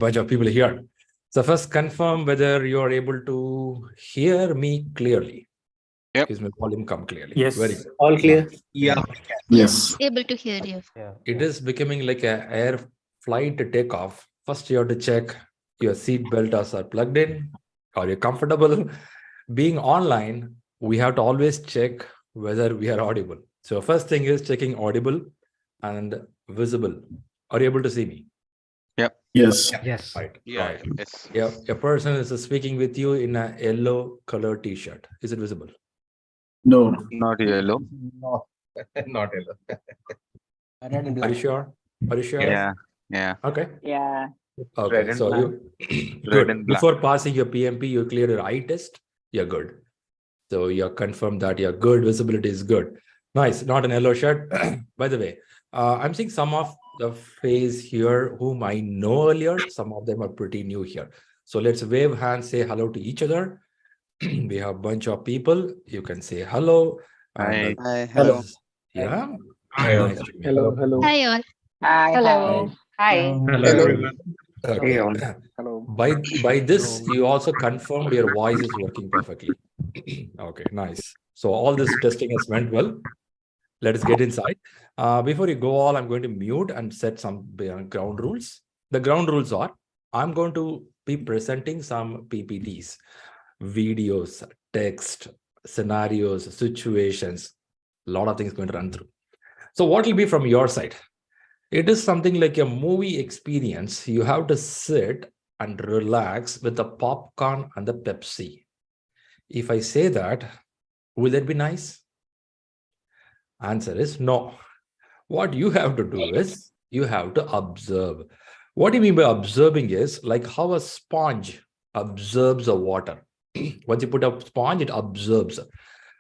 bunch of people here. So first confirm whether you are able to hear me clearly. Yep. Is my volume come clearly? Yes. Very good. All clear? Yeah. Yes. Able to hear you. Yeah. It is becoming like an air flight takeoff. First, you have to check your seat belts are plugged in. Are you comfortable? Being online, we have to always check whether we are audible. So first thing is checking audible and visible. Are you able to see me? Yes. Yes. Right. Yeah. Right. Yes. Yeah. A person is speaking with you in a yellow color T-shirt. Is it visible? No. Not yellow. No, not yellow. Red and Are black. you sure? Are you sure? Yeah. Yeah. Okay. Yeah. Okay. Red and So black. you Red good. and black. Before passing your PMP, you cleared your eye test. You're good. So you're confirmed that you're good. Visibility is good. Nice. Not an yellow shirt. By the way, I'm seeing some of the face here whom I know earlier. Some of them are pretty new here. So let's wave hands, say hello to each other. We have a bunch of people. You can say hello. Hi. And, Hello. yeah. Hi. Nice to meet you. Hello, hello. Hi all. Hi. Hello. Hi. Hello, Hello. everyone. Okay. Hello. By this, you also confirmed your voice is working perfectly. Okay, nice. So all this testing has went well. Let us get inside. Before you go all, I'm going to mute and set some ground rules. The ground rules are, I'm going to be presenting some PPTs, videos, text, scenarios, situations, a lot of things going to run through. So what will be from your side? It is something like a movie experience. You have to sit and relax with the popcorn and the Pepsi. If I say that, will that be nice? Answer is no. What you have to do is you have to observe. What do you mean by observing is like how a sponge absorbs the water. Once you put a sponge, it absorbs.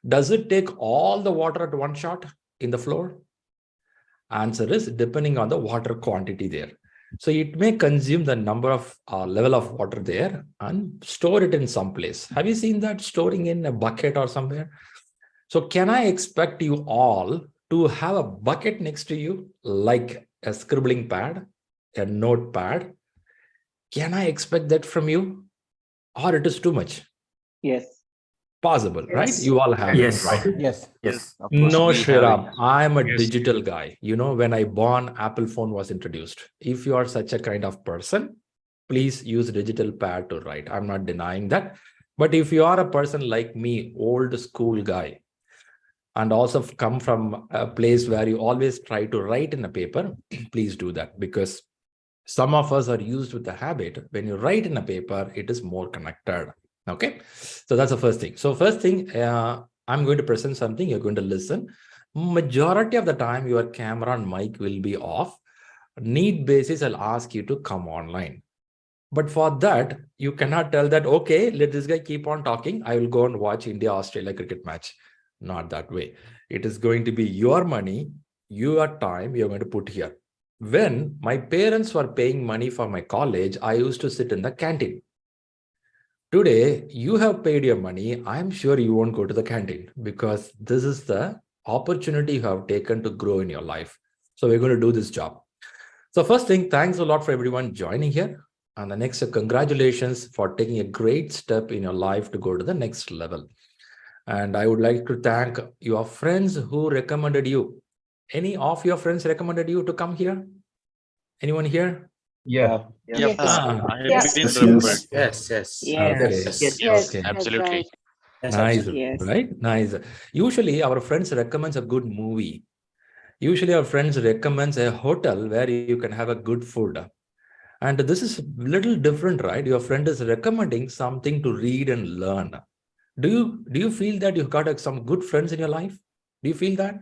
Does it take all the water at one shot in the floor? Answer is depending on the water quantity there. So it may consume the number of level of water there and store it in some place. Have you seen that storing in a bucket or somewhere? So can I expect you all to have a bucket next to you, like a scribbling pad, a notepad? Can I expect that from you? Or it is too much? Yes. Possible, right? Yes. You all have Yes. it, right? Yes. Yes. Of course, No, we have Shriram, it. I'm a Yes. digital guy. You know, when I born, Apple phone was introduced. If you are such a kind of person, please use digital pad to write. I'm not denying that. But if you are a person like me, old school guy, and also come from a place where you always try to write in a paper, please do that, because some of us are used with the habit. When you write in a paper, it is more connected. Okay, so that's the first thing. So first thing, I'm going to present something, you're going to listen. Majority of the time, your camera and mic will be off. Need basis, I'll ask you to come online. But for that, you cannot tell that, okay, let this guy keep on talking. I will go and watch India-Australia cricket match. Not that way. It is going to be your money, your time you're going to put here. When my parents were paying money for my college, I used to sit in the canteen. Today, you have paid your money. I'm sure you won't go to the canteen because this is the opportunity you have taken to grow in your life. So we're going to do this job. So first thing, thanks a lot for everyone joining here. And the next, congratulations for taking a great step in your life to go to the next level. And I would like to thank your friends who recommended you. Any of your friends recommended you to come here? Anyone here? Yeah. Yes. I have Yes. been Yes. referred. Yes. Yes. Yes. Okay. Yes. Okay. That's Absolutely. right. Yes, Nice, absolutely. Yes. right? Nice. Usually our friends recommends a good movie. Usually our friends recommends a hotel where you can have a good food. And this is a little different, right? Your friend is recommending something to read and learn. Do you feel that you've got some good friends in your life? Do you feel that?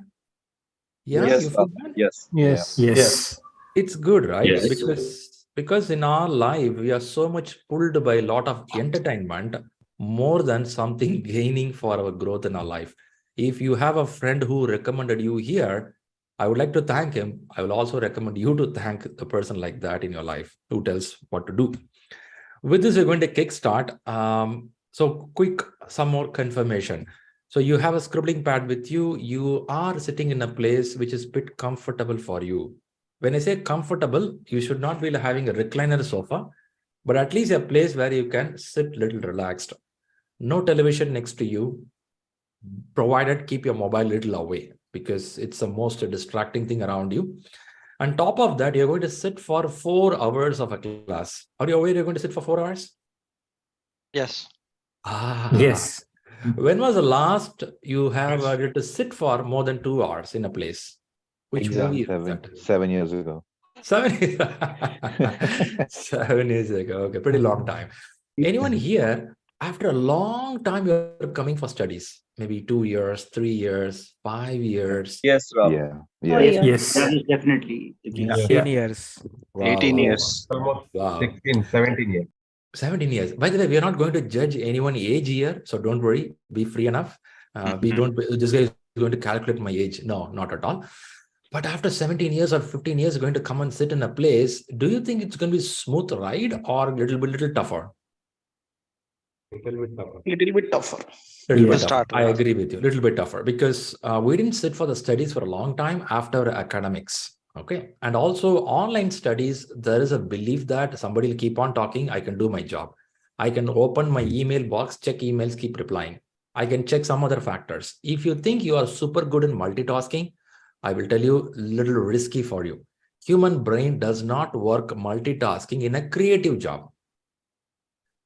Yeah, Yes, you feel that? Yes. Yes. Yes. It's good, right? Yes. Because in our life, we are so much pulled by a lot of entertainment more than something gaining for our growth in our life. If you have a friend who recommended you here, I would like to thank him. I will also recommend you to thank the person like that in your life who tells what to do. With this, we're going to kickstart. So quick, some more confirmation. So you have a scribbling pad with you. You are sitting in a place which is a bit comfortable for you. When I say comfortable, you should not be having a recliner sofa. but at least a place where you can sit little relaxed. No television next to you, provided keep your mobile little away because it's the most distracting thing around you. On top of that, you're going to sit for 4 hours of a class. Are you aware you're going to sit for 4 hours? Yes. Yes. When was the last you have had to sit for more than 2 hours in a place? Which movie is that? 7 years ago. 7 7 years ago. Okay, pretty long time. Anyone here, after a long time, you're coming for studies? Maybe 2 years, 3 years, 5 years. Yes, Rob. Yeah. Oh, Yeah. Yes. That is definitely the case. 10 years. Wow, 18 wow, years. Almost wow. 16, 17 years. 17 years. By the way, we are not going to judge anyone age here, so don't worry. Be free enough. We don't. This guy is going to calculate my age. No, not at all. But after 17 years or 15 years, going to come and sit in a place. Do you think it's going to be smooth ride or a little tougher? Little bit tougher. Little To bit start tougher. I with. agree with you. Little bit tougher because we didn't sit for the studies for a long time after academics. Okay. And also online studies, there is a belief that somebody will keep on talking. I can do my job. I can open my email box, check emails, keep replying. I can check some other factors. If you think you are super good in multitasking, I will tell you little risky for you. Human brain does not work multitasking in a creative job.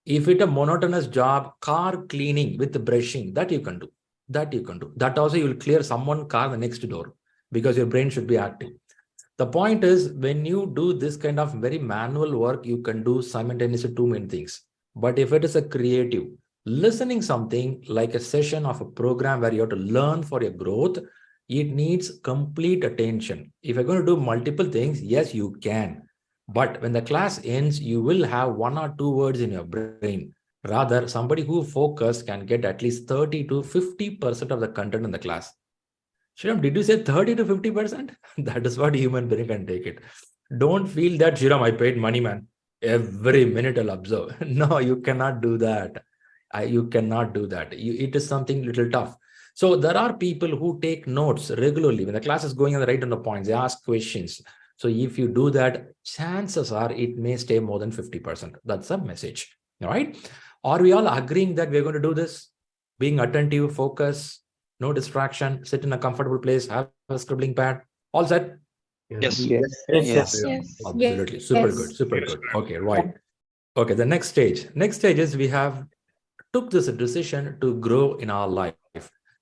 If it's a monotonous job, car cleaning with brushing, that you can do. That you can do. That also you will clear someone's car the next door because your brain should be active. The point is, when you do this kind of very manual work, you can do simultaneously 2 main things. But if it is a creative, listening something like a session of a program where you have to learn for your growth, it needs complete attention. If you're going to do multiple things, yes, you can. But when the class ends, you will have 1 or 2 words in your brain. Rather, somebody who focused can get at least 30 to 50% of the content in the class. Shriram, did you say 30 to 50%? That is what human brain can take it. Don't feel that, Shriram, I paid money, man. Every minute I'll observe. No, you cannot do that. You cannot do that. It is something little tough. So there are people who take notes regularly. When the class is going on, they write on the points, they ask questions. So if you do that, chances are it may stay more than 50%. That's a message. All right. Are we all agreeing that we're going to do this? Being attentive, focus, no distraction, sit in a comfortable place, have a scribbling pad. All set? Yes. Yes. Absolutely. Super good. Super good. Okay, right. Okay, the next stage. Next stage is we have took this decision to grow in our life.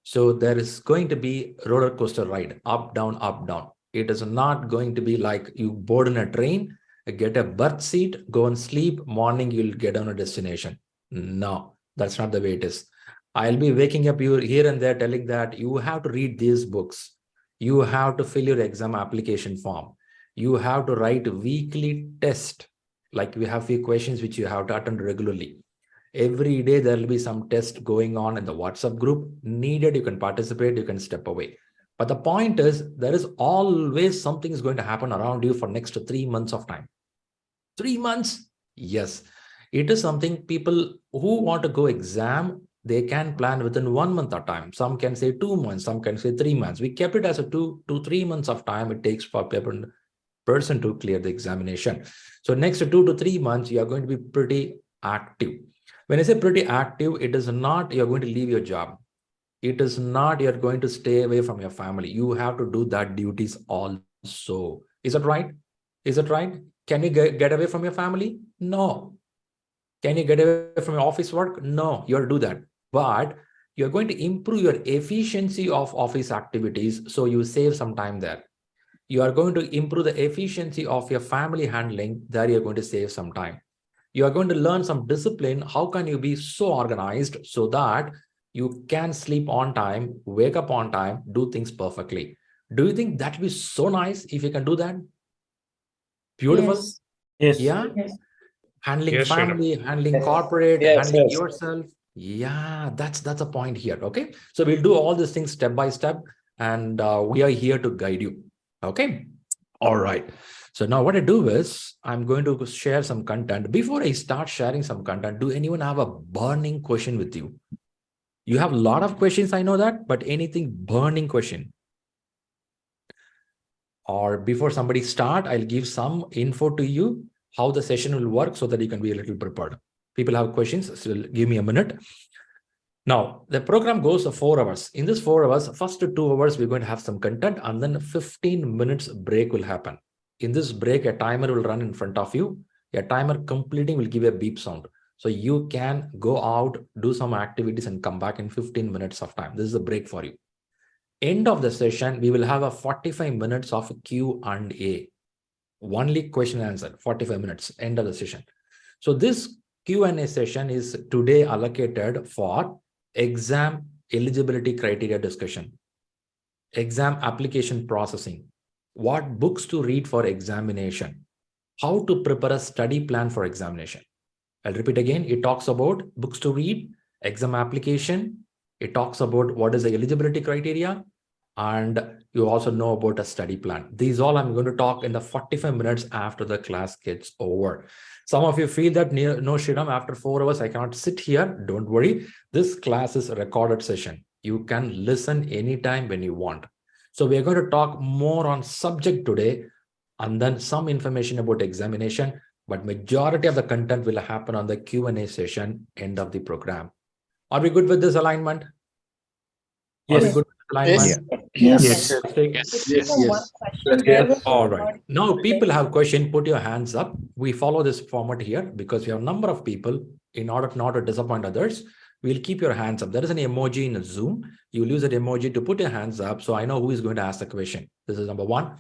So there is going to be roller coaster ride, up, down, up, down. It is not going to be like you board in a train, get a berth seat, go and sleep, morning you'll get on a destination. No, that's not the way it is. I'll be waking up you here and there telling that you have to read these books. You have to fill your exam application form. You have to write a weekly test. Like we have few questions which you have to attend regularly. Every day there will be some test going on in the WhatsApp group. Needed, you can participate, you can step away. But the point is, there is always something is going to happen around you for next 3 months of time. 3 months? Yes. It is something people who want to go exam, they can plan within 1 month of time. Some can say 2 months, some can say 3 months. We kept it as a 2 to 3 months of time it takes for a person to clear the examination. So next 2 to 3 months, you are going to be pretty active. When I say pretty active, it is not you're going to leave your job. It is not you're going to stay away from your family. You have to do that duties also. Is that right? Is it right? Can you get away from your family? No. Can you get away from your office work? No, you have to do that. But you're going to improve your efficiency of office activities, so you save some time there. You are going to improve the efficiency of your family handling, there you're going to save some time. You are going to learn some discipline. How can you be so organized so that you can sleep on time, wake up on time, do things perfectly? Do you think that would be so nice if you can do that? Beautiful. Yes. Yeah. Yes. Handling Yes, family, handling corporate, Yes, handling yes. yourself. Yeah, that's a point here. Okay. So we'll do all these things step by step, and we are here to guide you. Okay. All right. So now what I do is I'm going to share some content. Before I start sharing some content, do anyone have a burning question with you? You have a lot of questions, I know that, but anything burning question? Or before somebody start, I'll give some info to you. how the session will work so that you can be a little prepared. People have questions, so give me a minute. Now, the program goes for 4 hours. In this 4 hours, first 2 hours, we're going to have some content, and then 15 minutes break will happen. In this break, a timer will run in front of you. A timer completing will give a beep sound. So you can go out, do some activities, and come back in 15 minutes of time. This is a break for you. End of the session, we will have a 45 minutes of Q&A. Only question and answer, 45 minutes, end of the session. So this Q&A session is today allocated for exam eligibility criteria discussion, exam application processing, what books to read for examination, how to prepare a study plan for examination. I'll repeat again. It talks about books to read, exam application. It talks about what is the eligibility criteria, and you also know about a study plan. These all I'm going to talk in the 45 minutes after the class gets over. Some of you feel that, no, Shriram, after 4 hours, I cannot sit here. Don't worry. This class is a recorded session. You can listen anytime when you want. So we're going to talk more on subject today, and then some information about examination, but majority of the content will happen on the Q&A session, end of the program. Are we good with this alignment? Are we good with this alignment? Yes. Yes. All right. Now people have question, put your hands up. We follow this format here because we have a number of people. In order not to disappoint others, we'll keep your hands up. There is an emoji in Zoom. You will use that emoji to put your hands up, so I know who is going to ask the question. This is number one.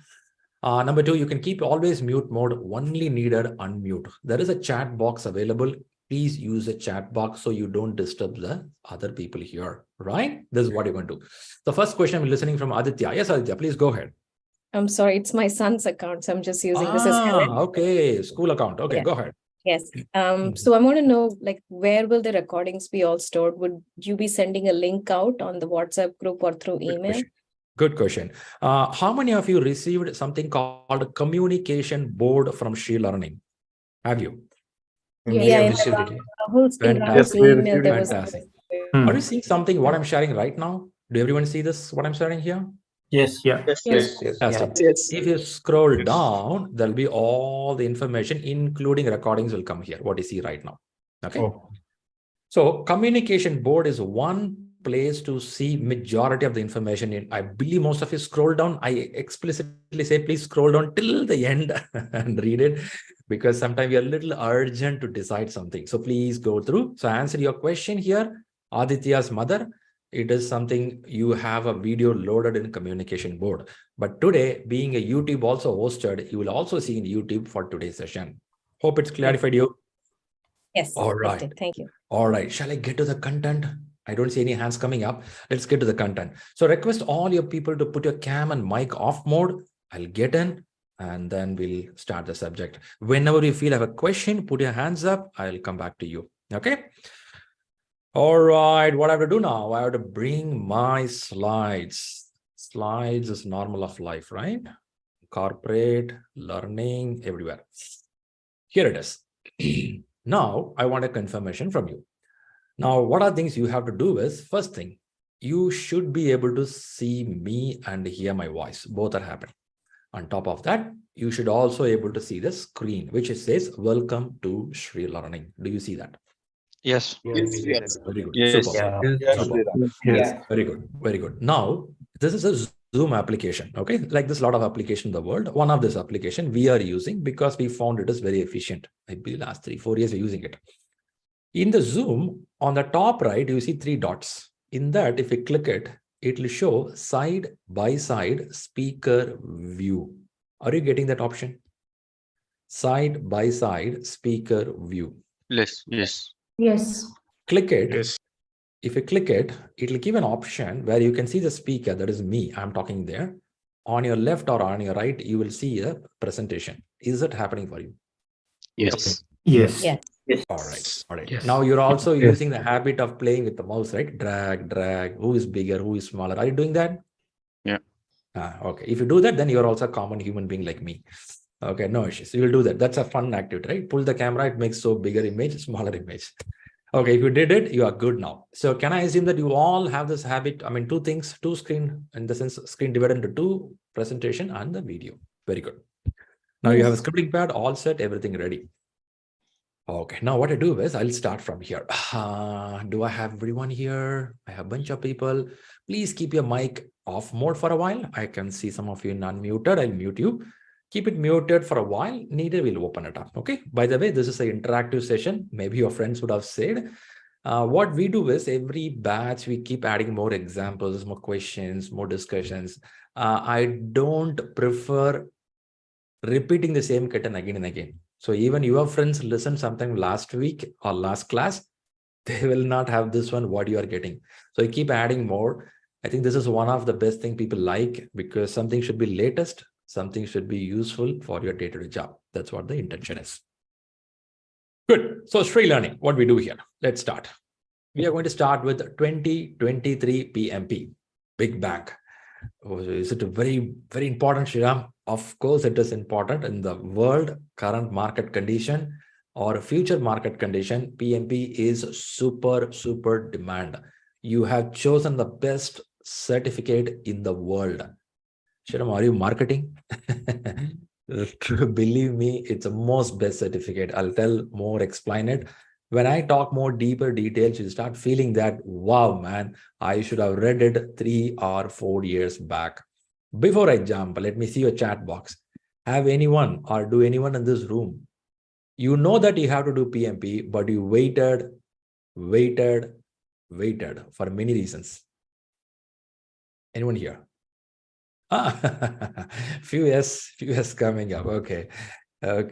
Number two, you can keep always mute mode, only needed unmute. There is a chat box available. Please use a chat box so you don't disturb the other people here, right? This is what you're going to do. The first question I'm listening from Aditya. Yes, Aditya, please go ahead. I'm sorry, it's my son's account, so I'm just using this as Helen. Okay, school account. Okay, Yeah. go ahead. Yes. So I want to know, like, where will the recordings be all stored? Would you be sending a link out on the WhatsApp group or through email? Good question. How many of you received something called a communication board from ShriLearning? Have you? Yeah, Fantastic. email, there was Fantastic. Are you seeing something what I'm sharing right now? Do everyone see this, what I'm sharing here? Yes. Yeah. Fantastic. If you scroll down, there'll be all the information, including recordings will come here, what you see right now. Okay. So communication board is one place to see majority of the information in. I believe most of you scroll down. I explicitly say, please scroll down till the end and read it, because sometimes you're a little urgent to decide something. So please go through. So answer your question here, Aditya's mother. It is something you have a video loaded in communication board. But today, being a YouTube also hosted, you will also see in YouTube for today's session. Hope it's clarified you. Yes. All right. Thank you. All right. Shall I get to the content? I don't see any hands coming up. Let's get to the content. So request all your people to put your cam and mic off mode. I'll get in and then we'll start the subject. Whenever you feel I have a question, put your hands up. I'll come back to you. Okay. All right. What I have to do now, I have to bring my slides. Slides is normal of life, right? Corporate, learning, everywhere. Here it is. Now, I want a confirmation from you. Now, what are things you have to do is, first thing, you should be able to see me and hear my voice. Both are happening. On top of that, you should also be able to see the screen, which says, welcome to ShriLearning. Do you see that? Yes. Very good. Yes. Super. Yes. Very good. Very good. Now, this is a Zoom application. Okay. Like there's a lot of applications in the world. One of this application we are using because we found it is very efficient. I believe last 3-4 years we're using it. In the Zoom, on the top right, you see 3 dots. In that, if you click it, it will show side by side speaker view. Are you getting that option? Side by side speaker view. Yes. Click it. Yes. If you click it, it will give an option where you can see the speaker. That is me. I'm talking there. On your left or on your right, you will see a presentation. Is it happening for you? Yes. Yes. All right. All right. Yes. Now you're also using the habit of playing with the mouse, right? Drag. Who is bigger? Who is smaller? Are you doing that? Yeah. Okay. If you do that, then you're also a common human being like me. Okay. No issues. You will do that. That's a fun activity, right? Pull the camera. It makes so bigger image, smaller image. Okay. If you did it, you are good now. So can I assume that you all have this habit? I mean, 2 things, 2 screen, in the sense screen divided into 2, presentation and the video. Very good. Now you have a scripting pad, all set, everything ready. Okay, now what I do is I'll start from here. Do I have everyone here? I have a bunch of people. Please keep your mic off mode for a while. I can see some of you unmuted. I'll mute you. Keep it muted for a while. Neither will open it up. Okay. By the way, this is an interactive session. Maybe your friends would have said. What we do is every batch, we keep adding more examples, more questions, more discussions. I don't prefer repeating the same curtain again and again. So even your friends listen something last week or last class, they will not have this one, what you are getting. So you keep adding more. I think this is one of the best thing people like, because something should be latest, something should be useful for your day-to-day job. That's what the intention is. Good. So ShriLearning, what we do here. Let's start. We are going to start with 2023 PMP, Big Bang. Is it a very, very important, Shriram? Of course, it is important in the world current market condition or future market condition. PMP is super, super demand. You have chosen the best certificate in the world. Shriram, are you marketing? Believe me, it's the most best certificate. I'll tell more, explain it. When I talk more deeper details, you start feeling that, wow, man, I should have read it 3 or 4 years back. Before I jump, let me see your chat box. Have anyone or do anyone in this room, you know that you have to do PMP, but you waited for many reasons. Anyone here? Few years coming up. Okay. There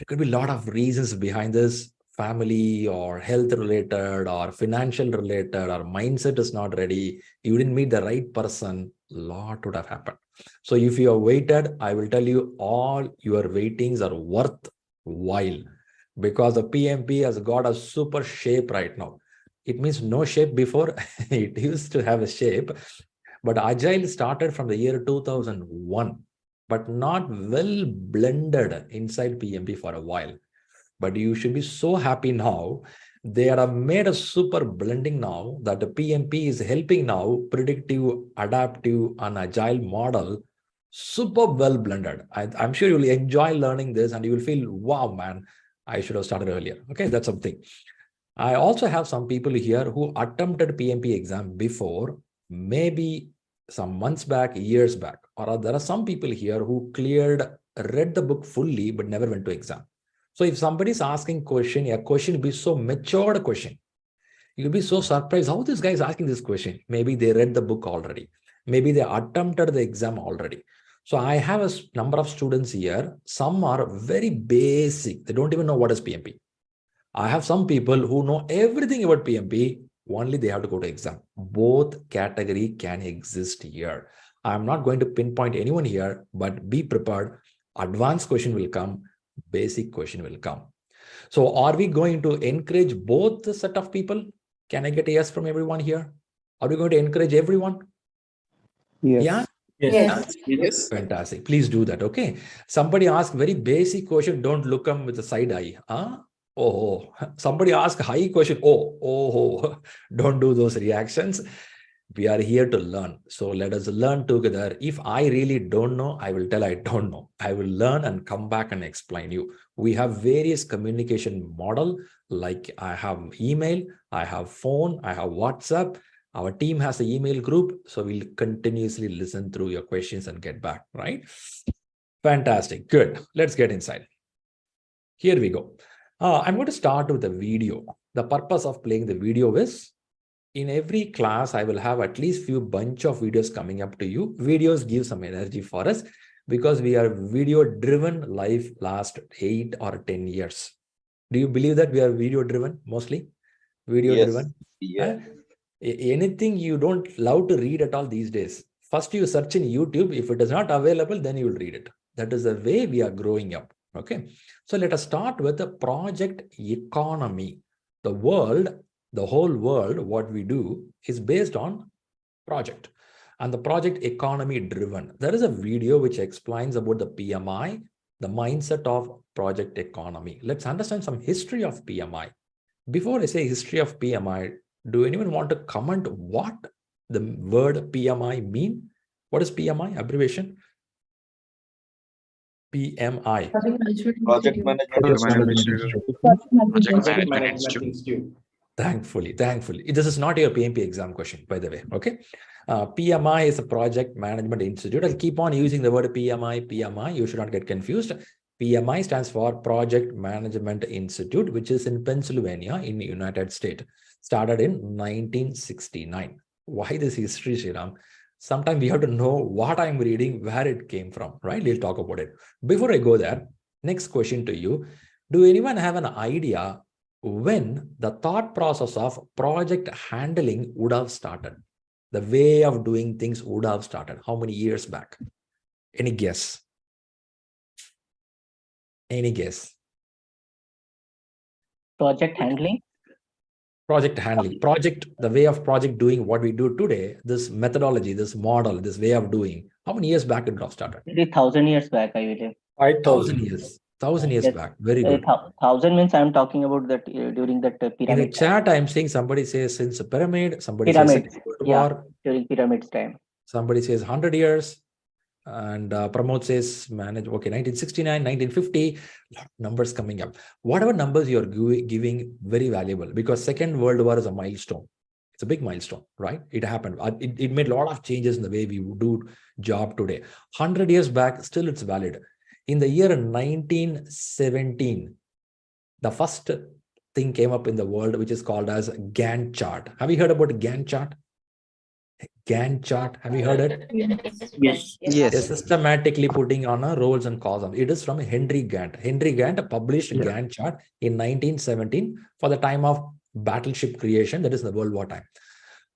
could be a lot of reasons behind this. Family or health related or financial related or mindset is not ready. You didn't meet the right person. A lot would have happened. So if you have waited, I will tell you all your waitings are worthwhile, because the PMP has got a super shape right now. It means no shape before. It used to have a shape, but Agile started from the year 2001, but not well blended inside PMP for a while. But you should be so happy now. They have made a super blending now that the PMP is helping now predictive, adaptive, and agile model. Super well blended. I'm sure you'll enjoy learning this and you will feel, wow, man, I should have started earlier. Okay, that's something. I also have some people here who attempted PMP exam before, maybe some months back, years back, or there are some people here who read the book fully, but never went to exam. So if somebody is asking a question will be so matured question. You'll be so surprised how this guy is asking this question. Maybe they read the book already. Maybe they attempted the exam already. So I have a number of students here. Some are very basic. They don't even know what is PMP. I have some people who know everything about PMP. Only they have to go to exam. Both category can exist here. I'm not going to pinpoint anyone here, but be prepared. Advanced question will come. Basic question will come. So are we going to encourage both the set of people? Can I get a yes from everyone here? Are we going to encourage everyone? Yes. Yeah? Yes. Fantastic. Please do that. Okay. Somebody ask very basic question. Don't look them with a side eye. Huh? Oh, somebody ask high question. Oh, don't do those reactions. We are here to learn. So let us learn together. If I really don't know, I will tell I don't know. I will learn and come back and explain you. We have various communication model, like I have email, I have phone, I have WhatsApp. Our team has an email group. So we'll continuously listen through your questions and get back, right? Fantastic. Good. Let's get inside. Here we go. I'm going to start with the video. The purpose of playing the video is, in every class, I will have at least few bunch of videos coming up to you. Videos give some energy for us because we are video driven life last 8 or 10 years. Do you believe that we are video driven mostly? Video driven? Yeah. Anything you don't love to read at all these days. First you search in YouTube. If it is not available, then you will read it. That is the way we are growing up. Okay. So let us start with the project economy. The whole world, what we do is based on project, and the project economy driven. There is a video which explains about the PMI, the mindset of project economy. Let's understand some history of PMI. Before I say history of PMI, do anyone want to comment what the word PMI mean? What is PMI abbreviation? PMI. Project Management Institute. Thankfully. This is not your PMP exam question, by the way. Okay. PMI is a Project Management Institute. I'll keep on using the word PMI. You should not get confused. PMI stands for Project Management Institute, which is in Pennsylvania in the United States. Started in 1969. Why this history, Shriram? Sometimes we have to know what I'm reading, where it came from, right? We'll talk about it. Before I go there, next question to you. Do anyone have an idea when the thought process of project handling would have started? The way of doing things would have started. How many years back? Any guess? Any guess? Project handling. The way of project doing what we do today, this methodology, this model, this way of doing, how many years back did it have started? Maybe 1,000 years back, I believe. 1,000 years. 1,000 years back. Very good. 1,000 means I'm talking about that during that pyramid. In the chat, I'm seeing somebody says since the pyramid, somebody Pyramids. says war. During pyramids time. Somebody says 100 years. And Pramod says manage, okay, 1969, 1950, numbers coming up. Whatever numbers you're giving, very valuable, because Second World War is a milestone. It's a big milestone, right? It happened. It made a lot of changes in the way we do job today. 100 years back, still it's valid. In the year 1917, the first thing came up in the world, which is called as Gantt chart. Have you heard about Gantt chart? Gantt chart, have you heard it? Yes. They're systematically putting on roles and columns. It is from Henry Gantt. Henry Gantt published Gantt chart in 1917 for the time of battleship creation, that is the World War time.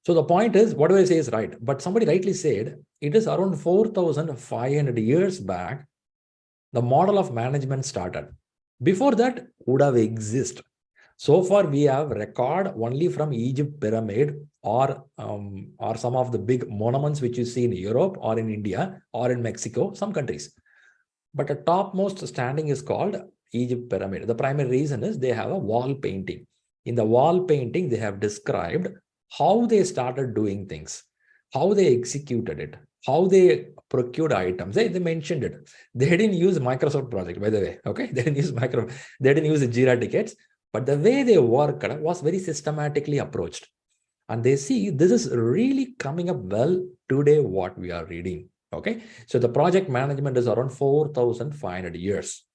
So the point is, whatever I say is right, but somebody rightly said, it is around 4,500 years back, the model of management started. Before that, would have existed. So far, we have record only from Egypt pyramid or some of the big monuments which you see in Europe or in India or in Mexico, some countries. But the topmost standing is called Egypt pyramid. The primary reason is they have a wall painting. In the wall painting, they have described how they started doing things, how they executed it, how they procured items. They mentioned it. They didn't use Microsoft project, by the way. Okay, they didn't use they didn't use the Jira tickets. But the way they worked was very systematically approached. And they see this is really coming up well today, what we are reading. Okay, so the project management is around 4,500 years.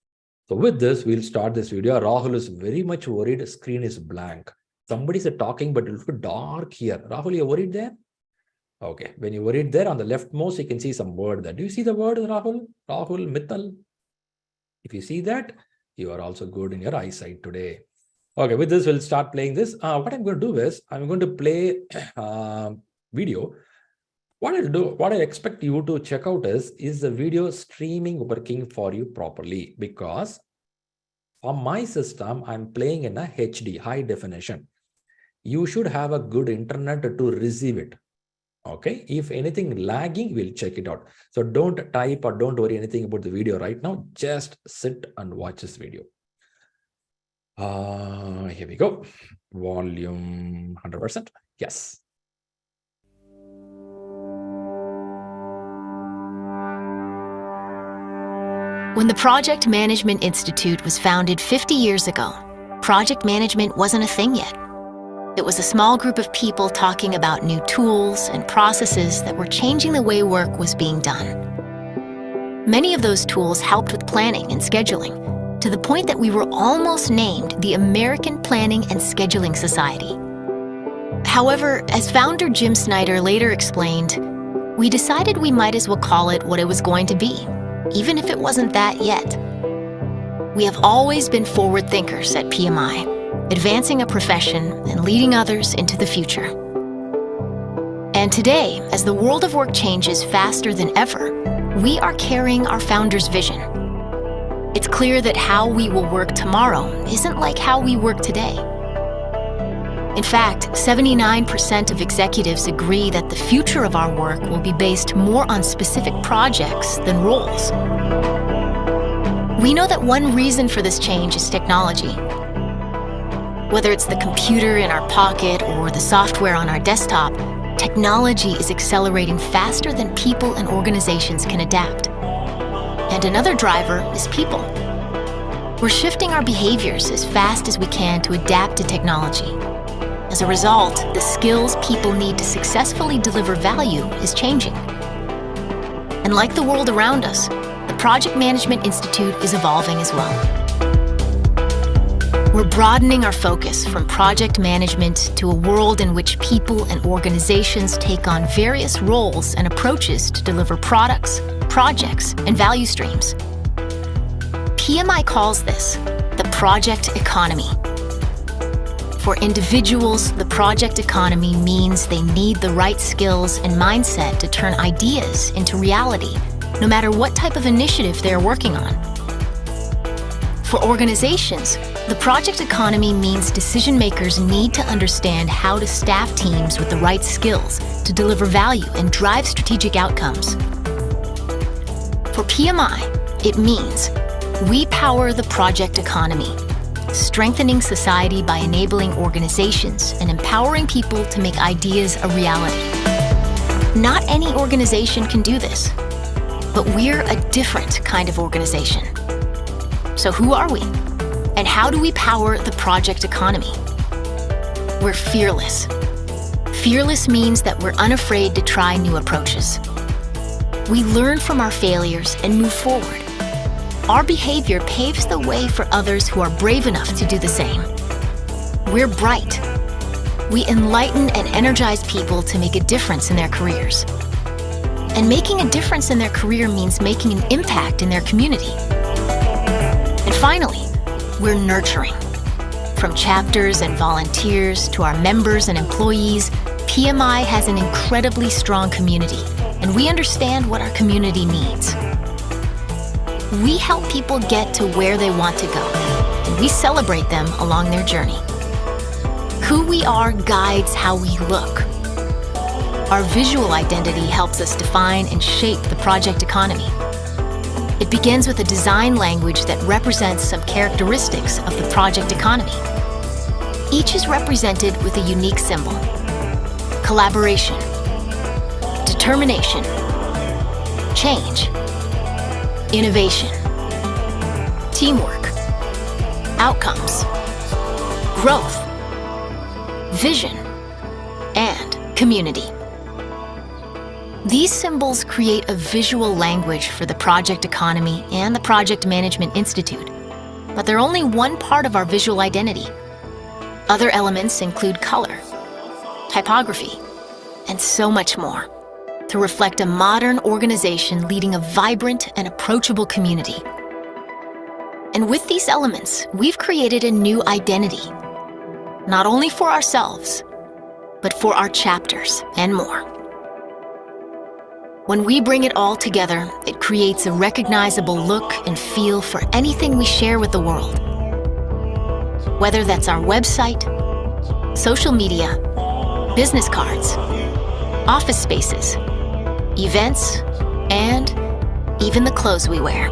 So with this, we'll start this video. Rahul is very much worried. The screen is blank. Somebody's talking, but it's dark here. Rahul, you're worried there? Okay, when you're worried there on the leftmost, you can see some word there. Do you see the word, Rahul? Rahul, Mittal? If you see that, you are also good in your eyesight today. Okay, with this, we'll start playing this. What I'm going to do is, I'm going to play video. What I'll do, what I expect you to check out is the video streaming working for you properly? Because on my system, I'm playing in a HD, high definition. You should have a good internet to receive it. Okay, if anything lagging, we'll check it out. So don't type or don't worry anything about the video right now. Just sit and watch this video. Here we go. Volume 100%. Yes. When the Project Management Institute was founded 50 years ago, project management wasn't a thing yet. It was a small group of people talking about new tools and processes that were changing the way work was being done. Many of those tools helped with planning and scheduling, to the point that we were almost named the American Planning and Scheduling Society. However, as founder Jim Snyder later explained, we decided we might as well call it what it was going to be, even if it wasn't that yet. We have always been forward thinkers at PMI, advancing a profession and leading others into the future. And today, as the world of work changes faster than ever, we are carrying our founder's vision. It's clear that how we will work tomorrow isn't like how we work today. In fact, 79% of executives agree that the future of our work will be based more on specific projects than roles. We know that one reason for this change is technology. Whether it's the computer in our pocket or the software on our desktop, technology is accelerating faster than people and organizations can adapt. And another driver is people. We're shifting our behaviors as fast as we can to adapt to technology. As a result, the skills people need to successfully deliver value is changing. And like the world around us, the Project Management Institute is evolving as well. We're broadening our focus from project management to a world in which people and organizations take on various roles and approaches to deliver products, projects, and value streams. PMI calls this the project economy. For individuals, the project economy means they need the right skills and mindset to turn ideas into reality, no matter what type of initiative they're working on. For organizations, the project economy means decision makers need to understand how to staff teams with the right skills to deliver value and drive strategic outcomes. For PMI, it means we power the project economy, strengthening society by enabling organizations and empowering people to make ideas a reality. Not any organization can do this, but we're a different kind of organization. So who are we? And how do we power the project economy? We're fearless. Fearless means that we're unafraid to try new approaches. We learn from our failures and move forward. Our behavior paves the way for others who are brave enough to do the same. We're bright. We enlighten and energize people to make a difference in their careers. And making a difference in their career means making an impact in their community. And finally, we're nurturing. From chapters and volunteers to our members and employees, PMI has an incredibly strong community, and we understand what our community needs. We help people get to where they want to go, and we celebrate them along their journey. Who we are guides how we look. Our visual identity helps us define and shape the project economy. It begins with a design language that represents some characteristics of the project economy. Each is represented with a unique symbol: collaboration, determination, change, innovation, teamwork, outcomes, growth, vision, and community. These symbols create a visual language for the project economy and the Project Management Institute, but they're only one part of our visual identity. Other elements include color, typography, and so much more, to reflect a modern organization leading a vibrant and approachable community. And with these elements, we've created a new identity, not only for ourselves, but for our chapters and more. When we bring it all together, it creates a recognizable look and feel for anything we share with the world. Whether that's our website, social media, business cards, office spaces, events, and even the clothes we wear.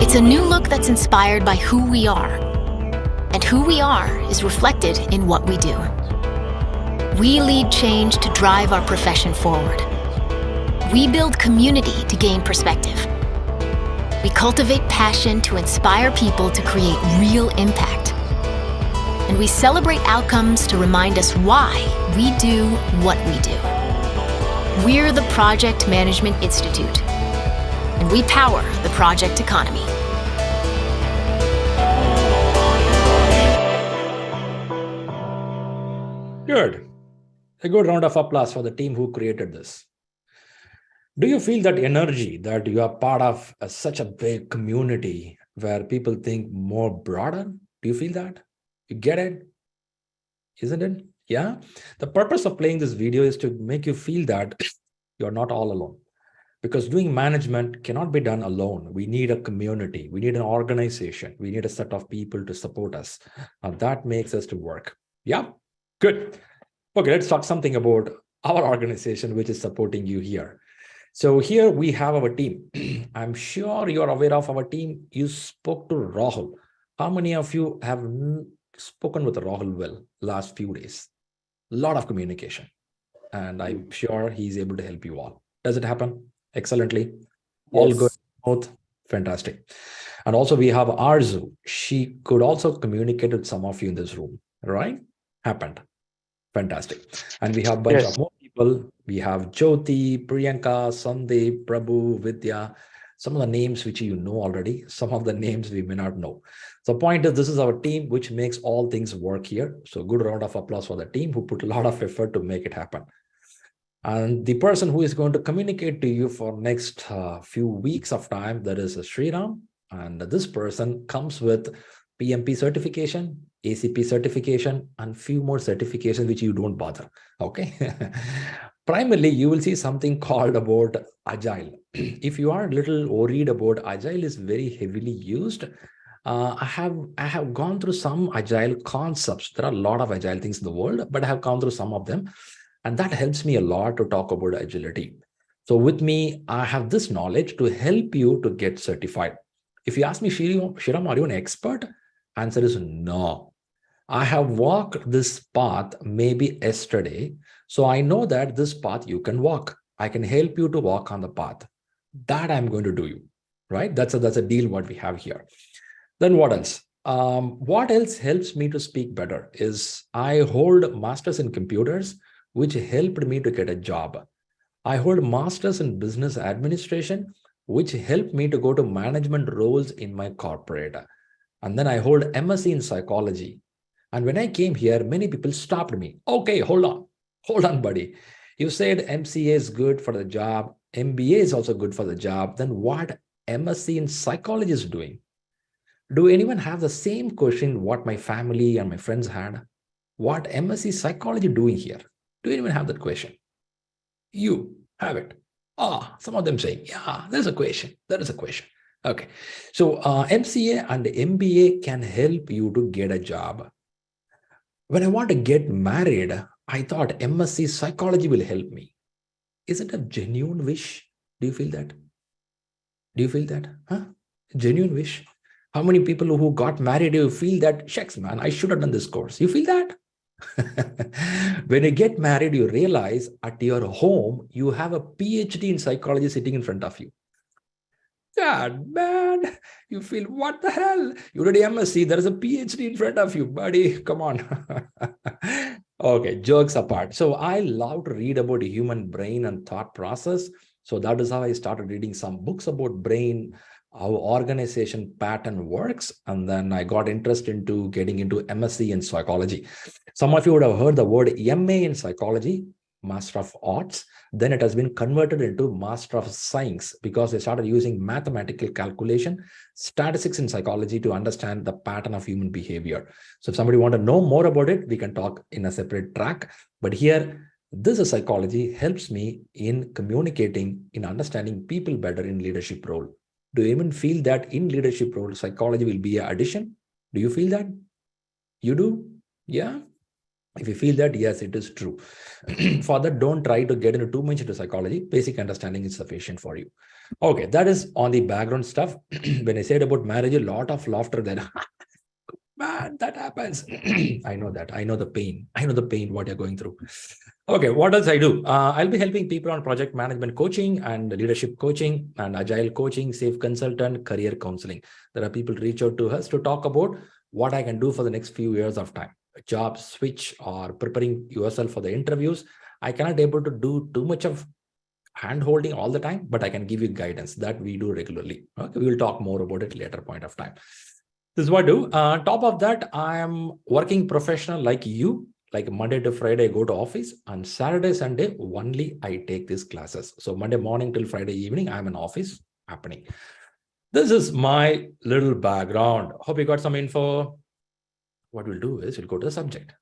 It's a new look that's inspired by who we are, and who we are is reflected in what we do. We lead change to drive our profession forward. We build community to gain perspective. We cultivate passion to inspire people to create real impact. And we celebrate outcomes to remind us why we do what we do. We're the Project Management Institute, and we power the project economy. Good. A good round of applause for the team who created this. Do you feel that energy that you are part of such a big community where people think more broader? Do you feel that? You get it? Isn't it? Yeah. The purpose of playing this video is to make you feel that you're not all alone. Because doing management cannot be done alone. We need a community. We need an organization. We need a set of people to support us. That makes us to work. Yeah. Good. Okay, let's talk something about our organization, which is supporting you here. So here we have our team. I'm sure you're aware of our team. You spoke to Rahul. How many of you have spoken with Rahul well last few days? A lot of communication. And I'm sure he's able to help you all. Does it happen excellently? All Yes. good. Both fantastic. And also we have Arzu. She could also communicate with some of you in this room, right? Happened. Fantastic. And we have a bunch of more people. We have Jyoti, Priyanka, Sandeep, Prabhu, Vidya. Some of the names which you know already, some of the names we may not know. So point is, this is our team which makes all things work here. So good round of applause for the team who put a lot of effort to make it happen. And the person who is going to communicate to you for next few weeks of time, that is Shriram. And this person comes with PMP certification, ACP certification, and few more certifications which you don't bother. Okay. Primarily, you will see something called about Agile. If you are a little worried about Agile, is very heavily used. I have gone through some Agile concepts. There are a lot of Agile things in the world, but I have gone through some of them. And that helps me a lot to talk about agility. So with me, I have this knowledge to help you to get certified. If you ask me, Shriram, are you an expert? Answer is no. I have walked this path maybe yesterday. So I know that this path you can walk. I can help you to walk on the path. That I'm going to do you, right? That's a deal what we have here. Then what else? What else helps me to speak better is I hold masters in computers, which helped me to get a job. I hold masters in business administration, which helped me to go to management roles in my corporate. And then I hold MSc in psychology. And when I came here, many people stopped me. Okay, hold on, buddy. You said MCA is good for the job. MBA is also good for the job. Then what MSc in psychology is doing? Do anyone have the same question what my family and my friends had? What MSc psychology doing here? Do anyone have that question? You have it. Some of them saying, yeah, there's a question. There is a question. Okay. So MCA and MBA can help you to get a job. When I want to get married, I thought MSc psychology will help me. Is it a genuine wish? Do you feel that? Do you feel that? Huh? Genuine wish? How many people who got married, you feel that, shucks, man, I should have done this course. You feel that? When you get married, you realize at your home, you have a PhD in psychology sitting in front of you. God, man, you feel, what the hell? You did MSc, there is a PhD in front of you, buddy. Come on. Okay, jokes apart. So I love to read about the human brain and thought process. So that is how I started reading some books about brain, how organization pattern works. And then I got interested into getting into MSc in psychology. Some of you would have heard the word MA in psychology, Master of Arts. Then it has been converted into Master of Science because they started using mathematical calculation, statistics in psychology to understand the pattern of human behavior. So if somebody want to know more about it, we can talk in a separate track. But here, this is psychology helps me in communicating, in understanding people better in leadership role. Do you even feel that in leadership role, psychology will be an addition? Do you feel that? You do? Yeah? If you feel that, yes, it is true. For that, don't try to get into too much into psychology. Basic understanding is sufficient for you. Okay, that is on the background stuff. When I said about marriage, a lot of laughter there. Man, that happens. I know that. I know the pain. I know the pain, what you're going through. Okay, what else I do? I'll be helping people on project management coaching and leadership coaching and agile coaching, safe consultant, career counseling. There are people reach out to us to talk about what I can do for the next few years of time. Job switch or preparing yourself for the interviews. I cannot able to do too much of hand holding all the time, but I can give you guidance that we do regularly. Okay, we will talk more about it later point of time. This is what I do. Top of that, I am working professional like you. Like Monday to Friday, I go to office. On Saturday, Sunday, only I take these classes. So Monday morning till Friday evening, I'm in office happening. This is my little background. Hope you got some info. What we'll do is we'll go to the subject.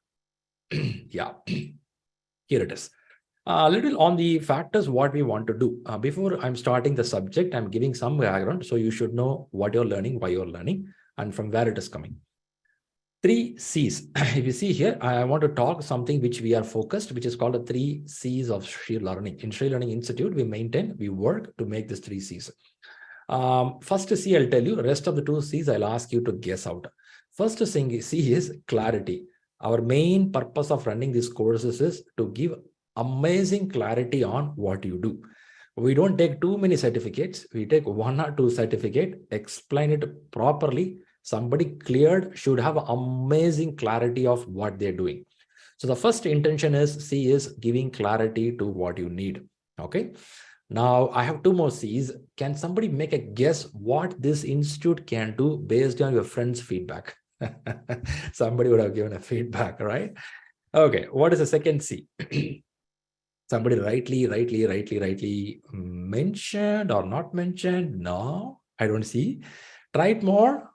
Yeah, here it is. A little on the factors, what we want to do. Before I'm starting the subject, I'm giving some background. So you should know what you're learning, why you're learning, and from where it is coming. 3 C's. If you see here, I want to talk something which we are focused, which is called the 3 C's of ShriLearning. In ShriLearning Institute, we work to make this 3 C's. First C, I'll tell you. Rest of the 2 C's, I'll ask you to guess out. First C is clarity. Our main purpose of running these courses is to give amazing clarity on what you do. We don't take too many certificates. We take 1 or 2 certificate, explain it properly. Somebody cleared should have amazing clarity of what they're doing. So the first intention is C is giving clarity to what you need. Okay. Now I have 2 more C's. Can somebody make a guess what this institute can do based on your friend's feedback? Somebody would have given a feedback, right? Okay. What is the second C? Somebody rightly mentioned or not mentioned? No, I don't see. Try it more.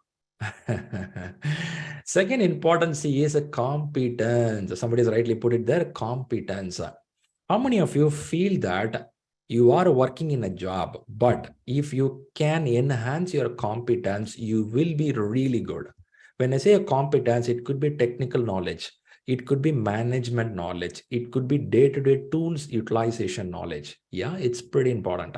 Second important C is a competence. Somebody has rightly put it there, competence. How many of you feel that you are working in a job, but if you can enhance your competence, you will be really good? When I say a competence, it could be technical knowledge. It could be management knowledge. It could be day-to-day tools utilization knowledge. Yeah, it's pretty important.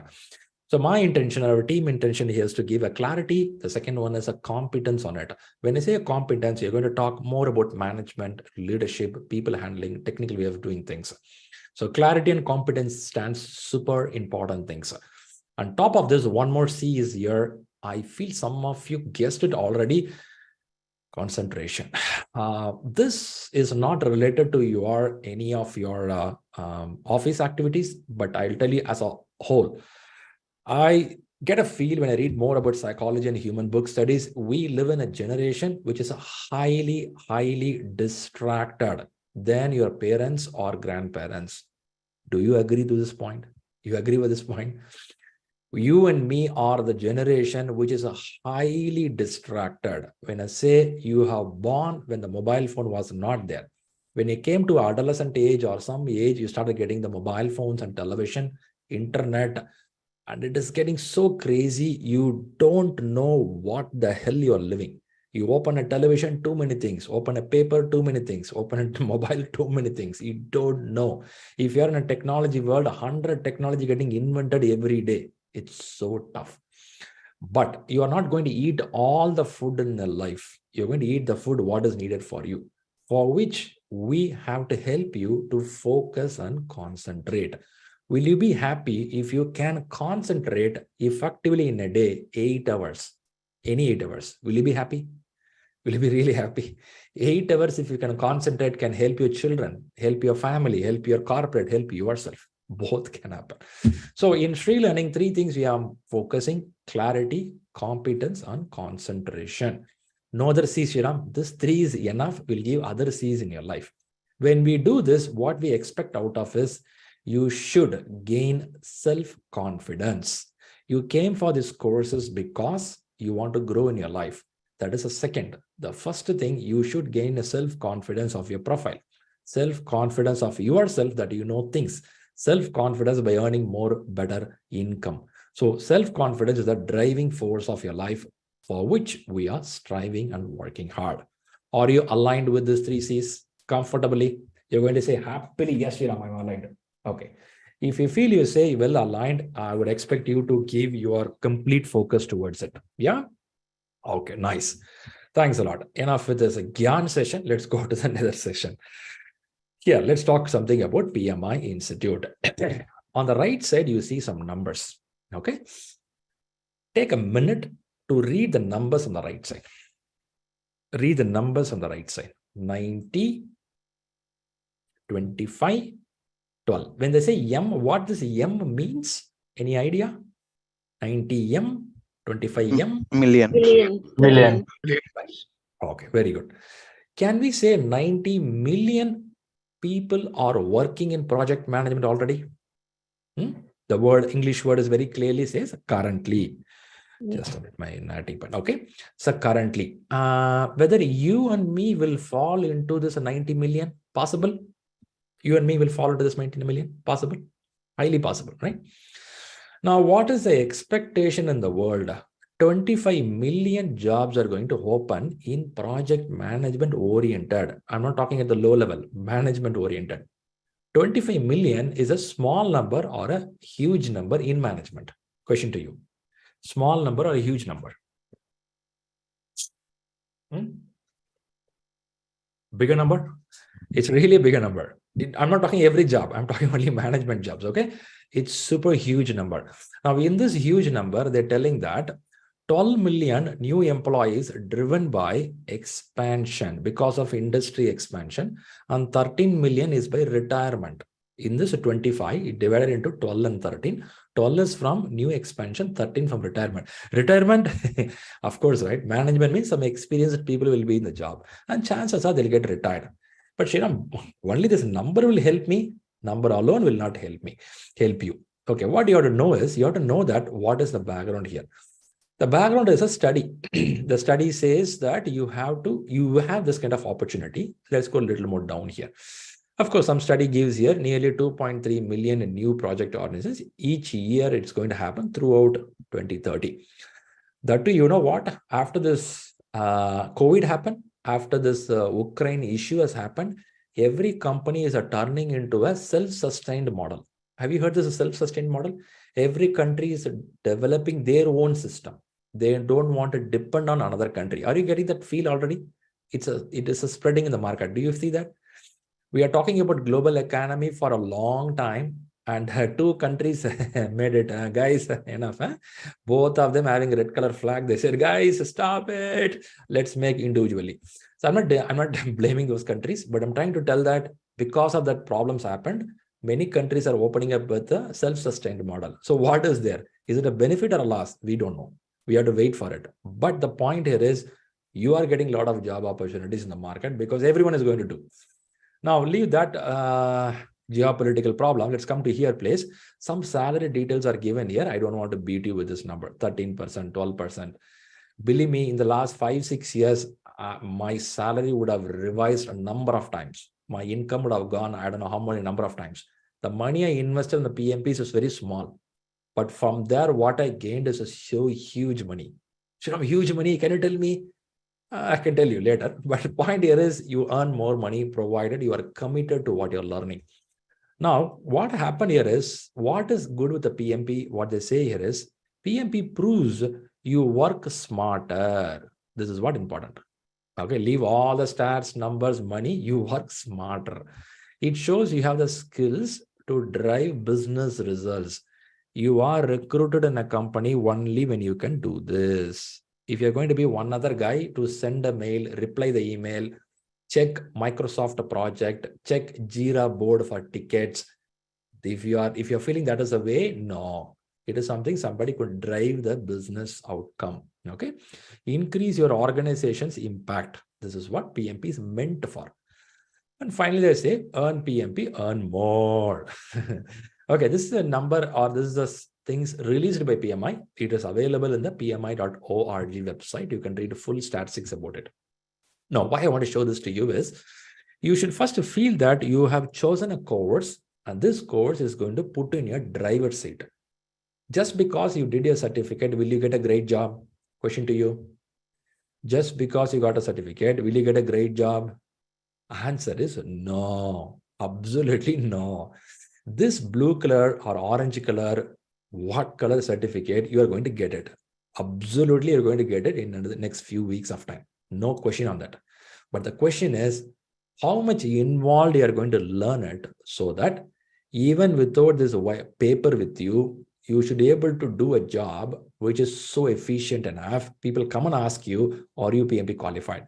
So my intention, our team intention here is to give a clarity. The second one is a competence on it. When I say a competence, you're going to talk more about management, leadership, people handling, technical way of doing things. So clarity and competence stands super important things. On top of this, one more C is here. I feel some of you guessed it already. Concentration. This is not related to any of your office activities, but I'll tell you as a whole. I get a feel when I read more about psychology and human book studies, we live in a generation which is highly distracted than your parents or grandparents. Do you agree to this point? You agree with this point? You and me are the generation which is highly distracted. When I say you have born when the mobile phone was not there, when you came to adolescent age or some age, you started getting the mobile phones and television, internet, and it is getting so crazy. You don't know what the hell you are living. You open a television, too many things. Open a paper, too many things. Open a mobile, too many things. You don't know. If you're in a technology world, 100 technology getting invented every day. It's so tough. But you are not going to eat all the food in your life. You're going to eat the food what is needed for you, for which we have to help you to focus and concentrate. Will you be happy if you can concentrate effectively in a day, 8 hours, any 8 hours? Will you be happy? Will you be really happy? 8 hours, if you can concentrate, can help your children, help your family, help your corporate, help yourself. Both can happen. So in ShriLearning, 3 things we are focusing: clarity, competence, and concentration. No other C's, Shriram. This 3 is enough. We'll give other C's in your life. When we do this, what we expect out of is you should gain self-confidence. You came for these courses because you want to grow in your life. That is the second. The first thing, you should gain a self-confidence of your profile, self-confidence of yourself that you know things, self-confidence by earning more, better income. So self-confidence is the driving force of your life for which we are striving and working hard. Are you aligned with these 3 C's comfortably? You're going to say happily, yes, Shriram, I'm aligned. Okay. If you feel you say well aligned, I would expect you to give your complete focus towards it. Yeah? Okay, nice. Thanks a lot. Enough with this Gyan session. Let's go to the another session. Here, let's talk something about PMI Institute. On the right side, you see some numbers. Okay. Take a minute to read the numbers on the right side. Read the numbers on the right side. 90, 25, 12. When they say M, what this M means? Any idea? 90M, 25M? Million. Okay, very good. Can we say 90 million people are working in project management already? The word, English word is very clearly says currently. Just a bit my natty, but okay. So currently, whether you and me will fall into this 90 million, possible? You and me will fall into this 90 million, possible? Highly possible, right? Now, what is the expectation in the world? 25 million jobs are going to open in project management oriented. I'm not talking at the low level, management oriented. 25 million is a small number or a huge number in management. Question to you. Small number or a huge number? Bigger number? It's really a bigger number. I'm not talking every job. I'm talking only management jobs. Okay. It's super huge number. Now, in this huge number, they're telling that 12 million new employees driven by expansion because of industry expansion, and 13 million is by retirement. In this 25, it divided into 12 and 13. 12 is from new expansion, 13 from retirement. Retirement, of course, right? Management means some experienced people will be in the job, and chances are they'll get retired. But Shriram, only this number will help me. Number alone will not help you. Okay, what you have to know is, you have to know that what is the background here. The background is a study. The study says that you have this kind of opportunity. Let's go a little more down here. Of course, some study gives here nearly 2.3 million new project organizations. Each year it's going to happen throughout 2030. That too, you know what? After this COVID happened, after this Ukraine issue has happened, every company is turning into a self-sustained model. Have you heard this self-sustained model? Every country is developing their own system. They don't want to depend on another country. Are you getting that feel already? It is spreading in the market. Do you see that? We are talking about global economy for a long time, and two countries made it, guys, enough. Both of them having a red color flag. They said, guys, stop it. Let's make individually. So I'm not blaming those countries, but I'm trying to tell that because of that problems happened, many countries are opening up with a self-sustained model. So what is there? Is it a benefit or a loss? We don't know. We have to wait for it. But the point here is, you are getting a lot of job opportunities in the market because everyone is going to do. Now, leave that geopolitical problem. Let's come to here place. Some salary details are given here. I don't want to beat you with this number, 13%, 12%. Believe me, in the last 5-6 years, my salary would have revised a number of times. My income would have gone, I don't know how many number of times. The money I invested in the PMPs is very small. But from there, what I gained is so huge money. Huge money, can you tell me? I can tell you later. But the point here is, you earn more money provided you are committed to what you're learning. Now, what happened here is, what is good with the PMP? What they say here is, PMP proves you work smarter. This is what important. Okay, leave all the stats, numbers, money, you work smarter. It shows you have the skills to drive business results. You are recruited in a company only when you can do this. If you're going to be one other guy to send a mail, reply the email, check Microsoft project, check Jira board for tickets. If you're feeling that is a way, no. It is something somebody could drive the business outcome. Okay. Increase your organization's impact. This is what PMP is meant for. And finally, they say, earn PMP, earn more. Okay, this is a number, or this is the things released by PMI. It is available in the PMI.org website. You can read full statistics about it. Now, why I want to show this to you is, you should first feel that you have chosen a course, and this course is going to put in your driver's seat. Just because you did your certificate, will you get a great job? Question to you. Just because you got a certificate, will you get a great job? Answer is no. Absolutely no. This blue color or orange color, what color certificate, you are going to get it. Absolutely, you're going to get it in the next few weeks of time. No question on that. But the question is, how much involved you are going to learn it, so that even without this paper with you, you should be able to do a job which is so efficient enough. People come and ask you, are you PMP qualified?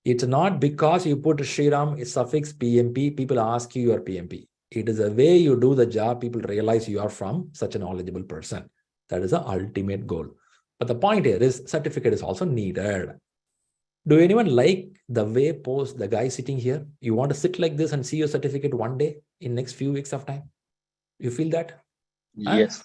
It's not because you put Shriram suffix PMP, people ask you are PMP. It is the way you do the job, people realize you are from such a knowledgeable person. That is the ultimate goal. But the point here is, certificate is also needed. Do anyone like the way the guy sitting here? You want to sit like this and see your certificate one day in next few weeks of time? You feel that? Yes.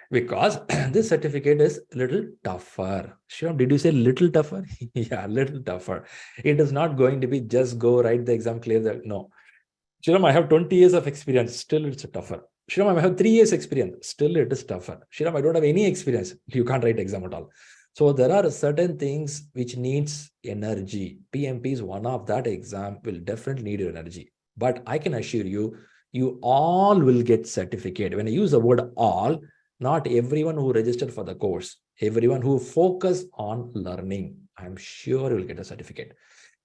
Because this certificate is a little tougher. Shriram, did you say little tougher? Yeah, little tougher. It is not going to be just go write the exam, clear the, no. Shriram, I have 20 years of experience, still it's tougher. Shriram, I have 3 years experience, still it is tougher. Shriram, I don't have any experience, you can't write exam at all. So there are certain things which needs energy. PMP is one of that. Exam will definitely need your energy. But I can assure you, you all will get certificate. When I use the word all, not everyone who registered for the course, everyone who focus on learning, I'm sure you will get a certificate.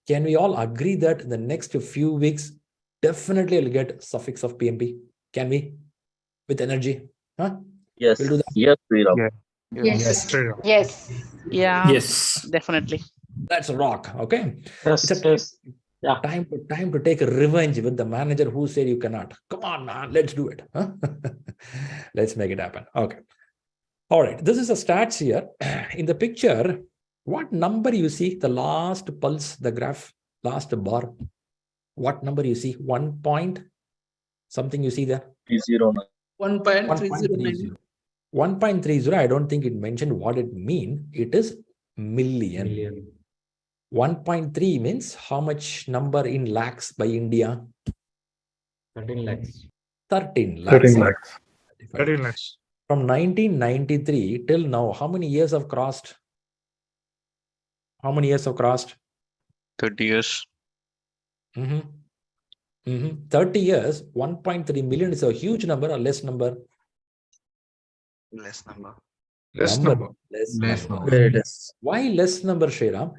Can we all agree that in the next few weeks, definitely I'll get suffix of PMP? Can we? With energy? Huh? Yes. We'll do that. Yes, Sriram. Yes. Sriram. Yes. Yeah, Yes. definitely. Let's rock. Okay. Yes, It's a yes. Yeah. time to take a revenge with the manager who said you cannot. Come on, man. Let's do it. Huh? Let's make it happen. Okay. All right. This is the stats here. In the picture, what number you see? The last pulse, the graph, last bar. What number you see? 1 point something you see there? 309. 1.30. 1.30. I don't think it mentioned what it means. It is million. 1.3 means how much number in lakhs by India? 13 lakhs. 13 lakhs. 13 lakhs. From 1993 till now, how many years have crossed? How many years have crossed? 30 years. 30 years, 1.3 million is a huge number or less number? Less number. Less number. Very less. Why less number, Shriram?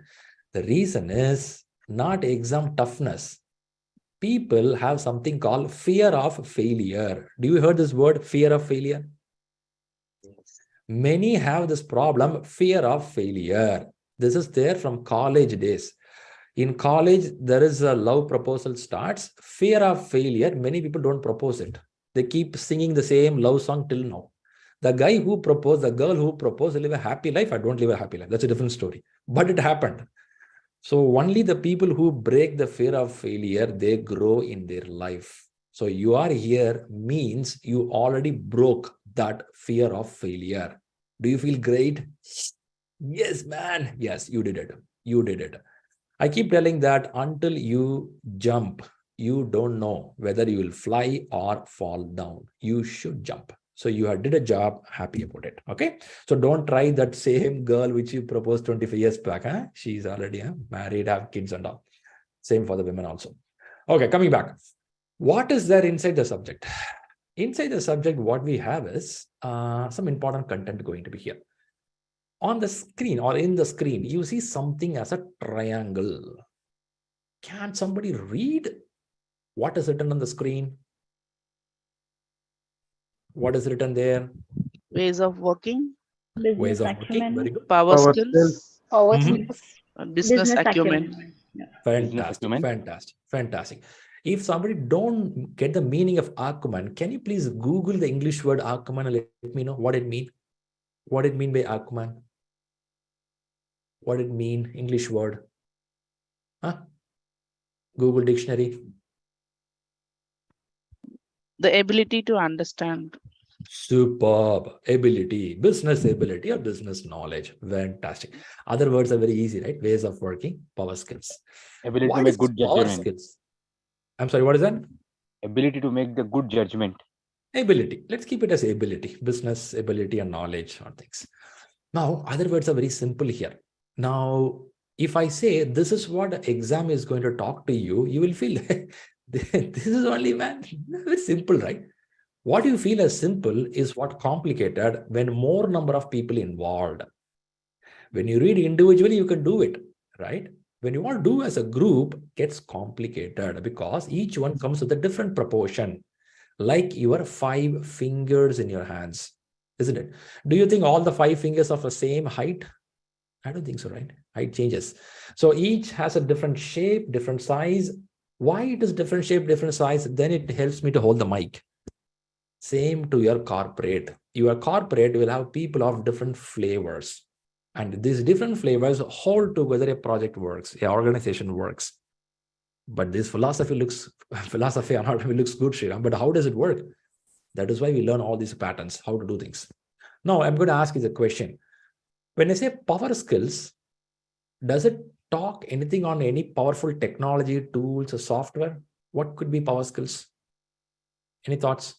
The reason is not exam toughness. People have something called fear of failure. Do you heard this word, fear of failure? Many have this problem, fear of failure. This is there from college days. In college, there is a love proposal starts. Fear of failure, many people don't propose it. They keep singing the same love song till now. The guy who proposed, the girl who proposed, live a happy life. I don't live a happy life. That's a different story. But it happened. So only the people who break the fear of failure, they grow in their life. So you are here means you already broke that fear of failure. Do you feel great? Yes, man. Yes, you did it. You did it. I keep telling that until you jump, you don't know whether you will fly or fall down. You should jump. So you did a job, happy about it. Okay. So don't try that same girl which you proposed 25 years back. Huh? She's already married, have kids and all. Same for the women also. Okay, coming back. What is there inside the subject? Inside the subject, what we have is some important content going to be here. On the screen or in the screen, you see something as a triangle. Can somebody read what is written on the screen? What is written there? Ways of working, Ways of working. Very good. power skills, Power Mhm. skills. business acumen. Fantastic. If somebody don't get the meaning of acumen, can you please Google the English word acumen and let me know what it means? What it mean by acumen? What it mean, English word? Huh? Google dictionary. The ability to understand. Superb. Ability, business ability or business knowledge. Fantastic. Other words are very easy, right? Ways of working, power skills. Ability What to make is good power judgment. skills? I'm sorry, what is that? Ability to make the good judgment. Ability. Let's keep it as ability, business ability and knowledge or things. Now, other words are very simple here. Now, if I say this is what the exam is going to talk to you, you will feel this is only, man, very simple, right? What you feel as simple is what complicated when more number of people involved. When you read individually, you can do it, right? When you want to do as a group, it gets complicated because each one comes with a different proportion, like your 5 fingers in your hands, isn't it? Do you think all the 5 fingers are of the same height? I don't think so, right? Height changes. So each has a different shape, different size. Why it is different shape, different size? Then it helps me to hold the mic. Same to your corporate. Your corporate will have people of different flavors. And these different flavors hold together a project works, a organization works. But this philosophy looks good, Shriram. But how does it work? That is why we learn all these patterns, how to do things. Now, I'm going to ask you the question. When I say power skills, does it talk anything on any powerful technology, tools, or software? What could be power skills? Any thoughts?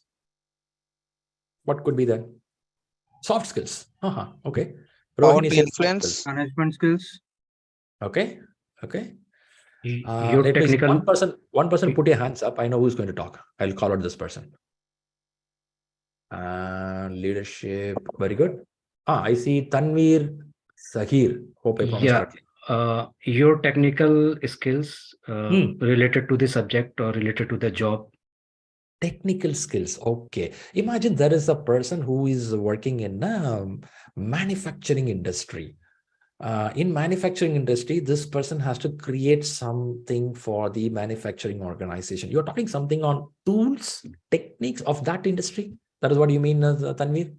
What could be that? Soft skills. Okay. Power Rohini to says soft influence. skills. Management skills. Okay. Your Let me see. technical. One person put your hands up. I know who's going to talk. I'll call out this person. Leadership. Very good. I see Tanveer Sahir. Hope I pronounced correctly. Your technical skills related to the subject or related to the job. Technical skills. Okay. Imagine there is a person who is working in manufacturing industry. In manufacturing industry, this person has to create something for the manufacturing organization. You're talking something on tools, techniques of that industry. That is what you mean, Tanvir?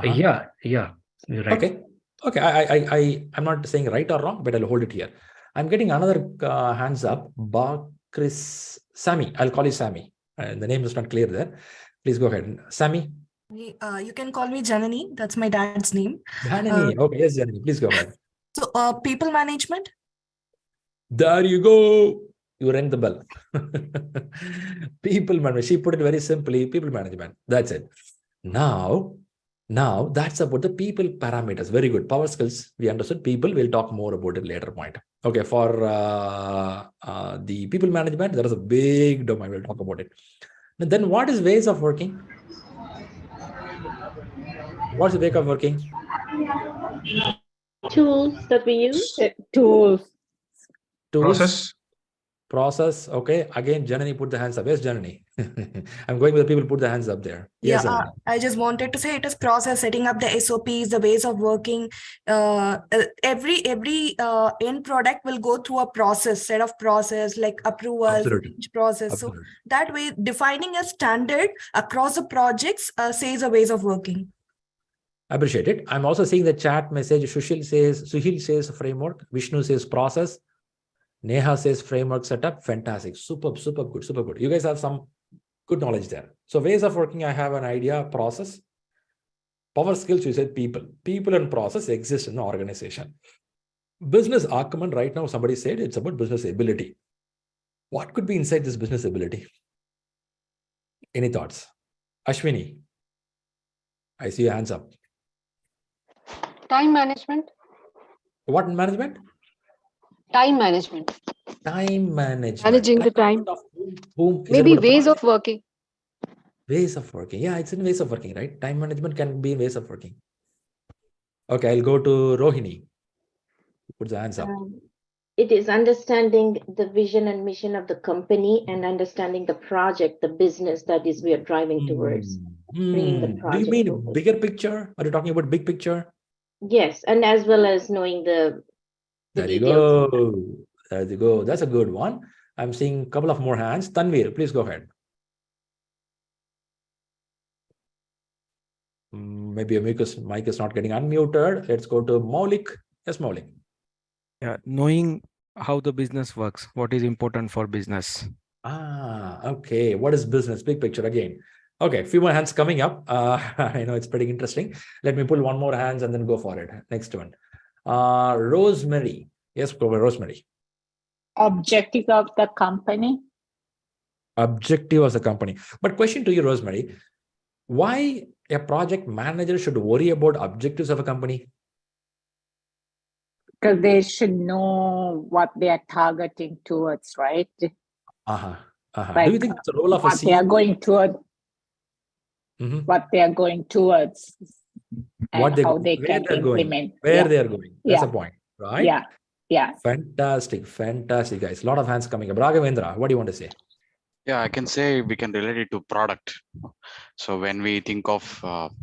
Yeah, you're right. Okay. I'm not saying right or wrong, but I'll hold it here. I'm getting another hands up. Chris, Sammy. I'll call you Sammy. The name is not clear there. Please go ahead. Sammy. You can call me Janani. That's my dad's name. Janani. Okay, yes, Janani. Please go ahead. So, people management. There you go. You rang the bell. People management. She put it very simply. People management. That's it. Now that's about the people parameters. Very good. Power skills. We understood people. We'll talk more about it later point. Okay. For the people management, there is a big domain. We'll talk about it. And then what is ways of working? What's the way of working? Tools that we use. Tools. Process. Okay. Again, Janani put the hands up. Yes, Janani. I'm going with the people put the hands up there. Yes, I just wanted to say it is process, setting up the SOPs, the ways of working. Every end product will go through a process, set of process like approval, process. Absolutely. So that way, defining a standard across the projects says the ways of working. I appreciate it. I'm also seeing the chat message. Suhil says framework. Vishnu says process. Neha says framework setup. Fantastic. Super good. You guys have some good knowledge there. So ways of working, I have an idea, process. Power skills, you said people. People and process exist in the organization. Business acumen, right now, somebody said it's about business ability. What could be inside this business ability? Any thoughts? Ashwini, I see your hands up. Time management. What management? Time management. Time management. Managing the time. Whom Maybe ways of working. Ways of working. Yeah, it's in ways of working, right? Time management can be in ways of working. Okay, I'll go to Rohini. Put the hands up. It is understanding the vision and mission of the company and understanding the project, the business that is we are driving towards. Bringing the project. Do you mean bigger picture? Are you talking about big picture? Yes, and as well as knowing the there you details. go. There you go. That's a good one. I'm seeing a couple of more hands. Tanvir, please go ahead. Maybe your mic is not getting unmuted. Let's go to Maulik. Yes, Maulik. Yeah, knowing how the business works, what is important for business. Okay. What is business? Big picture again. Okay, few more hands coming up. I know it's pretty interesting. Let me pull one more hands and then go for it. Next one. Rosemary. Yes, go ahead, Rosemary. Objective of the company. Objective of the company. But question to you, Rosemary, why a project manager should worry about objectives of a company? Because they should know what they are targeting towards, right? Like, do you think it's the role of a CEO? They are going toward, what they are going towards, and how they can implement. Where they are going. That's the point, right? Yeah. Fantastic, guys. A lot of hands coming up. Raghavendra, what do you want to say? Yeah, I can say we can relate it to product. So when we think of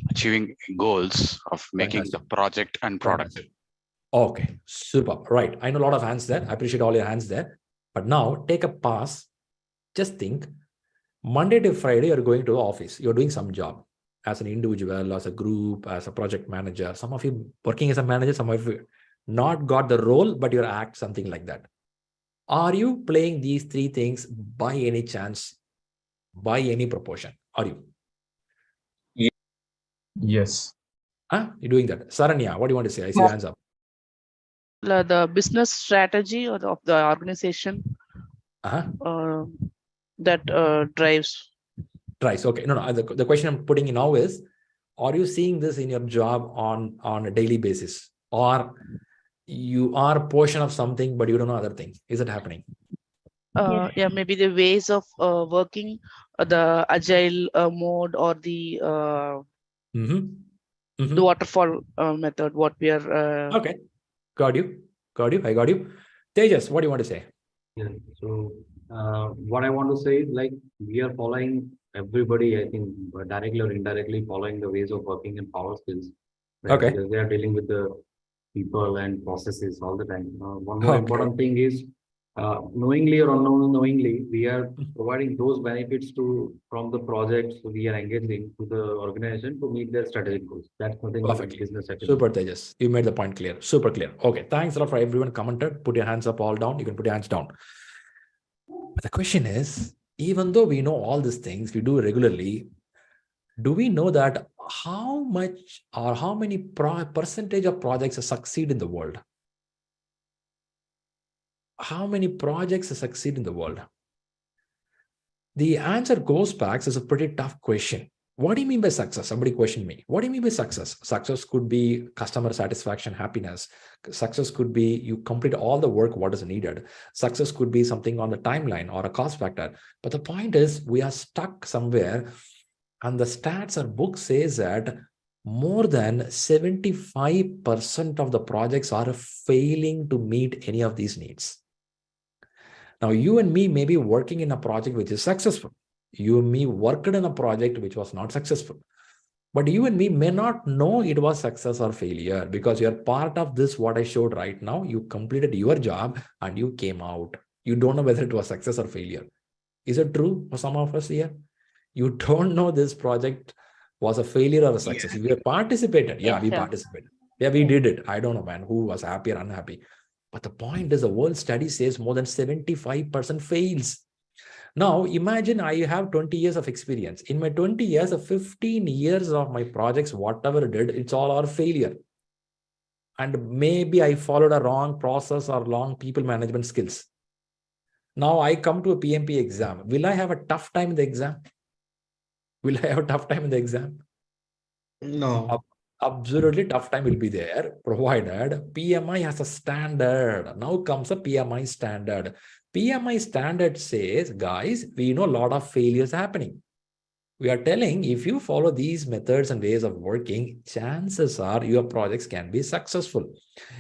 achieving goals of making the project and product. Okay, super. Right. I know a lot of hands there. I appreciate all your hands there. But now take a pause. Just think, Monday to Friday, you're going to the office. You're doing some job as an individual, as a group, as a project manager. Some of you working as a manager, some of you not got the role, but you're act something like that. Are you playing these three things by any chance, by any proportion? Are you? Yes. You're doing that. Saranya, what do you want to say? I see your hands up. The business strategy of the organization that drives. Okay. No. The question I'm putting in now is, are you seeing this in your job on a daily basis? Or you are a portion of something, but you don't know other things? Is it happening? Yeah, maybe the ways of working, the agile mode or the the waterfall method, what we are. Okay, got you. I got you. Tejas, what do you want to say? Yeah. So what I want to say is like we are following everybody, I think, directly or indirectly following the ways of working in power skills. Right? Okay. Because they are dealing with the people and processes all the time. One more important thing is knowingly or unknowingly, we are providing those benefits from the projects we are engaging to the organization to meet their strategic goals. That's nothing but business activity. Super, Tejas. You made the point clear. Super clear. Okay. Thanks a lot for everyone commented. Put your hands up, all down. You can put your hands down. But the question is, even though we know all these things, we do regularly, do we know that how much or how many percentage of projects succeed in the world? How many projects succeed in the world? The answer goes back as a pretty tough question. What do you mean by success? Somebody questioned me. What do you mean by success? Success could be customer satisfaction, happiness. Success could be you complete all the work what is needed. Success could be something on the timeline or a cost factor. But the point is we are stuck somewhere, and the stats or book says that more than 75% of the projects are failing to meet any of these needs. Now, you and me may be working in a project which is successful. You and me worked in a project which was not successful. But you and me may not know it was success or failure because you're part of this, what I showed right now. You completed your job and you came out. You don't know whether it was success or failure. Is it true for some of us here? You don't know this project was a failure or a success. Yeah. We participated. Yeah, we participated. Yeah, we did it. I don't know, man, who was happy or unhappy. But the point is, the world study says more than 75% fails. Now, imagine I have 20 years of experience. In my 20 years, 15 years of my projects, whatever I did, it's all our failure. And maybe I followed a wrong process or wrong people management skills. Now I come to a PMP exam. Will I have a tough time in the exam? Will I have a tough time in the exam? No. Absolutely tough time will be there, provided PMI has a standard. Now comes a PMI standard. PMI standard says, guys, we know a lot of failures happening. We are telling if you follow these methods and ways of working, chances are your projects can be successful.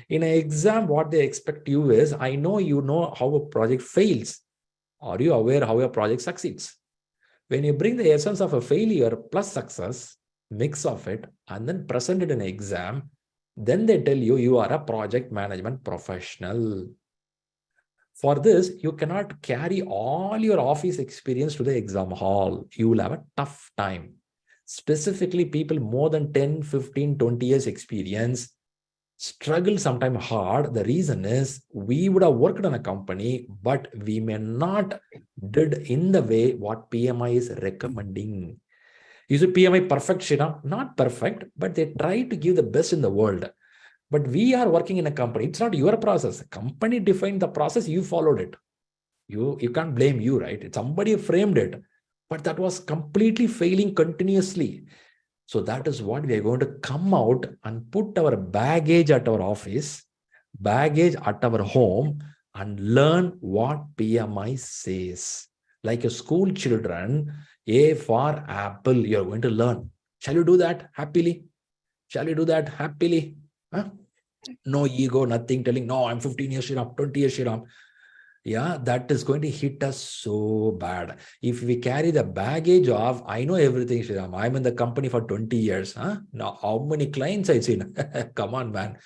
In an exam, what they expect you is, I know you know how a project fails. Are you aware how a project succeeds? When you bring the essence of a failure plus success, mix of it, and then present it in an exam, then they tell you, you are a project management professional. For this, you cannot carry all your office experience to the exam hall. You will have a tough time. Specifically, people more than 10, 15, 20 years experience struggle sometimes hard. The reason is we would have worked on a company, but we may not did in the way what PMI is recommending. Is it PMI perfect, Shriram? Not perfect, but they try to give the best in the world. But we are working in a company. It's not your process. The company defined the process. You followed it. You can't blame you, right? Somebody framed it, but that was completely failing continuously. So that is what we are going to come out and put our baggage at our office, baggage at our home, and learn what PMI says. Like a school children, A for apple, you're going to learn. Shall you do that happily? Shall you do that happily? Huh? No ego, nothing telling, no, I'm 15 years Shriram, 20 years Shriram. Yeah, that is going to hit us so bad. If we carry the baggage of, I know everything, Shriram, I'm in the company for 20 years. Huh? Now, how many clients I've seen? Come on, man.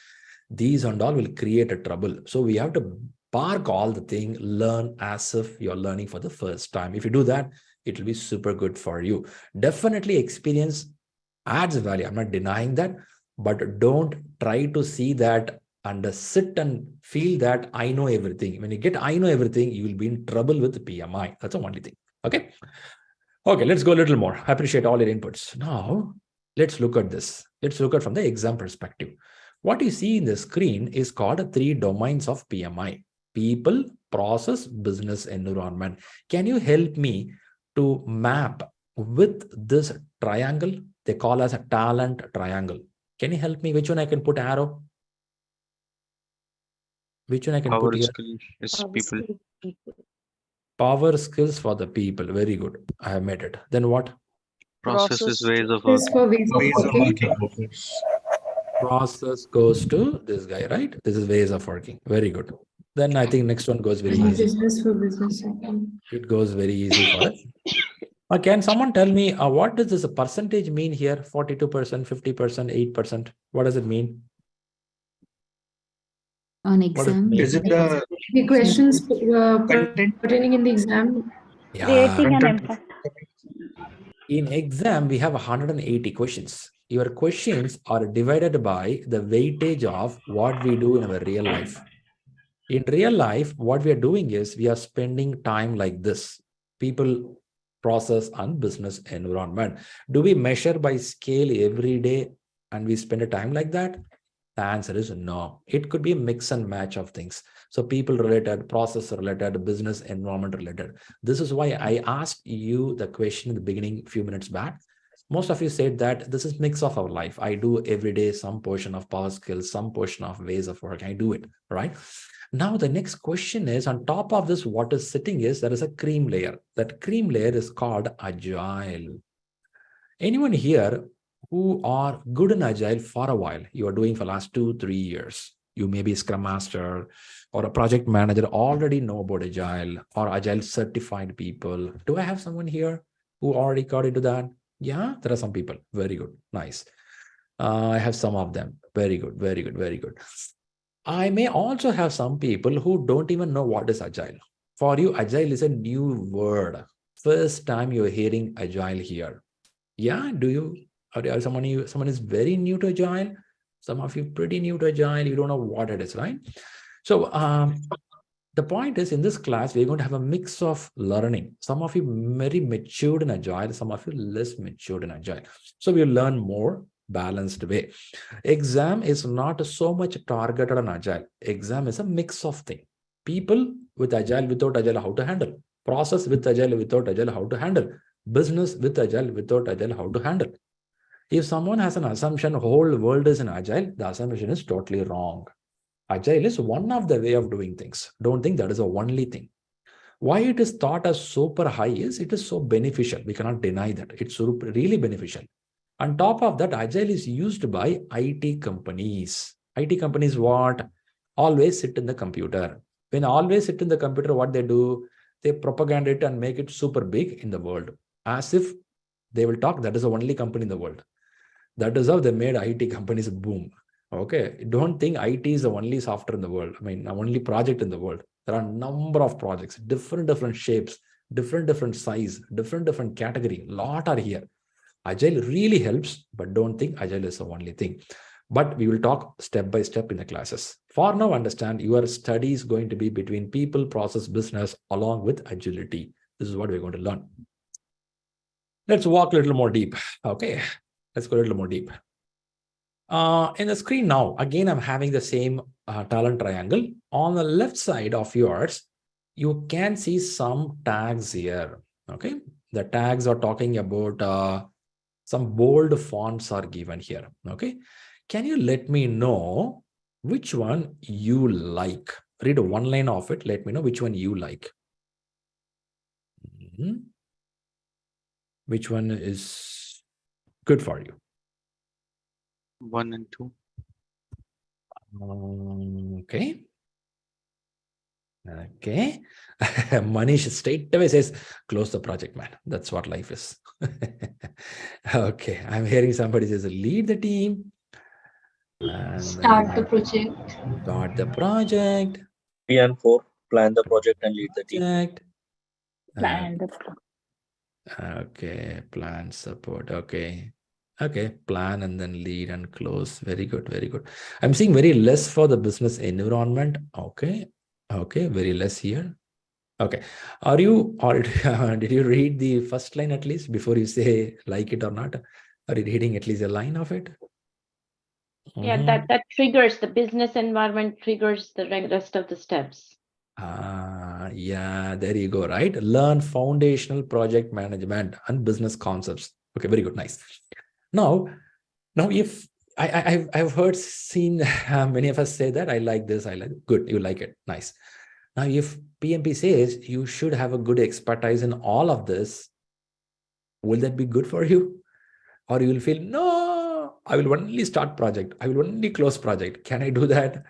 These and all will create a trouble. So we have to park all the thing, learn as if you're learning for the first time. If you do that, it will be super good for you. Definitely experience adds value. I'm not denying that, but don't try to see that and sit and feel that I know everything. When you get I know everything, you will be in trouble with PMI. That's the only thing. Okay. Okay, let's go a little more. I appreciate all your inputs. Now, let's look at this. Let's look at from the exam perspective. What you see in the screen is called 3 domains of PMI: people, process, business, environment. Can you help me to map with this triangle? They call as a talent triangle. Can you help me? Which one I can put arrow? Which one I can put here? People. Power skills for the people. Very good. I have made it. Then what? Processes, ways of This for working. ways of working. Process goes to this guy, right? This is ways of working. Very good. Then I think next one goes very easy. Business for business. It goes very easy for us. Can someone tell me what does this percentage mean here? 42%, 50%, 8%. What does it mean? On exam. Is it the questions pertaining in the exam? Yeah. Rating and impact. In exam, we have 180 questions. Your questions are divided by the weightage of what we do in our real life. In real life, what we are doing is we are spending time like this. People, process, and business environment. Do we measure by scale every day and we spend a time like that? The answer is no. It could be a mix and match of things. So people related, process related, business environment related. This is why I asked you the question in the beginning, a few minutes back. Most of you said that this is mix of our life. I do every day some portion of power skills, some portion of ways of work. I do it, right? Now the next question is, on top of this, what is sitting is there is a cream layer. That cream layer is called Agile. Anyone here who are good in Agile for a while, you are doing for the last 2-3 years. You may be a Scrum Master or a project manager, already know about Agile or Agile certified people. Do I have someone here who already got into that? Yeah, there are some people. Very good. Nice. I have some of them. Very good. Very good. Very good. I may also have some people who don't even know what is Agile. For you, Agile is a new word. First time you're hearing Agile here. Yeah, do you? Or someone is very new to Agile? Some of you pretty new to Agile. You don't know what it is, right? So the point is, in this class, we're going to have a mix of learning. Some of you very matured in Agile, some of you less matured in Agile. So we'll learn more balanced way. Exam is not so much targeted on Agile. Exam is a mix of things. People with Agile, without Agile, how to handle. Process with Agile, without Agile, how to handle. Business with Agile, without Agile, how to handle. If someone has an assumption whole world is in Agile, the assumption is totally wrong. Agile is one of the way of doing things. Don't think that is the only thing. Why it is thought as super high is it is so beneficial. We cannot deny that. It's really beneficial. On top of that, Agile is used by IT companies. IT companies what? Always sit in the computer. When always sit in the computer, what they do? They propaganda it and make it super big in the world. As if they will talk, that is the only company in the world. That is how they made IT companies boom. Okay, don't think IT is the only software in the world. I mean, the only project in the world. There are a number of projects, different shapes, different size, different category. A lot are here. Agile really helps, but don't think Agile is the only thing. But we will talk step by step in the classes. For now, understand your study is going to be between people, process, business, along with agility. This is what we're going to learn. Let's walk a little more deep. Okay, let's go a little more deep. In the screen now, again, I'm having the same talent triangle. On the left side of yours, you can see some tags here. Okay, the tags are talking about some bold fonts are given here. Okay, can you let me know which one you like? Read one line of it. Let me know which one you like. Which one is good for you? 1 and 2. Okay. Okay. Manish straight away says, close the project, man. That's what life is. Okay. I'm hearing somebody says, lead the team. And Start the project. Start the project. 3 and 4, plan the project and lead the team. Plan the Okay. Plan support. Okay. Okay, plan and then lead and close. Very good, very good. I'm seeing very less for the business environment. Okay, okay, very less here. Okay, are you, or did you read the first line at least before you say like it or not? Are you reading at least a line of it? Yeah, that triggers the business environment, triggers the rest of the steps. Yeah, there you go, right? Learn foundational project management and business concepts. Okay, very good, nice. Now, if I've seen many of us say that I like this, I like it. Good, you like it, nice. Now, if PMP says you should have a good expertise in all of this, Will that be good for you? Or you will feel, no, I will only start project. I will only close project. Can I do that?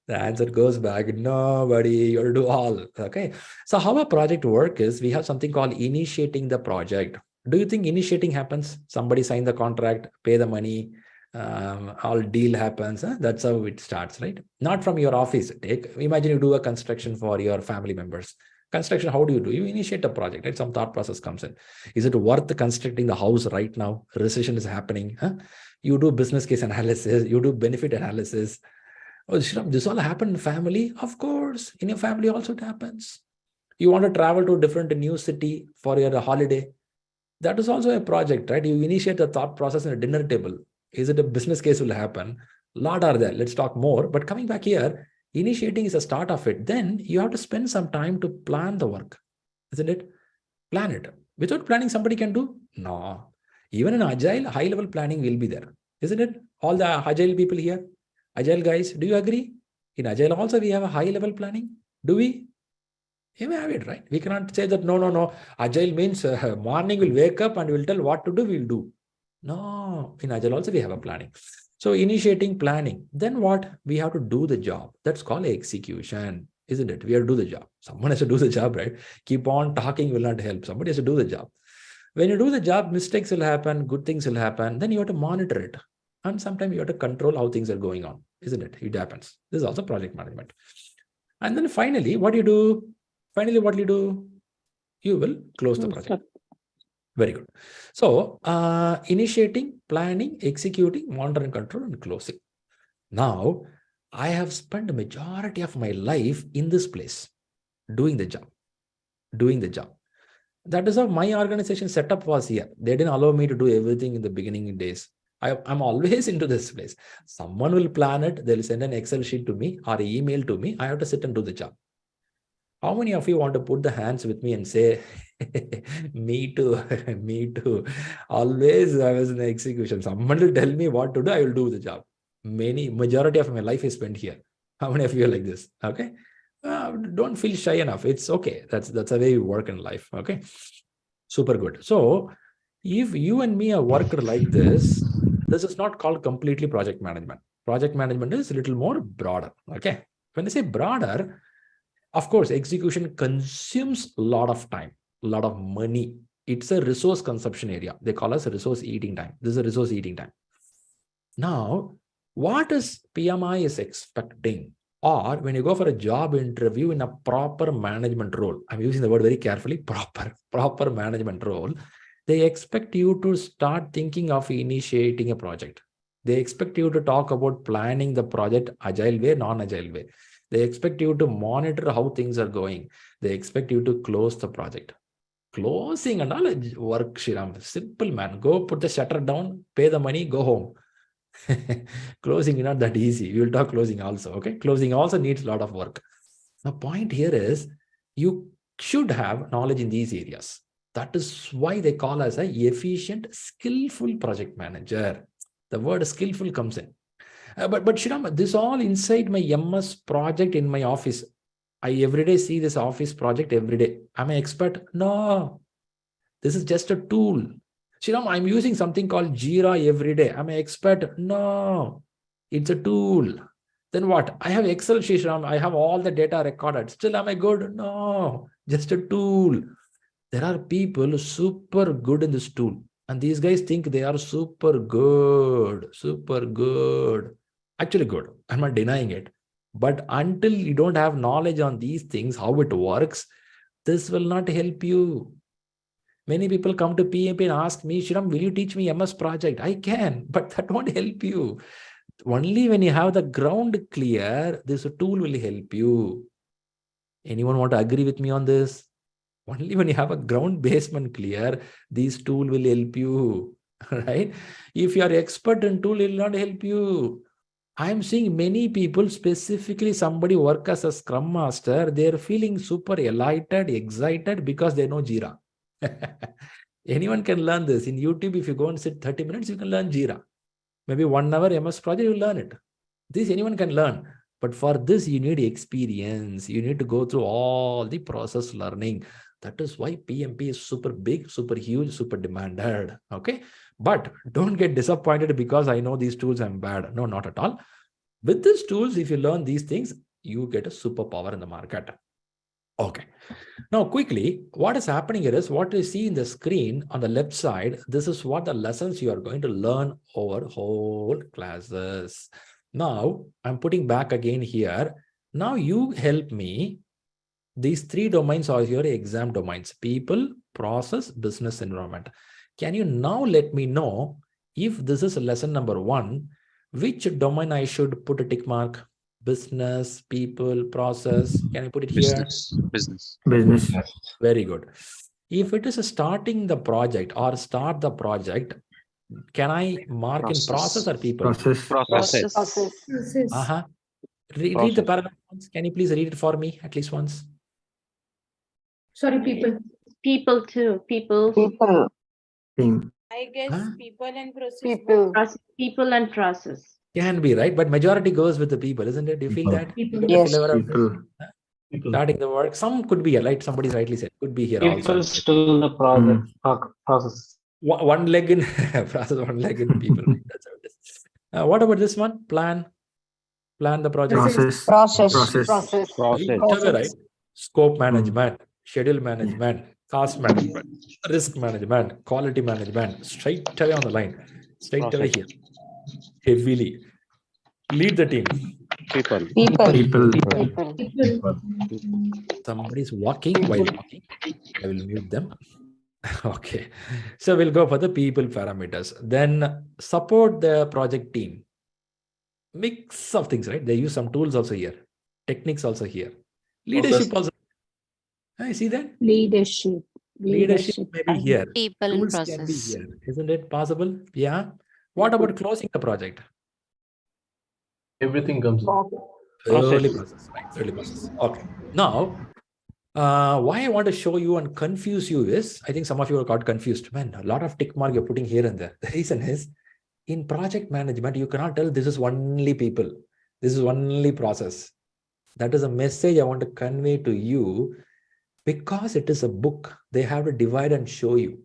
The answer goes back, nobody, you'll do all. Okay. So how a project work is, we have something called initiating the project. Do you think initiating happens? Somebody sign the contract, pay the money, all deal happens. That's how it starts, right? Not from your office. Imagine you do a construction for your family members. Construction, how do? You initiate a project, right? Some thought process comes in. Is it worth constructing the house right now? Recession is happening. You do business case analysis, you do benefit analysis. Oh, Shriram, this all happened in family? Of course, in your family also it happens. You want to travel to a different new city for your holiday. That is also a project, right? You initiate a thought process in a dinner table. Is it a business case will happen? A lot are there. Let's talk more. But coming back here, initiating is a start of it. Then you have to spend some time to plan the work, isn't it? Plan it. Without planning, somebody can do? No. Even in Agile, high-level planning will be there, isn't it? All the Agile people here, Agile guys, do you agree? In Agile also, we have a high-level planning. Do we? You may have it, right? We cannot say that, no. Agile means morning we'll wake up and we'll tell what to do, we'll do. No, in Agile also we have a planning. So initiating planning, then what? We have to do the job. That's called execution, isn't it? We have to do the job. Someone has to do the job, right? Keep on talking will not help. Somebody has to do the job. When you do the job, mistakes will happen, good things will happen. Then you have to monitor it. And sometimes you have to control how things are going on, isn't it? It happens. This is also project management. And then finally, what do you do? Finally, what do you do? You will close the project. Very good. So initiating, planning, executing, monitoring, control, and closing. Now, I have spent the majority of my life in this place, doing the job. That is how my organization setup was here. They didn't allow me to do everything in the beginning days. I'm always into this place. Someone will plan it. They'll send an Excel sheet to me or email to me. I have to sit and do the job. How many of you want to put the hands with me and say, me too, me too. Always I was in the execution. Someone will tell me what to do, I will do the job. Majority of my life is spent here. How many of you are like this? Okay. Don't feel shy enough. It's okay. That's the way we work in life. Okay. Super good. So if you and me are worked like this is not called completely project management. Project management is a little more broader. Okay. When I say broader, of course, execution consumes a lot of time, a lot of money. It's a resource consumption area. They call us a resource eating time. This is a resource eating time. Now, what is PMI is expecting? Or when you go for a job interview in a proper management role, I'm using the word very carefully, proper management role, they expect you to start thinking of initiating a project. They expect you to talk about planning the project agile way, non-agile way. They expect you to monitor how things are going. They expect you to close the project. Closing and all work, Shriram. Simple, man. Go put the shutter down, pay the money, go home. Closing is not that easy. We will talk closing also. Okay. Closing also needs a lot of work. The point here is you should have knowledge in these areas. That is why they call us an efficient, skillful project manager. The word skillful comes in. But Shriram, this all inside my MS project in my office. I every day see this office project every day. Am I expert? No. This is just a tool. Shriram, I'm using something called Jira every day. Am I expert? No. It's a tool. Then what? I have Excel, Shriram. I have all the data recorded. Still, am I good? No. Just a tool. There are people super good in this tool. And these guys think they are super good. Actually good. I'm not denying it. But until you don't have knowledge on these things, how it works, this will not help you. Many people come to PMP and ask me, Shriram, will you teach me MS project? I can, but that won't help you. Only when you have the ground clear, this tool will help you. Anyone want to agree with me on this? Only when you have a ground basement clear, this tool will help you, right? If you are expert in tool, it will not help you. I'm seeing many people, specifically somebody work as a Scrum Master, they're feeling super elated, excited because they know Jira. Anyone can learn this. In YouTube, if you go and sit 30 minutes, you can learn Jira. Maybe 1 hour MS project, you learn it. This anyone can learn. But for this, you need experience. You need to go through all the process learning. That is why PMP is super big, super huge, super demanded. Okay. But don't get disappointed because I know these tools I'm bad. No, not at all. With these tools, if you learn these things, you get a superpower in the market. Okay. Now, quickly, what is happening here is what you see in the screen on the left side. This is what the lessons you are going to learn over whole classes. Now, I'm putting back again here. Now, you help me. These three domains are your exam domains: people, process, business environment. Can you now let me know if this is lesson number 1, which domain I should put a tick mark? Business, people, process. Can I put it here? Business. Very good. If it is starting the project or start the project, can I mark in process or people? Process. Read the paragraph once. Can you please read it for me at least once? Sorry, people. People too. People. I guess people and process. People and process. Can be, right? But majority goes with the people, isn't it? Do you feel that? People. You get a flavor of this? Starting the work. Some could be here, right? Somebody rightly said. Could be here also. Still the process. One leg in process, one leg in people. Right? That's how it is. What about this one? Plan the project. Process. Right? Scope management, schedule management, cost management, risk management, quality management, straight away on the line, straight away here, heavily. Lead the team. People. Somebody's walking while walking. I will mute them. Okay. So we'll go for the people parameters. Then support the project team. Mix of things, right? They use some tools also here. Techniques also here. Leadership also. I see that? Leadership May be here. People Tools and can be process. here. Isn't it possible? Yeah. What about closing the project? Everything comes in. Early process, right? Early process. Okay. Now, why I want to show you and confuse you is, I think some of you got confused. Man, a lot of tick mark you're putting here and there. The reason is, in project management, you cannot tell this is only people. This is only process. That is a message I want to convey to you. Because it is a book, they have to divide and show you.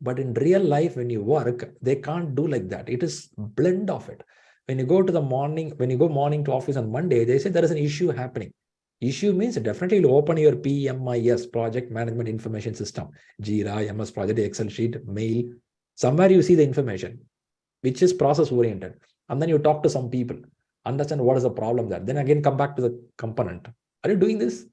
But in real life, when you work, they can't do like that. It is blend of it. When you go to the morning, when you go morning to office on Monday, they say there is an issue happening. Issue means definitely you'll open your PMIS, Project Management Information System, Jira, MS Project, Excel sheet, mail. Somewhere you see the information, which is process oriented. And then you talk to some people, understand what is the problem there. Then again, come back to the component. Are you doing this?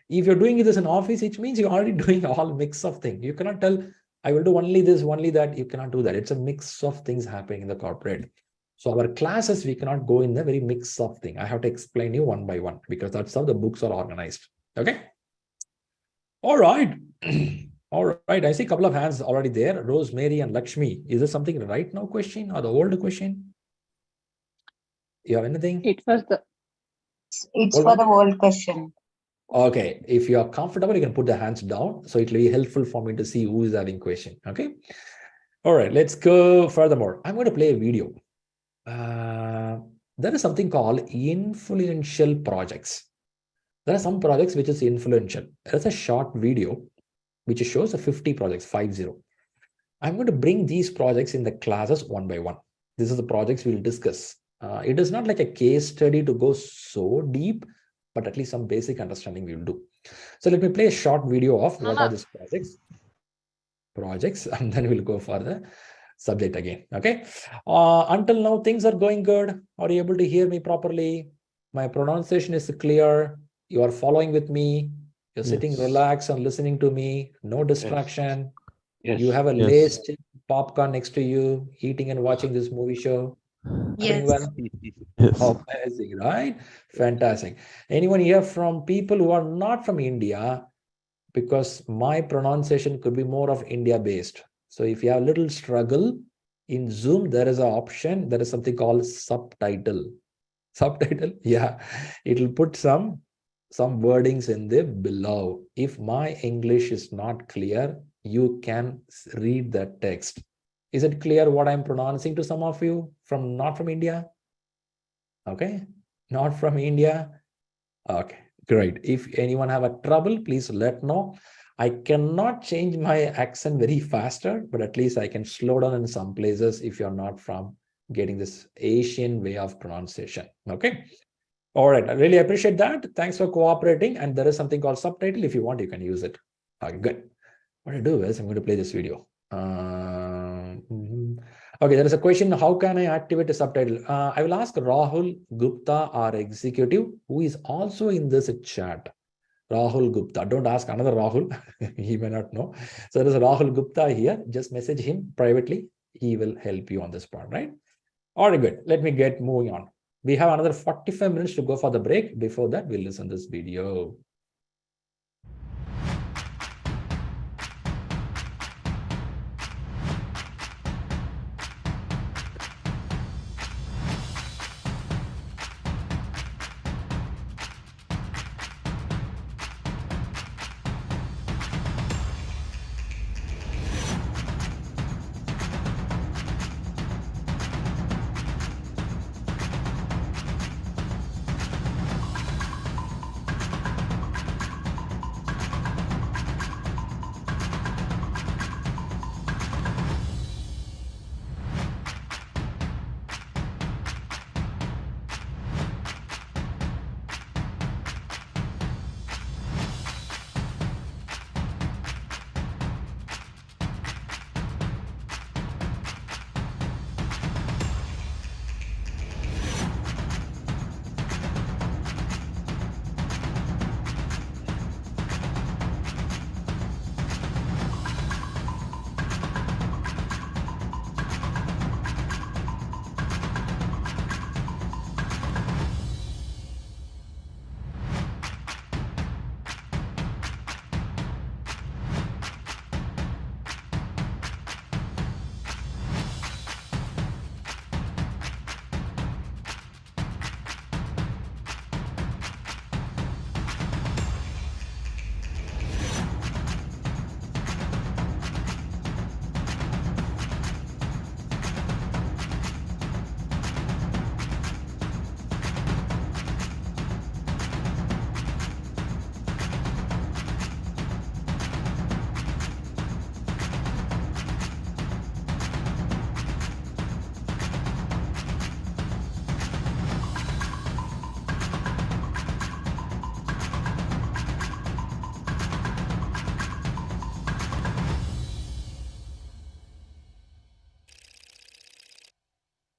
If you're doing this in office, it means you're already doing all mix of things. You cannot tell, I will do only this, only that. You cannot do that. It's a mix of things happening in the corporate. So our classes, we cannot go in the very mix of things. I have to explain you one by one because that's how the books are organized. Okay. All right. All right. I see a couple of hands already there. Rosemary and Lakshmi. Is there something right now question or the old question? You have anything? It's for Old the old question. Okay, if you are comfortable, you can put the hands down. So it will be helpful for me to see who is having question. Okay. All right, let's go furthermore. I'm going to play a video. There is something called influential projects. There are some projects which is influential. There's a short video which shows the 50 projects, 50. I'm going to bring these projects in the classes one by one. This is the projects we'll discuss. It is not like a case study to go so deep, but at least some basic understanding we will do. So let me play a short video of what are these projects, and then we'll go for the subject again. Okay. Until now, things are going good. Are you able to hear me properly? My pronunciation is clear. You are following with me. You're sitting relaxed and listening to me. No distraction. Yes. You have a laced popcorn next to you, eating and watching this movie show. Yes. Well? Amazing, right? Fantastic. Anyone here from people who are not from India? Because my pronunciation could be more of India based. So if you have a little struggle in Zoom, there is an option. There is something called subtitle. Subtitle, yeah. It will put some wordings in the below. If my English is not clear, you can read the text. Is it clear what I'm pronouncing to some of you from not from India? Okay, not from India. Okay, great. If anyone have a trouble, please let know. I cannot change my accent very faster, but at least I can slow down in some places if you're not from getting this Asian way of pronunciation. Okay. All right. I really appreciate that. Thanks for cooperating. And there is something called subtitle. If you want, you can use it. Good. What I do is I'm going to play this video. Okay, there is a question. How can I activate a subtitle? I will ask Rahul Gupta, our executive, who is also in this chat. Rahul Gupta. Don't ask another Rahul. He may not know. So there is a Rahul Gupta here. Just message him privately. He will help you on this part, right? All right, good. Let me get moving on. We have another 45 minutes to go for the break. Before that, we'll listen to this video.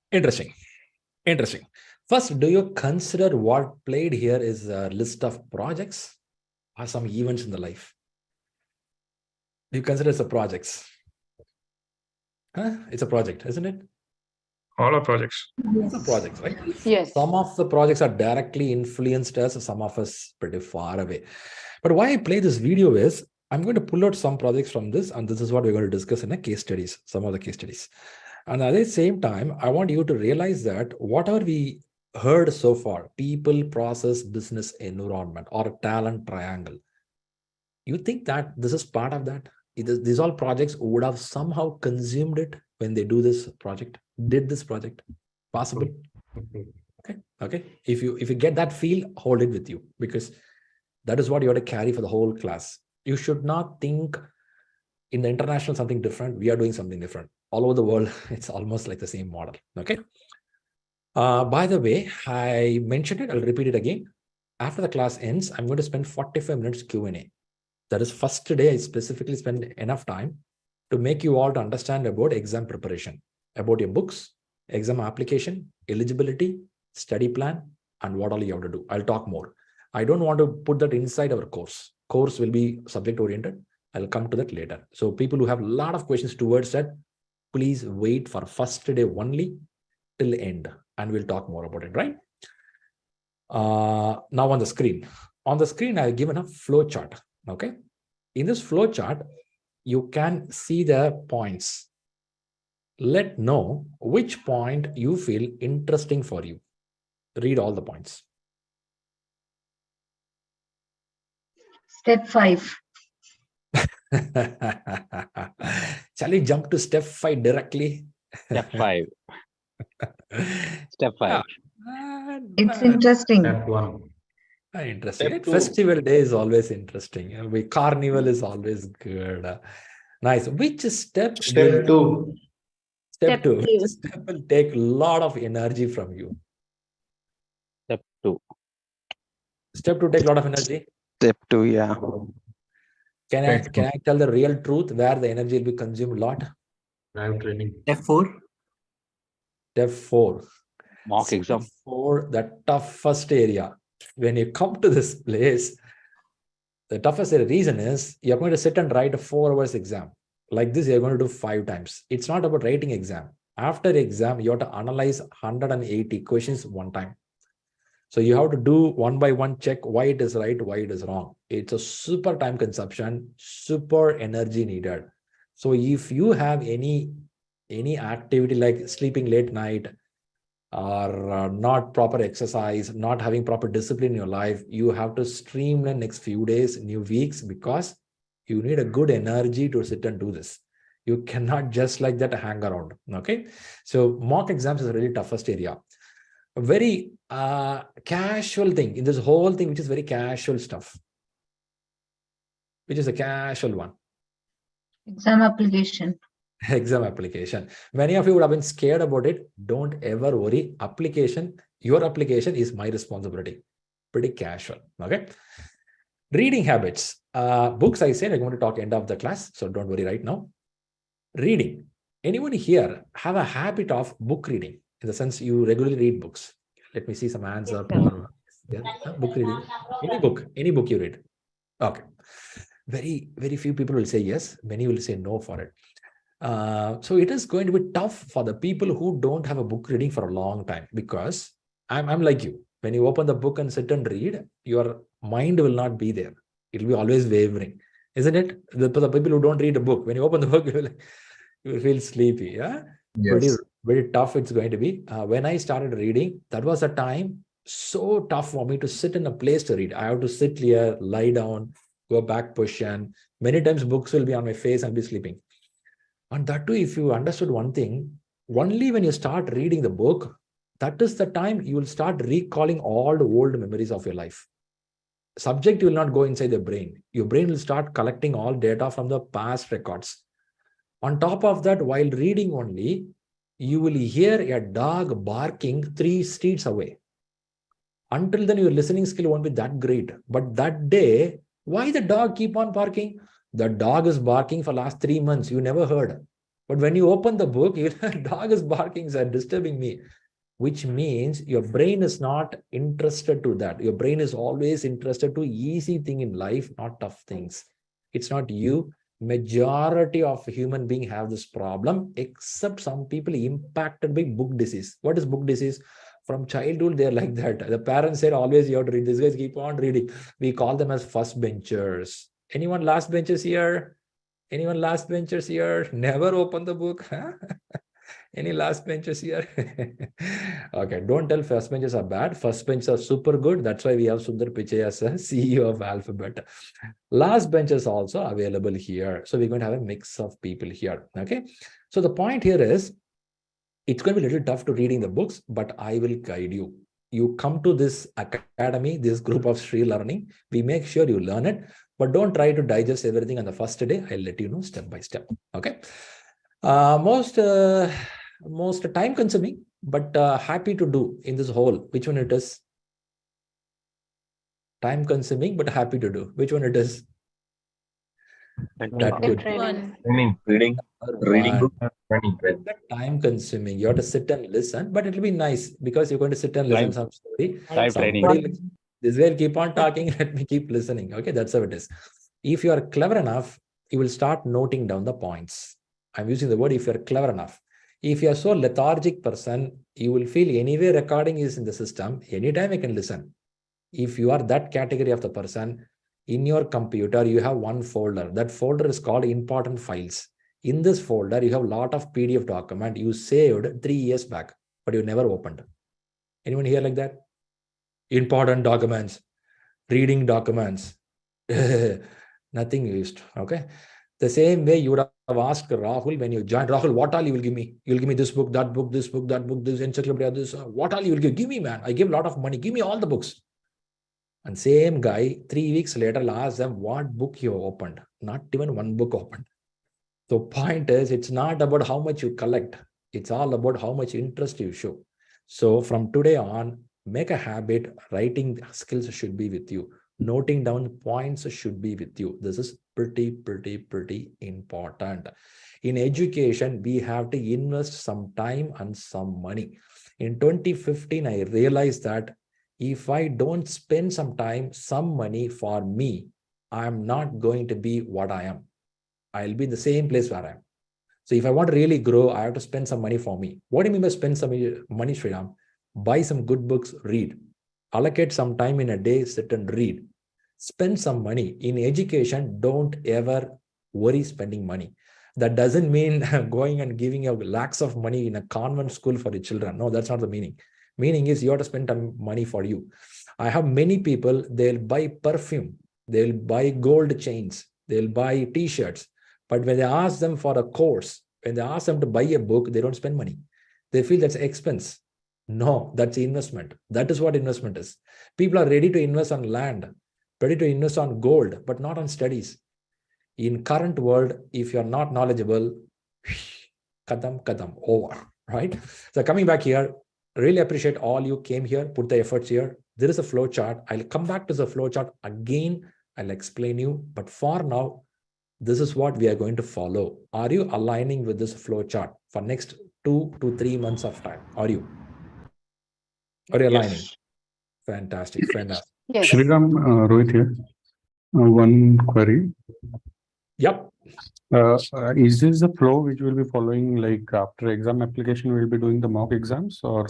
Interesting. Interesting. First, do you consider what played here is a list of projects or some events in the life? Do you consider it's a projects? Huh? It's a project, isn't it? All are projects. It's a projects, right? Yes. Some of the projects are directly influenced us, some of us pretty far away. But why I play this video is I'm going to pull out some projects from this, and this is what we're going to discuss in the case studies, some of the case studies. And at the same time, I want you to realize that whatever we heard so far, people, process, business, environment, or talent triangle, you think that this is part of that? These all projects would have somehow consumed it when they do this project, did this project. Possible? Okay. If you get that feel, hold it with you, because that is what you have to carry for the whole class. You should not think in the international something different. We are doing something different. All over the world, it's almost like the same model. Okay. By the way, I mentioned it. I'll repeat it again. After the class ends, I'm going to spend 45 minutes Q&A. That is first day I specifically spend enough time to make you all to understand about exam preparation, about your books, exam application, eligibility, study plan, and what all you have to do. I'll talk more. I don't want to put that inside our course. Course will be subject oriented. I'll come to that later. So people who have a lot of questions towards that, please wait for first day only till the end, and we'll talk more about it, right? Now on the screen. On the screen, I've given a flow chart. Okay. In this flow chart, you can see the points. Let know which point you feel interesting for you. Read all the points. Step 5. Shall we jump to step 5 directly? Step 5. Step 5. It's interesting. Step 1. Interesting. Step two. Festival day is always interesting. Carnival is always good. Nice. Which step? Step two. Step two. two. Which step will take a lot of energy from you? Step 2. Step two take a lot of energy. Step 2, yeah. Can I tell the real truth where the energy will be consumed a lot? Live training. Step 4. Step 4. Mock Step exam. 4, the toughest area. When you come to this place, the toughest reason is you're going to sit and write a 4 hours exam. Like this, you're going to do 5 times. It's not about writing exam. After exam, you have to analyze 180 questions one time. So you have to do one by one check why it is right, why it is wrong. It's a super time consumption, super energy needed. So if you have any activity like sleeping late night or not proper exercise, not having proper discipline in your life, you have to streamline next few days, new weeks, because you need a good energy to sit and do this. You cannot just like that hang around. Okay. So mock exams is a really toughest area. A very casual thing in this whole thing, which is very casual stuff, which is a casual one. Exam application. Exam application. Many of you would have been scared about it. Don't ever worry. Your application is my responsibility. Pretty casual. Okay. Reading habits. Books, I said I'm going to talk end of the class, so don't worry right now. Reading. Anyone here have a habit of book reading? In the sense you regularly read books. Let me see some hands up. Or book reading. Any book you read. Okay. Very, very few people will say yes. Many will say no for it. So it is going to be tough for the people who don't have a book reading for a long time, because I'm like you. When you open the book and sit and read, your mind will not be there. It will be always wavering, isn't it? The people who don't read a book, when you open the book, you will feel sleepy. Yeah. Yes. Pretty very tough it's going to be. When I started reading, that was a time so tough for me to sit in a place to read. I have to sit here, lie down, go back position. Many times books will be on my face and be sleeping. And that too, if you understood one thing, only when you start reading the book, that is the time you will start recalling all the old memories of your life. Subject will not go inside the brain. Your brain will start collecting all data from the past records. On top of that, while reading only, you will hear a dog barking 3 streets away. Until then, your listening skill won't be that great. But that day, why the dog keep on barking? The dog is barking for last 3 months. You never heard. But when you open the book, dog is barking, sir, disturbing me. Which means your brain is not interested to that. Your brain is always interested to easy thing in life, not tough things. It's not you. Majority of human beings have this problem, except some people impacted by book disease. What is book disease? From childhood, they're like that. The parents said always you have to read. These guys keep on reading. We call them as first benchers. Anyone last benchers here? Anyone last benchers here? Never open the book. Huh? Any last benchers here? Okay, don't tell first benchers are bad. First benchers are super good. That's why we have Sundar Pichai as a CEO of Alphabet. Last benchers also available here. So we're going to have a mix of people here. Okay. So the point here is, it's going to be a little tough to reading the books, but I will guide you. You come to this academy, this group of ShriLearning. We make sure you learn it, but don't try to digest everything on the first day. I'll let you know step by step. Okay. Most time consuming, but happy to do in this whole. Which one it is? Time consuming, but happy to do. Which one it is? That could reading book. Time consuming. You have to sit and listen, but it'll be nice because you're going to sit and listen some story. This will keep on talking. Let me keep listening. Okay, that's how it is. If you are clever enough, you will start noting down the points. I'm using the word if you're clever enough. If you're so lethargic person, you will feel anyway recording is in the system. Anytime I can listen. If you are that category of the person, in your computer, you have one folder. That folder is called important files. In this folder, you have a lot of PDF document you saved 3 years back, but you never opened. Anyone here like that? Important documents, reading documents, nothing used. Okay. The same way you would have asked Rahul when you joined. Rahul, what all you will give me? You'll give me this book, that book, this book, that book, this encyclopedia, this. What all you will give? Give me, man. I give a lot of money. Give me all the books. And same guy, 3 weeks later, I'll ask them what book you opened. Not even one book opened. So point is, it's not about how much you collect. It's all about how much interest you show. So from today on, make a habit. Writing skills should be with you. Noting down points should be with you. This is pretty important. In education, we have to invest some time and some money. In 2015, I realized that if I don't spend some time, some money for me, I'm not going to be what I am. I'll be in the same place where I am. So if I want to really grow, I have to spend some money for me. What do you mean by spend some money, Sriram? Buy some good books, read. Allocate some time in a day, sit and read. Spend some money. In education, don't ever worry spending money. That doesn't mean going and giving out lakhs of money in a convent school for the children. No, that's not the meaning. Meaning is you have to spend money for you. I have many people, they'll buy perfume, they'll buy gold chains, they'll buy t-shirts. But when they ask them for a course, when they ask them to buy a book, they don't spend money. They feel that's expense. No, that's investment. That is what investment is. People are ready to invest on land, ready to invest on gold, but not on studies. In current world, if you're not knowledgeable, kadam, over, right? So coming back here, really appreciate all you came here, put the efforts here. There is a flow chart. I'll come back to the flow chart again. I'll explain you. But for now, this is what we are going to follow. Are you aligning with this flow chart for next 2 to 3 months of time? Are you? Are you aligning? Yes. Fantastic. Yes. Shriram, Rohit here. One query. Yep. Is this the flow which we'll be following, like after exam application, we'll be doing the mock exams, or?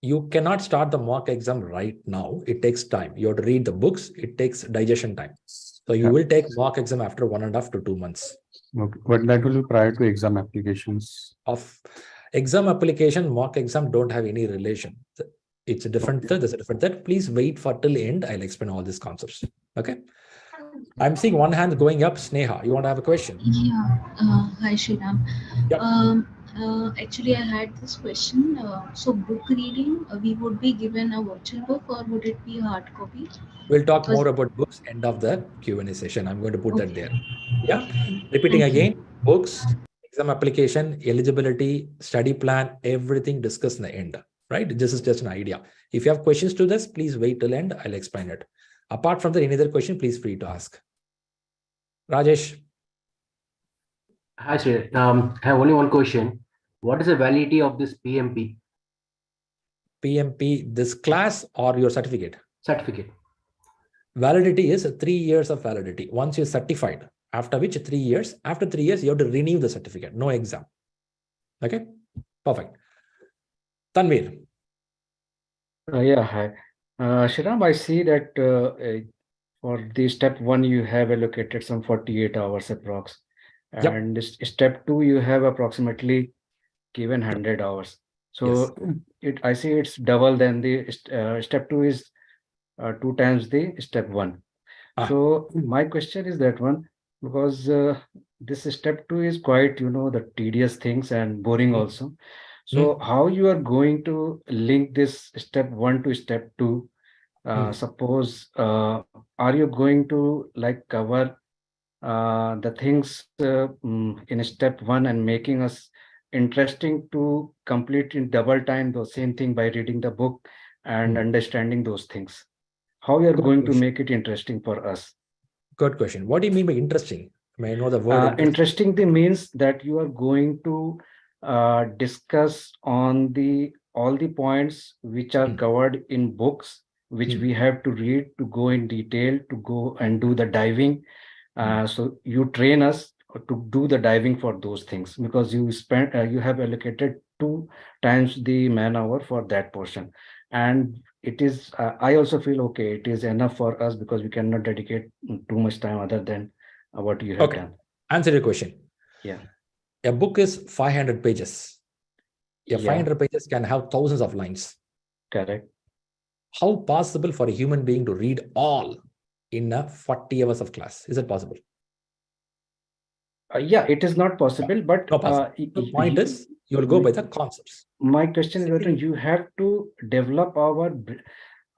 You cannot start the mock exam right now. It takes time. You have to read the books. It takes digestion time. So you will take mock exam after 1.5 to 2 months. Okay. But that will be prior to exam applications. Of exam application, mock exam don't have any relation. It's a different thing. There's a different thing. Please wait for till the end. I'll explain all these concepts. Okay. I'm seeing one hand going up. Sneha, you want to have a question? Yeah. Hi, Shriram. Yep. Actually, I had this question. So book reading, we would be given a virtual book, or would it be a hard copy? We'll talk more about books end of the Q&A session. I'm going to put that there. Yeah. Repeating Thank again, books, exam application, eligibility, study plan, everything discussed in the end, right? This is just an idea. If you have questions to this, please wait till end. I'll explain it. Apart from that, any other question, please free to ask. Rajesh. Hi, sir. I have only one question. What is the validity of this PMP? PMP, this class or your certificate? Certificate. Validity is 3 years of validity. Once you're certified, after which 3 years, after 3 years, you have to renew the certificate. No exam. Okay, perfect. Tanvir. Yeah, hi. Shriram, I see that for the step 1, you have allocated some 48 hours approx. And step 2, you have approximately given 100 hours. So I see it's double than the step 2 is 2 times the step 1. So my question is that one, because this step 2 is quite, the tedious things and boring also. So how you are going to link this step 1 to step 2? Suppose, are you going to like cover the things in step 1 and making us interesting to complete in double time the same thing by reading the book and understanding those things? How you are going to make it interesting for us? Good question. What do you mean by interesting? May I know the word? Interesting means that you are going to discuss on all the points which are covered in books, which we have to read, to go in detail, to go and do the diving. So you train us to do the diving for those things, because you have allocated 2 times the man hour for that portion. And it is, I also feel, okay, it is enough for us because we cannot dedicate too much time other than what you have done. Answer your question. Yeah. A book is 500 pages. 500 pages can have thousands of lines. Correct. How possible for a human being to read all in 40 hours of class? Is it possible? Yeah, it is not possible, but the point is, you will go by the concepts. My question is that you have to develop our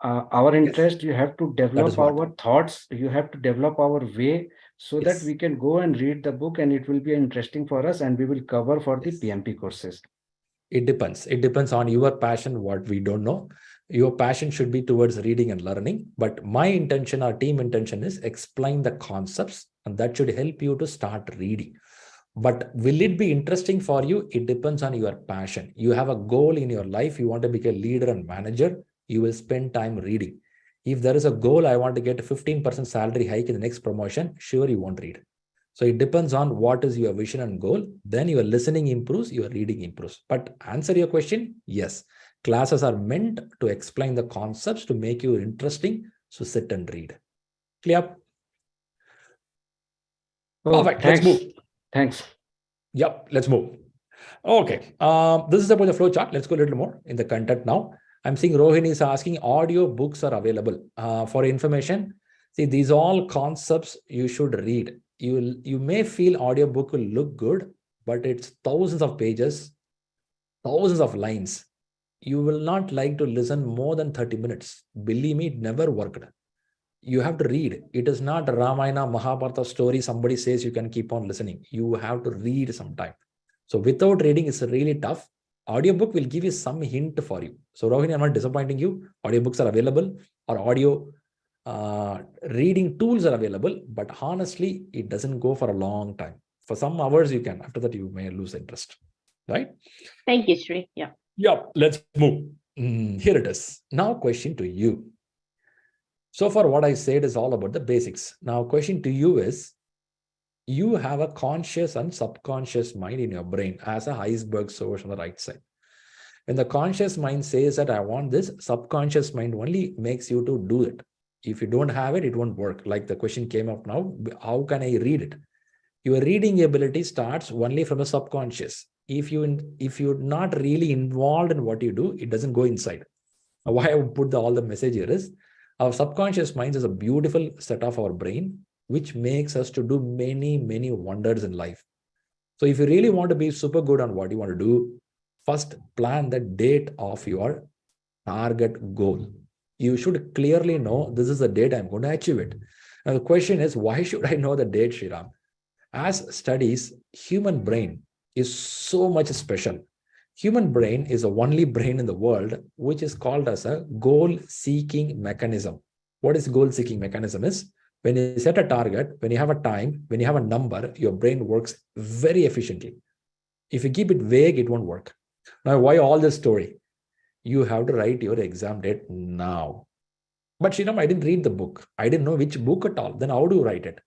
our interest, you have to develop what. our thoughts, you have to develop our way so that we can go and read the book and it will be interesting for us and we will cover for the PMP courses. It depends. It depends on your passion, what we don't know. Your passion should be towards reading and learning. But my intention, our team intention is explain the concepts, and that should help you to start reading. But will it be interesting for you? It depends on your passion. You have a goal in your life. You want to become a leader and manager. You will spend time reading. If there is a goal, I want to get a 15% salary hike in the next promotion, sure, you won't read. So it depends on what is your vision and goal. Then your listening improves, your reading improves. But answer your question, yes. Classes are meant to explain the concepts to make you interesting. So sit and read. Clear? Oh, Perfect. thanks. Let's move. Thanks. Yep, let's move. Okay. This is about the flow chart. Let's go a little more in the content now. I'm seeing Rohini is asking audio books are available for information. See, these all concepts you should read. You may feel audiobook will look good, but it's thousands of pages, thousands of lines. You will not like to listen more than 30 minutes. Believe me, it never worked. You have to read. It is not Ramayana, Mahabharata story. Somebody says you can keep on listening. You have to read sometime. So without reading, it's really tough. Audiobook will give you some hint for you. So Rohini, I'm not disappointing you. Audiobooks are available, or audio reading tools are available, but honestly, it doesn't go for a long time. For some hours you can. After that, you may lose interest. Right? Thank you, Shri. Yeah. Yeah, let's move. Here it is. Now, question to you. So far, what I said is all about the basics. Now, question to you is, you have a conscious and subconscious mind in your brain as a iceberg source on the right side. When the conscious mind says that I want this, subconscious mind only makes you to do it. If you don't have it, it won't work. Like the question came up now, how can I read it? Your reading ability starts only from the subconscious. If you're not really involved in what you do, it doesn't go inside. Why I would put all the message here is, our subconscious mind is a beautiful set of our brain, which makes us to do many, many wonders in life. So if you really want to be super good on what you want to do, first plan the date of your target goal. You should clearly know this is the date I'm going to achieve it. Now the question is, why should I know the date, Shriram? As studies, human brain is so much special. Human brain is the only brain in the world which is called as a goal-seeking mechanism. What is goal-seeking mechanism is, when you set a target, when you have a time, when you have a number, your brain works very efficiently. If you keep it vague, it won't work. Now, why all this story? You have to write your exam date now. But Shriram, I didn't read the book. I didn't know which book at all. Then how do you write it?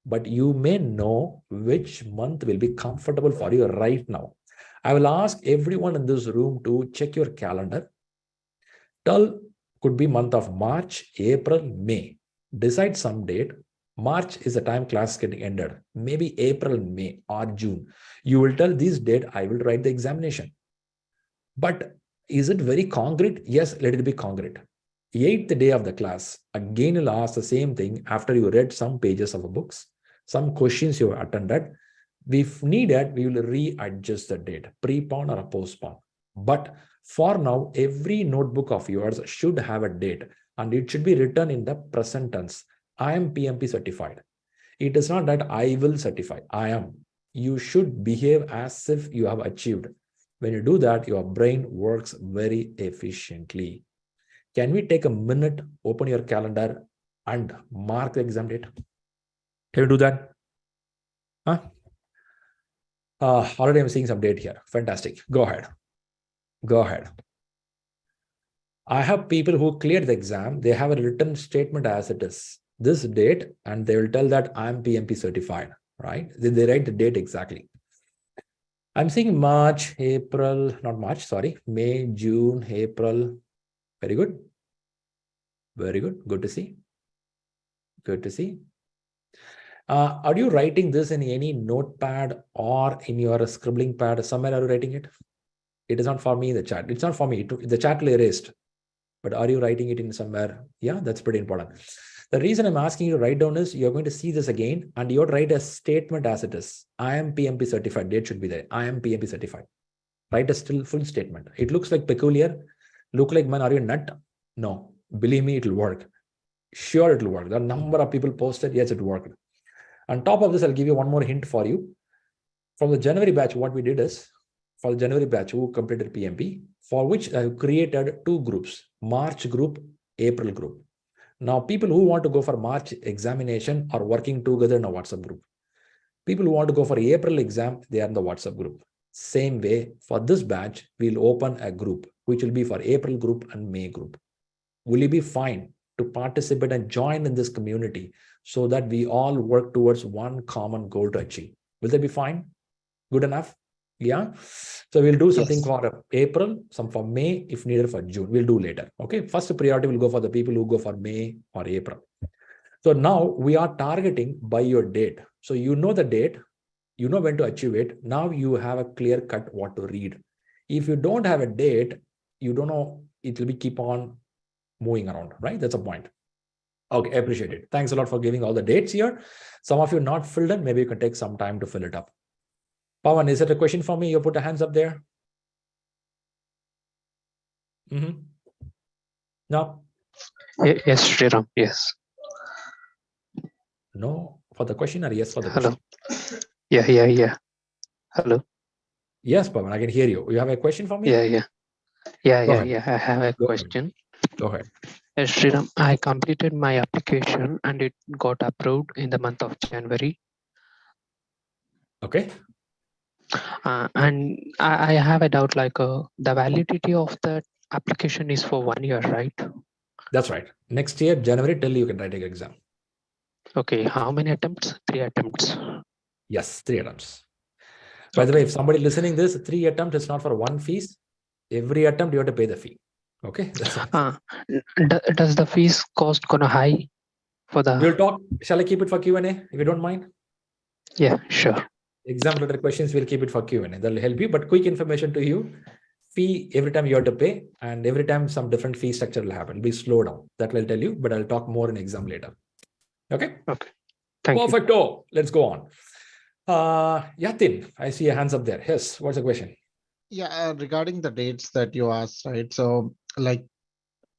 But you may know which month will be comfortable for you right now. I will ask everyone in this room to check your calendar. Could be month of March, April, May. Decide some date. March is the time class getting ended. Maybe April, May, or June. You will tell this date, I will write the examination. But is it very concrete? Yes, let it be concrete. 8th day of the class, again you'll ask the same thing after you read some pages of books, some questions you attended. If needed, we will readjust the date, prepone or postpone. But for now, every notebook of yours should have a date, and it should be written in the present tense. I am PMP certified. It is not that I will certify. I am. You should behave as if you have achieved. When you do that, your brain works very efficiently. Can we take a minute, open your calendar, and mark the exam date? Can you do that? Huh? Already I'm seeing some date here. Fantastic. Go ahead. Go ahead. I have people who cleared the exam. They have a written statement as it is. This date, and they will tell that I'm PMP certified, right? They write the date exactly. I'm seeing March, April, not March, sorry, May, June, April. Very good. Very good. Good to see. Good to see. Are you writing this in any notepad or in your scribbling pad? Somewhere are you writing it? It is not for me in the chat. It's not for me. The chat will erased. But are you writing it in somewhere? Yeah, that's pretty important. The reason I'm asking you to write down is you're going to see this again and you'll write a statement as it is. I am PMP certified. Date should be there. I am PMP certified. Write a full statement. It looks like peculiar. Look like, man, are you a nut? No. Believe me, it'll work. Sure, it'll work. The number of people posted, yes, it worked. On top of this, I'll give you one more hint for you. From the January batch, what we did is, for the January batch who completed PMP, for which I created 2 groups, March group, April group. Now, people who want to go for March examination are working together in a WhatsApp group. People who want to go for April exam, they are in the WhatsApp group. Same way, for this batch, we'll open a group, which will be for April group and May group. Will you be fine to participate and join in this community so that we all work towards one common goal to achieve? Will that be fine? Good enough? Yeah. So we'll do something for April, some for May, if needed for June. We'll do later. Okay. First priority will go for the people who go for May or April. So now we are targeting by your date. So you know the date, you know when to achieve it. Now you have a clear cut what to read. If you don't have a date, you don't know, it will be keep on moving around, right? That's a point. Okay, I appreciate it. Thanks a lot for giving all the dates here. Some of you not filled in, maybe you can take some time to fill it up. Pawan, is it a question for me? You put a hands up there. No? Yes, Shriram, yes. No for the question or yes for the question? Hello. Yeah. Hello. Yes, Pawan, I can hear you. You have a question for me? Yeah. I have a question. Go ahead. Yes, Shriram, I completed my application and it got approved in the month of January. Okay. And I have a doubt, like the validity of that application is for 1 year, right? That's right. Next year, January, till you can write an exam. Okay. How many attempts? 3 attempts. Yes, 3 attempts. By the way, if somebody listening this, 3 attempts is not for one fees. Every attempt you have to pay the fee. Okay. Does the fees cost gonna high for the? We'll talk. Shall I keep it for Q&A if you don't mind? Yeah, sure. Exam related questions, we'll keep it for Q&A. That'll help you. But quick information to you, fee every time you have to pay, and every time some different fee structure will happen. Be slow down. That will tell you, but I'll talk more in exam later. Okay. Okay. Thank you. Perfecto. Let's go on. Yatin, I see your hands up there. Yes. What's the question? Yeah, regarding the dates that you asked, right? So like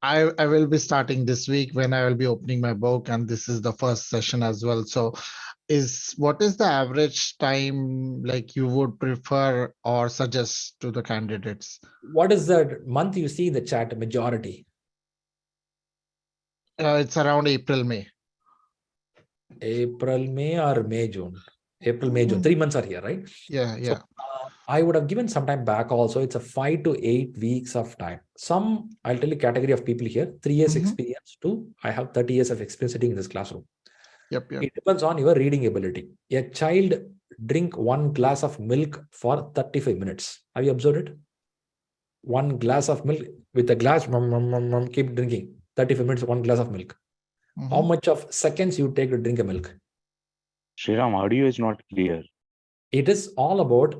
I will be starting this week when I will be opening my book, and this is the first session as well. So what is the average time like you would prefer or suggest to the candidates? What is the month you see in the chat majority? It's around April, May. April, May or May, June? April, May, June. 3 months are here, right? Yeah. So, I would have given some time back also. It's a 5 to 8 weeks of time. Some, I'll tell you category of people here, 3 years experience to I have 30 years of experience sitting in this classroom. Yep. It depends on your reading ability. A child drink 1 glass of milk for 35 minutes. Have you observed it? 1 glass of milk with a glass, keep drinking. 35 minutes, 1 glass of milk. How much of seconds you take to drink a milk? Shriram, audio is not clear. It is all about,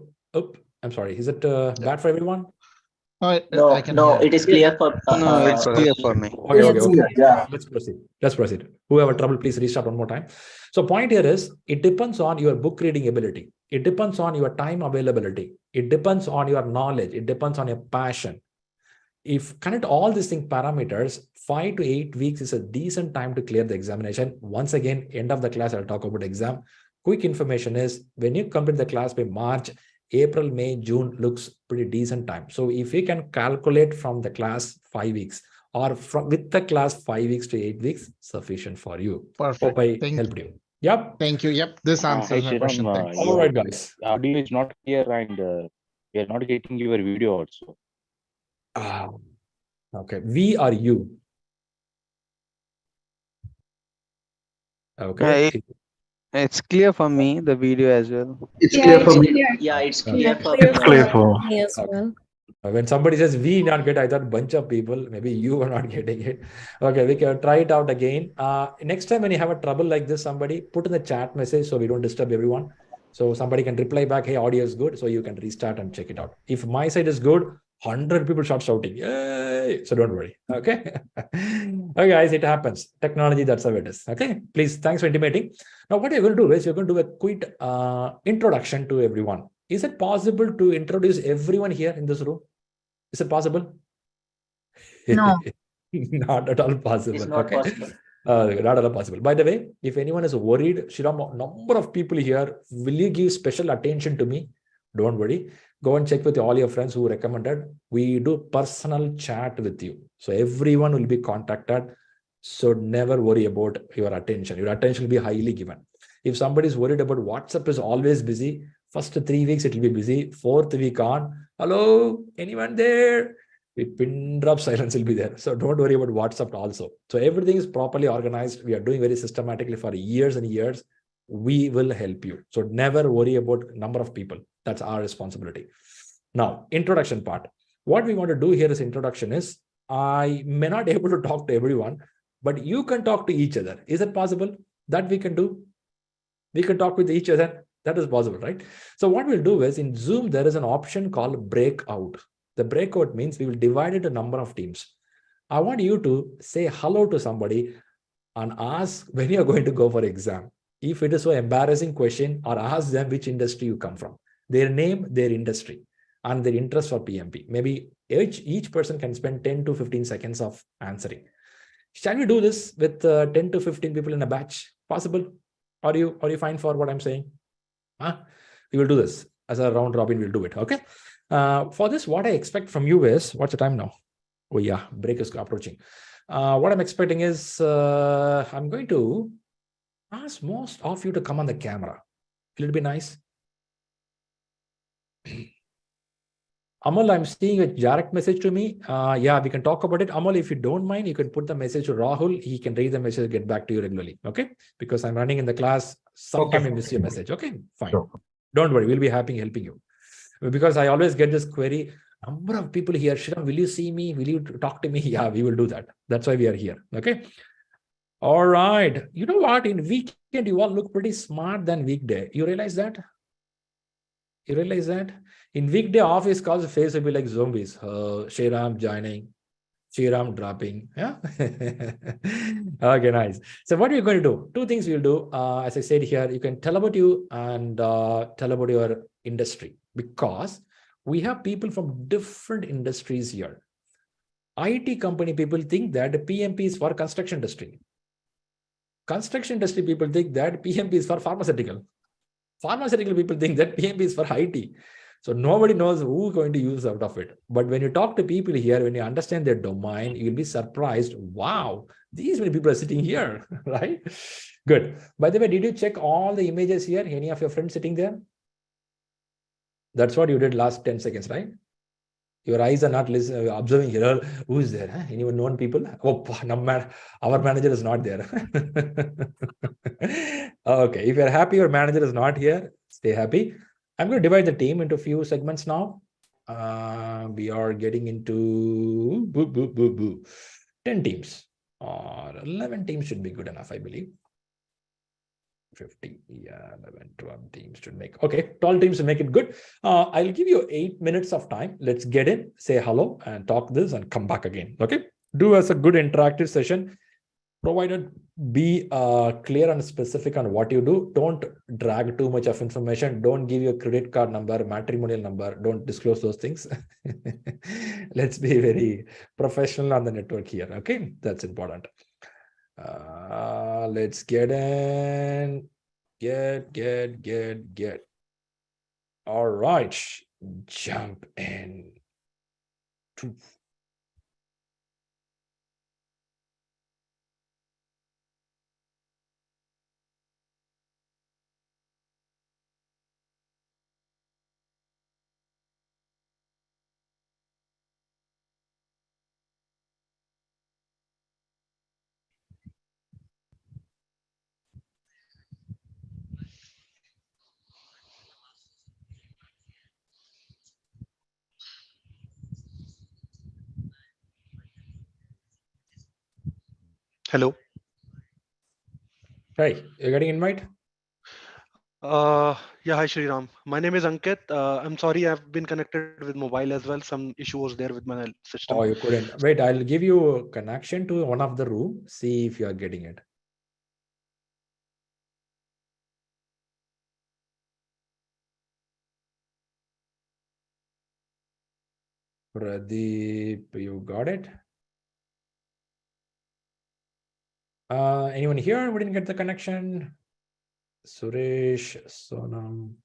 I'm sorry, is it bad for everyone? No, it is clear for No, it's clear for me. Okay. Yeah. Let's proceed. Whoever trouble, please restart one more time. So point here is, it depends on your book reading ability. It depends on your time availability. It depends on your knowledge. It depends on your passion. If connect all these parameters, 5 to 8 weeks is a decent time to clear the examination. Once again, end of the class, I'll talk about exam. Quick information is, when you complete the class by March, April, May, June looks pretty decent time. So if you can calculate from the class 5 weeks or with the class 5 weeks to 8 weeks, sufficient for you. Perfect. Hope I helped you. Yep. Thank you. Yep. This answers my question. Thanks. All right, guys. Audio is not clear and we are not getting your video also. Okay. We are you. Okay. It's clear for me, the video as well. It's clear for me. Yeah, it's clear for me as well. When somebody says we not get, I thought bunch of people, maybe you are not getting it. Okay, we can try it out again. Next time when you have a trouble like this, somebody put in the chat message so we don't disturb everyone. So somebody can reply back, hey, audio is good. So you can restart and check it out. If my side is good, 100 people start shouting, yay! So don't worry. Okay. Okay, guys, it happens. Technology, that's how it is. Okay. Please, thanks for intimating. Now, what you're going to do is you're going to do a quick introduction to everyone. Is it possible to introduce everyone here in this room? Is it possible? No. Not at all possible. It's not Okay. possible. Not at all possible. By the way, if anyone is worried, Shriram, number of people here, will you give special attention to me? Don't worry. Go and check with all your friends who recommended. We do personal chat with you. So everyone will be contacted. So never worry about your attention. Your attention will be highly given. If somebody is worried about WhatsApp is always busy, first 3 weeks it will be busy. 4th week on, hello, anyone there? The pin drop silence will be there. So don't worry about WhatsApp also. So everything is properly organized. We are doing very systematically for years and years. We will help you. So never worry about number of people. That's our responsibility. Now, introduction part. What we want to do here is introduction is, I may not be able to talk to everyone, but you can talk to each other. Is it possible that we can do? We can talk with each other. That is possible, right? So what we'll do is in Zoom, there is an option called breakout. The breakout means we will divide it into a number of teams. I want you to say hello to somebody and ask when you're going to go for exam. If it is so embarrassing question, or ask them which industry you come from, their name, their industry, and their interest for PMP. Maybe each person can spend 10 to 15 seconds of answering. Shall we do this with 10 to 15 people in a batch? Possible? Are you fine for what I'm saying? We will do this as a round robin. We'll do it. Okay. For this, what I expect from you is, what's the time now? Oh yeah, break is approaching. What I'm expecting is, I'm going to ask most of you to come on the camera. Will it be nice? Amal, I'm seeing a direct message to me. Yeah, we can talk about it. Amal, if you don't mind, you can put the message to Rahul. He can read the message and get back to you regularly. Okay. Because I'm running in the class. Sometime I miss your message. Okay, fine. Sure. Don't worry. We'll be happy helping you. Because I always get this query, number of people here, Shriram, will you see me? Will you talk to me? Yeah, we will do that. That's why we are here. Okay. All right. You know what? In weekend, you all look pretty smart than weekday. You realize that? You realize that? In weekday office calls, the face will be like zombies. Shriram joining, Shriram dropping. Yeah. Okay, nice. So what are you going to do? Two things we'll do. As I said here, you can tell about you and tell about your industry, because we have people from different industries here. IT company people think that PMP is for construction industry. Construction industry people think that PMP is for pharmaceutical. Pharmaceutical people think that PMP is for IT. So nobody knows who's going to use out of it. But when you talk to people here, when you understand their domain, you'll be surprised. Wow, these many people are sitting here, right? Good. By the way, did you check all the images here? Any of your friends sitting there? That's what you did last 10 seconds, right? Your eyes are not listening, observing here. Who is there? Huh? Anyone known people? Oh, our manager is not there. Okay, if you're happy your manager is not here, stay happy. I'm going to divide the team into a few segments now. We are getting into 10 teams or 11 teams should be good enough, I believe. 50, yeah, 11, 12 teams should make. Okay, 12 teams to make it good. I'll give you 8 minutes of time. Let's get in, say hello and talk this and come back again. Okay, do as a good interactive session. Provided be clear and specific on what you do. Don't drag too much of information. Don't give your credit card number, matrimonial number. Don't disclose those things. Let's be very professional on the network here. Okay, that's important. Let's get in. Get. All right, jump in. Hello. Hey, you're getting invite? Yeah, hi Shriram. My name is Ankit. I'm sorry, I've been connected with mobile as well. Some issue was there with my system. Oh, you couldn't. Wait, I'll give you a connection to one of the room. See if you are getting it. Pradeep, you got it? Anyone here? We didn't get the connection. Suresh, Sonam.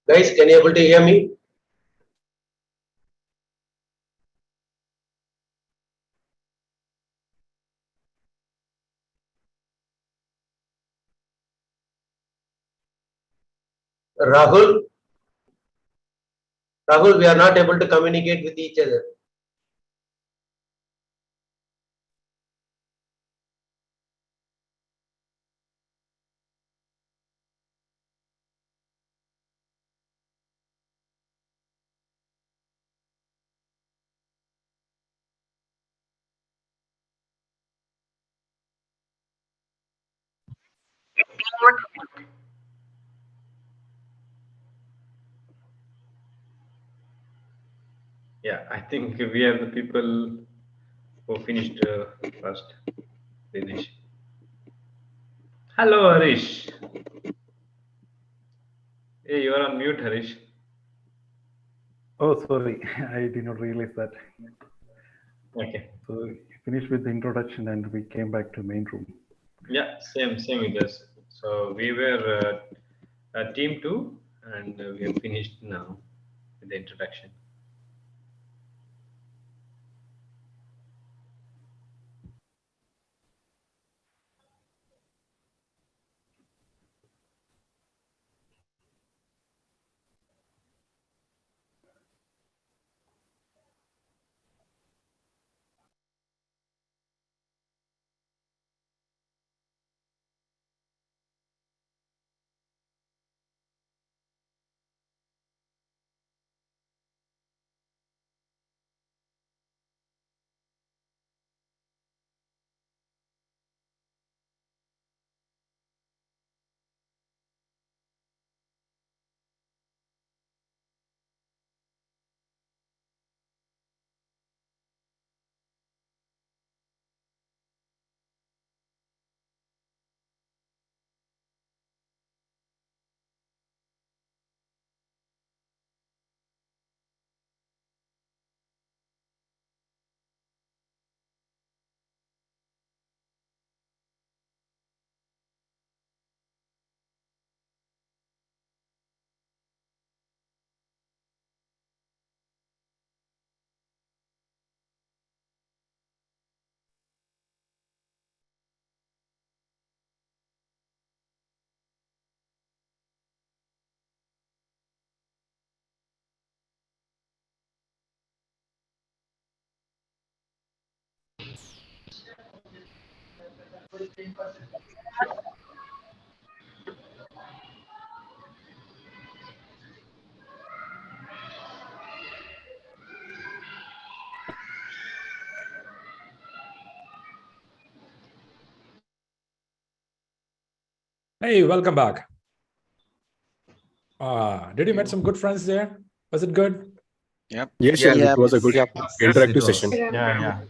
Guys, can you able to hear me? Rahul, we are not able to communicate with each other. Yeah, I think we are the people who finished first? Dinesh. Hello, Harish. Hey, you are on mute, Harish. Oh, sorry, I did not realize that. Okay. So we finished with the introduction and we came back to main room. Yeah, same with us. So we were team 2 and we have finished now with the introduction. Hey, welcome back. Did you meet some good friends there? Was it good? Yep. Yes, it was a good interactive session. Yeah.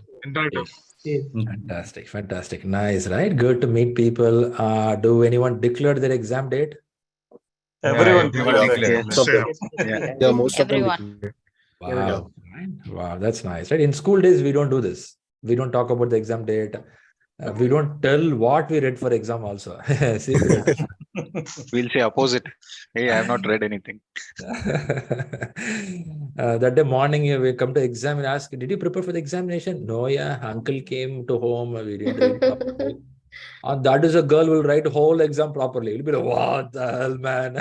Fantastic, fantastic. Nice, right? Good to meet people. Do anyone declare their exam date? Everyone declared. Yeah, most of them declared. Wow. Wow, that's nice, right? In school days, we don't do this. We don't talk about the exam date. We don't tell what we read for exam also. Secret. We'll say opposite. Hey, I have not read anything. That day morning, we come to exam and ask, did you prepare for the examination? No, yeah, uncle came to home. We didn't do it properly. And that is a girl will write whole exam properly. It'll be like, what the hell, man?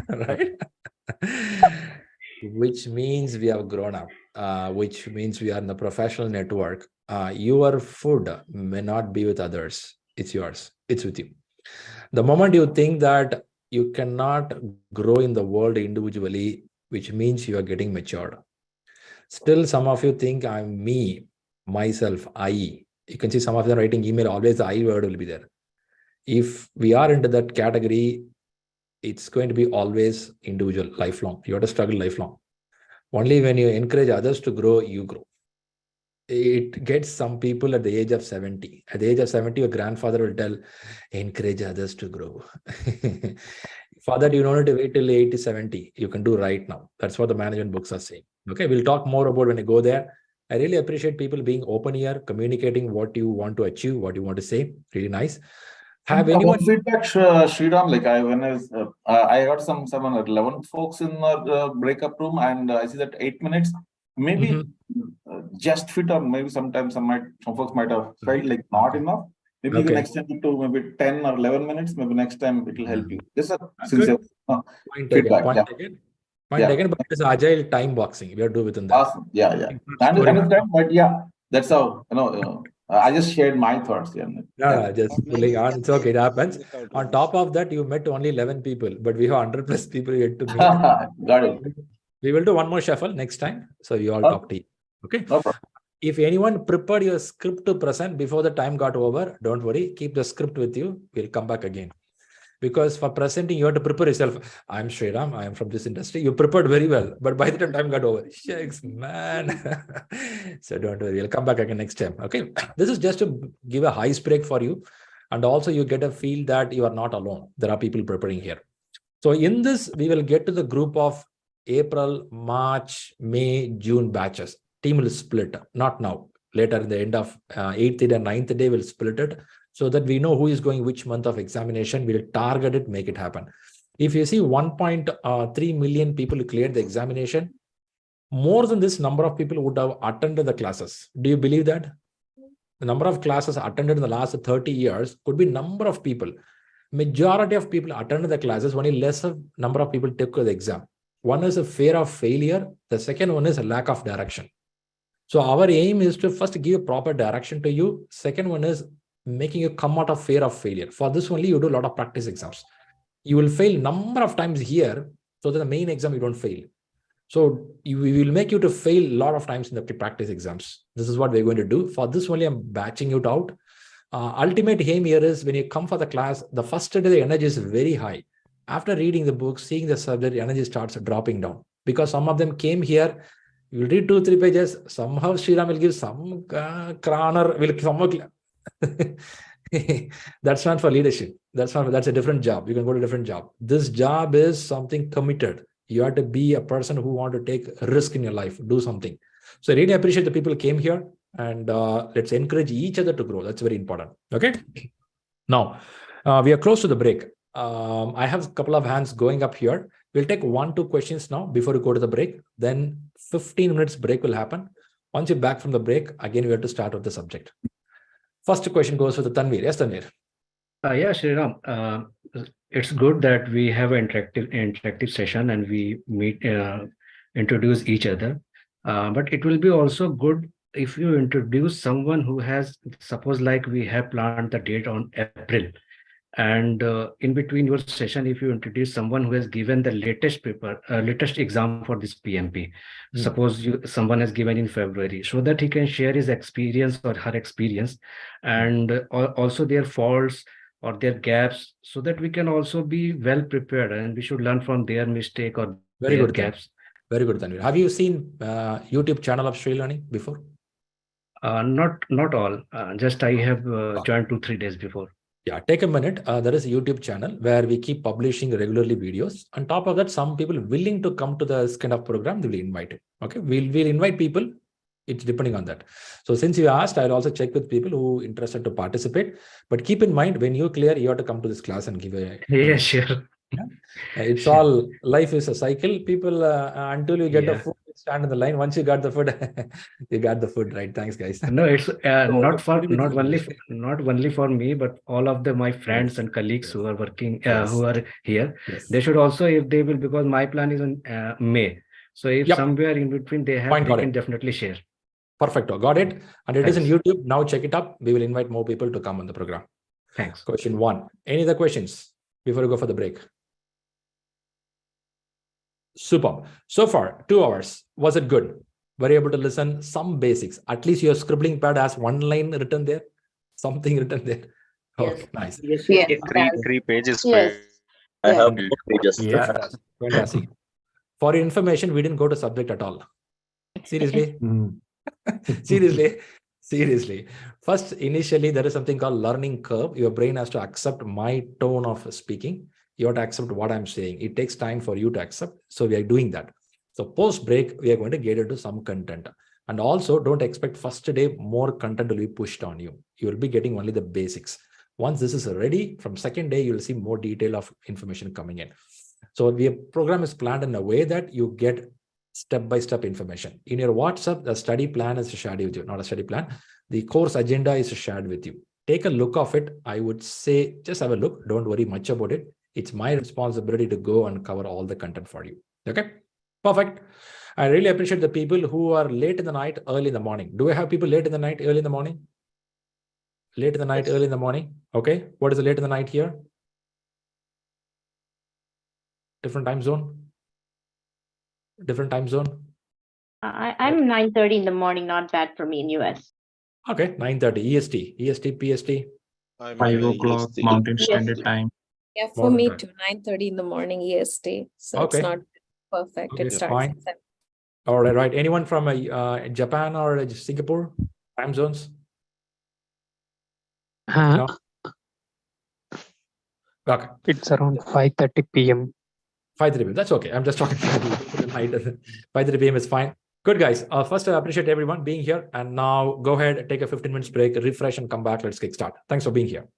Right? Which means we have grown up, which means we are in the professional network. Your food may not be with others. It's yours. It's with you. The moment you think that you cannot grow in the world individually, which means you are getting matured. Still, some of you think I'm me, myself, I. You can see some of them writing email, always the I word will be there. If we are into that category, it's going to be always individual, lifelong. You have to struggle lifelong. Only when you encourage others to grow, you grow. It gets some people at the age of 70. At the age of 70, your grandfather will tell, encourage others to grow. For that, you don't need to wait till 80, 70. You can do right now. That's what the management books are saying. Okay, we'll talk more about when you go there. I really appreciate people being open here, communicating what you want to achieve, what you want to say. Really nice. Have anyone feedback, Sriram? Like I got some 11 folks in the breakup room, and I see that 8 minutes. Maybe just fit, or maybe sometimes some folks might have felt like not enough. Maybe you can extend it to maybe 10 or 11 minutes. Maybe next time it will help you. Just a sincere feedback. Point taken, but it's agile time boxing. We are doing within that. Awesome. Yeah. I understand, but yeah, that's how I just shared my thoughts. Yeah, just pulling on. It's okay. It happens. On top of that, you met only 11 people, but we have 100 plus people yet to meet. Got it. We will do one more shuffle next time. So you all talk to you. Okay. No problem. If anyone prepared your script to present before the time got over, don't worry. Keep the script with you. We'll come back again. Because for presenting, you have to prepare yourself. I'm Shriram, I am from this industry. You prepared very well, but by the time got over, shucks, man. So don't worry, I'll come back again next time. Okay, this is just to give a ice break for you. And also you get a feel that you are not alone. There are people preparing here. So in this, we will get to the group of April, March, May, June batches. Team will split, not now. Later in the end of 8th and 9th day, we'll split it so that we know who is going which month of examination. We'll target it, make it happen. If you see 1.3 million people who cleared the examination, more than this number of people would have attended the classes. Do you believe that? The number of classes attended in the last 30 years could be number of people. Majority of people attended the classes, only lesser number of people took the exam. One is a fear of failure. The second one is a lack of direction. So our aim is to first give a proper direction to you. Second one is making you come out of fear of failure. For this only, you do a lot of practice exams. You will fail number of times here, so that the main exam you don't fail. So we will make you to fail a lot of times in the practice exams. This is what we're going to do. For this only, I'm batching it out. Ultimate aim here is when you come for the class, the first day the energy is very high. After reading the book, seeing the subject, the energy starts dropping down. Because some of them came here, you will read 2-3 pages, somehow Shriram will give some craner, will somehow. That's not for leadership. That's a different job. You can go to a different job. This job is something committed. You have to be a person who want to take a risk in your life, do something. So I really appreciate the people who came here, and let's encourage each other to grow. That's very important. Okay. Now, we are close to the break. I have a couple of hands going up here. We'll take 1-2 questions now before we go to the break. Then 15 minutes break will happen. Once you're back from the break, again, we have to start with the subject. First question goes to the Tanvir. Yes, Tanvir. Yeah, Shriram. It's good that we have an interactive session and we meet, introduce each other. But it will be also good if you introduce someone who has, suppose like we have planned the date on April, and in between your session, if you introduce someone who has given the latest paper, latest exam for this PMP, suppose someone has given in February, so that he can share his experience or her experience, and also their faults or their gaps, so that we can also be well prepared, and we should learn from their mistake or very their good gaps. Very good, Tanvir. Have you seen YouTube channel of ShriLearning before? Not all. Just I have joined 2-3 days before. Yeah, take a minute. There is a YouTube channel where we keep publishing regularly videos. On top of that, some people willing to come to this kind of program, they will invite it. Okay, we'll invite people. It's depending on that. So since you asked, I'll also check with people who are interested to participate. But keep in mind, when you clear, you have to come to this class and give a. Yeah, sure. Yeah. It's all, life is a cycle. People, until you get the food, stand in the line. Once you got the food, you got the food, right? Thanks, guys. No, it's not only for me, but all of my friends and colleagues who are working, who are here. They should also, if they will, because my plan is on May. So if somewhere in between they have, they can definitely share. Perfecto, got it. And it is in YouTube. Now check it up. We will invite more people to come on the program. Thanks. Question 1. Any other questions before we go for the break? Super. So far, 2 hours. Was it good? Were you able to listen some basics? At least your scribbling pad has one line written there, something written there. Okay, nice. Yes. 3 pages. Yes. I have 4 pages. Yeah, fantastic. For your information, we didn't go to subject at all. Seriously. Seriously. First, initially, there is something called learning curve. Your brain has to accept my tone of speaking. You have to accept what I'm saying. It takes time for you to accept. So we are doing that. So post break, we are going to get into some content. And also don't expect first day more content will be pushed on you. You will be getting only the basics. Once this is ready, from second day, you will see more detail of information coming in. So the program is planned in a way that you get step-by-step information. In your WhatsApp, the study plan is shared with you, not a study plan. The course agenda is shared with you. Take a look of it. I would say just have a look. Don't worry much about it. It's my responsibility to go and cover all the content for you. Okay, perfect. I really appreciate the people who are late in the night, early in the morning. Do I have people late in the night, early in the morning? Late in the night, early in the morning. Okay, what is the late in the night here? Different time zone? Different time zone? I'm 9:30 in the morning, not bad for me in US. Okay, 9:30 EST, PST. 5 o'clock Mountain Standard Time. Yeah, for me too, 9:30 in the morning EST. So it's not perfect. Okay, It starts fine. at 7. All right, right. Anyone from Japan or Singapore time zones? No? Okay. It's around 5:30 p.m. 5:30 p.m. That's okay. I'm just talking 5:30 p.m. is fine. Good, guys. First, I appreciate everyone being here. And now go ahead, take a 15 minutes break, refresh, and come back. Let's kick start. Thanks for being here.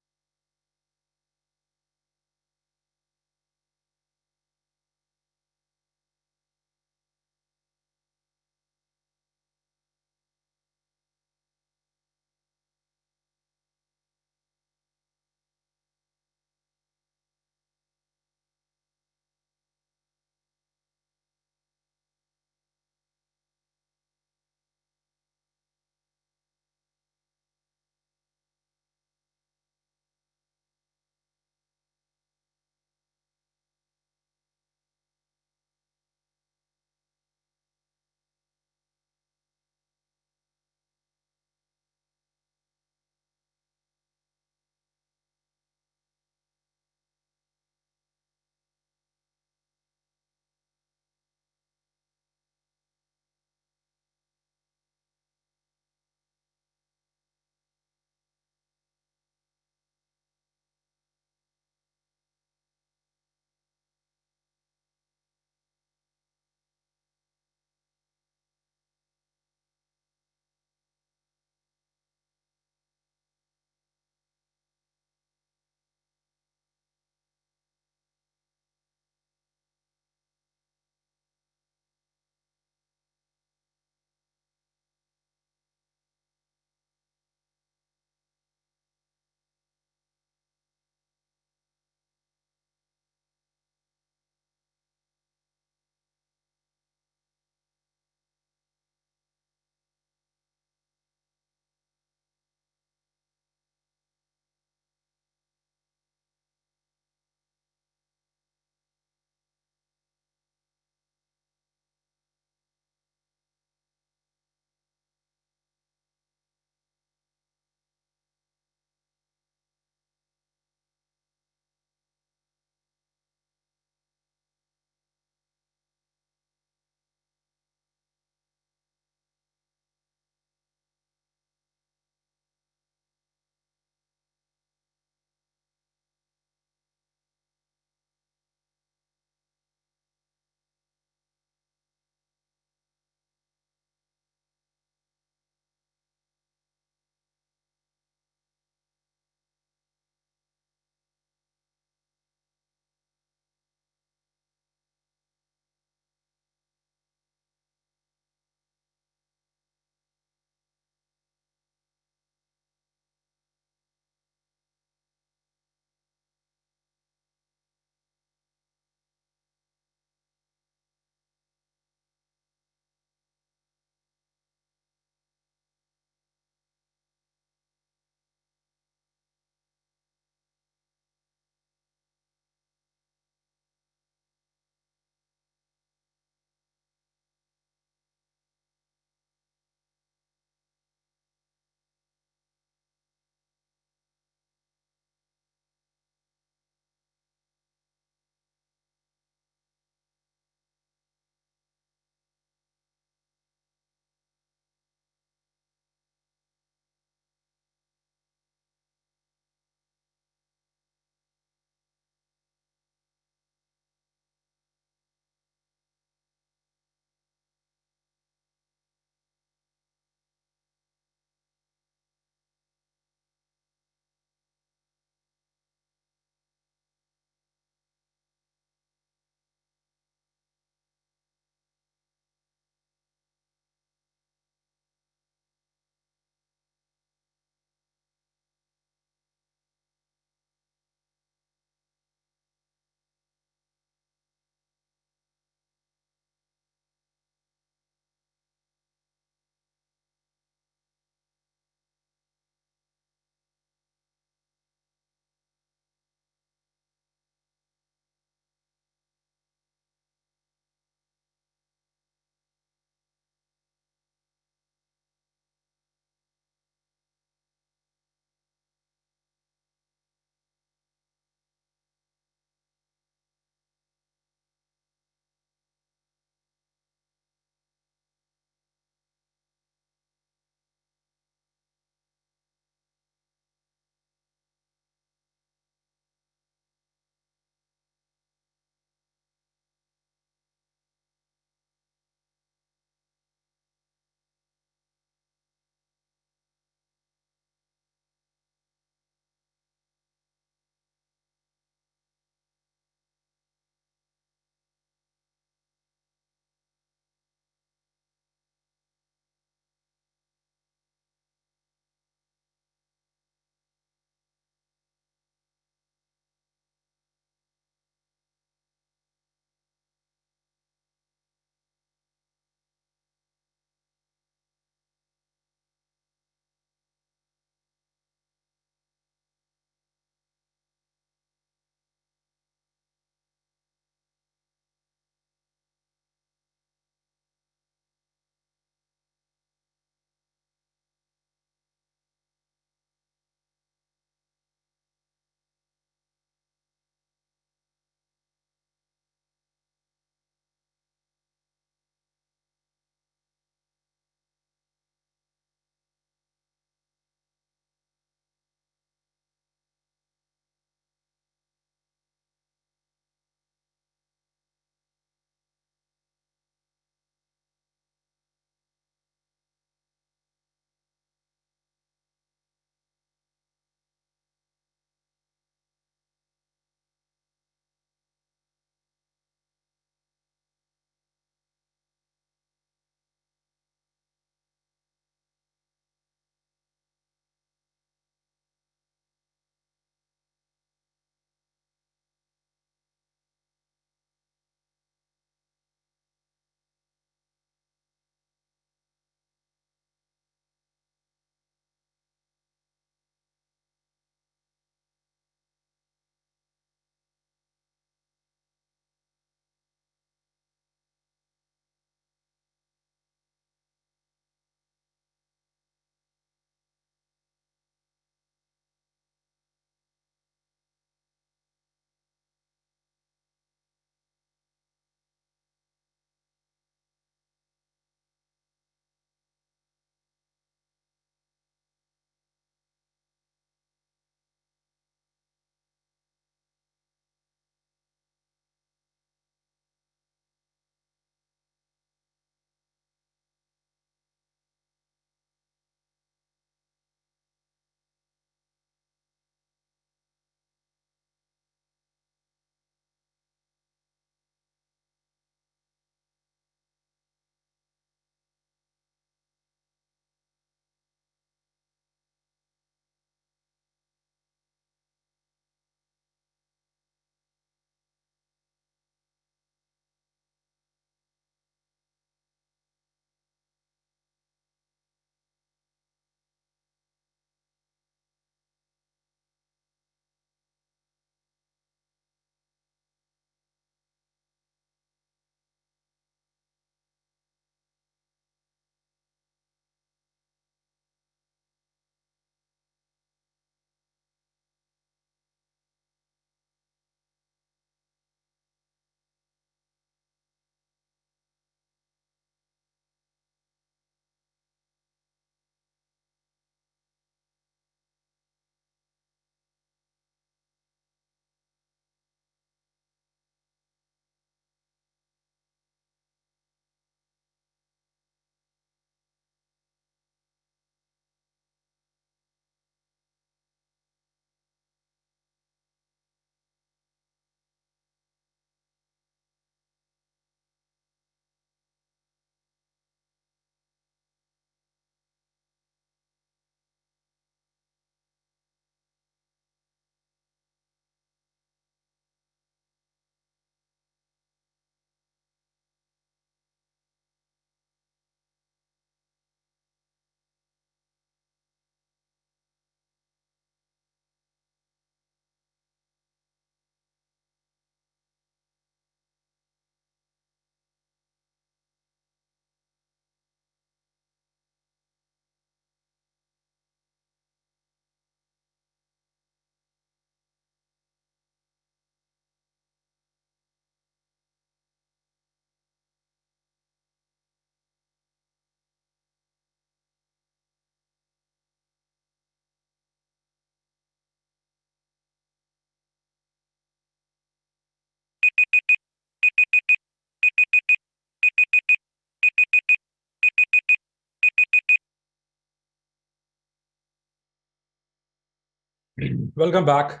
Welcome back.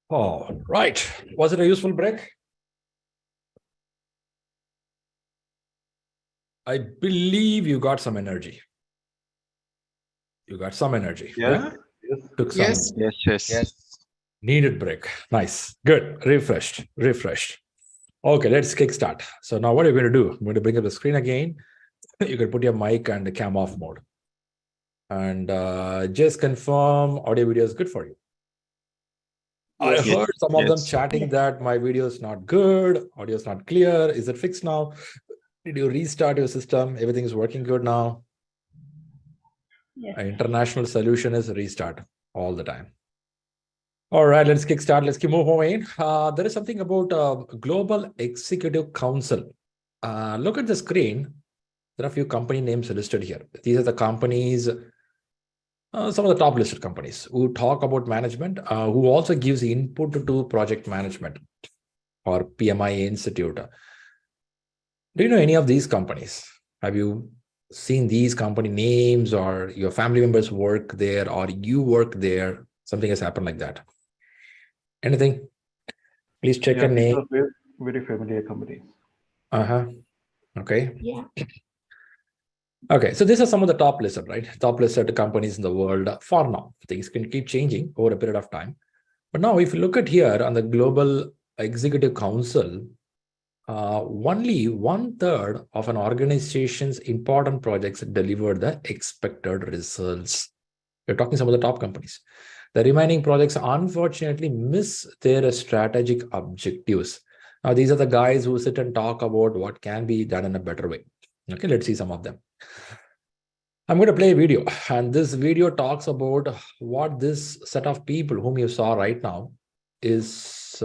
All right. Was it a useful break? I believe you got some energy. You got some energy. Yes. Yeah? Took some Yes. needed break. Nice. Good. Refreshed. Okay, let's kickstart. So now what are you going to do? I'm going to bring up the screen again. You can put your mic and the cam off mode. And just confirm audio video is good for you. I heard some of them chatting that my video is not good, audio is not clear. Is it fixed now? Did you restart your system? Everything is working good now? Yes. An international solution is restart all the time. All right, let's kickstart. Let's keep moving. There is something about Global Executive Council. Look at the screen. There are a few company names listed here. These are the companies, some of the top listed companies who talk about management, who also gives input to project management or PMI Institute. Do you know any of these companies? Have you seen these company names, or your family members work there, or you work there? Something has happened like that. Anything? Please check a name. Very familiar companies. Okay. Yeah. Okay, so these are some of the top listed, right? Top listed companies in the world for now. Things can keep changing over a period of time. But now if you look at here on the Global Executive Council, only 1/3 of an organization's important projects deliver the expected results. We're talking some of the top companies. The remaining projects unfortunately miss their strategic objectives. Now, these are the guys who sit and talk about what can be done in a better way. Okay, let's see some of them. I'm going to play a video, and this video talks about what this set of people whom you saw right now is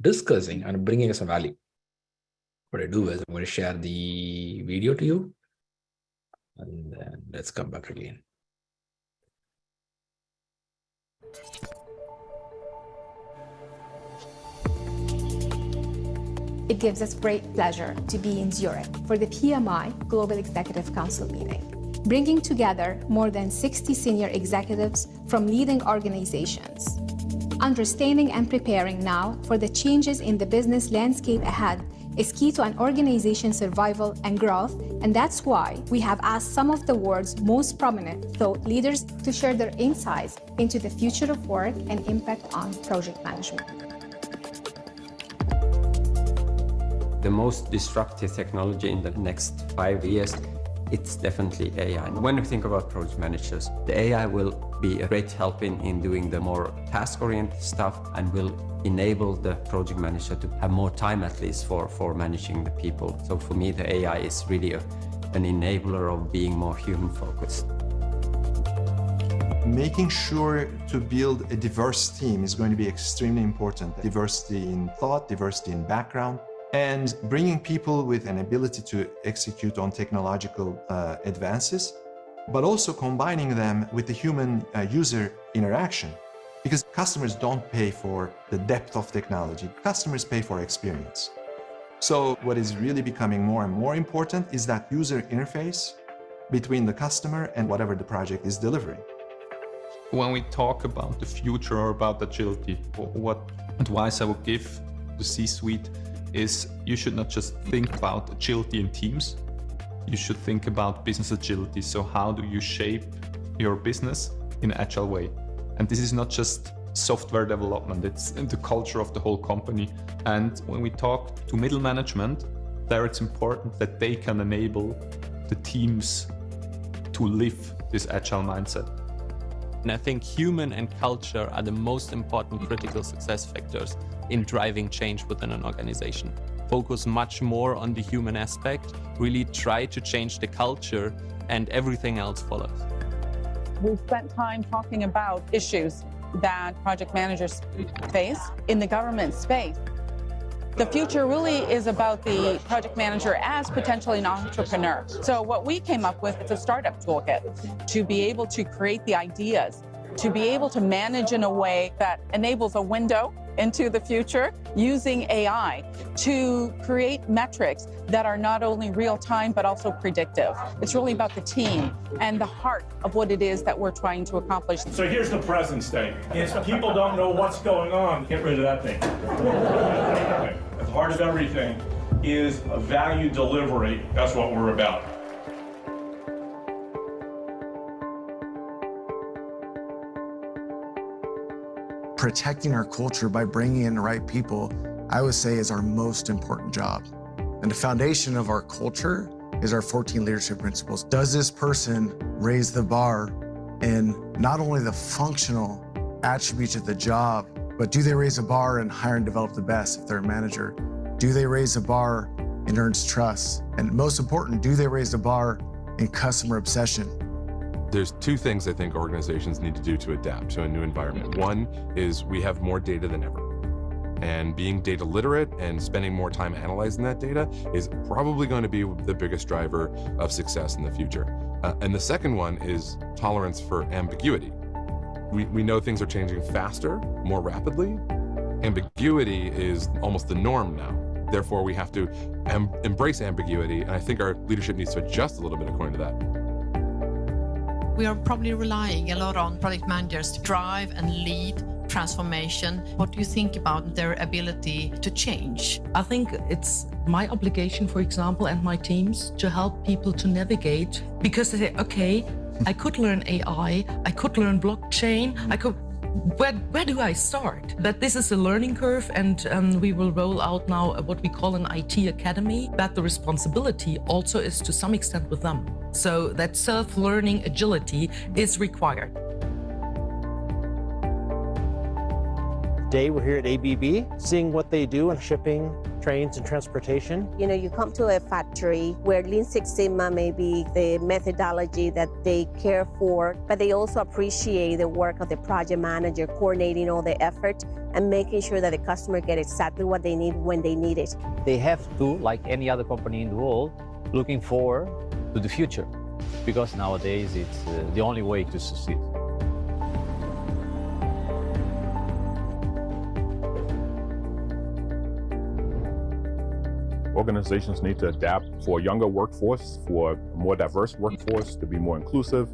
discussing and bringing us a value. What I do is I'm going to share the video to you, and then let's come back again. It gives us great pleasure to be in Zurich for the PMI Global Executive Council meeting, bringing together more than 60 senior executives from leading organizations. Understanding and preparing now for the changes in the business landscape ahead is key to an organization's survival and growth, and that's why we have asked some of the world's most prominent thought leaders to share their insights into the future of work and impact on project management. The most disruptive technology in the next 5 years, it's definitely AI. When we think about project managers, the AI will be a great help in doing the more task-oriented stuff and will enable the project manager to have more time at least for managing the people. So for me, the AI is really an enabler of being more human-focused. Making sure to build a diverse team is going to be extremely important. Diversity in thought, diversity in background, and bringing people with an ability to execute on technological advances, but also combining them with the human user interaction. Because customers don't pay for the depth of technology, customers pay for experience. So what is really becoming more and more important is that user interface between the customer and whatever the project is delivering. When we talk about the future or about agility, what advice I would give the C-suite is you should not just think about agility in teams, you should think about business agility. So how do you shape your business in an agile way? And this is not just software development, it's in the culture of the whole company. And when we talk to middle management, there it's important that they can enable the teams to live this agile mindset. And I think human and culture are the most important critical success factors in driving change within an organization. Focus much more on the human aspect, really try to change the culture, and everything else follows. We've spent time talking about issues that project managers face in the government space. The future really is about the project manager as potentially an entrepreneur. So what we came up with is a startup toolkit to be able to create the ideas, to be able to manage in a way that enables a window into the future using AI to create metrics that are not only real time, but also predictive. It's really about the team and the heart of what it is that we're trying to accomplish. So here's the present state. It's people don't know what's going on. Get rid of that thing. At the heart of everything is a value delivery. That's what we're about. Protecting our culture by bringing in the right people, I would say, is our most important job. And the foundation of our culture is our 14 leadership principles. Does this person raise the bar in not only the functional attributes of the job, but do they raise the bar and hire and develop the best if they're a manager? Do they raise the bar and earns trust? And most important, do they raise the bar in customer obsession? There's two things I think organizations need to do to adapt to a new environment. One is we have more data than ever. And being data literate and spending more time analyzing that data is probably going to be the biggest driver of success in the future. And the second one is tolerance for ambiguity. We know things are changing faster, more rapidly. Ambiguity is almost the norm now. Therefore, we have to embrace ambiguity. And I think our leadership needs to adjust a little bit according to that. We are probably relying a lot on project managers to drive and lead transformation. What do you think about their ability to change? I think it's my obligation, for example, and my teams to help people to navigate, because they say, okay, I could learn AI, I could learn blockchain, where do I start? That this is a learning curve, and we will roll out now what we call an IT academy, that the responsibility also is to some extent with them. So that self-learning agility is required. Today we're here at ABB, seeing what they do in shipping, trains, and transportation. You know, you come to a factory where Lean Six Sigma may be the methodology that they care for, but they also appreciate the work of the project manager, coordinating all the effort and making sure that the customer gets exactly what they need when they need it. They have to, like any other company in the world, looking forward to the future, because nowadays it's the only way to succeed. Organizations need to adapt for a younger workforce, for a more diverse workforce, to be more inclusive.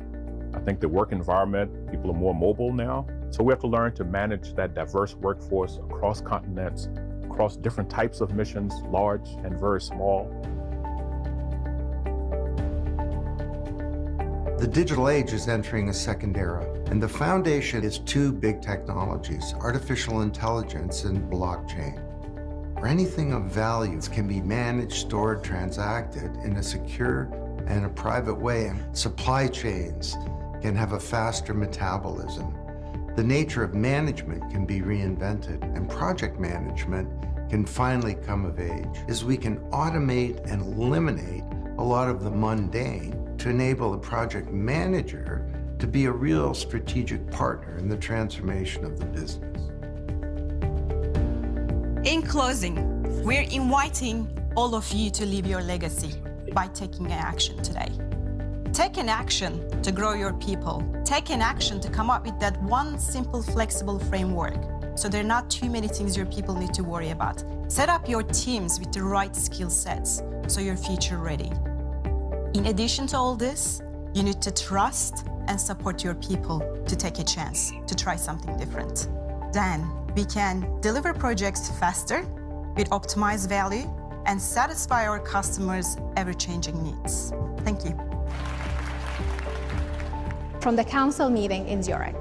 I think the work environment, people are more mobile now. So we have to learn to manage that diverse workforce across continents, across different types of missions, large and very small. The digital age is entering a second era, and the foundation is two big technologies, artificial intelligence and blockchain. Where anything of value can be managed, stored, transacted in a secure and a private way, and supply chains can have a faster metabolism. The nature of management can be reinvented, and project management can finally come of age, as we can automate and eliminate a lot of the mundane to enable the project manager to be a real strategic partner in the transformation of the business. In closing, we're inviting all of you to leave your legacy by taking an action today. Take an action to grow your people. Take an action to come up with that one simple, flexible framework, so there are not too many things your people need to worry about. Set up your teams with the right skill sets so you're future ready. In addition to all this, you need to trust and support your people to take a chance to try something different. Then we can deliver projects faster with optimized value and satisfy our customers' ever-changing needs. Thank you. From the Council meeting in Zurich.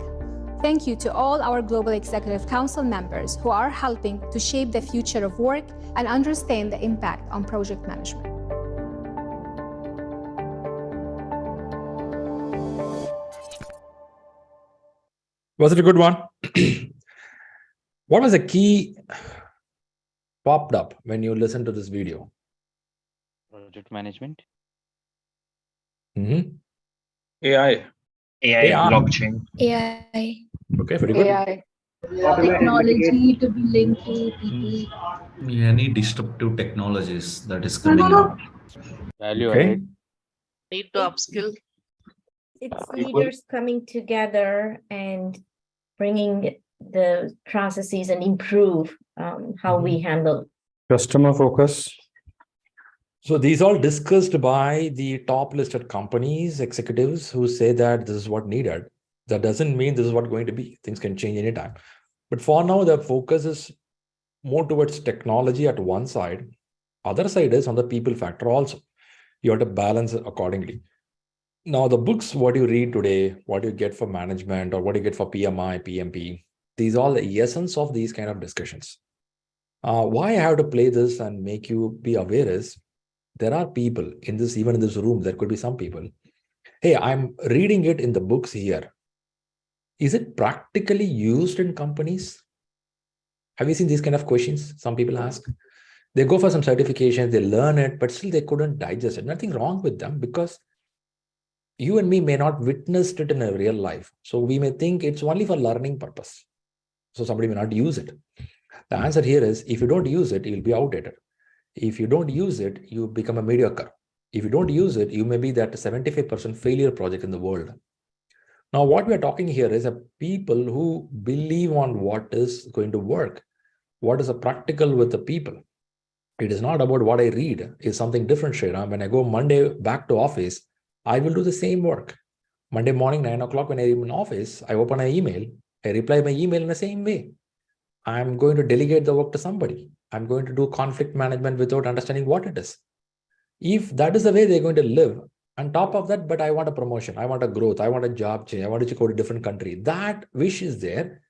Thank you to all our Global Executive Council members who are helping to shape the future of work and understand the impact on project management. Was it a good one? What was the key popped up when you listened to this video? Project management. Mm-hmm. AI. AI. Blockchain. AI. Okay, very good. AI. Technology to be linked to people. Any disruptive technologies that is coming up. Value added. Need to upskill. It's leaders coming together and bringing the processes and improve how we handle. Customer focus. So these all discussed by the top listed companies, executives who say that this is what needed. That doesn't mean this is what going to be. Things can change anytime. But for now, the focus is more towards technology at one side. Other side is on the people factor also. You have to balance it accordingly. Now, the books, what you read today, what you get for management or what you get for PMI, PMP, these are the essence of these kind of discussions. Why I have to play this and make you be aware is, there are people in this, even in this room, there could be some people. Hey, I'm reading it in the books here. Is it practically used in companies? Have you seen these kind of questions some people ask? They go for some certifications, they learn it, but still they couldn't digest it. Nothing wrong with them, because you and me may not witnessed it in a real life. So we may think it's only for learning purpose. So somebody may not use it. The answer here is, if you don't use it, you'll be outdated. If you don't use it, you become a mediocre. If you don't use it, you may be that 75% failure project in the world. Now, what we are talking here is a people who believe on what is going to work. What is a practical with the people? It is not about what I read. It's something different, Shriram. When I go Monday back to office, I will do the same work. Monday morning, 9 o'clock, when I'm in office, I open an email. I reply my email in the same way. I'm going to delegate the work to somebody. I'm going to do conflict management without understanding what it is. If that is the way they're going to live, on top of that, but I want a promotion, I want a growth, I want a job change, I want to go to a different country. That wish is there,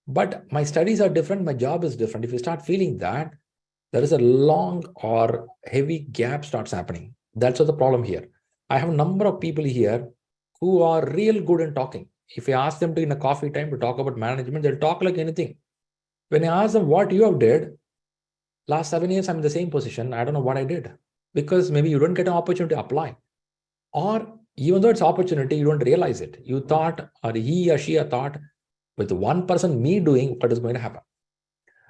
but my studies are different, my job is different. If you start feeling that, there is a long or heavy gap starts happening. That's what the problem here. I have a number of people here who are real good in talking. If I ask them to in a coffee time to talk about management, they'll talk like anything. When I ask them what you have did, last 7 years, I'm in the same position. I don't know what I did, because maybe you don't get an opportunity to apply. Or even though it's opportunity, you don't realize it. You thought, or he or she thought, with one person, me doing what is going to happen.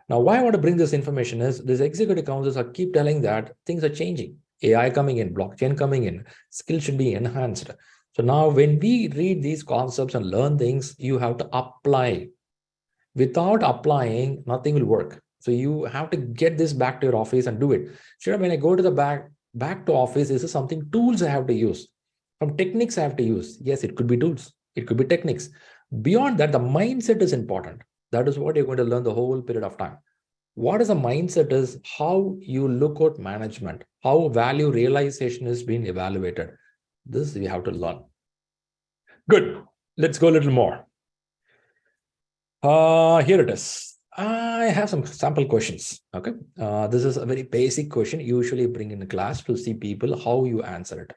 Now, why I want to bring this information is, these executive councils are keep telling that things are changing. AI coming in, blockchain coming in, skills should be enhanced. So now when we read these concepts and learn things, you have to apply. Without applying, nothing will work. So you have to get this back to your office and do it. Sure, when I go to the back to office, this is something, tools I have to use. Some techniques I have to use. Yes, it could be tools. It could be techniques. Beyond that, the mindset is important. That is what you're going to learn the whole period of time. What is a mindset is how you look at management, how value realization is being evaluated. This we have to learn. Good. Let's go a little more. Here it is. I have some sample questions. Okay. This is a very basic question. You usually bring in a class to see people how you answer it.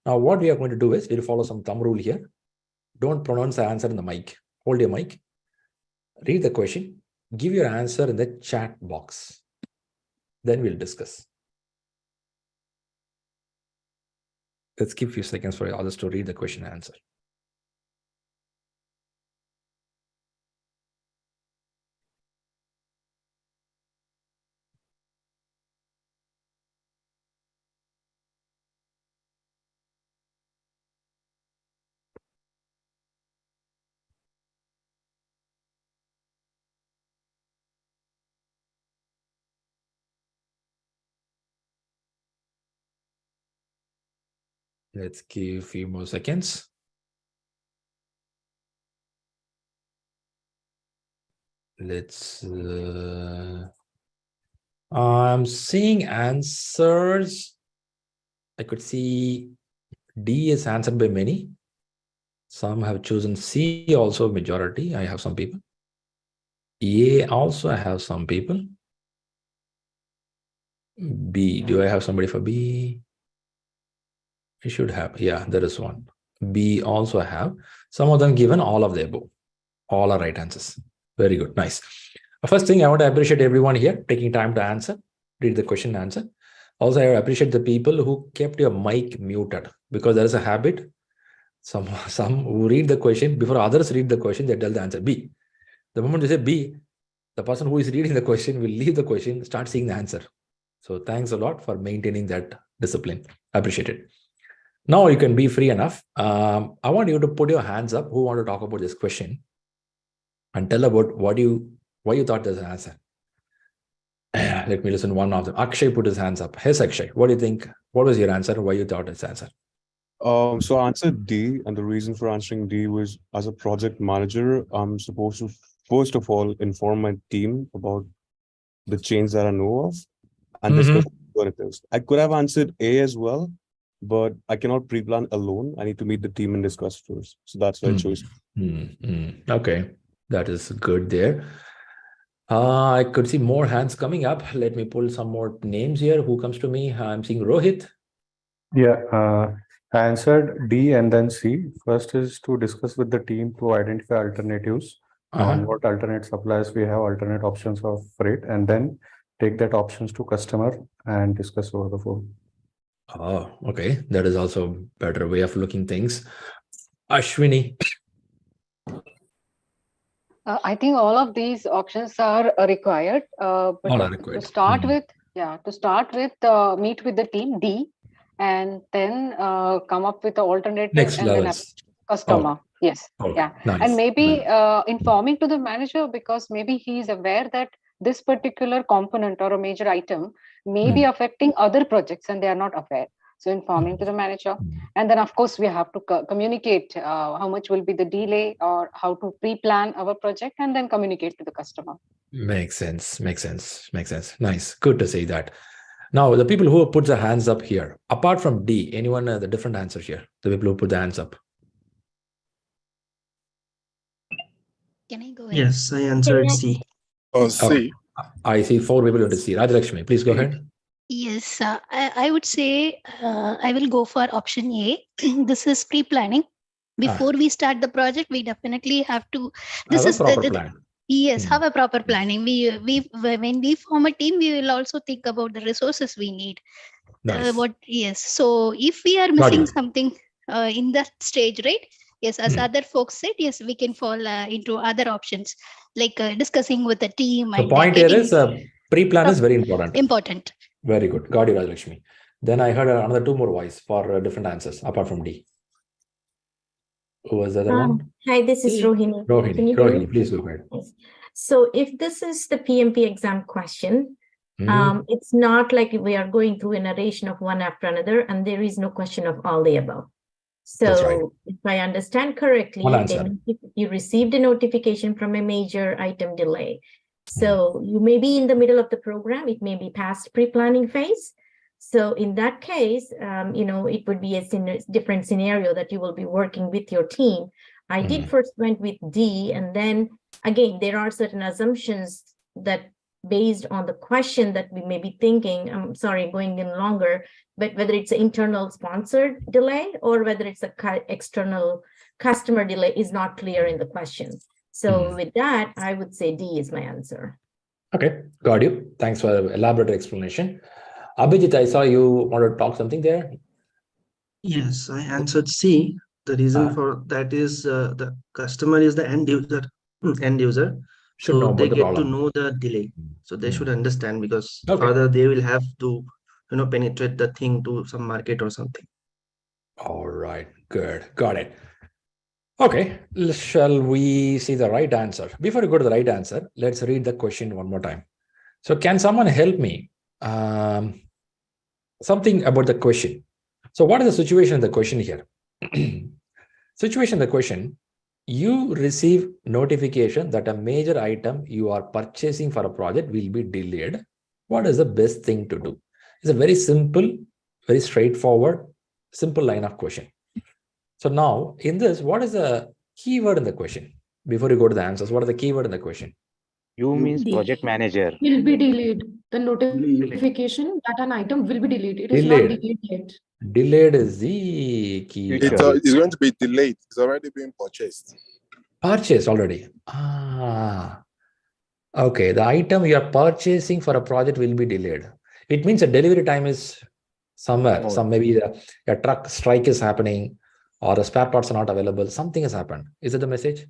Now, what we are going to do is we'll follow some thumb rule here. Don't pronounce the answer in the mic. Hold your mic. Read the question. Give your answer in the chat box. Then we'll discuss. Let's give a few seconds for others to read the question and answer. Let's give a few more seconds. Let's, I'm seeing answers. I could see D is answered by many. Some have chosen C, also majority. I have some people. A also I have some people. B, do I have somebody for B? I should have, yeah, there is one. B also I have. Some of them given all of the above. All are right answers. Very good, nice. First thing, I want to appreciate everyone here taking time to answer, read the question and answer. Also, I appreciate the people who kept your mic muted, because there is a habit. Some who read the question, before others read the question, they tell the answer B. The moment you say B, the person who is reading the question will leave the question, start seeing the answer. So thanks a lot for maintaining that discipline. I appreciate it. Now you can be free enough. I want you to put your hands up who want to talk about this question. and tell about why you thought there's an answer. Let me listen one of them. Akshay put his hands up. Yes, Akshay, what do you think? What was your answer? Why you thought it's answer? So I answered D, and the reason for answering D was, as a project manager, I'm supposed to first of all inform my team about the change that I know of and discuss alternatives. I could have answered A as well, but I cannot pre-plan alone. I need to meet the team and discuss first. So that's why I chose. Okay, that is good there. I could see more hands coming up. Let me pull some more names here. Who comes to me? I'm seeing Rohit. Yeah, I answered D and then C. First is to discuss with the team to identify alternatives on what alternate suppliers we have, alternate options of freight, and then take that options to customer and discuss over the phone. Oh, okay. That is also better way of looking things. Ashwini. I think all of these options are required. But all are required. To start with, meet with the team D, and then come up with the alternative. Next and levels. then customer. Yes. Yeah. Nice. And maybe informing to the manager, because maybe he is aware that this particular component or a major item may be affecting other projects and they are not aware. So informing to the manager, and then of course we have to communicate how much will be the delay or how to pre-plan our project, and then communicate to the customer. Makes sense. Nice. Good to say that. Now, the people who put their hands up here, apart from D, anyone the different answers here? The people who put their hands up. Can I go ahead? Yes, I answered C. Oh, C. Okay. I see 4 people to C. Rajalakshmi, please go ahead. Yes, I would say I will go for option A. This is pre-planning. Before we start the project, we definitely have to. This is proper plan. Yes, have a proper planning. When we form a team, we will also think about the resources we need. Nice. So if we are missing something in that stage, right? Yes, as other folks said, yes, we can fall into other options like discussing with the team. The point here is pre-plan is very important. Important. Very good. Got you, Rajalakshmi. Then I heard another 2 more voice for different answers apart from D. Who was the other one? Hi, this is Rohini. Rohini, please go ahead. So if this is the PMP exam question, it's not like we are going through a narration of one after another, and there is no question of all the above. So if I understand correctly, you received a notification from a major item delay. So you may be in the middle of the program, it may be past pre-planning phase. So in that case, it would be a different scenario that you will be working with your team. I did first went with D, and then again, there are certain assumptions that based on the question that we may be thinking, I'm sorry, going in longer, but whether it's an internal sponsored delay or whether it's a external customer delay is not clear in the question. So with that, I would say D is my answer. Okay, got you. Thanks for the elaborate explanation. Abhijit, I saw you wanted to talk something there. Yes, I answered C. The reason for that is the customer is the end user. So they get to know the delay. So they should understand, because further they will have to, penetrate the thing to some market or something. All right, good. Got it. Okay, shall we see the right answer? Before we go to the right answer, let's read the question one more time. So can someone help me? Something about the question. So what is the situation in the question here? Situation in the question, you receive notification that a major item you are purchasing for a project will be delayed. What is the best thing to do? It's a very simple, very straightforward, simple line of question. So now in this, what is the keyword in the question? Before you go to the answers, what are the keyword in the question? You means project manager. Will be delayed. The notification that an item will be delayed. It is not delayed yet. Delayed is the key. It's going to be delayed. It's already been purchased. Purchased already. Okay. The item you are purchasing for a project will be delayed. It means the delivery time is somewhere. Maybe a truck strike is happening, or the spare parts are not available. Something has happened. Is it the message?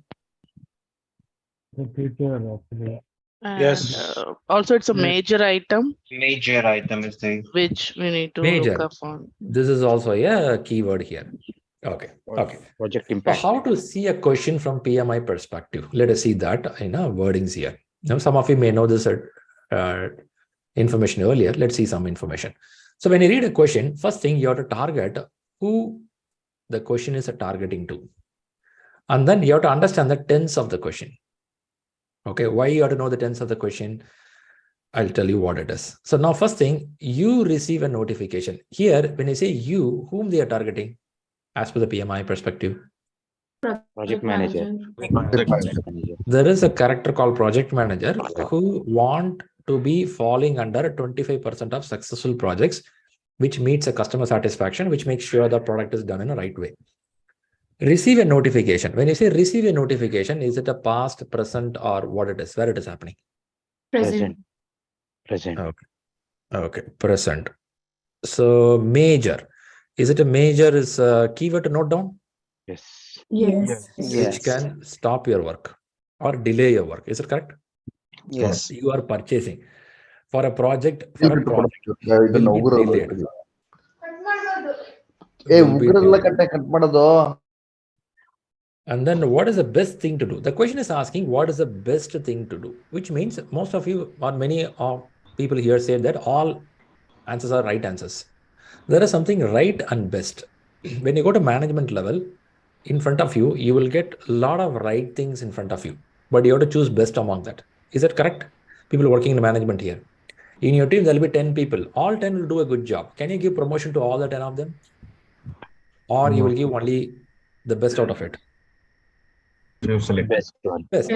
Yes. Also, it's a major item. Major item is the which we need to look up on. This is also a keyword here. Okay. Okay. Project So impact. how to see a question from PMI perspective? Let us see that in our wordings here. Now, some of you may know this information earlier. Let's see some information. So when you read a question, first thing you have to target who the question is targeting to. And then you have to understand the tense of the question. Okay, why you have to know the tense of the question? I'll tell you what it is. So now first thing, you receive a notification. Here, when I say you, whom they are targeting as per the PMI perspective? Project manager. There is a character called project manager who want to be falling under 25% of successful projects, which meets a customer satisfaction, which makes sure the product is done in the right way. Receive a notification. When you say receive a notification, is it a past, present, or what it is? Where it is happening? Present. Present. Okay. Okay. Present. So major. Is it a major is a keyword to note down? Yes. Yes. Which can stop your work or delay your work. Is it correct? Yes. You are purchasing for a project. For a project will be delayed. Will be delayed. And then what is the best thing to do? The question is asking what is the best thing to do, which means most of you or many of people here say that all answers are right answers. There is something right and best. When you go to management level, in front of you, you will get a lot of right things in front of you, but you have to choose best among that. Is that correct? People working in management here. In your team, there will be 10 people. All 10 will do a good job. Can you give promotion to all the 10 of them? Or you will give only the best out of it? Best one. Best.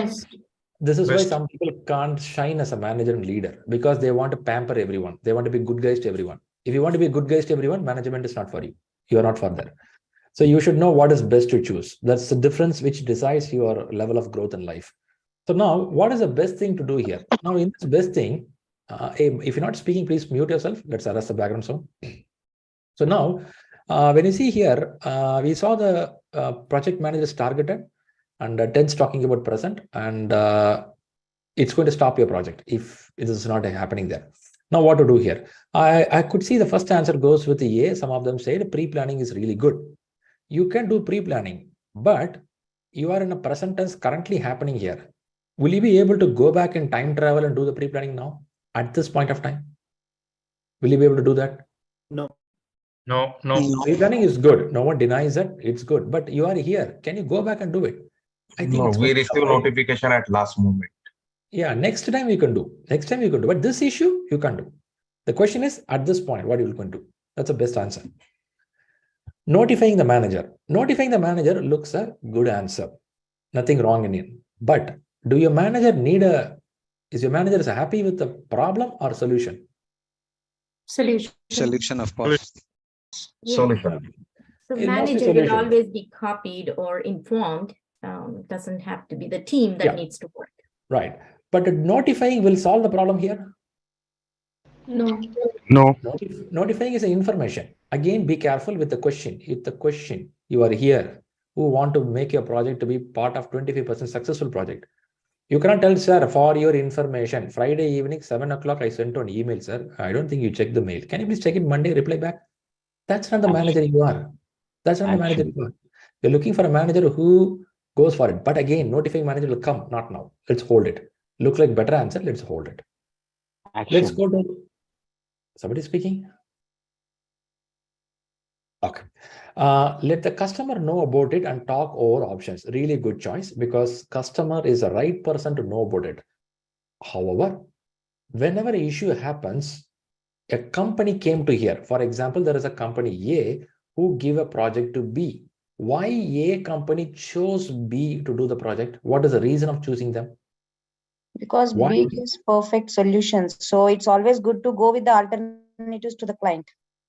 This is why some people can't shine as a manager and leader, because they want to pamper everyone. They want to be good guys to everyone. If you want to be good guys to everyone, management is not for you. You are not for that. So you should know what is best to choose. That's the difference which decides your level of growth in life. So now, what is the best thing to do here? Now, in this best thing, if you're not speaking, please mute yourself. Let's arrest the background sound. So now, when you see here, we saw the project manager is targeted, and 10's talking about present, and it's going to stop your project if this is not happening there. Now, what to do here? I could see the first answer goes with the A. Some of them said pre-planning is really good. You can do pre-planning, but you are in a present tense currently happening here. Will you be able to go back in time travel and do the pre-planning now at this point of time? Will you be able to do that? No. No. Pre-planning is good. No one denies that. It's good. But you are here. Can you go back and do it? I think no, we receive notification at last moment. Yeah, next time you can do. Next time you can do. But this issue, you can't do. The question is, at this point, what you will going to do? That's the best answer. Notifying the manager. Notifying the manager looks a good answer. Nothing wrong in it. But do your manager need is your manager happy with the problem or solution? Solution. Solution, of course. Yeah. Solution. So manager will always be copied or informed. Doesn't have to be the team that needs to work. Right. But notifying will solve the problem here? No. No. Notifying is an information. Again, be careful with the question. If the question, you are here, who want to make your project to be part of 25% successful project. You cannot tell, sir, for your information, Friday evening, 7 o'clock, I sent an email, sir. I don't think you checked the mail. Can you please check it Monday, reply back? That's not the manager you are. That's not the manager you are. You're looking for a manager who goes for it. But again, notifying manager will come, not now. Let's hold it. Looks like better answer. Let's hold it. Let's go to somebody speaking. Okay. Let the customer know about it and talk over options. Really good choice, because customer is the right person to know about it. However, whenever an issue happens, a company came to here. For example, there is a company A who give a project to B. Why A company chose B to do the project? What is the reason of choosing them? Because B gives perfect solutions. So it's always good to go with the alternatives to the client.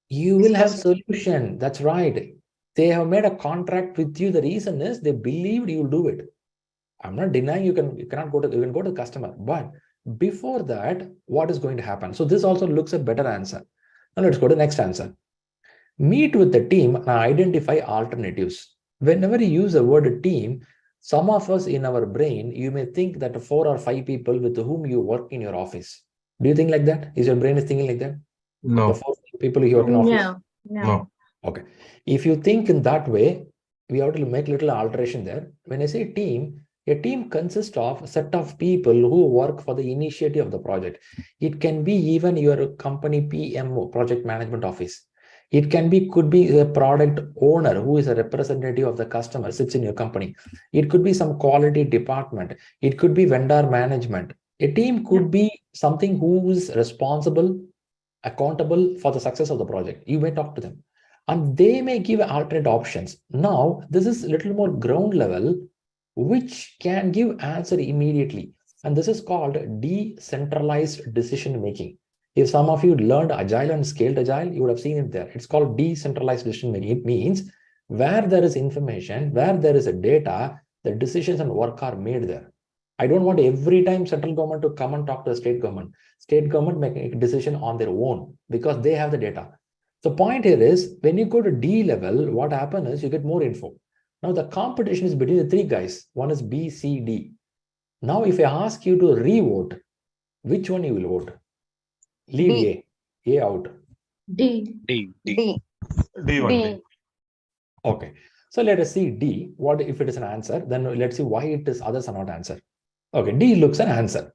You will have solution. That's right. They have made a contract with you. The reason is they believed you will do it. I'm not denying you can go to the customer, but before that, what is going to happen? So this also looks a better answer. Now let's go to the next answer. Meet with the team and identify alternatives. Whenever you use the word team, some of us in our brain, you may think that 4 or 5 people with whom you work in your office. Do you think like that? Is your brain is thinking like that? No. The 4 people you work in office? No. Okay. If you think in that way, we have to make little alteration there. When I say team, a team consists of a set of people who work for the initiative of the project. It can be even your company PMO, project management office. It could be a product owner who is a representative of the customer, sits in your company. It could be some quality department. It could be vendor management. A team could be something who is responsible, accountable for the success of the project. You may talk to them and they may give alternate options. Now, this is a little more ground level, which can give answer immediately. And this is called decentralized decision making. If some of you learned Agile and scaled Agile, you would have seen it there. It's called decentralized decision making. It means where there is information, where there is a data, the decisions and work are made there. I don't want every time central government to come and talk to the state government. State government make a decision on their own because they have the data. The point here is when you go to D level, what happens is you get more info. Now the competition is between the three guys. One is B, C, D. Now if I ask you to re-vote, which one you will vote? Leave A out. D. D. Okay. So let us see D. What if it is an answer? Then let's see why it is others are not answer. Okay, D looks an answer.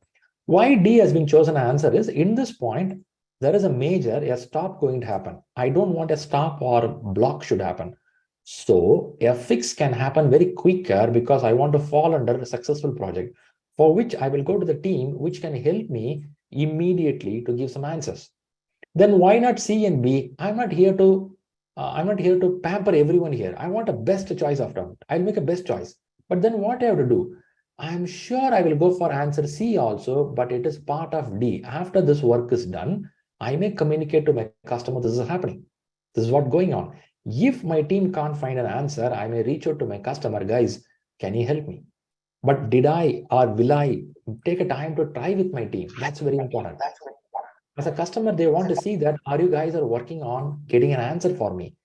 Why D has been chosen an answer is in this point, there is a stop going to happen. I don't want a stop or block should happen. So a fix can happen very quicker because I want to fall under a successful project for which I will go to the team, which can help me immediately to give some answers. Then why not C and B? I'm not here to pamper everyone here. I want a best choice of them. I'll make a best choice. But then what I have to do? I'm sure I will go for answer C also, but it is part of D. After this work is done, I may communicate to my customer, this is happening. This is what's going on. If my team can't find an answer, I may reach out to my customer, guys, can you help me? But did I or will I take a time to try with my team? That's very important. As a customer, they want to see that, are you guys are working on getting an answer for me?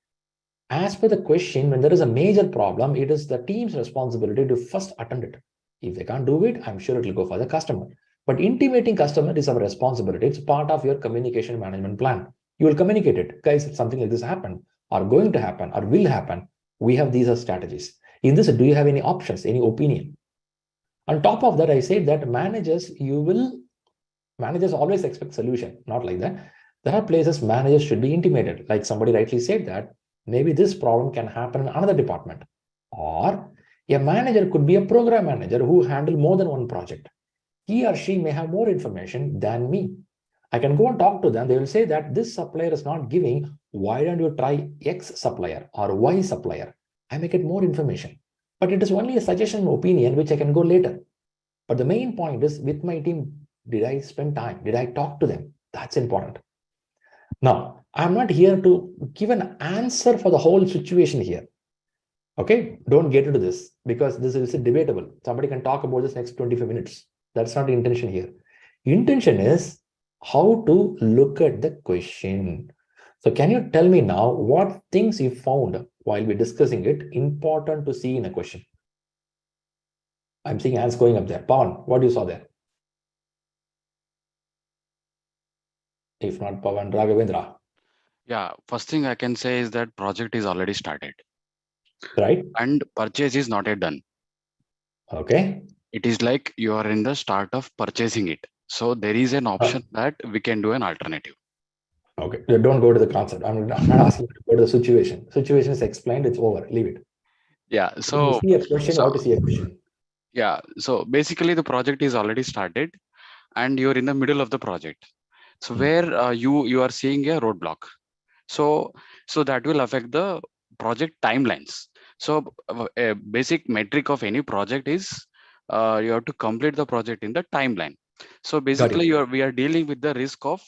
As per the question, when there is a major problem, it is the team's responsibility to first attend it. If they can't do it, I'm sure it will go for the customer. But intimating customer is our responsibility. It's part of your communication management plan. You will communicate it. Guys, if something like this happened, or going to happen, or will happen, we have these as strategies. In this, do you have any options, any opinion? On top of that, I said that managers always expect solution, not like that. There are places managers should be intimated. Like somebody rightly said that maybe this problem can happen in another department. Or a manager could be a program manager who handle more than one project. He or she may have more information than me. I can go and talk to them. They will say that this supplier is not giving. Why don't you try X supplier or Y supplier? I may get more information. But it is only a suggestion, opinion, which I can go later. But the main point is with my team, did I spend time? Did I talk to them? That's important. Now, I'm not here to give an answer for the whole situation here. Okay, don't get into this because this is debatable. Somebody can talk about this next 25 minutes. That's not the intention here. Intention is how to look at the question. So can you tell me now what things you found while we're discussing it important to see in a question? I'm seeing hands going up there. Pawan, what you saw there? If not Pawan, Raghavendra. Yeah, first thing I can say is that project is already started. Right. And purchase is not yet done. Okay. It is like you are in the start of purchasing it. So there is an option that we can do an alternative. Okay, don't go to the concept. I'm not asking you to go to the situation. Situation is explained, it's over, leave it. Yeah, so you see a question, how to see a question. Yeah, so basically the project is already started and you're in the middle of the project. So where you are seeing a roadblock. So that will affect the project timelines. So a basic metric of any project is you have to complete the project in the timeline. So basically we are dealing with the risk of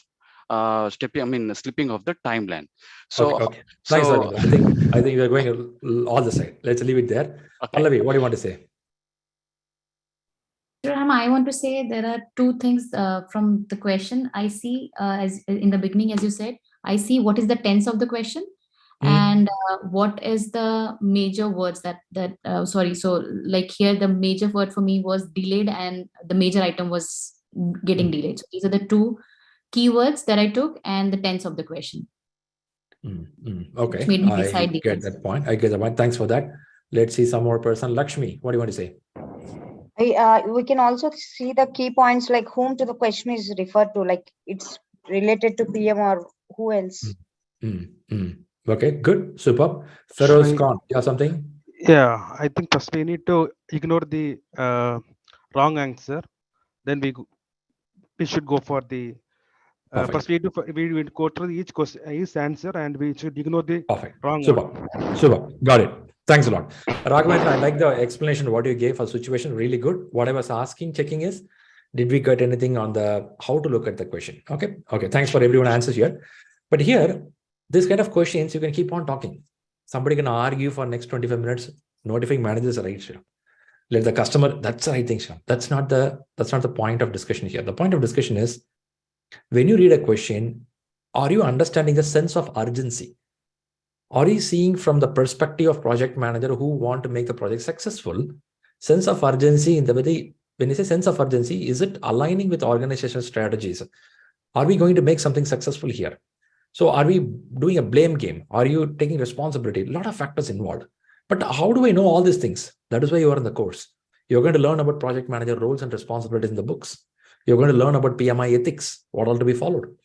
slipping of the timeline. So okay. Thanks, Ravindra. I think we are going all the side. Let's leave it there. Okay. Pallavi, what do you want to say? I want to say there are two things from the question. I see as in the beginning, as you said, I see what is the tense of the question and what is the major words so like here the major word for me was delayed and the major item was getting delayed. So these are the two keywords that I took and the tense of the question. Okay, I get that point. Thanks for that. Let's see some more person. Lakshmi, what do you want to say? We can also see the key points like whom to the question is referred to, like it's related to PM or who else. Okay, good, super. Feroz Khan, you have something? Yeah, I think first we need to ignore the wrong answer. Then we should go for the first we will go through each question, each answer, and we should ignore the wrong one. Super, got it. Thanks a lot. Raghavendra, I like the explanation what you gave for situation, really good. What I was checking is, did we get anything on the how to look at the question? Okay, thanks for everyone answers here. But here, this kind of questions, you can keep on talking. Somebody can argue for next 25 minutes, notifying managers are right. Let the customer, that's the right thing. That's not the point of discussion here. The point of discussion is, when you read a question, are you understanding the sense of urgency? Are you seeing from the perspective of project manager who want to make the project successful? Sense of urgency in the way, when you say sense of urgency, is it aligning with organizational strategies? Are we going to make something successful here? So are we doing a blame game? Are you taking responsibility? A lot of factors involved. But how do I know all these things? That is why you are in the course. You're going to learn about project manager roles and responsibilities in the books. You're going to learn about PMI ethics, what all to be followed.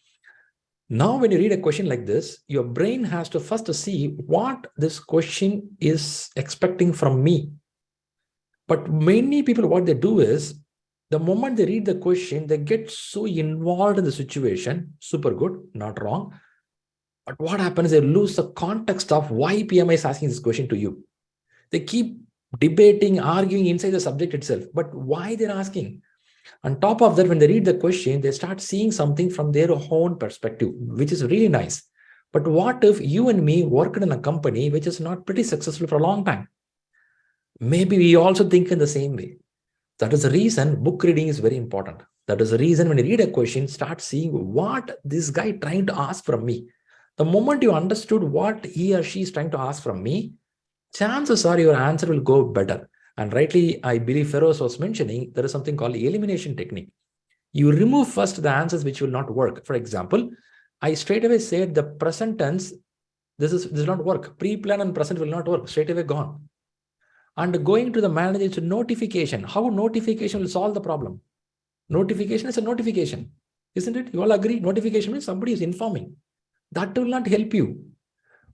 Now, when you read a question like this, your brain has to first see what this question is expecting from me. But many people, what they do is, the moment they read the question, they get so involved in the situation. Super good, not wrong. But what happens, they lose the context of why PMI is asking this question to you. They keep debating, arguing inside the subject itself. But why they're asking? On top of that, when they read the question, they start seeing something from their own perspective, which is really nice. But what if you and me worked in a company which is not pretty successful for a long time? Maybe we also think in the same way. That is the reason book reading is very important. That is the reason when you read a question, start seeing what this guy trying to ask from me. The moment you understood what he or she is trying to ask from me, chances are your answer will go better. And rightly, I believe Feroz was mentioning, there is something called elimination technique. You remove first the answers which will not work. For example, I straight away said the present tense, this will not work. Pre-plan and present will not work. Straight away gone. And going to the manager, it's a notification. How notification will solve the problem? Notification is a notification, isn't it? You all agree? Notification means somebody is informing. That will not help you.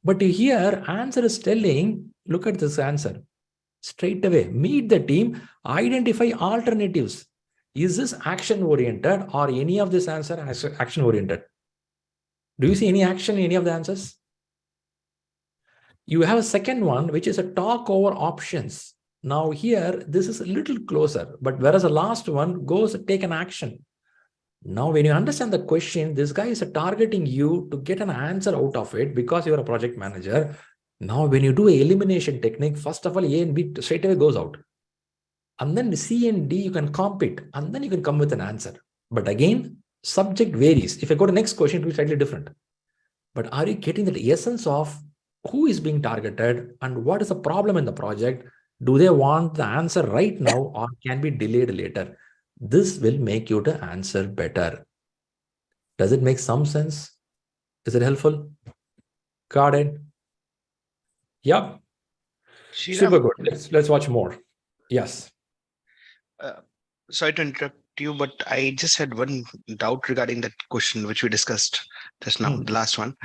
But here, answer is telling, look at this answer. Straight away, meet the team, identify alternatives. Is this action-oriented or any of this answer action-oriented? Do you see any action in any of the answers? You have a second one, which is a talk over options. Now here, this is a little closer, but whereas the last one goes take an action. Now, when you understand the question, this guy is targeting you to get an answer out of it because you're a project manager. Now, when you do an elimination technique, first of all, A and B straight away goes out. And then C and D, you can compete, and then you can come with an answer. But again, subject varies. If I go to next question, it will be slightly different. But are you getting the essence of who is being targeted and what is the problem in the project? Do they want the answer right now or can be delayed later? This will make you to answer better. Does it make some sense? Is it helpful? Got it? Yep. Super good. Let's watch more. Yes. Sorry to interrupt you, but I just had one doubt regarding that question which we discussed just now, the last one.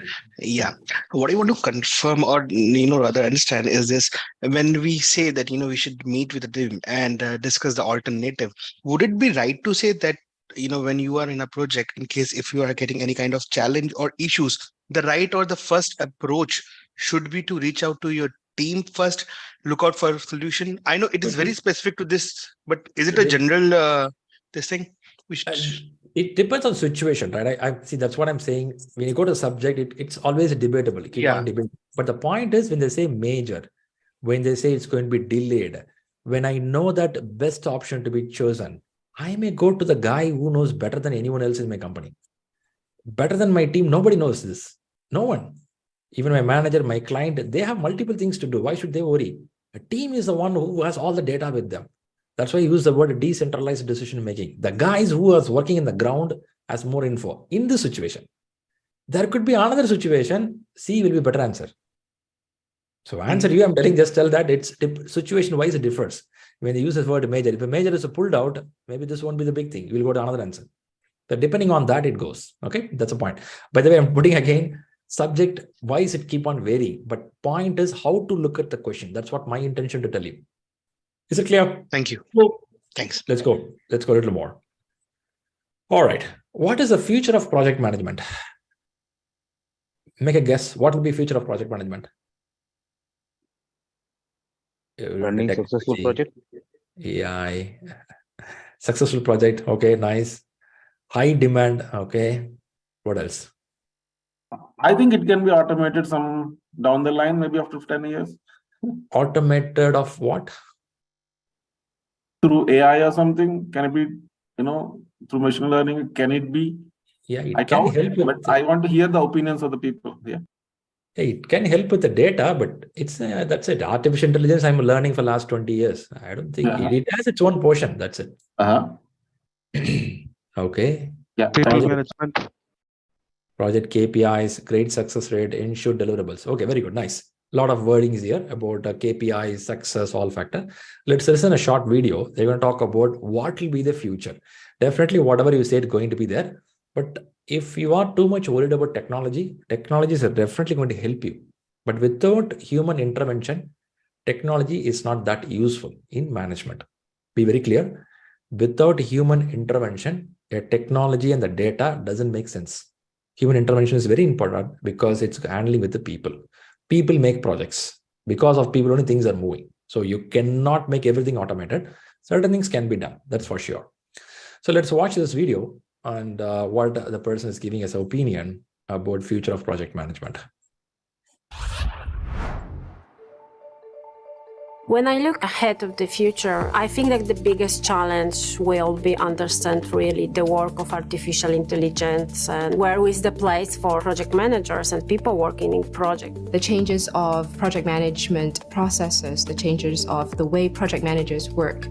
Yeah. What I want to confirm or rather understand is this: when we say that we should meet with the team and discuss the alternative, would it be right to say that when you are in a project, in case if you are getting any kind of challenge or issues, the right or the first approach should be to reach out to your team first, look out for a solution? I know it is very specific to this, but is it a general this thing? It depends on situation, right? I see, that's what I'm saying. When you go to subject, it's always debatable. Keep on debating. But the point is, when they say major, when they say it's going to be delayed, when I know that best option to be chosen, I may go to the guy who knows better than anyone else in my company. Better than my team, nobody knows this. No one. Even my manager, my client, they have multiple things to do. Why should they worry? A team is the one who has all the data with them. That's why I use the word decentralized decision making. The guys who are working in the ground has more info in this situation. There could be another situation, C will be better answer. So answer you, I'm telling, just tell that it's situation-wise, it differs. When they use the word major, if a major is pulled out, maybe this won't be the big thing. We'll go to another answer. But depending on that, it goes. Okay, that's a point. By the way, I'm putting again, subject-wise, it keep on varying. But point is how to look at the question. That's what my intention to tell you. Is it clear? Thank you. So, thanks. Let's go. Let's go a little more. All right. What is the future of project management? Make a guess. What will be future of project management? Running successful project. AI. Successful project. Okay, nice. High demand. Okay. What else? I think it can be automated some down the line, maybe after 10 years. Automated of what? Through AI or something? Can it be, through machine learning? Can it be? Yeah, it I can doubt, help. but I want to hear the opinions of the people. Yeah. It can help with the data, but it's that's it. Artificial intelligence, I'm learning for the last 20 years. I don't think it has its own portion. That's it. Okay. Yeah. People management. Project KPIs, great success rate, ensure deliverables. Okay, very good. Nice. A lot of wordings here about KPIs, success, all factor. Let's listen a short video. They're going to talk about what will be the future. Definitely whatever you said going to be there. But if you are too much worried about technology, technologies are definitely going to help you. But without human intervention, technology is not that useful in management. Be very clear. Without human intervention, a technology and the data doesn't make sense. Human intervention is very important because it's handling with the people. People make projects. Because of people, only things are moving. So you cannot make everything automated. Certain things can be done. That's for sure. So let's watch this video and what the person is giving us an opinion about future of project management. When I look ahead of the future, I think that the biggest challenge will be understand really the work of artificial intelligence and where is the place for project managers and people working in project. The changes of project management processes, the changes of the way project managers work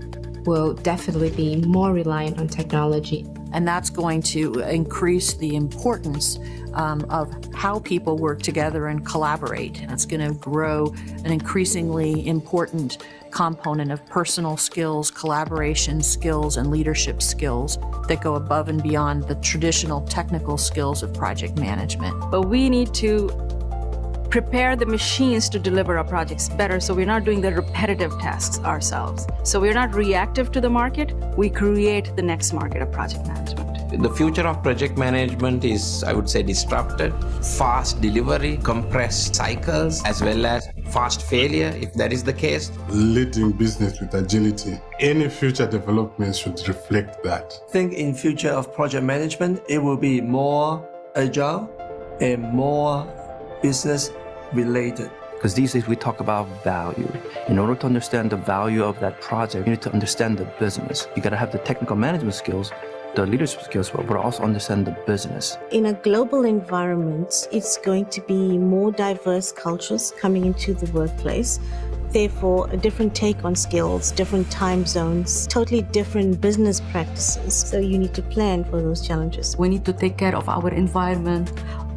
will definitely be more reliant on technology. And that's going to increase the importance of how people work together and collaborate. And it's going to grow an increasingly important component of personal skills, collaboration skills, and leadership skills that go above and beyond the traditional technical skills of project management. But we need to prepare the machines to deliver our projects better, so we're not doing the repetitive tasks ourselves. So we're not reactive to the market, we create the next market of project management. The future of project management is, I would say, disrupted. Fast delivery, compressed cycles, as well as fast failure, if that is the case. Leading business with agility. Any future developments should reflect that. I think in future of project management, it will be more agile and more business related. Because these days we talk about value. In order to understand the value of that project, you need to understand the business. You got to have the technical management skills, the leadership skills, but also understand the business. In a global environment, it's going to be more diverse cultures coming into the workplace. Therefore, a different take on skills, different time zones, totally different business practices. So you need to plan for those challenges. We need to take care of our environment,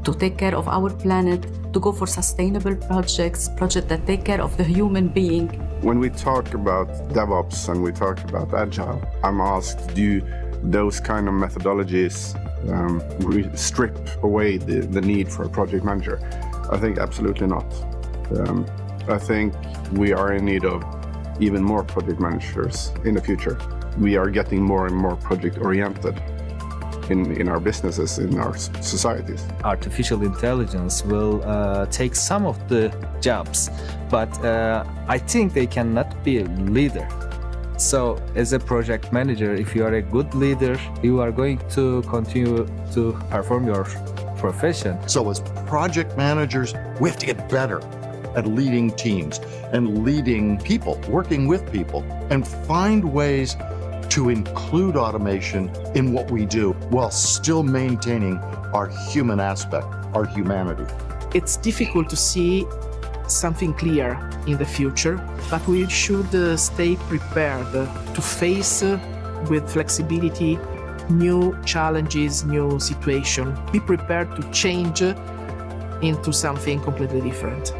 to take care of our planet, to go for sustainable projects that take care of the human being. When we talk about DevOps and we talk about Agile, I'm asked, do those kind of methodologies strip away the need for a project manager? I think absolutely not. I think we are in need of even more project managers in the future. We are getting more and more project oriented in our businesses, in our societies. Artificial intelligence will take some of the jobs, but I think they cannot be a leader. So as a project manager, if you are a good leader, you are going to continue to perform your profession. So as project managers, we have to get better at leading teams and leading people, working with people, and find ways to include automation in what we do while still maintaining our human aspect, our humanity. It's difficult to see something clear in the future, but we should stay prepared to face with flexibility new challenges, new situations. Be prepared to change into something completely different.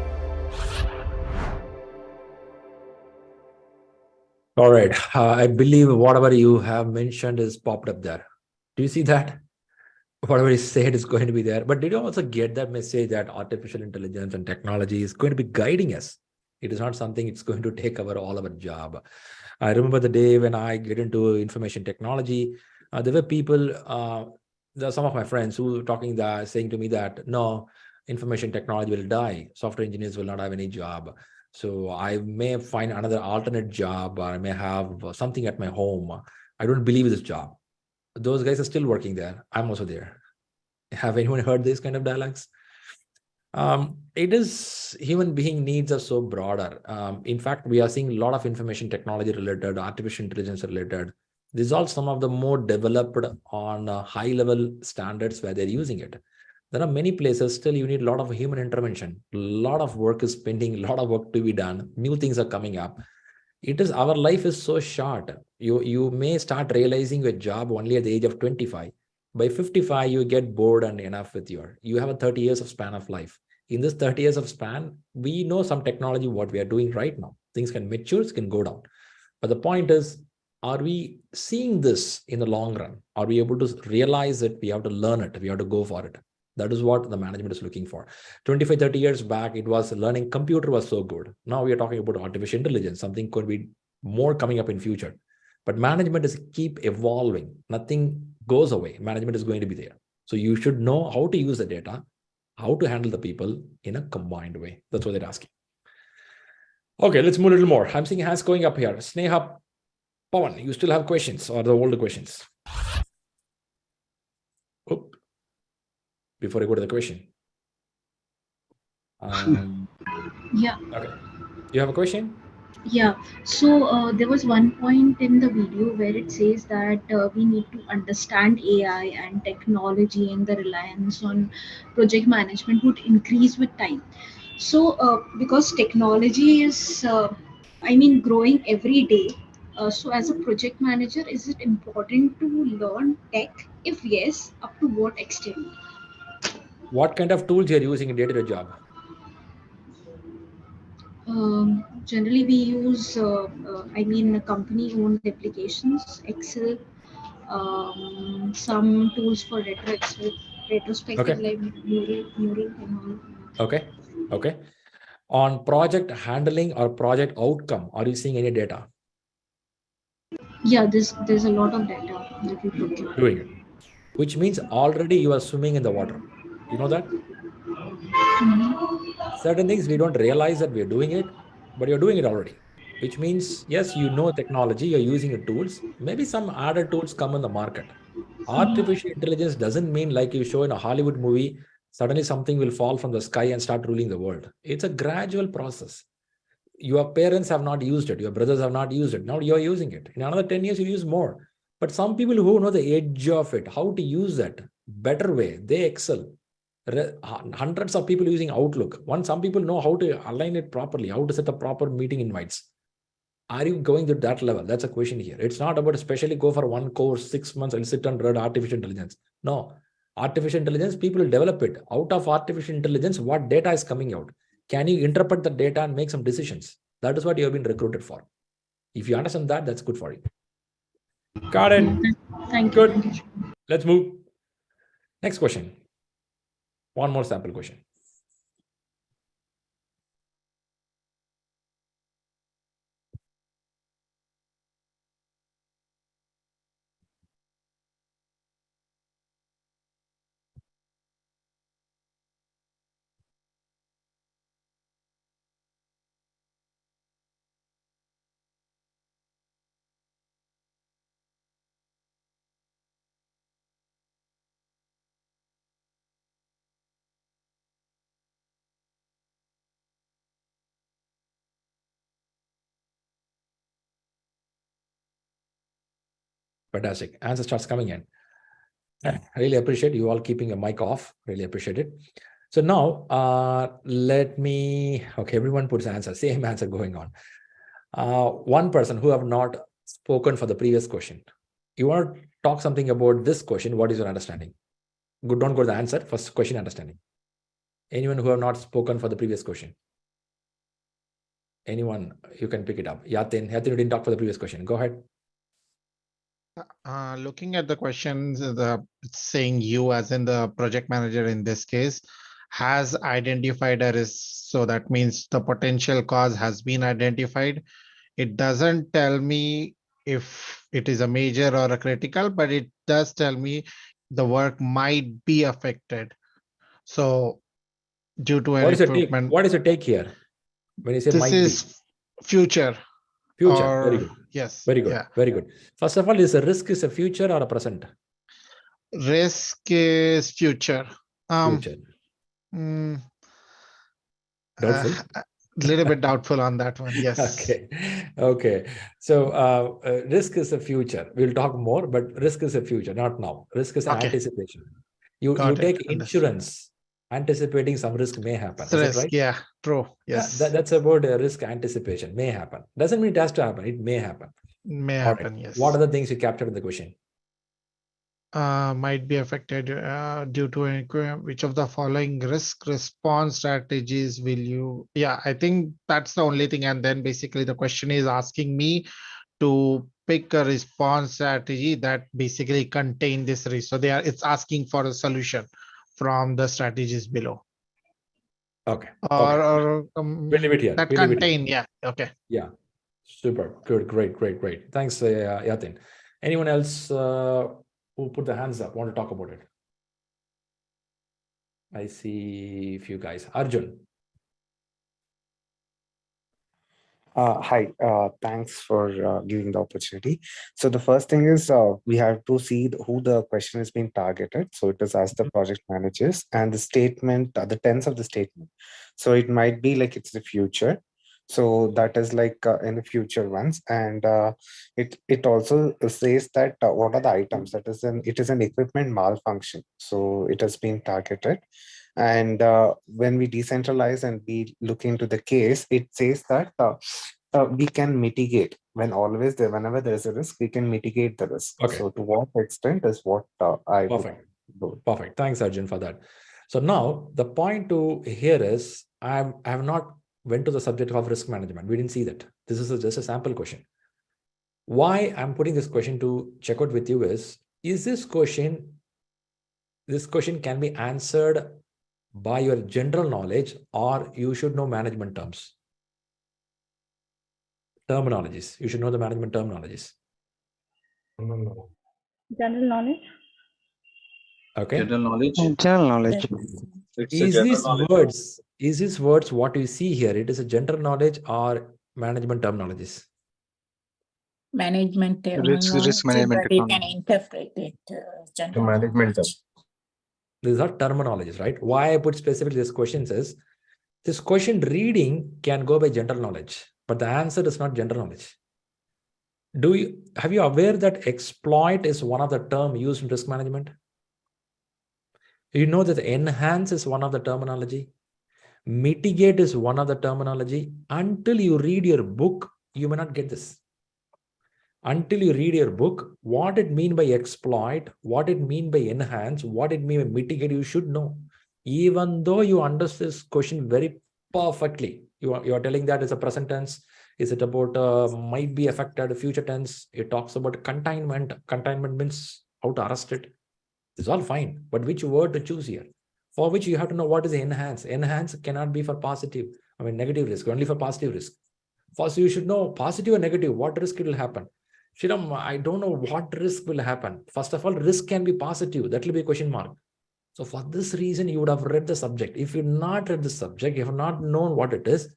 All right. I believe whatever you have mentioned is popped up there. Do you see that? Whatever is said is going to be there. But did you also get that message that artificial intelligence and technology is going to be guiding us? It is not something it's going to take over all our job. I remember the day when I get into information technology, there were people, there are some of my friends who were talking that, saying to me that, no, information technology will die. Software engineers will not have any job. So I may find another alternate job, or I may have something at my home. I don't believe this job. Those guys are still working there. I'm also there. Have anyone heard these kind of dialogues? It is, human being needs are so broader. In fact, we are seeing a lot of information technology related, artificial intelligence related. These are some of the more developed on high level standards where they're using it. There are many places still you need a lot of human intervention. A lot of work is pending, a lot of work to be done. New things are coming up. It is, our life is so short. You may start realizing your job only at the age of 25. By 55, you get bored and enough with you have a 30 years of span of life. In this 30 years of span, we know some technology, what we are doing right now. Things can mature, it can go down. But the point is, are we seeing this in the long run? Are we able to realize it? We have to learn it. We have to go for it. That is what the management is looking for. 25, 30 years back, it was learning computer was so good. Now we are talking about artificial intelligence. Something could be more coming up in future. But management is keep evolving. Nothing goes away. Management is going to be there. So you should know how to use the data, how to handle the people in a combined way. That's what they're asking. Okay, let's move a little more. I'm seeing hands going up here. Sneha, Pawan, you still have questions or the older questions? Oop. Before I go to the question. Yeah. Okay. You have a question? Yeah. So there was one point in the video where it says that we need to understand AI and technology, and the reliance on project management would increase with time. So because technology is, growing every day. So as a project manager, is it important to learn tech? If yes, up to what extent? What kind of tools you're using in day-to-day job? Generally, we use, company-owned applications, Excel, some tools for retrospective, Okay. like Mural and all. Okay. Okay. On project handling or project outcome, are you seeing any data? Yeah, there's a lot of data that we procure. Doing it, which means already you are swimming in the water. You know that? Certain things we don't realize that we're doing it, but you're doing it already. Which means, yes, you know technology, you're using the tools. Maybe some other tools come in the market. Artificial intelligence doesn't mean like you show in a Hollywood movie, suddenly something will fall from the sky and start ruling the world. It's a gradual process. Your parents have not used it. Your brothers have not used it. Now you're using it. In another 10 years, you use more. But some people who know the edge of it, how to use that better way, they excel. Hundreds of people using Outlook. Some people know how to align it properly, how to set the proper meeting invites. Are you going to that level? That's a question here. It's not about especially go for one course, 6 months and sit and read artificial intelligence. No, artificial intelligence, people will develop it. Out of artificial intelligence, what data is coming out? Can you interpret the data and make some decisions? That is what you have been recruited for. If you understand that, that's good for you. Got it. Thank you. Good. Let's move. Next question. One more sample question. Fantastic. Answer starts coming in. I really appreciate you all keeping your mic off. Really appreciate it. So now let me, okay, everyone puts answer, same answer going on. One person who have not spoken for the previous question. You want to talk something about this question. What is your understanding? Good, don't go to the answer. First question, understanding. Anyone who have not spoken for the previous question? Anyone, you can pick it up. Yatin, you didn't talk for the previous question. Go ahead. Looking at the questions, it's saying you as in the project manager in this case has identified a risk. So that means the potential cause has been identified. It doesn't tell me if it is a major or a critical, but it does tell me the work might be affected. So due to What is equipment. What is your take here? When you say This might is be. Future. Future, very good. Yes. Very good. Yeah. Very good. First of all, is a risk is a future or a present? Risk is future. Future. Doubtful? A little bit doubtful on that one. Yes. Okay. Okay. So risk is a future. We'll talk more, but risk is a future, not now. Risk is anticipation. You take insurance anticipating some risk may happen. Is risk, it right? Yeah, true. Yes. Yeah, that's about risk anticipation. May happen. Doesn't mean it has to happen. It may happen. May happen, yes. What are the things you captured in the question? Might be affected due to which of the following risk response strategies will you? Yeah, I think that's the only thing. And then basically the question is asking me to pick a response strategy that basically contain this risk. So it's asking for a solution from the strategies below. Okay. Or we'll leave it here. That contain, yeah. Okay. Yeah. Super. Good. Great. Thanks, Yatin. Anyone else who put their hands up want to talk about it? I see a few guys. Arjun. Hi, thanks for giving the opportunity. So the first thing is we have to see who the question is being targeted. So it is as the project managers and the statement, the tense of the statement. So it might be like it's the future. So that is like in the future ones. And it also says that what are the items that is it is an equipment malfunction. So it has been targeted. And when we decentralize and we look into the case, it says that we can mitigate whenever there is a risk, we can mitigate the risk. Okay. So to what extent is what I Perfect. Perfect. Thanks, Arjun, for that. So now the point to here is I have not went to the subject of risk management. We didn't see that. This is just a sample question. Why I'm putting this question to check out with you is this question can be answered by your general knowledge, or you should know management terminologies. You should know the management terminologies. General knowledge. Okay. General knowledge. General knowledge. Is these words what you see here? It is a general knowledge or management terminologies? Management terminology, risk management but you can interpret it general management. These are terminologies, right? Why I put specifically this question is, this question reading can go by general knowledge, but the answer is not general knowledge. Have you aware that exploit is one of the term used in risk management? You know that enhance is one of the terminology. Mitigate is one of the terminology. Until you read your book, you may not get this. Until you read your book, what it mean by exploit, what it mean by enhance, what it mean by mitigate, you should know. Even though you understand this question very perfectly, you are telling that it's a present tense. Is it about might be affected, future tense? It talks about containment. Containment means how to arrest it. It's all fine. But which word to choose here? For which you have to know what is enhance. Enhance cannot be for negative risk, only for positive risk. First, you should know positive or negative, what risk will happen. Shriram, I don't know what risk will happen. First of all, risk can be positive. That will be a question mark. So for this reason, you would have read the subject. If you not read the subject, you have not known what it is,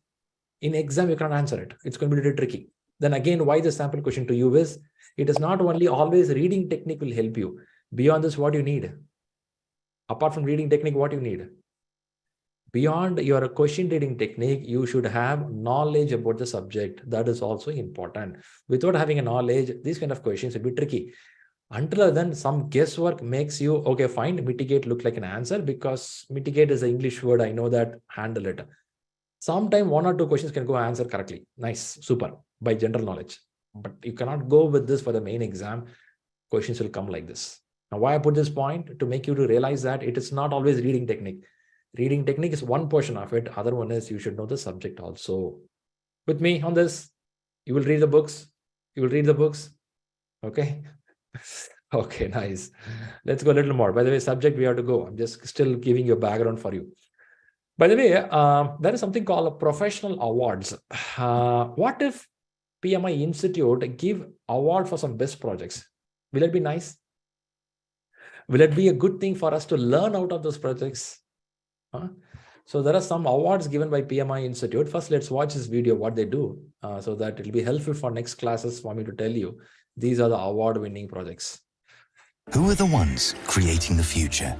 in exam, you cannot answer it. It's going to be really tricky. Then again, why the sample question to you is, it is not only always reading technique will help you. Beyond this, what you need? Apart from reading technique, what you need? Beyond your question reading technique, you should have knowledge about the subject. That is also important. Without having a knowledge, these kind of questions will be tricky. Until then, some guesswork makes you, okay, fine, mitigate look like an answer because mitigate is an English word. I know that, handle it. Sometime 1 or 2 questions can go answer correctly. Nice, super, by general knowledge. But you cannot go with this for the main exam. Questions will come like this. Now, why I put this point? To make you to realize that it is not always reading technique. Reading technique is one portion of it. Other one is you should know the subject also. with me on this? You will read the books. You will read the books. Okay. Okay, nice. Let's go a little more. By the way, subject we have to go. I'm just still giving you a background for you. By the way, there is something called professional awards. What if PMI Institute give award for some best projects? Will it be nice? Will it be a good thing for us to learn out of those projects? So there are some awards given by PMI Institute. First, let's watch this video, what they do, so that it'll be helpful for next classes for me to tell you. These are the award-winning projects. Who are the ones creating the future?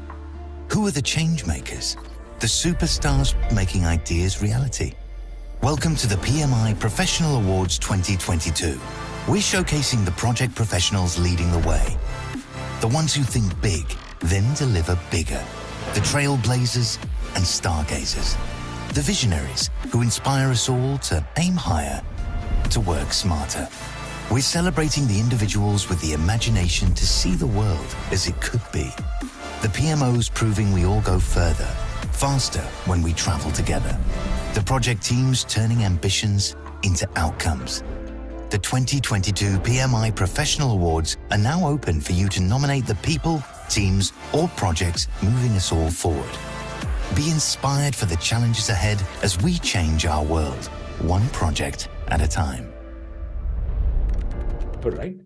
Who are the change makers? The superstars making ideas reality? Welcome to the PMI Professional Awards 2022. We're showcasing the project professionals leading the way. The ones who think big, then deliver bigger. The trailblazers and stargazers. The visionaries who inspire us all to aim higher, to work smarter. We're celebrating the individuals with the imagination to see the world as it could be. The PMOs proving we all go further, faster when we travel together. The project teams turning ambitions into outcomes. The 2022 PMI Professional Awards are now open for you to nominate the people, teams, or projects moving us all forward. Be inspired for the challenges ahead as we change our world, one project at a time. Good, right?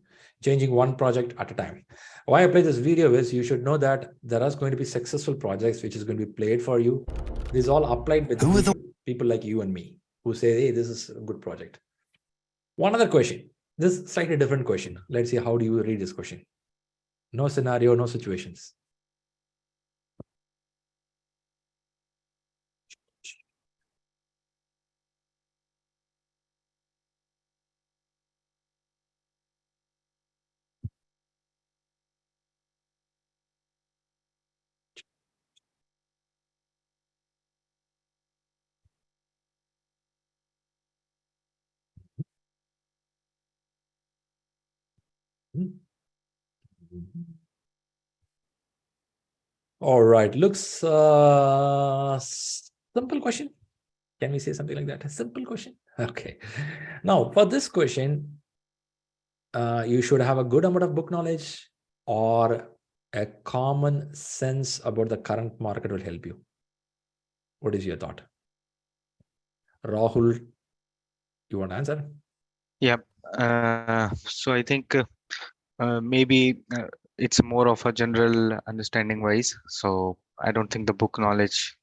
Changing one project at a time. Why I play this video is you should know that there are going to be successful projects which is going to be played for you. This is all applied with people like you and me who say, hey, this is a good project. One other question. This is slightly different question. Let's see, how do you read this question? No scenario, no situations. All right, looks simple question. Can we say something like that? A simple question. Okay. Now for this question, you should have a good amount of book knowledge or a common sense about the current market will help you. What is your thought? Rahul, you want to answer? Yeah. So I think maybe it's more of a general understanding wise. So I don't think the book knowledge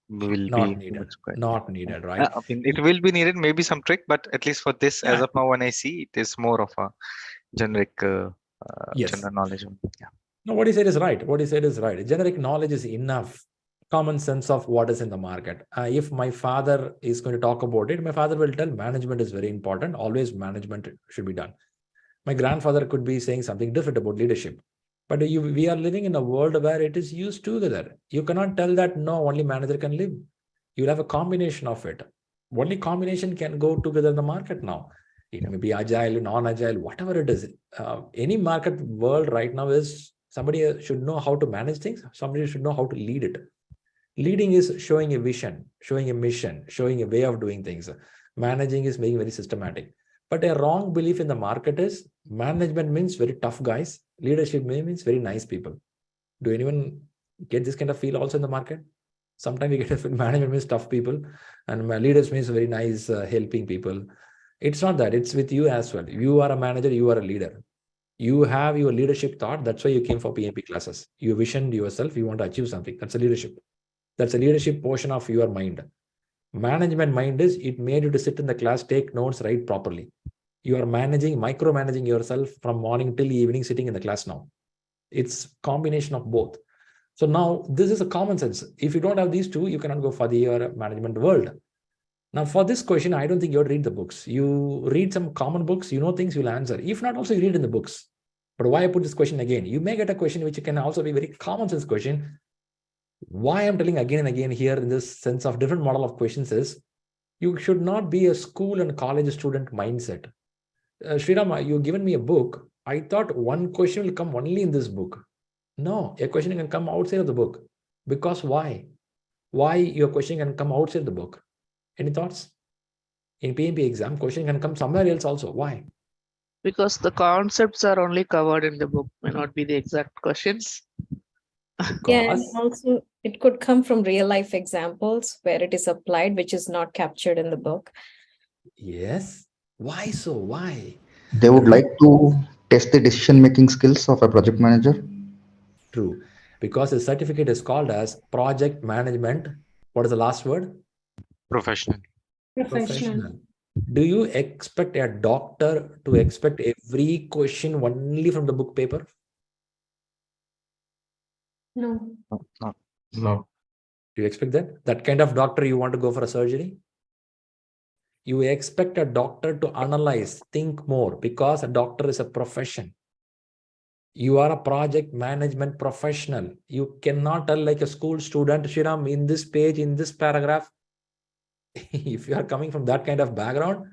will Not be needed. Not needed, right? I mean, it will be needed, maybe some trick, but at least for this, as of now, when I see, it is more of a generic general knowledge. Yeah. No, what he said is right. What he said is right. Generic knowledge is enough. Common sense of what is in the market. If my father is going to talk about it, my father will tell management is very important. Always management should be done. My grandfather could be saying something different about leadership. But we are living in a world where it is used together. You cannot tell that no, only manager can live. You'll have a combination of it. Only combination can go together in the market now. It may be agile, non-agile, whatever it is. Any market world right now is somebody should know how to manage things. Somebody should know how to lead it. Leading is showing a vision, showing a mission, showing a way of doing things. Managing is being very systematic. But a wrong belief in the market is management means very tough guys. Leadership means very nice people. Do anyone get this kind of feel also in the market? Sometimes we get a feel management means tough people and leaders means very nice helping people. It's not that. It's with you as well. You are a manager, you are a leader. You have your leadership thought. That's why you came for PMP classes. You visioned yourself. You want to achieve something. That's a leadership. That's a leadership portion of your mind. Management mind is it made you to sit in the class, take notes, write properly. You are micromanaging yourself from morning till evening, sitting in the class now. It's combination of both. So now this is a common sense. If you don't have these two, you cannot go for the management world. Now for this question, I don't think you have to read the books. You read some common books, you know things, you'll answer. If not, also you read in the books. But why I put this question again? You may get a question which can also be very common sense question. Why I'm telling again and again here in this sense of different model of questions is you should not be a school and college student mindset. Sriram, you've given me a book. I thought one question will come only in this book. No, a question can come outside of the book. Because why? Why your question can come outside the book? Any thoughts? In PMP exam, question can come somewhere else also. Why? Because the concepts are only covered in the book, may not be the exact questions. Yeah, and also it could come from real life examples where it is applied, which is not captured in the book. Yes. Why so? Why? They would like to test the decision-making skills of a project manager. True. Because the certificate is called as project management. What is the last word? Professional. Professional. Do you expect a doctor to expect every question only from the book paper? No. No. Do you expect that? That kind of doctor you want to go for a surgery? You expect a doctor to analyze, think more, because a doctor is a profession. You are a project management professional. You cannot tell like a school student, Shriram, in this page, in this paragraph. If you are coming from that kind of background,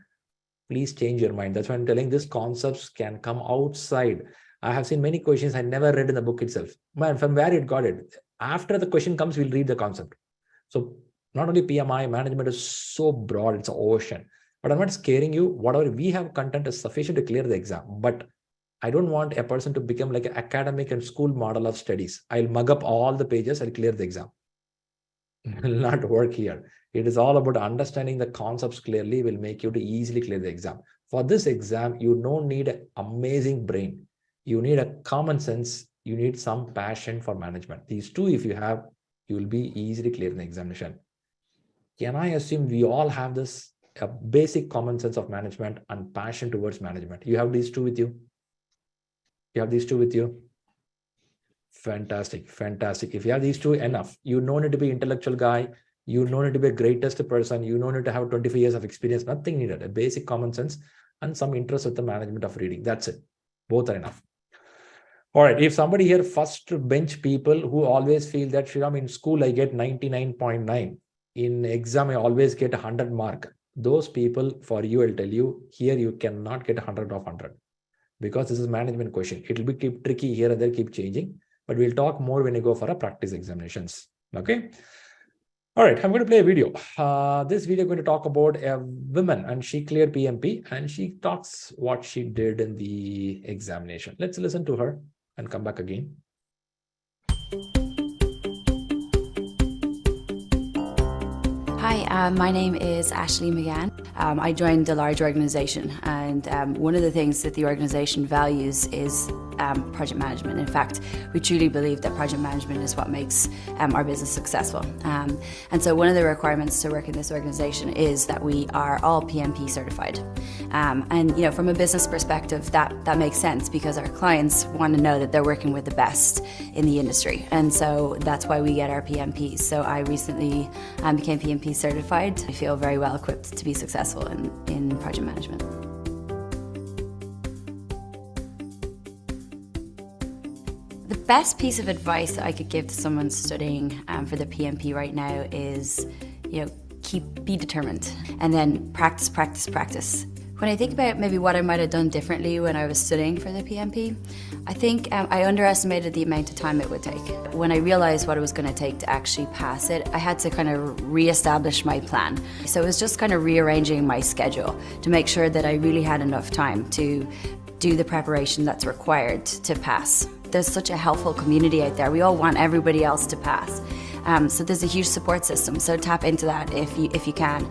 please change your mind. That's why I'm telling these concepts can come outside. I have seen many questions I never read in the book itself. Man, from where it got it. After the question comes, we'll read the concept. So not only PMI, management is so broad, it's an ocean. But I'm not scaring you. Whatever we have content is sufficient to clear the exam. But I don't want a person to become like an academic and school model of studies. I'll mug up all the pages, I'll clear the exam. It will not work here. It is all about understanding the concepts clearly will make you to easily clear the exam. For this exam, you don't need an amazing brain. You need a common sense. You need some passion for management. These two, if you have, you will be easily clear in the examination. Can I assume we all have this a basic common sense of management and passion towards management? You have these two with you? You have these two with you? Fantastic, fantastic. If you have these two, enough. You don't need to be intellectual guy. You don't need to be a greatest person. You don't need to have 25 years of experience. Nothing needed. A basic common sense and some interest with the management of reading. That's it. Both are enough. All right. If somebody here first bench people who always feel that Shriram, in school I get 99.9. In exam I always get 100 mark. Those people, for you, I'll tell you, here you cannot get 100 of 100. Because this is management question. It will be keep tricky here and there, keep changing. But we'll talk more when you go for a practice examinations. Okay. All right, I'm going to play a video. This video is going to talk about a woman and she cleared PMP and she talks what she did in the examination. Let's listen to her and come back again. Hi, my name is Ashley McGann. I joined a large organization, and one of the things that the organization values is project management. In fact, we truly believe that project management is what makes our business successful. And so one of the requirements to work in this organization is that we are all PMP certified. And you know, from a business perspective, that makes sense because our clients want to know that they're working with the best in the industry. And so that's why we get our PMPs. So I recently became PMP certified. I feel very well equipped to be successful in project management. The best piece of advice that I could give to someone studying for the PMP right now is, you know, be determined and then practice, practice, practice. When I think about maybe what I might have done differently when I was studying for the PMP, I think I underestimated the amount of time it would take. When I realized what it was going to take to actually pass it, I had to kind of re-establish my plan. So it was just kind of rearranging my schedule to make sure that I really had enough time to do the preparation that's required to pass. There's such a helpful community out there. We all want everybody else to pass. So there's a huge support system, so tap into that if you can.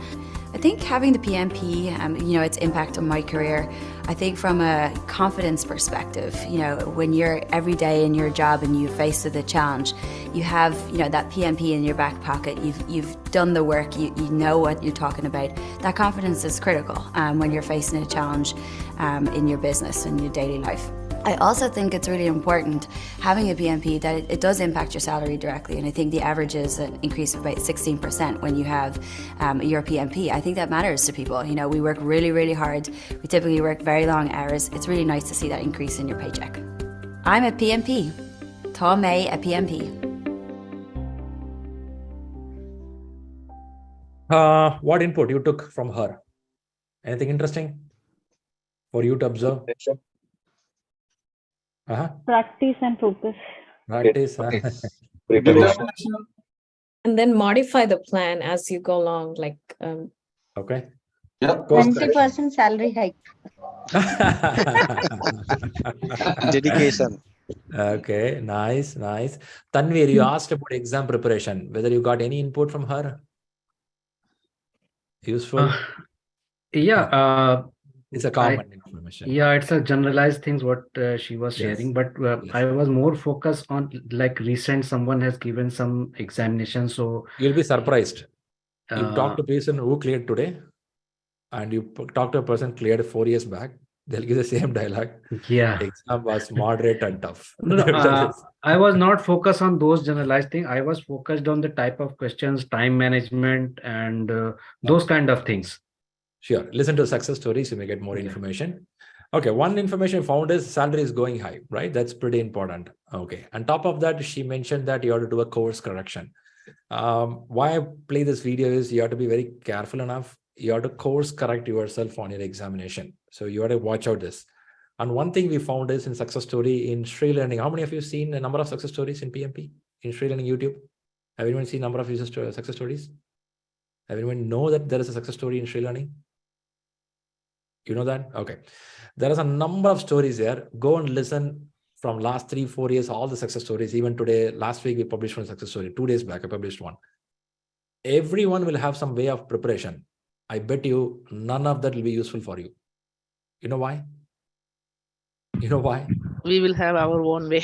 I think having the PMP, you know, its impact on my career, I think from a confidence perspective, you know, when you're every day in your job and you're faced with a challenge, you have, you know, that PMP in your back pocket, you've done the work, you know what you're talking about. That confidence is critical when you're facing a challenge in your business and your daily life. I also think it's really important having a PMP that it does impact your salary directly, and I think the average is an increase of about 16% when you have your PMP. I think that matters to people. You know, we work really, really hard. We typically work very long hours. It's really nice to see that increase in your paycheck. I'm a PMP. Tá mé a PMP. What input you took from her? Anything interesting for you to observe? Practice and focus. Practice. And then modify the plan as you go along. Like okay. Yeah, 20% salary hike. Dedication. Okay, nice, nice. Tanvir, you asked about exam preparation, whether you got any input from her? Useful? Yeah, It's a common information. yeah, it's a generalized things what she was Yes, sharing, but yes. I was more focused on like recent someone has given some examination, so You'll be surprised. You talk to uh, a person who cleared today, and you talk to a person cleared 4 years back, they'll give the same dialogue. yeah. Exam was moderate and tough. No, I was not focused on those generalized things. I was focused on the type of questions, time management, and those kind of things. Sure. Listen to success stories, you may get more information. Okay, one information found is salary is going high, right? That's pretty important. Okay. On top of that, she mentioned that you have to do a course correction. Why I play this video is you have to be very careful enough. You have to course correct yourself on your examination. So you have to watch out this. And one thing we found is in success story in ShriLearning. How many of you seen a number of success stories in PMP in ShriLearning YouTube? Have anyone seen number of success stories? Everyone know that there is a success story in ShriLearning? You know that? Okay. There is a number of stories there. Go and listen from last 3-4 years, all the success stories. Even today, last week, we published one success story. 2 days back, I published one. Everyone will have some way of preparation. I bet you none of that will be useful for you. You know why? You know why? We will have our own way.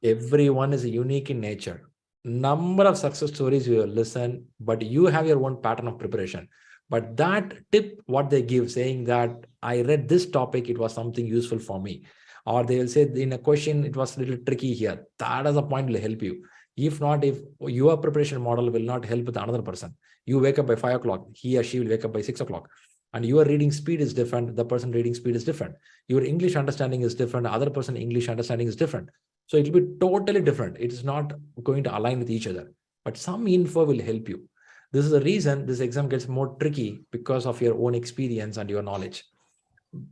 Everyone is unique in nature. Number of success stories you will listen, but you have your own pattern of preparation. But that tip, what they give, saying that I read this topic, it was something useful for me. Or they will say in a question, it was a little tricky here. That is a point will help you. If not, if your preparation model will not help with another person, you wake up by 5 o'clock, he or she will wake up by 6 o'clock. And your reading speed is different. The person reading speed is different. Your English understanding is different. Other person English understanding is different. So it will be totally different. It is not going to align with each other. But some info will help you. This is the reason this exam gets more tricky because of your own experience and your knowledge.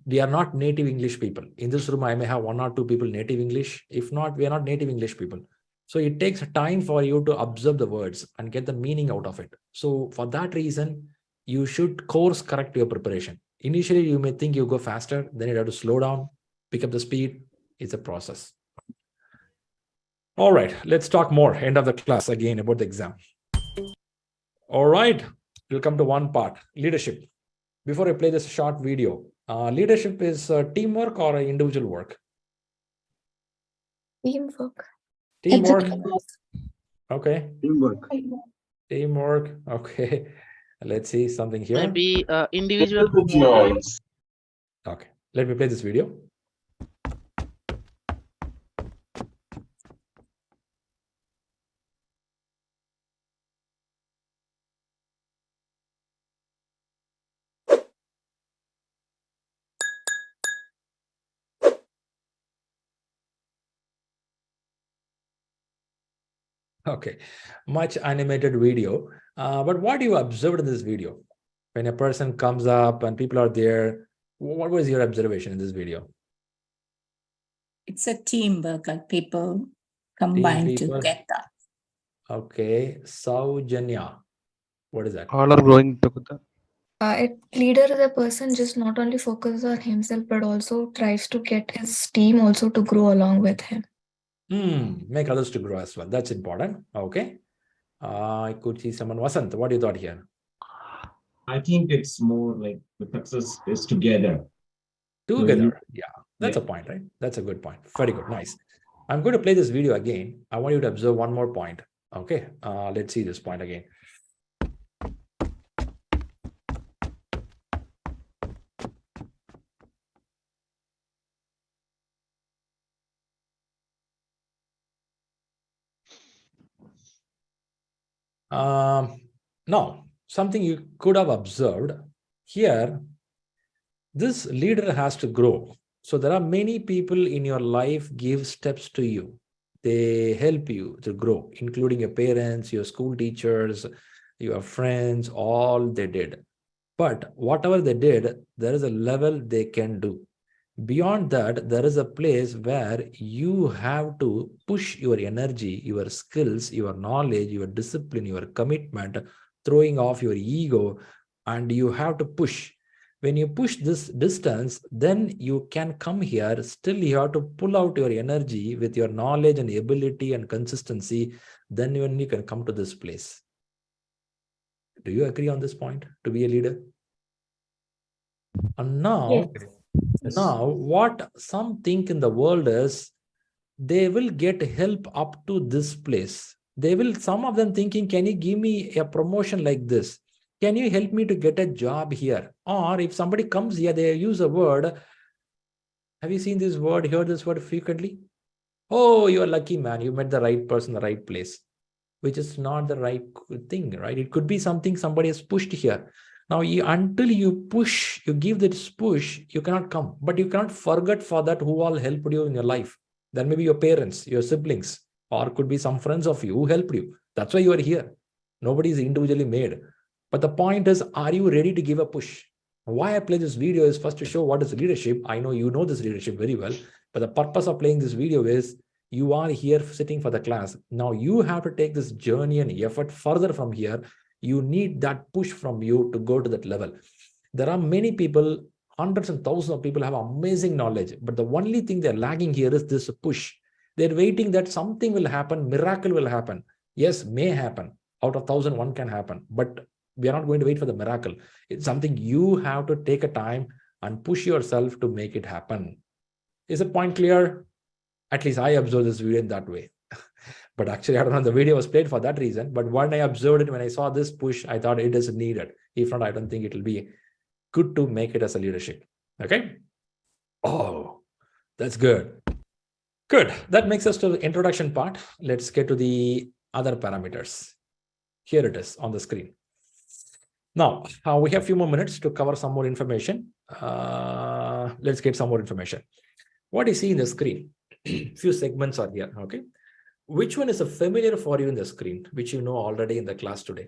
We are not native English people. In this room, I may have 1 or 2 people native English. If not, we are not native English people. So it takes time for you to observe the words and get the meaning out of it. So for that reason, you should course correct your preparation. Initially, you may think you go faster, then you have to slow down, pick up the speed. It's a process. All right, let's talk more. End of the class again about the exam. All right, we'll come to one part, leadership. Before I play this short video, leadership is teamwork or individual work? Teamwork. Teamwork. Exactly. Okay. Teamwork. Teamwork. Okay. Let's see something here. Maybe individual. Okay. Let me play this video. Okay, much animated video. But what you observed in this video? When a person comes up and people are there, what was your observation in this video? It's a teamwork, like people combine together. Okay, Saujanya, what is that? All are growing together. Leader is a person just not only focuses on himself, but also tries to get his team also to grow along with him. Make others to grow as well. That's important. Okay. I could see someone. Vasant, what do you thought here? I think it's more like the success is together. Together. Yeah, that's a point, right? That's a good point. Very good. Nice. I'm going to play this video again. I want you to observe one more point. Okay. Let's see this point again. Now, something you could have observed here, this leader has to grow. So there are many people in your life give steps to you. They help you to grow, including your parents, your school teachers, your friends, all they did. But whatever they did, there is a level they can do. Beyond that, there is a place where you have to push your energy, your skills, your knowledge, your discipline, your commitment, throwing off your ego, and you have to push. When you push this distance, then you can come here. Still, you have to pull out your energy with your knowledge and ability and consistency. Then you can come to this place. Do you agree on this point to be a leader? And now, what some think in the world is they will get help up to this place. Some of them thinking, can you give me a promotion like this? Can you help me to get a job here? Or if somebody comes here, they use a word. Have you seen this word, heard this word frequently? Oh, you're lucky, man. You met the right person, the right place, which is not the right thing, right? It could be something somebody has pushed here. Now, until you push, you give this push, you cannot come. But you cannot forget for that who all helped you in your life. There may be your parents, your siblings, or could be some friends of you who helped you. That's why you are here. Nobody is individually made. But the point is, are you ready to give a push? Why I play this video is first to show what is leadership. I know you know this leadership very well, but the purpose of playing this video is you are here sitting for the class. Now you have to take this journey and effort further from here. You need that push from you to go to that level. There are many people, hundreds and thousands of people have amazing knowledge, but the only thing they're lagging here is this push. They're waiting that something will happen, miracle will happen. Yes, may happen. Out of 1,000, one can happen, but we are not going to wait for the miracle. It's something you have to take a time and push yourself to make it happen. Is the point clear? At least I observed this video in that way. But actually, I don't know, the video was played for that reason. But when I observed it, when I saw this push, I thought it is needed. If not, I don't think it will be good to make it as a leadership. Okay. Oh, that's good. Good. That makes us to the introduction part. Let's get to the other parameters. Here it is on the screen. Now, we have a few more minutes to cover some more information. Let's get some more information. What you see in the screen, few segments are here, okay? Which one is familiar for you in the screen, which you know already in the class today?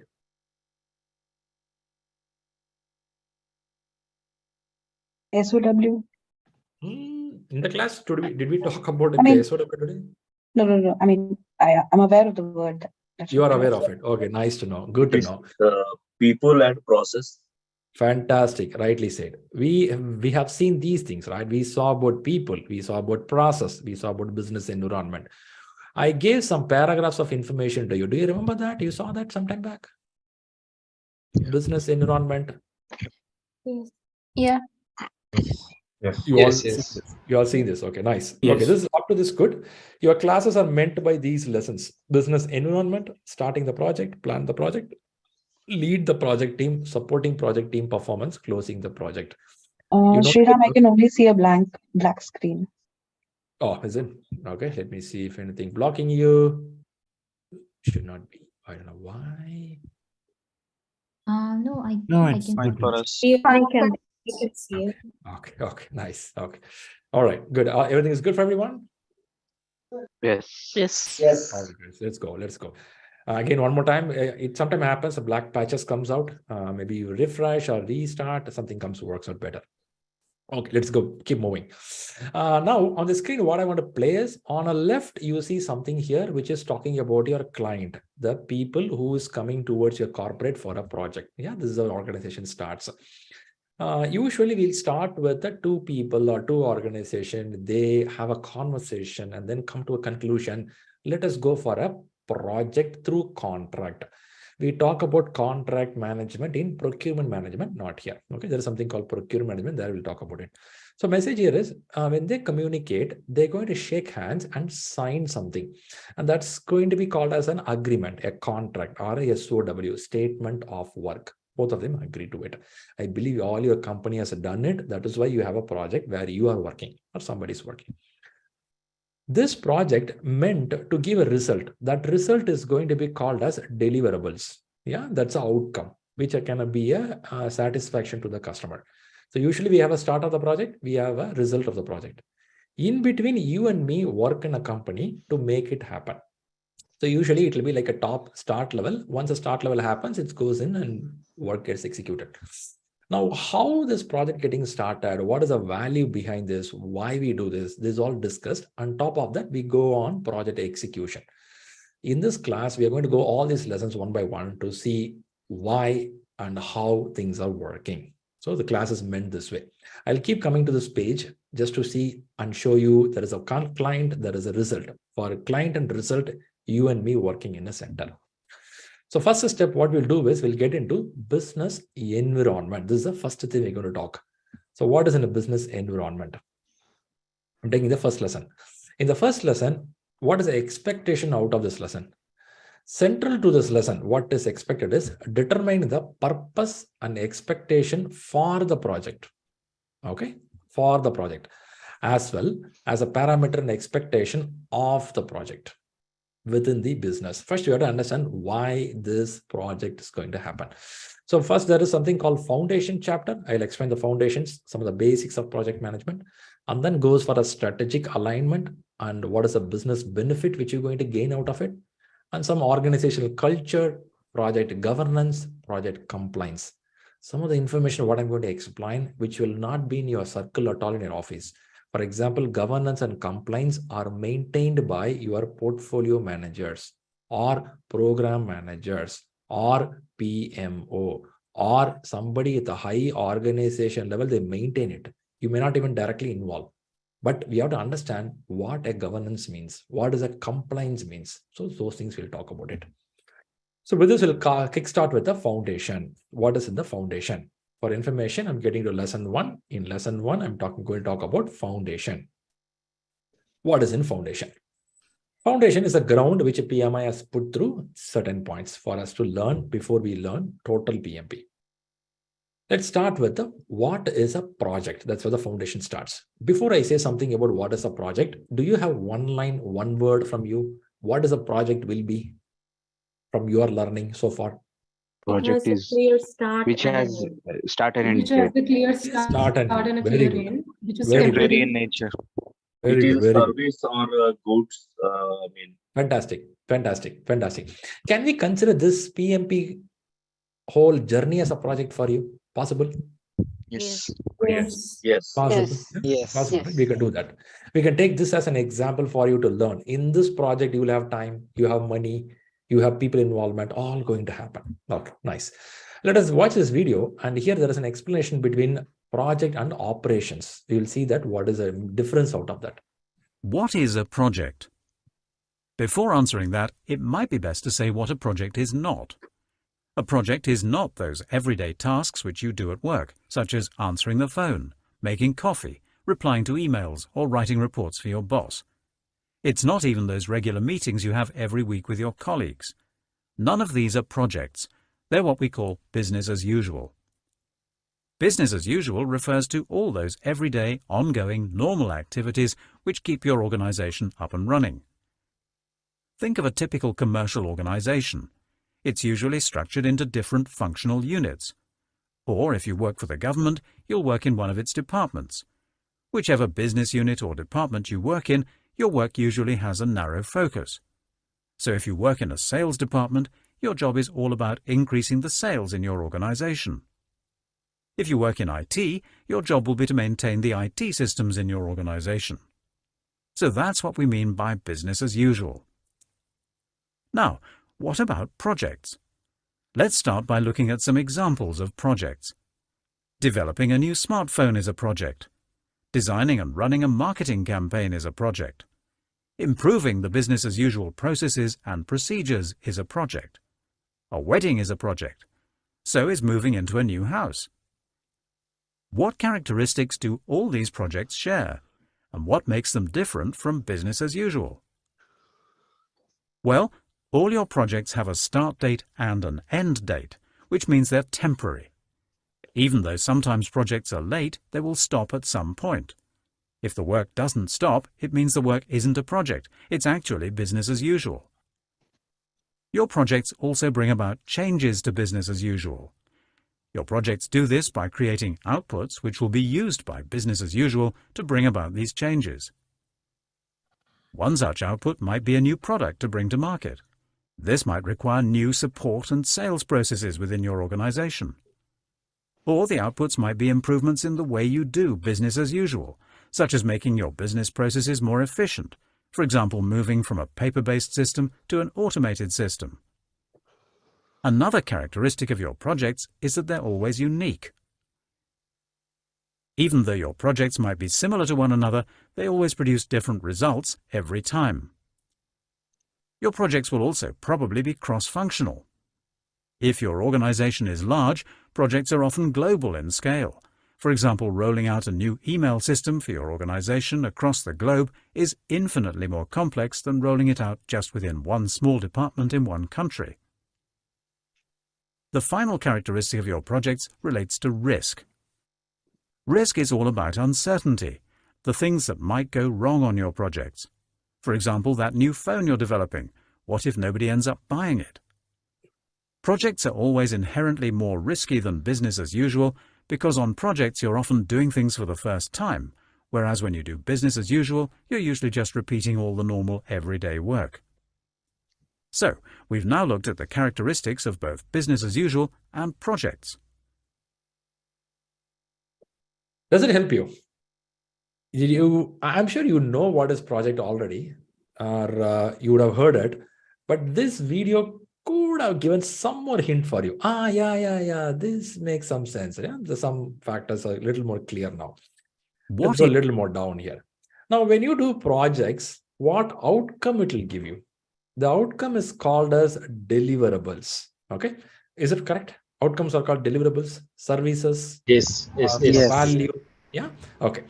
SOW. In the class today, did we talk about the SOW today? No. I mean, I'm aware of the word. You are aware of it. Okay, nice to know. Good to know. People and process. Fantastic. Rightly said. We have seen these things, right? We saw about people. We saw about process. We saw about business environment. I gave some paragraphs of information to you. Do you remember that? You saw that sometime back? Business environment. Yes. Yeah. Yes. You all seen this. Okay, nice. Yes. Okay, this is up to this good. Your classes are meant by these lessons: business environment, starting the project, plan the project, lead the project team, supporting project team performance, closing the project. Shriram, I can only see a black screen. Oh, is it? Okay, let me see if anything blocking you. Should not be. I don't know why. No, I it's can fine for us. I can see it. Okay, nice. Okay, all right, good. Everything is good for everyone? Yes. All right, let's go. Again, one more time. It sometimes happens, a black patches comes out. Maybe you refresh or restart, something works out better. Okay, let's go. Keep moving. Now on the screen, what I want to play is on a left, you see something here, which is talking about your client, the people who is coming towards your corporate for a project. Yeah, this is how organization starts. Usually we'll start with the two people or two organizations. They have a conversation and then come to a conclusion. Let us go for a project through contract. We talk about contract management in procurement management, not here. Okay, there is something called procurement management. There we'll talk about it. So message here is when they communicate, they're going to shake hands and sign something. And that's going to be called as an agreement, a contract, or a SOW, statement of work. Both of them agree to it. I believe all your company has done it. That is why you have a project where you are working or somebody's working. This project meant to give a result. That result is going to be called as deliverables. Yeah, that's an outcome, which can be a satisfaction to the customer. So usually we have a start of the project, we have a result of the project. In between, you and me work in a company to make it happen. So usually it will be like a top start level. Once the start level happens, it goes in and work gets executed. Now, how this project getting started, what is the value behind this, why we do this is all discussed. On top of that, we go on project execution. In this class, we are going to go all these lessons one by one to see why and how things are working. So the class is meant this way. I'll keep coming to this page just to see and show you there is a client, there is a result. For a client and result, you and me working in a center. So first step, what we'll do is we'll get into business environment. This is the first thing we're going to talk. So what is in a business environment? I'm taking the first lesson. In the first lesson, what is the expectation out of this lesson? Central to this lesson, what is expected is determine the purpose and expectation for the project. Okay, for the project, as well as a parameter and expectation of the project within the business. First, you have to understand why this project is going to happen. So first, there is something called foundation chapter. I'll explain the foundations, some of the basics of project management, and then goes for a strategic alignment and what is the business benefit which you're going to gain out of it, and some organizational culture, project governance, project compliance. Some of the information what I'm going to explain, which will not be in your circle at all in your office. For example, governance and compliance are maintained by your portfolio managers or program managers or PMO or somebody at the high organization level. They maintain it. You may not even directly involve. But we have to understand what a governance means, what is a compliance means. So those things we'll talk about it. So with this, we'll kickstart with the foundation. What is in the foundation? For information, I'm getting to lesson 1. In lesson 1, I'm going to talk about foundation. What is in foundation? Foundation is a ground which a PMI has put through certain points for us to learn before we learn total PMP. Let's start with the what is a project. That's where the foundation starts. Before I say something about what is a project, do you have one line, one word from you? What is a project will be from your learning so far? Project is which has started and Which has the clear start and a clear end, which is temporary in nature. Very good, very service or goods. Fantastic, fantastic, fantastic. Can we consider this PMP whole journey as a project for you? Possible? Yes. Yes. Yes. Possible. Yes. Possible. Yes. We can do that. We can take this as an example for you to learn. In this project, you will have time, you have money, you have people involvement, all going to happen. Okay, nice. Let us watch this video. And here there is an explanation between project and operations. You will see that what is the difference out of that. What is a project? Before answering that, it might be best to say what a project is not. A project is not those everyday tasks which you do at work, such as answering the phone, making coffee, replying to emails, or writing reports for your boss. It's not even those regular meetings you have every week with your colleagues. None of these are projects. They're what we call business as usual. Business as usual refers to all those everyday, ongoing, normal activities which keep your organization up and running. Think of a typical commercial organization. It's usually structured into different functional units. Or if you work for the government, you'll work in one of its departments. Whichever business unit or department you work in, your work usually has a narrow focus. So if you work in a sales department, your job is all about increasing the sales in your organization. If you work in IT, your job will be to maintain the IT systems in your organization. So that's what we mean by business as usual. Now, what about projects? Let's start by looking at some examples of projects. Developing a new smartphone is a project. Designing and running a marketing campaign is a project. Improving the business as usual processes and procedures is a project. A wedding is a project. So is moving into a new house. What characteristics do all these projects share? And what makes them different from business as usual? Well, all your projects have a start date and an end date, which means they're temporary. Even though sometimes projects are late, they will stop at some point. If the work doesn't stop, it means the work isn't a project. It's actually business as usual. Your projects also bring about changes to business as usual. Your projects do this by creating outputs which will be used by business as usual to bring about these changes. One such output might be a new product to bring to market. This might require new support and sales processes within your organization. Or the outputs might be improvements in the way you do business as usual, such as making your business processes more efficient, for example, moving from a paper-based system to an automated system. Another characteristic of your projects is that they're always unique. Even though your projects might be similar to one another, they always produce different results every time. Your projects will also probably be cross-functional. If your organization is large, projects are often global in scale. For example, rolling out a new email system for your organization across the globe is infinitely more complex than rolling it out just within one small department in one country. The final characteristic of your projects relates to risk. Risk is all about uncertainty, the things that might go wrong on your projects. For example, that new phone you're developing. What if nobody ends up buying it? Projects are always inherently more risky than business as usual because on projects you're often doing things for the first time, whereas when you do business as usual, you're usually just repeating all the normal everyday work. So, we've now looked at the characteristics of both business as usual and projects. Does it help you? I'm sure you know what is project already, or you would have heard it, but this video could have given some more hint for you. Yeah, this makes some sense. Yeah, some factors are a little more clear now. Let's go a little more down here. Now, when you do projects, what outcome it will give you? The outcome is called as deliverables. Okay, is it correct? Outcomes are called deliverables, services, yes. Value. Yeah, okay.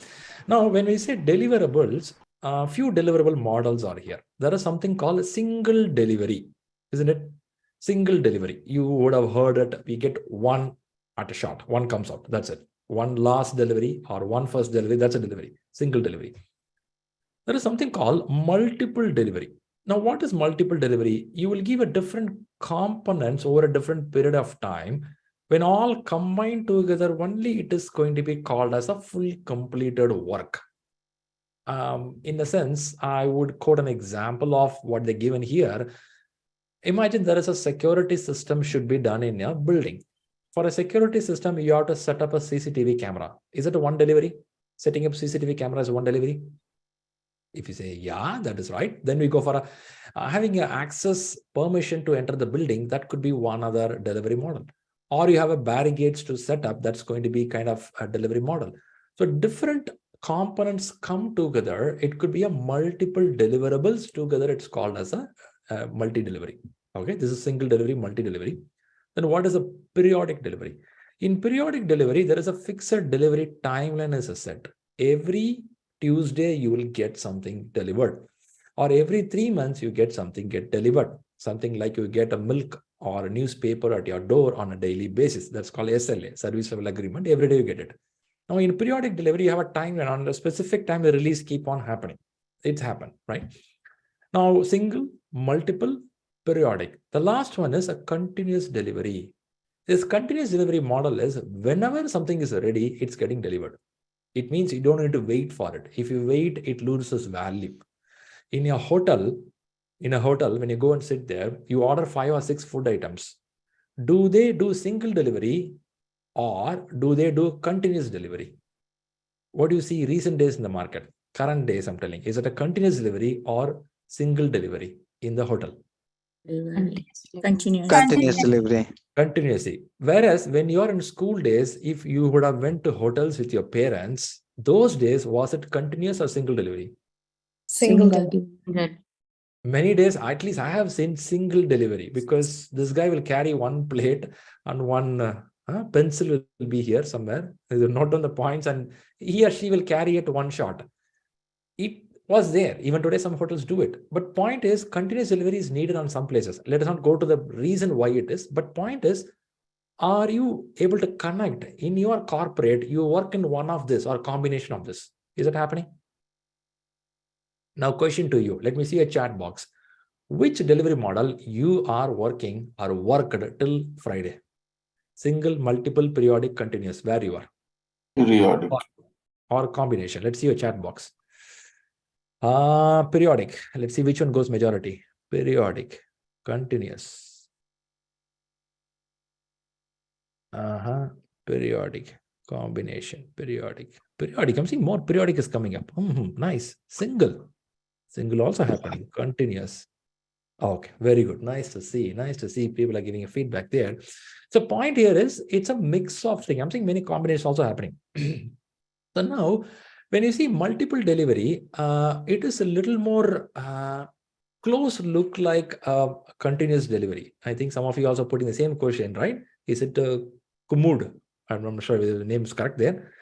Now, when we say deliverables, a few deliverable models are here. There is something called a single delivery, isn't it? Single delivery. You would have heard it. We get one at a shot. One comes out. That's it. One last delivery or one first delivery. That's a delivery. Single delivery. There is something called multiple delivery. Now, what is multiple delivery? You will give a different components over a different period of time. When all combined together, only it is going to be called as a full completed work. In a sense, I would quote an example of what they given here. Imagine there is a security system should be done in a building. For a security system, you have to set up a CCTV camera. Is it a one delivery? Setting up CCTV camera is one delivery? If you say, yeah, that is right, then we go for having an access permission to enter the building. That could be one other delivery model. Or you have a barricades to set up. That's going to be kind of a delivery model. So different components come together. It could be a multiple deliverables together. It's called as a multi-delivery. Okay, this is single delivery, multi-delivery. Then what is a periodic delivery? In periodic delivery, there is a fixed delivery timeline as a set. Every Tuesday, you will get something delivered. Or every 3 months, you get something delivered. Something like you get a milk or a newspaper at your door on a daily basis. That's called SLA, service level agreement. Every day you get it. Now, in periodic delivery, you have a timeline. On a specific time, the release keep on happening. It's happened, right? Now, single, multiple, periodic. The last one is a continuous delivery. This continuous delivery model is whenever something is ready, it's getting delivered. It means you don't need to wait for it. If you wait, it loses value. In a hotel, when you go and sit there, you order 5 or 6 food items. Do they do single delivery or do they do continuous delivery? What do you see recent days in the market? Current days, I'm telling. Is it a continuous delivery or single delivery in the hotel? Continuous delivery. Continuously. Whereas when you're in school days, if you would have went to hotels with your parents, those days, was it continuous or single delivery? Single delivery. Many days, at least I have seen single delivery because this guy will carry one plate and one pencil will be here somewhere. They will note down the points and he or she will carry it one shot. It was there. Even today, some hotels do it. But point is, continuous delivery is needed on some places. Let us not go to the reason why it is. But point is, are you able to connect in your corporate? You work in one of this or combination of this. Is it happening? Now, question to you. Let me see a chat box. Which delivery model you are working or worked till Friday? Single, multiple, periodic, continuous. Where you are? Periodic. Or combination. Let's see your chat box. Periodic. Let's see which one goes majority. Periodic, continuous. Periodic, combination, periodic. I'm seeing more periodic is coming up. Nice. Single also happening. Continuous. Okay, very good. Nice to see. Nice to see people are giving a feedback there. So point here is it's a mix of things. I'm seeing many combinations also happening. So now, when you see multiple delivery, it is a little more close look like continuous delivery. I think some of you also putting the same question, right? Is it Kumud? I'm not sure if the name is correct there.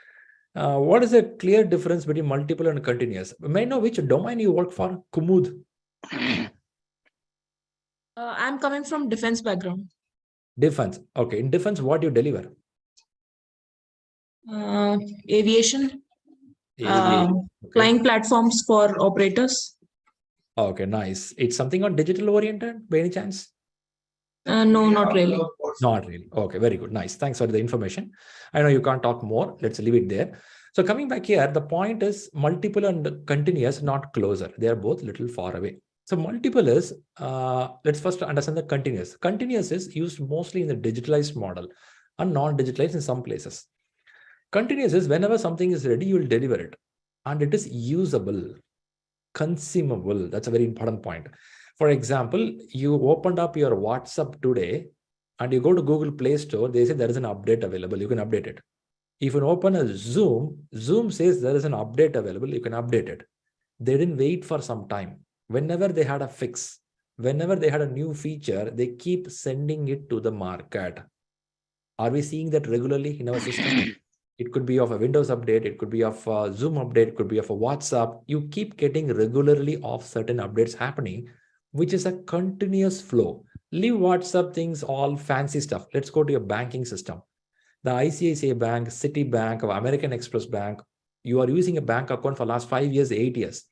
What is the clear difference between multiple and continuous? May I know which domain you work for? Kumud. I'm coming from defense background. Defense. Okay. In defense, what do you deliver? Aviation. Okay. Flying platforms for operators. Okay, nice. It's something on digital oriented by any chance? No, not really. Not really. Okay, very good. Nice. Thanks for the information. I know you can't talk more. Let's leave it there. So coming back here, the point is multiple and continuous, not closer. They are both little far away. So multiple is, let's first understand the continuous. Continuous is used mostly in the digitalized model and non-digitalized in some places. Continuous is whenever something is ready, you will deliver it. And it is usable, consumable. That's a very important point. For example, you opened up your WhatsApp today and you go to Google Play Store, they say there is an update available. You can update it. If you open a Zoom, Zoom says there is an update available. You can update it. They didn't wait for some time. Whenever they had a fix, whenever they had a new feature, they keep sending it to the market. Are we seeing that regularly in our system? It could be of a Windows update. It could be of a Zoom update. It could be of a WhatsApp. You keep getting regularly of certain updates happening, which is a continuous flow. Leave WhatsApp things, all fancy stuff. Let's go to your banking system. The ICICI Bank, Citibank, or American Express Bank, you are using a bank account for last 5 years, 8 years.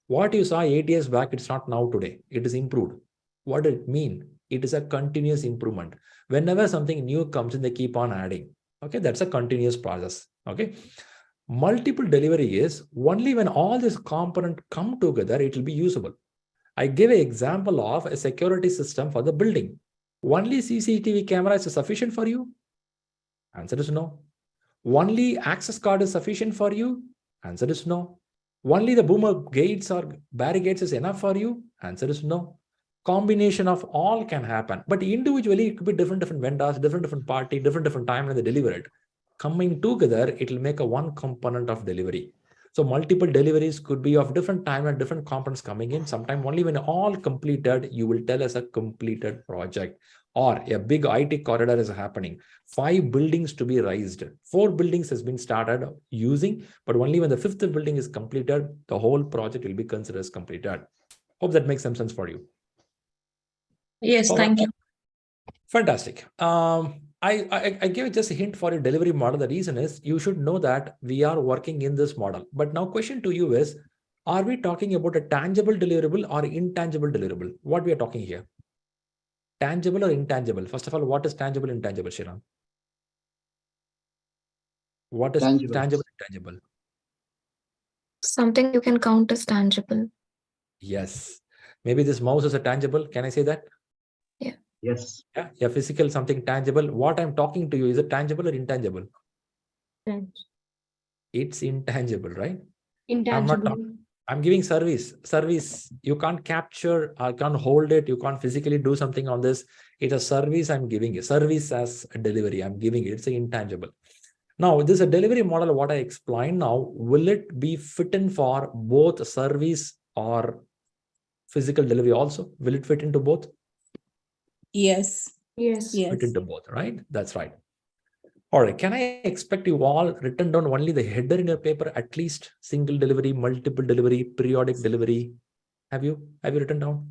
What you saw 8 years back, it's not now today. It is improved. What does it mean? It is a continuous improvement. Whenever something new comes in, they keep on adding. Okay, that's a continuous process. Okay. Multiple delivery is only when all these components come together, it will be usable. I give an example of a security system for the building. Only CCTV camera is sufficient for you? Answer is no. Only access card is sufficient for you? Answer is no. Only the boomer gates or barricades is enough for you? Answer is no. Combination of all can happen, but individually it could be different vendors, different party, different time when they deliver it. Coming together, it will make a one component of delivery. So multiple deliveries could be of different time and different components coming in. Sometime only when all completed, you will tell us a completed project. Or a big IT corridor is happening. 5 buildings to be raised. 4 buildings has been started using, but only when the 5th building is completed, the whole project will be considered as completed. Hope that makes some sense for you. Yes, thank you. Fantastic. I gave just a hint for your delivery model. The reason is you should know that we are working in this model. But now question to you is, are we talking about a tangible deliverable or intangible deliverable? What we are talking here? Tangible or intangible? First of all, what is tangible, intangible, Shriram? What is tangible, intangible? Something you can count as tangible. Yes. Maybe this mouse is a tangible. Can I say that? Yeah. Yes. Yeah, physical, something tangible. What I'm talking to you, is it tangible or intangible? It's intangible, right? Intangible. I'm giving service. You can't capture, I can't hold it. You can't physically do something on this. It's a service I'm giving. A service as a delivery I'm giving it. It's an intangible. Now, this is a delivery model. What I explained now, will it be fit in for both service or physical delivery also? Will it fit into both? Yes. Fit into both, right? That's right. All right. Can I expect you all written down only the header in your paper, at least single delivery, multiple delivery, periodic delivery? Have you written down?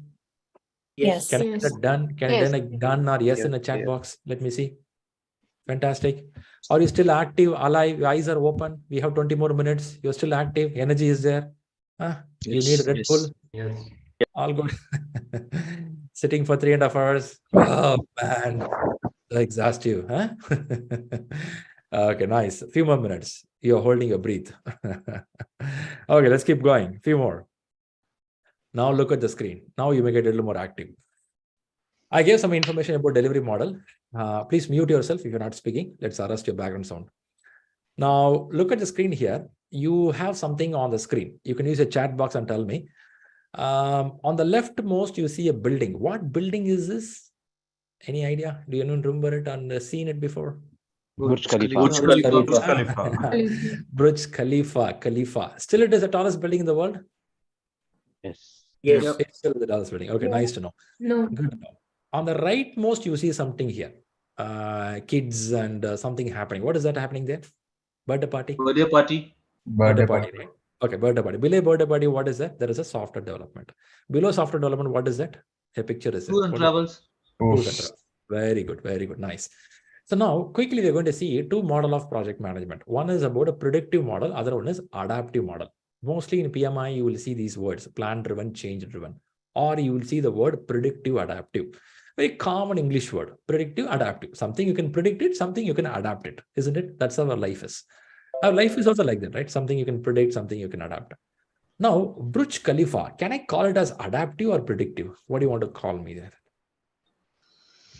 Yes. Can I get it done? Can I done or yes in the chat box? Let me see. Fantastic. Are you still active, alive? Eyes are open. We have 20 more minutes. You're still active. Energy is there. You need Red Bull. Yes. All good. Sitting for 3.5 hours. Oh man, that exhausts you, huh? Okay, nice. A few more minutes. You're holding your breath. Okay, let's keep going. Few more. Now look at the screen. Now you may get a little more active. I gave some information about delivery model. Please mute yourself if you're not speaking. Let's arrest your background sound. Now look at the screen here. You have something on the screen. You can use a chat box and tell me. On the leftmost, you see a building. What building is this? Any idea? Do you remember it and seen it before? Burj Khalifa. Burj Burj Khalifa. Burj Khalifa. Still, it is the tallest building in the world? Yes. Yes. It's still the tallest building. Okay, nice to know. No. Good to know. On the rightmost, you see something here. Kids and something happening. What is that happening there? Birthday party? Birthday party. Birthday party, right? Okay, birthday party. Below birthday party, what is that? There is a software development. Below software development, what is that? A picture is Tours and travels. Tours and travels. Very good, very good. Nice. So now, quickly, we're going to see two models of project management. One is about a predictive model. Other one is adaptive model. Mostly in PMI, you will see these words, plan-driven, change-driven. Or you will see the word predictive, adaptive. Very common English word, predictive, adaptive. Something you can predict it, something you can adapt it, isn't it? That's how our life is. Our life is also like that, right? Something you can predict, something you can adapt. Now, Burj Khalifa, can I call it as adaptive or predictive? What do you want to call me there?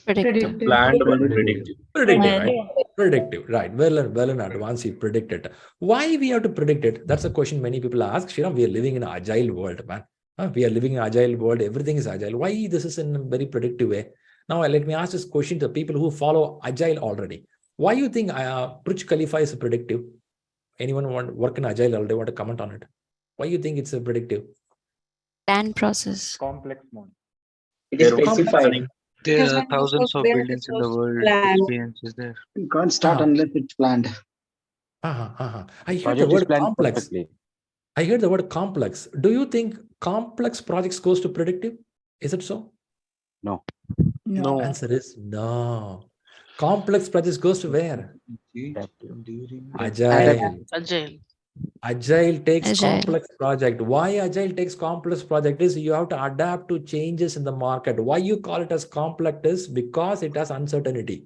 Predictive. Planned but predictive. Predictive, right? Predictive, right? Well in advance, you predict it. Why we have to predict it? That's a question many people ask. Shriram, we are living in an agile world, man. We are living in an agile world. Everything is agile. Why this is in a very predictive way? Now, let me ask this question to people who follow agile already. Why you think Burj Khalifa is predictive? Anyone want work in agile already? Want to comment on it? Why you think it's a predictive? Plan process. Complex model. It is specified. There are thousands of buildings in the world. Experience is there. You can't start unless it's planned. I heard the word complex. I heard the word complex. Do you think complex projects goes to predictive? Is it so? No. No. Answer is no. Complex projects goes to where? Agile. Agile takes complex project. Why Agile takes complex project is you have to adapt to changes in the market. Why you call it as complex is because it has uncertainty.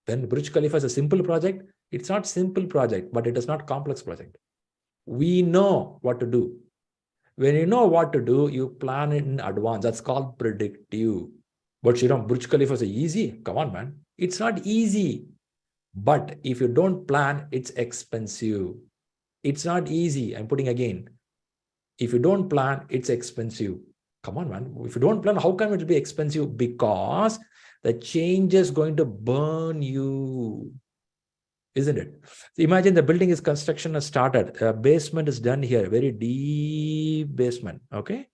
When Burj Khalifa is a simple project, it's not simple project, but it is not complex project. We know what to do. When you know what to do, you plan it in advance. That's called predictive. But Shriram, Burj Khalifa is easy. Come on, man. It's not easy. But if you don't plan, it's expensive. It's not easy. I'm putting again. If you don't plan, it's expensive. Come on, man. If you don't plan, how come it will be expensive? Because the change is going to burn you. Isn't it? So imagine the building is construction has started. A basement is done here. Very deep basement. Okay.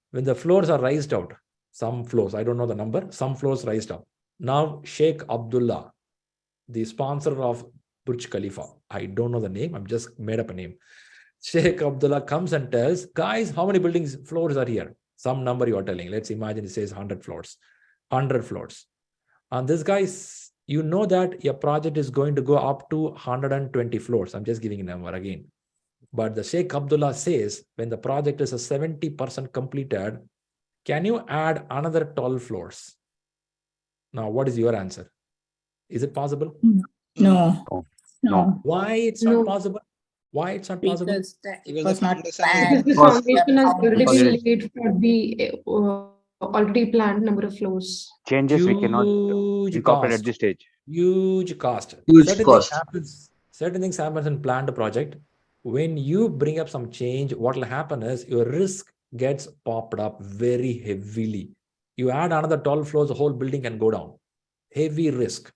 When the floors are raised out, some floors, I don't know the number, some floors raised up. Now, Sheikh Abdullah, the sponsor of Burj Khalifa, I don't know the name, I'm just made up a name. Sheikh Abdullah comes and tells, guys, how many floors are here? Some number you are telling. Let's imagine it says 100 floors. 100 floors. And this guy's, you know that your project is going to go up to 120 floors. I'm just giving a number again. But the Sheikh Abdullah says, when the project is a 70% completed, can you add another 12 floors? Now, what is your answer? Is it possible? No. Why it's not possible? Why it's not possible? Because it was not planned. The foundation has already been laid for the already planned number of floors. Changes we cannot incorporate at this stage. Huge cost. Certain things happens in planned project. When you bring up some change, what will happen is your risk gets popped up very heavily. You add another 12 floors, the whole building can go down. Heavy risk.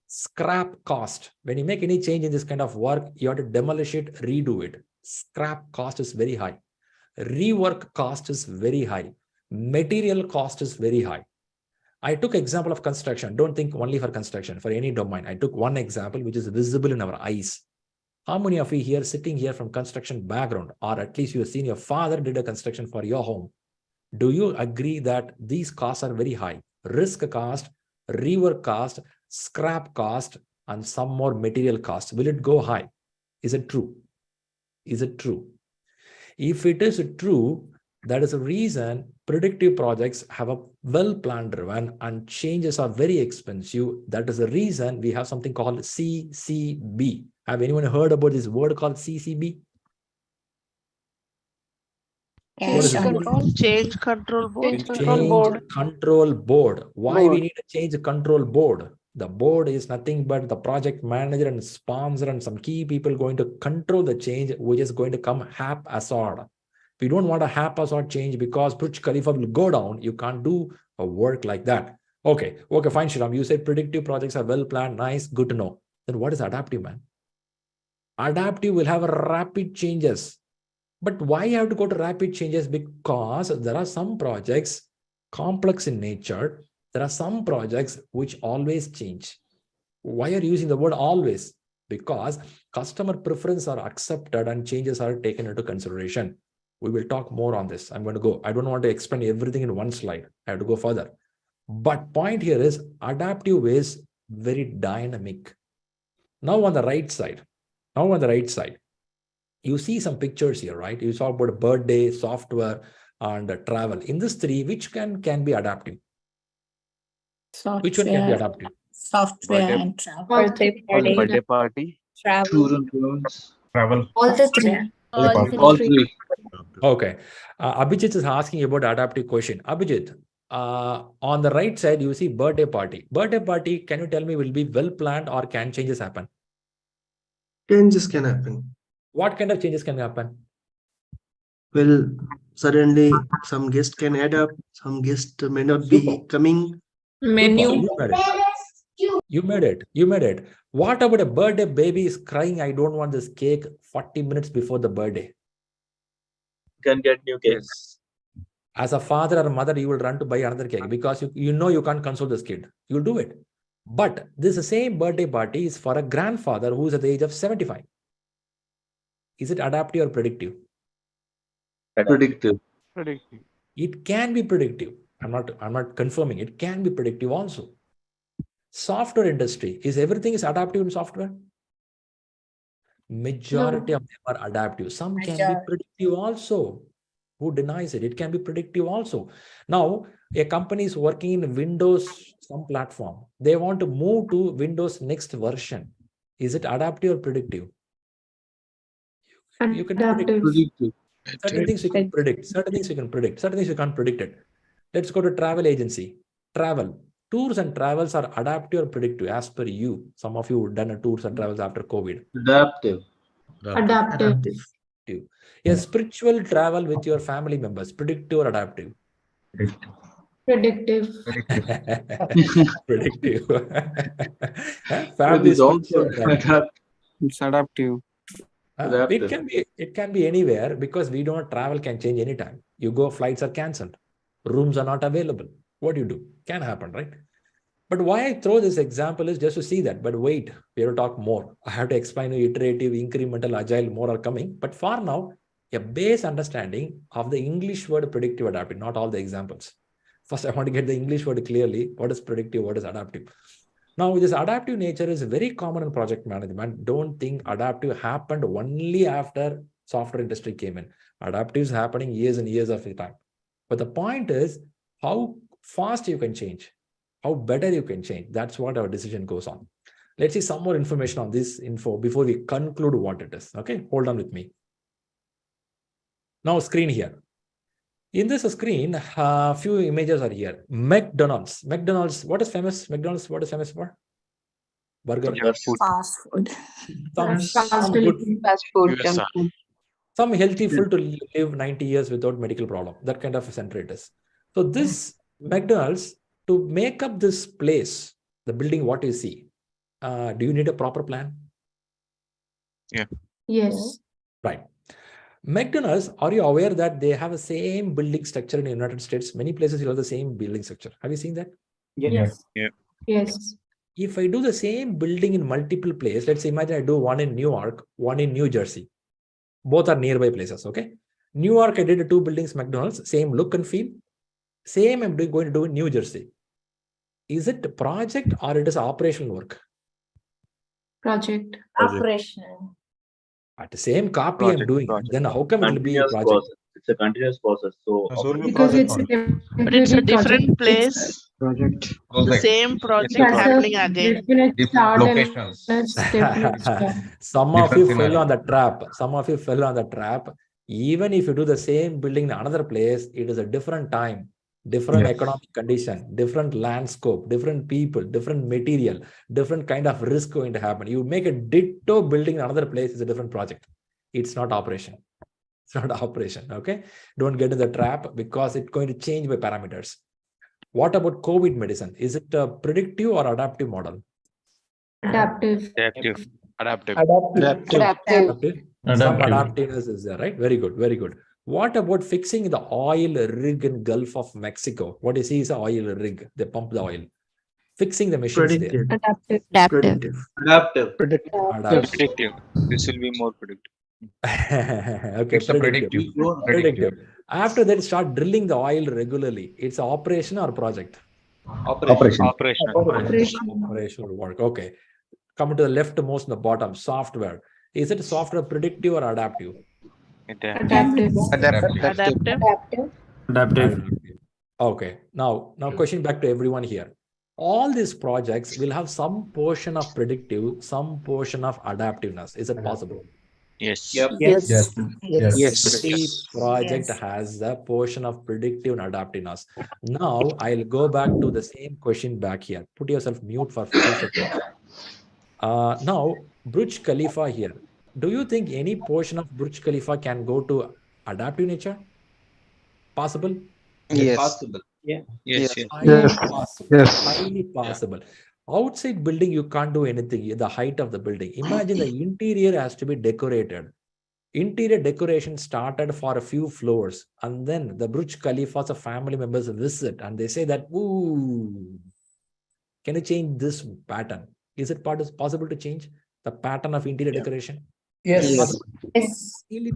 Scrap cost. When you make any change in this kind of work, you have to demolish it, redo it. Scrap cost is very high. Rework cost is very high. Material cost is very high. I took example of construction. Don't think only for construction, for any domain. I took one example which is visible in our eyes. How many of you here sitting here from construction background, or at least you have seen your father did a construction for your home? Do you agree that these costs are very high? Risk cost, rework cost, scrap cost, and some more material cost. Will it go high? Is it true? Is it true? If it is true, that is a reason predictive projects have a well-planned driven and changes are very expensive. That is the reason we have something called CCB. Have anyone heard about this word called CCB? Change control board. Why we need a change control board? The board is nothing but the project manager and sponsor and some key people going to control the change, which is going to come haphazard. We don't want a haphazard change because Burj Khalifa will go down. You can't do a work like that. Okay, fine, Shriram. You said predictive projects are well planned. Nice, good to know. Then what is adaptive, man? Adaptive will have rapid changes. But why you have to go to rapid changes? Because there are some projects complex in nature. There are some projects which always change. Why are you using the word always? Because customer preference are accepted and changes are taken into consideration. We will talk more on this. I'm going to go. I don't want to explain everything in one slide. I have to go further. But point here is adaptive is very dynamic. Now on the right side, you see some pictures here, right? You saw about birthday, software, and travel. In this three, which can be adaptive? Software, which one can be adaptive? Software Birthday- and travel. Birthday party. Travel. Travel. All the three. All three. Okay. Abhijit is asking about adaptive question. Abhijit, on the right side, you see birthday party. Birthday party, can you tell me will be well planned or can changes happen? Changes can happen. What kind of changes can happen? Well, suddenly some guest can add up, some guest may not be coming. Menu. You made it. What about a birthday baby is crying, I don't want this cake 40 minutes before the birthday? Can get new cakes. As a father or a mother, you will run to buy another cake because you know you can't console this kid. You'll do it. But this same birthday party is for a grandfather who's at the age of 75. Is it adaptive or predictive? Predictive. It can be predictive. I'm not confirming. It can be predictive also. Software industry, is everything is adaptive in software? Majority of them are adaptive. Some can be predictive also. Who denies it? It can be predictive also. Now, a company is working in Windows, some platform. They want to move to Windows next version. Is it adaptive or predictive? You can predict. Certain things you can predict. Certain things you can predict. Certain things you can't predict it. Let's go to travel agency. Travel. Tours and travels are adaptive or predictive as per you. Some of you have done a tours and travels after COVID. Adaptive. A spiritual travel with your family members, predictive or adaptive? Predictive. Predictive. Family spiritual travel. It's adaptive. It can be anywhere because we don't travel can change anytime. You go, flights are cancelled, rooms are not available. What do you do? Can happen, right? But why I throw this example is just to see that. But wait, we have to talk more. I have to explain you iterative, incremental, agile, more are coming. But for now, a base understanding of the English word predictive, adaptive, not all the examples. First, I want to get the English word clearly. What is predictive? What is adaptive? Now, this adaptive nature is very common in project management. Don't think adaptive happened only after software industry came in. Adaptive is happening years and years of the time. But the point is how fast you can change, how better you can change. That's what our decision goes on. Let's see some more information on this info before we conclude what it is. Okay, hold on with me. Now, screen here. In this screen, a few images are here. McDonald's. What is famous? McDonald's, what is famous for? Burger. Fast food. Fast food. Junk food. Some healthy food to live 90 years without medical problem. That kind of a center it is. So this McDonald's, to make up this place, the building, what you see, do you need a proper plan? Yeah. Yes. Right. McDonald's, are you aware that they have the same building structure in the United States? Many places you have the same building structure. Have you seen that? Yes. Yeah. Yes. If I do the same building in multiple places, let's imagine I do one in New York, one in New Jersey. Both are nearby places, okay? New York, I did two buildings, McDonald's, same look and feel. Same I'm going to do in New Jersey. Is it a project or it is operational work? Project. Operational. At the same copy I'm doing, then how come it will be a project? Process. It's a continuous process. So Because it's But it's a different place. Project. The same project That's happening a again. definite start and locations. a definite stop. Some of you Different fell scenario. on the trap. Some of you fell on the trap. Even if you do the same building in another place, it is a different time, different economic condition, different landscape, different people, different material, different kind of risk going to happen. You make a ditto building in another place, is a different project. It's not operation. It's not operation. Okay. Don't get in the trap because it's going to change by parameters. What about COVID medicine? Is it a predictive or adaptive model? Adaptive. Adaptive. Adaptive. Adaptive. Some adaptiveness is there, right? Very good. Very good. What about fixing the oil rig in Gulf of Mexico? What you see is an oil rig. They pump the oil. Fixing the machines there. Adaptive. Predictive. This will be more predictive. Okay, It's a predictive. Predictive. After that, start drilling the oil regularly. It's an operation or project? Operation. Operational work. Okay. Coming to the leftmost in the bottom, software. Is it software predictive or adaptive? Adaptive. Adaptive. Okay. Now question back to everyone here. All these projects will have some portion of predictive, some portion of adaptiveness. Is it possible? Yes. Yes. Every project has a portion of predictive and adaptiveness. Now I'll go back to the same question back here. Put yourself mute for 2 seconds. Now Burj Khalifa here. Do you think any portion of Burj Khalifa can go to adaptive nature? Possible? Yes. Possible. Yes. Highly possible. Outside building, you can't do anything. The height of the building. Imagine the interior has to be decorated. Interior decoration started for a few floors, and then the Burj Khalifa's family members visit and they say that, ooh, can you change this pattern? Is it possible to change the pattern of interior decoration? Yes. Highly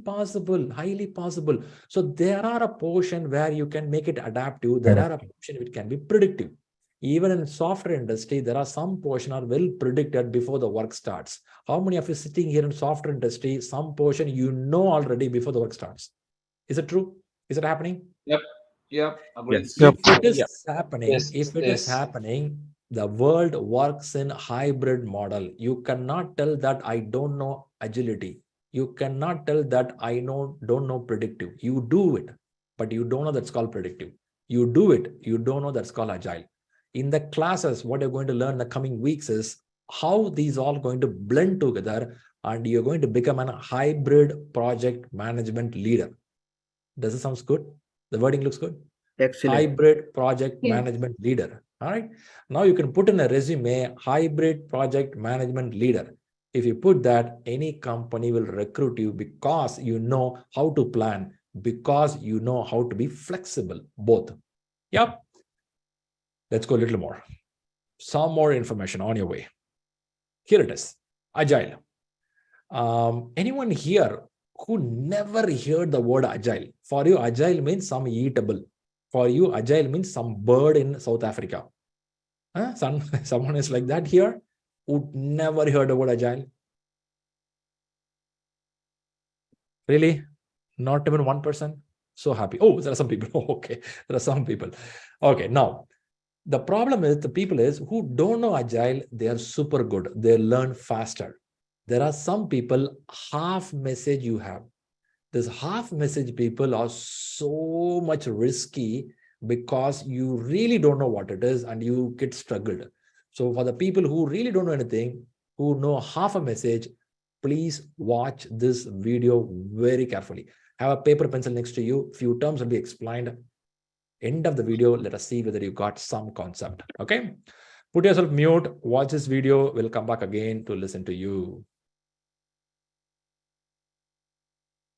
possible. So there are a portion where you can make it adaptive. There are a portion which can be predictive. Even in software industry, there are some portion are well predicted before the work starts. How many of you sitting here in software industry, some portion you know already before the work starts? Is it true? Is it happening? Yep. If it is happening, the world works in hybrid model. You cannot tell that I don't know agility. You cannot tell that I don't know predictive. You do it, but you don't know that's called predictive. You do it, you don't know that's called agile. In the classes, what you're going to learn in the coming weeks is how these all going to blend together, and you're going to become a hybrid project management leader. Does it sound good? The wording looks good. Excellent. Hybrid project management leader. All right. Now you can put in a resume, hybrid project management leader. If you put that, any company will recruit you because you know how to plan, because you know how to be flexible, both. Yep. Let's go a little more. Some more information on your way. Here it is. Agile. Anyone here who never heard the word agile? For you, agile means some eatable. For you, agile means some bird in South Africa. Someone is like that here who never heard the word agile? Really? Not even 1%? So happy. Oh, there are some people. Okay, there are some people. Okay, now the problem is the people is who don't know agile, they are super good. They learn faster. There are some people, half message you have. This half message people are so much risky because you really don't know what it is and you get struggled. So for the people who really don't know anything, who know half a message, please watch this video very carefully. Have a paper pencil next to you. Few terms will be explained. End of the video, let us see whether you got some concept. Okay, put yourself mute, watch this video. We'll come back again to listen to you.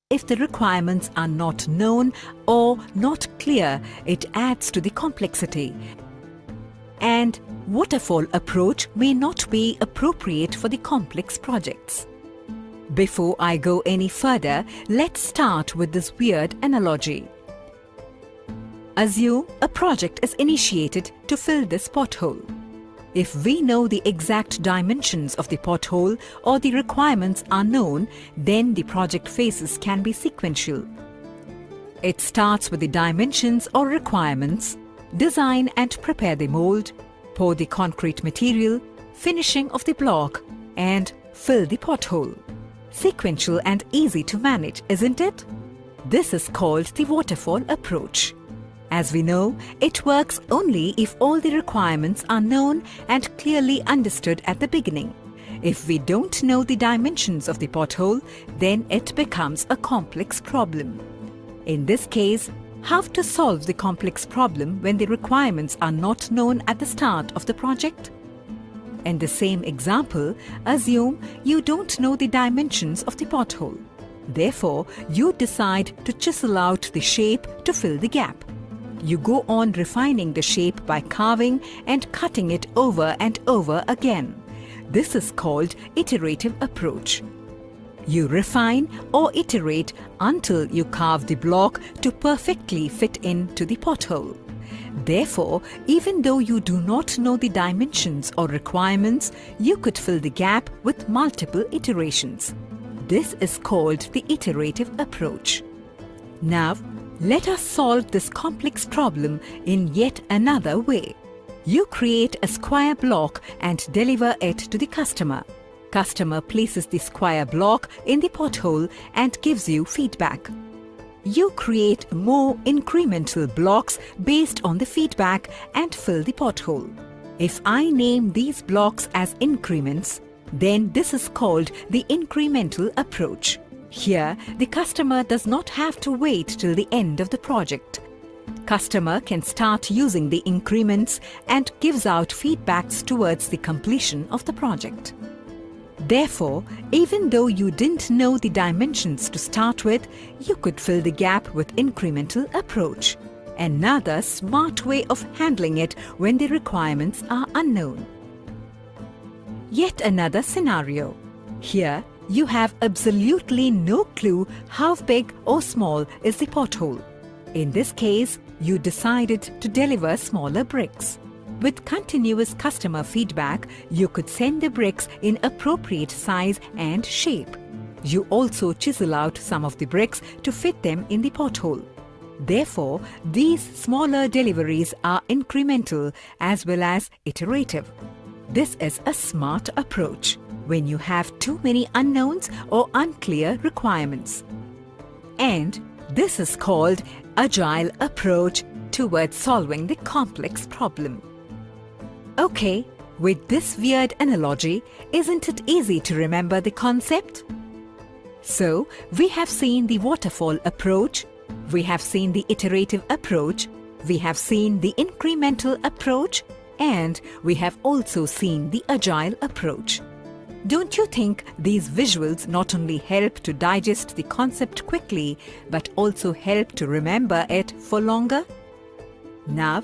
If the requirements are not known or not clear, it adds to the complexity. And waterfall approach may not be appropriate for the complex projects. Before I go any further, let's start with this weird analogy. Assume a project is initiated to fill this pothole. If we know the exact dimensions of the pothole or the requirements are known, then the project phases can be sequential. It starts with the dimensions or requirements, design and prepare the mold, pour the concrete material, finishing of the block, and fill the pothole. Sequential and easy to manage, isn't it? This is called the waterfall approach. As we know, it works only if all the requirements are known and clearly understood at the beginning. If we don't know the dimensions of the pothole, then it becomes a complex problem. In this case, how to solve the complex problem when the requirements are not known at the start of the project? In the same example, assume you don't know the dimensions of the pothole. Therefore, you decide to chisel out the shape to fill the gap. You go on refining the shape by carving and cutting it over and over again. This is called iterative approach. You refine or iterate until you carve the block to perfectly fit into the pothole. Therefore, even though you do not know the dimensions or requirements, you could fill the gap with multiple iterations. This is called the iterative approach. Now, let us solve this complex problem in yet another way. You create a square block and deliver it to the customer. Customer places the square block in the pothole and gives you feedback. You create more incremental blocks based on the feedback and fill the pothole. If I name these blocks as increments, then this is called the incremental approach. Here, the customer does not have to wait till the end of the project. Customer can start using the increments and gives out feedbacks towards the completion of the project. Therefore, even though you didn't know the dimensions to start with, you could fill the gap with incremental approach. Another smart way of handling it when the requirements are unknown. Yet another scenario. Here, you have absolutely no clue how big or small is the pothole. In this case, you decided to deliver smaller bricks. With continuous customer feedback, you could send the bricks in appropriate size and shape. You also chisel out some of the bricks to fit them in the pothole. Therefore, these smaller deliveries are incremental as well as iterative. This is a smart approach when you have too many unknowns or unclear requirements. And this is called Agile approach towards solving the complex problem. Okay, with this weird analogy, isn't it easy to remember the concept? So, we have seen the waterfall approach, we have seen the iterative approach, we have seen the incremental approach, and we have also seen the agile approach. Don't you think these visuals not only help to digest the concept quickly, but also help to remember it for longer? Now,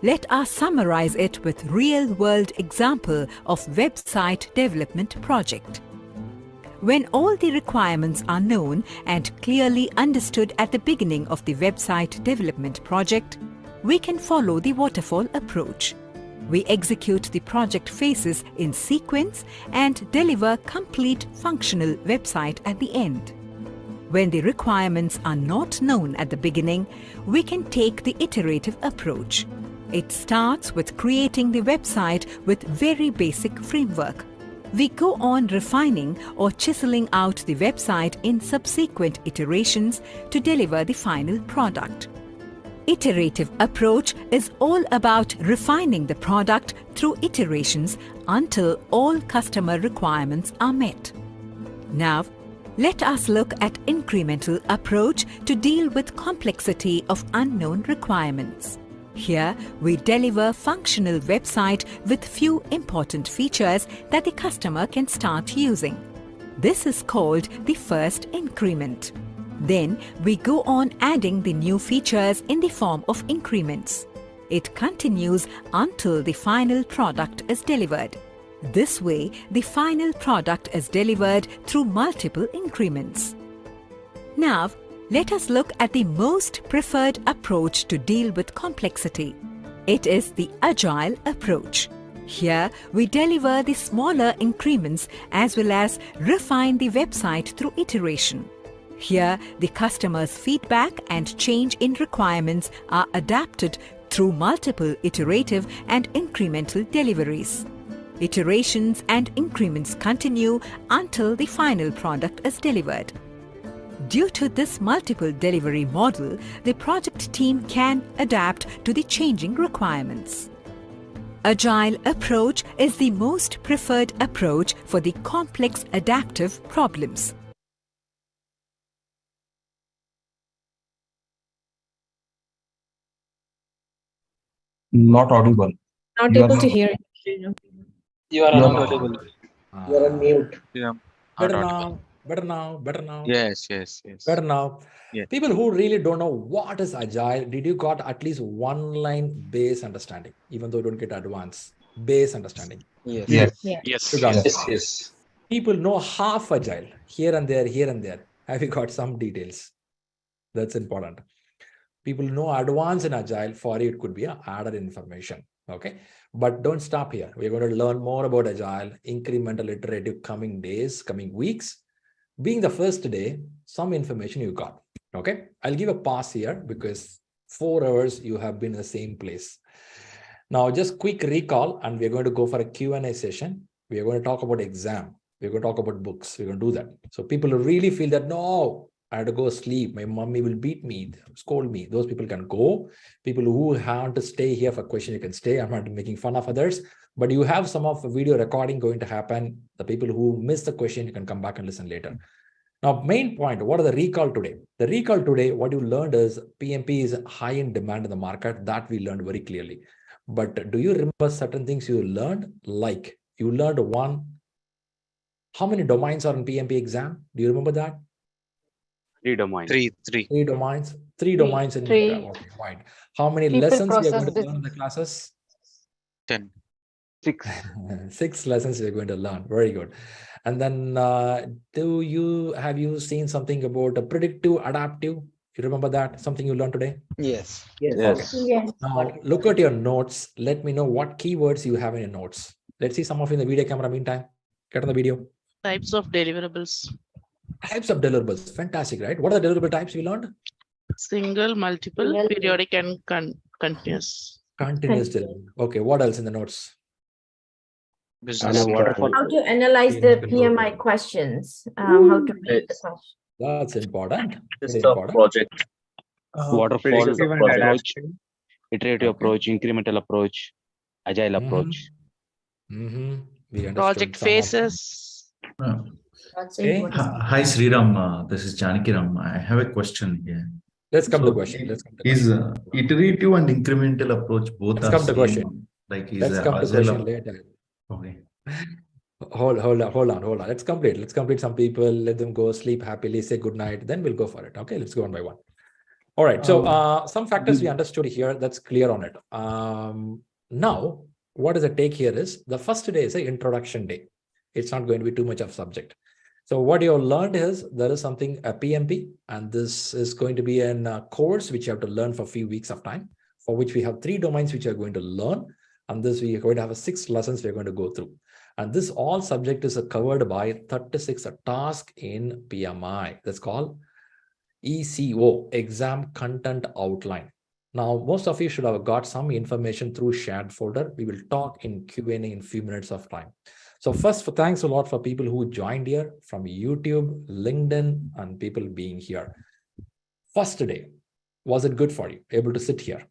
let us summarize it with real-world example of website development project. When all the requirements are known and clearly understood at the beginning of the website development project, we can follow the waterfall approach. We execute the project phases in sequence and deliver complete functional website at the end. When the requirements are not known at the beginning, we can take the iterative approach. It starts with creating the website with very basic framework. We go on refining or chiseling out the website in subsequent iterations to deliver the final product. Iterative approach is all about refining the product through iterations until all customer requirements are met. Now, let us look at incremental approach to deal with complexity of unknown requirements. Here, we deliver functional website with few important features that the customer can start using. This is called the first increment. Then, we go on adding the new features in the form of increments. It continues until the final product is delivered. This way, the final product is delivered through multiple increments. Now, let us look at the most preferred approach to deal with complexity. It is the agile approach. Here, we deliver the smaller increments as well as refine the website through iteration. Here, the customer's feedback and change in requirements are adapted through multiple iterative and incremental deliveries. Iterations and increments continue until the final product is delivered. Due to this multiple delivery model, the project team can adapt to the changing requirements. Agile approach is the most preferred approach for the complex adaptive problems. Not audible. Not You are able to not- hear you. You are You are not not audible. You are on mute. Yeah, Better not now, audible. better now, better now. Yes, yes, yes. Better now. Yeah. People who really don't know what is Agile, did you got at least one line base understanding, even though you don't get advanced base understanding? Yes. Yes. Yes. You got it. Yes. Yes. People know half Agile, here and there, here and there. Have you got some details? That's important. People know advanced in Agile. For you, it could be a added information. Okay. But don't stop here. We're going to learn more about Agile, incremental iterative coming days, coming weeks. Being the first day, some information you got. Okay. I'll give a pause here because 4 hours you have been in the same place. Now, just quick recall, and we're going to go for a Q&A session. We are going to talk about exam. We're going to talk about books. We're going to do that. So people who really feel that, no, I had to go sleep, my mommy will beat me, scold me. Those people can go. People who have to stay here for question, you can stay. I'm not making fun of others, but you have some of the video recording going to happen. The people who miss the question, you can come back and listen later. Now, main point, what are the recall today? The recall today, what you learned is PMP is high in demand in the market. That we learned very clearly. But do you remember certain things you learned? Like you learned one, how many domains are in PMP exam? Do you remember that? 3 domains. Three domains. Three domains in exam. Okay, right. How many People lessons we are going to process learn in the classes? 10. 6. 6 lessons you're going to learn. Very good. And then have you seen something about a predictive adaptive? You remember that? Something you learned today? Yes. Okay. Yes. Now look at your notes. Let me know what keywords you have in your notes. Let's see some of you in the video camera meantime. Get on the video. Types of deliverables. Types of deliverables. Fantastic, right? What are the deliverable types we learned? Single, multiple, periodic, and continuous. Continuous delivery. Okay, what else in the notes? Business. How to analyze the PMI questions, how to read the question. That's important. Very List of important. project. Waterfall predictive and approach, iterative approach, incremental approach, agile Mhm. approach. We understood Project some of- phases. Okay. Hi, Sriram. This is Janakiram. I have a question here. Let's come So to question. Let's come to is iterative and incremental approach both Let's are come to same? question. Like is Let's come to Agile question later. Okay. Hold on. Let's complete some people, let them go sleep happily, say good night, then we'll go for it. Okay, let's go one by one. All right, so some factors we understood here, that's clear on it. Now, what is the take here is, the first day is an introduction day. It's not going to be too much of subject. So what you have learned is, there is something, a PMP, and this is going to be a course which you have to learn for a few weeks of time, for which we have 3 domains which you are going to learn, and this we are going to have 6 lessons we are going to go through. And this all subject is covered by 36 task in PMI. That's called ECO, Exam Content Outline. Now, most of you should have got some information through shared folder. We will talk in Q&A in a few minutes of time. So first, thanks a lot for people who joined here from YouTube, LinkedIn, and people being here. First day, was it good for you? Able to sit here?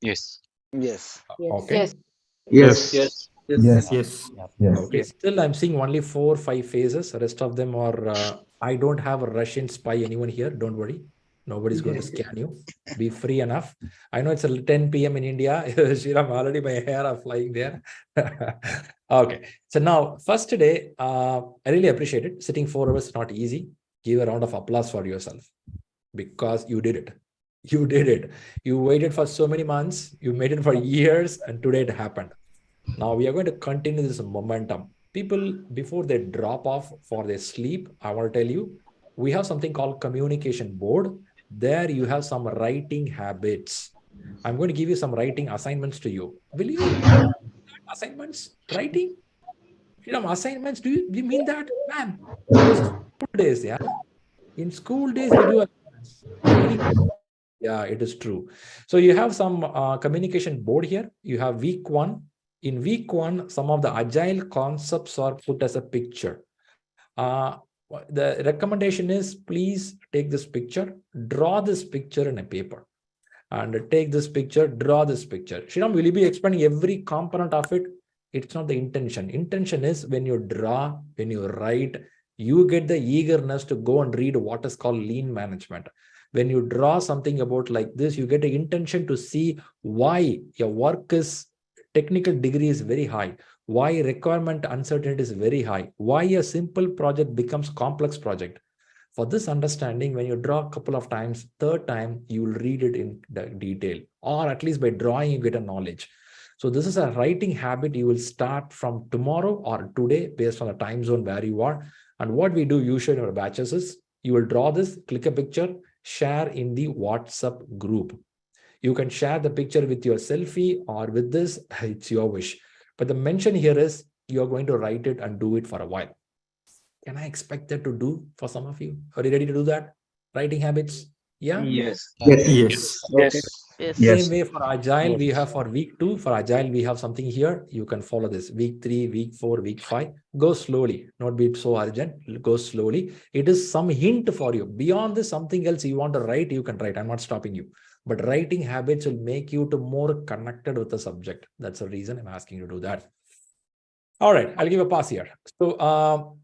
Yes. Yes. Okay. Yes. Yes. Yes. Okay. Still, I'm seeing only 4 or 5 faces. The rest of them are. I don't have a Russian spy. Anyone here? Don't worry. Nobody's going to scan you. Be free enough. I know it's 10 p.m. in India. Shriram, already my hair are flying there. Okay. So now, first day, I really appreciate it. Sitting 4 hours is not easy. Give a round of applause for yourself because you did it. You did it. You waited for so many months. You made it for years, and today it happened. Now we are going to continue this momentum. People, before they drop off for their sleep, I want to tell you, we have something called communication board. There you have some writing habits. I'm going to give you some writing assignments to you. Will you assignments? Writing? You know, assignments, do you mean that? Man, school days, yeah? In school days, we do assignments. Really? Yeah, it is true. So you have some communication board here. You have week 1. In week 1, some of the agile concepts are put as a picture. The recommendation is, please take this picture, draw this picture in a paper. and take this picture, draw this picture. Shriram, will you be explaining every component of it? It's not the intention. Intention is when you draw, when you write, you get the eagerness to go and read what is called lean management. When you draw something about like this, you get the intention to see why your work is technical degree is very high, why requirement uncertainty is very high, why a simple project becomes complex project. For this understanding, when you draw a couple of times, third time, you will read it in detail, or at least by drawing, you get a knowledge. So this is a writing habit you will start from tomorrow or today based on the time zone where you are. And what we do usually in our batches is you will draw this, click a picture, share in the WhatsApp group. You can share the picture with your selfie or with this, it's your wish. But the mention here is you're going to write it and do it for a while. Can I expect that to do for some of you? Are you ready to do that? Writing habits? Yeah? Yes. Yes. Yes. Same way for Agile, we have for week 2. For Agile, we have something here. You can follow this. Week 3, week 4, week 5. Go slowly. Not be so urgent. Go slowly. It is some hint for you. Beyond this, something else you want to write, you can write. I'm not stopping you. But writing habits will make you to more connected with the subject. That's the reason I'm asking you to do that. All right, I'll give a pass here. So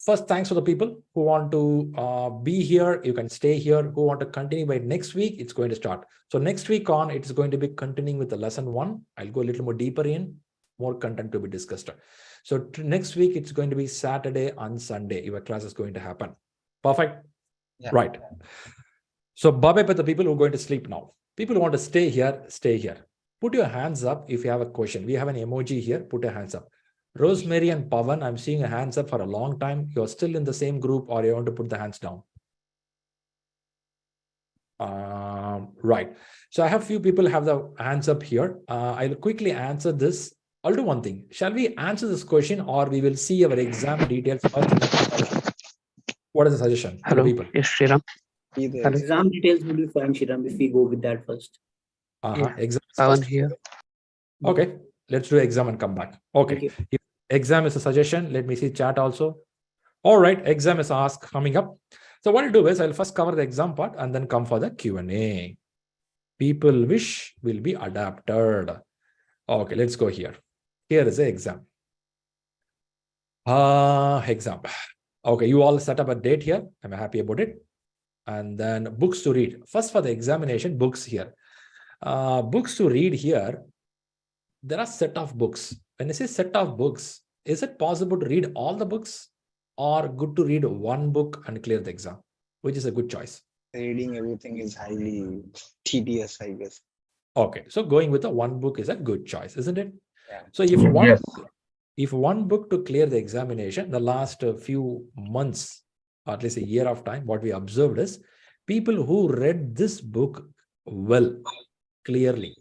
first, thanks for the people who want to be here. You can stay here. Who want to continue by next week, it's going to start. So next week on, it's going to be continuing with the lesson 1. I'll go a little more deeper in, more content to be discussed. So next week, it's going to be Saturday and Sunday. Your class is going to happen. Perfect. Yeah. Right. So bye-bye for the people who are going to sleep now. People who want to stay here, stay here. Put your hands up if you have a question. We have an emoji here. Put your hands up. Rosemary and Pavan, I'm seeing a hands up for a long time. You're still in the same group or you want to put the hands down? Right. So I have few people have the hands up here. I'll quickly answer this. I'll do one thing. Shall we answer this question or we will see our exam details first? What is the suggestion? Hello. People? Yes, Shriram. Exam details will be fine, Shriram, if we go with that first. Exam Pavan here. Okay. Let's do exam and come back. Okay. If exam is a suggestion, let me see chat also. All right. Exam is asked coming up. So what I'll do is I'll first cover the exam part and then come for the Q&A. People wish will be adapted. Okay, let's go here. Here is the exam. Exam. Okay, you all set up a date here. I'm happy about it. And then books to read. First for the examination, books here. Books to read here. There are set of books. When I say set of books, is it possible to read all the books or good to read one book and clear the exam? Which is a good choice? Reading everything is highly tedious, I guess. Okay, so going with the one book is a good choice, isn't it? Yeah. So if one book to clear the examination, the last few months, or at least a year of time, what we observed is people who read this book well, clearly,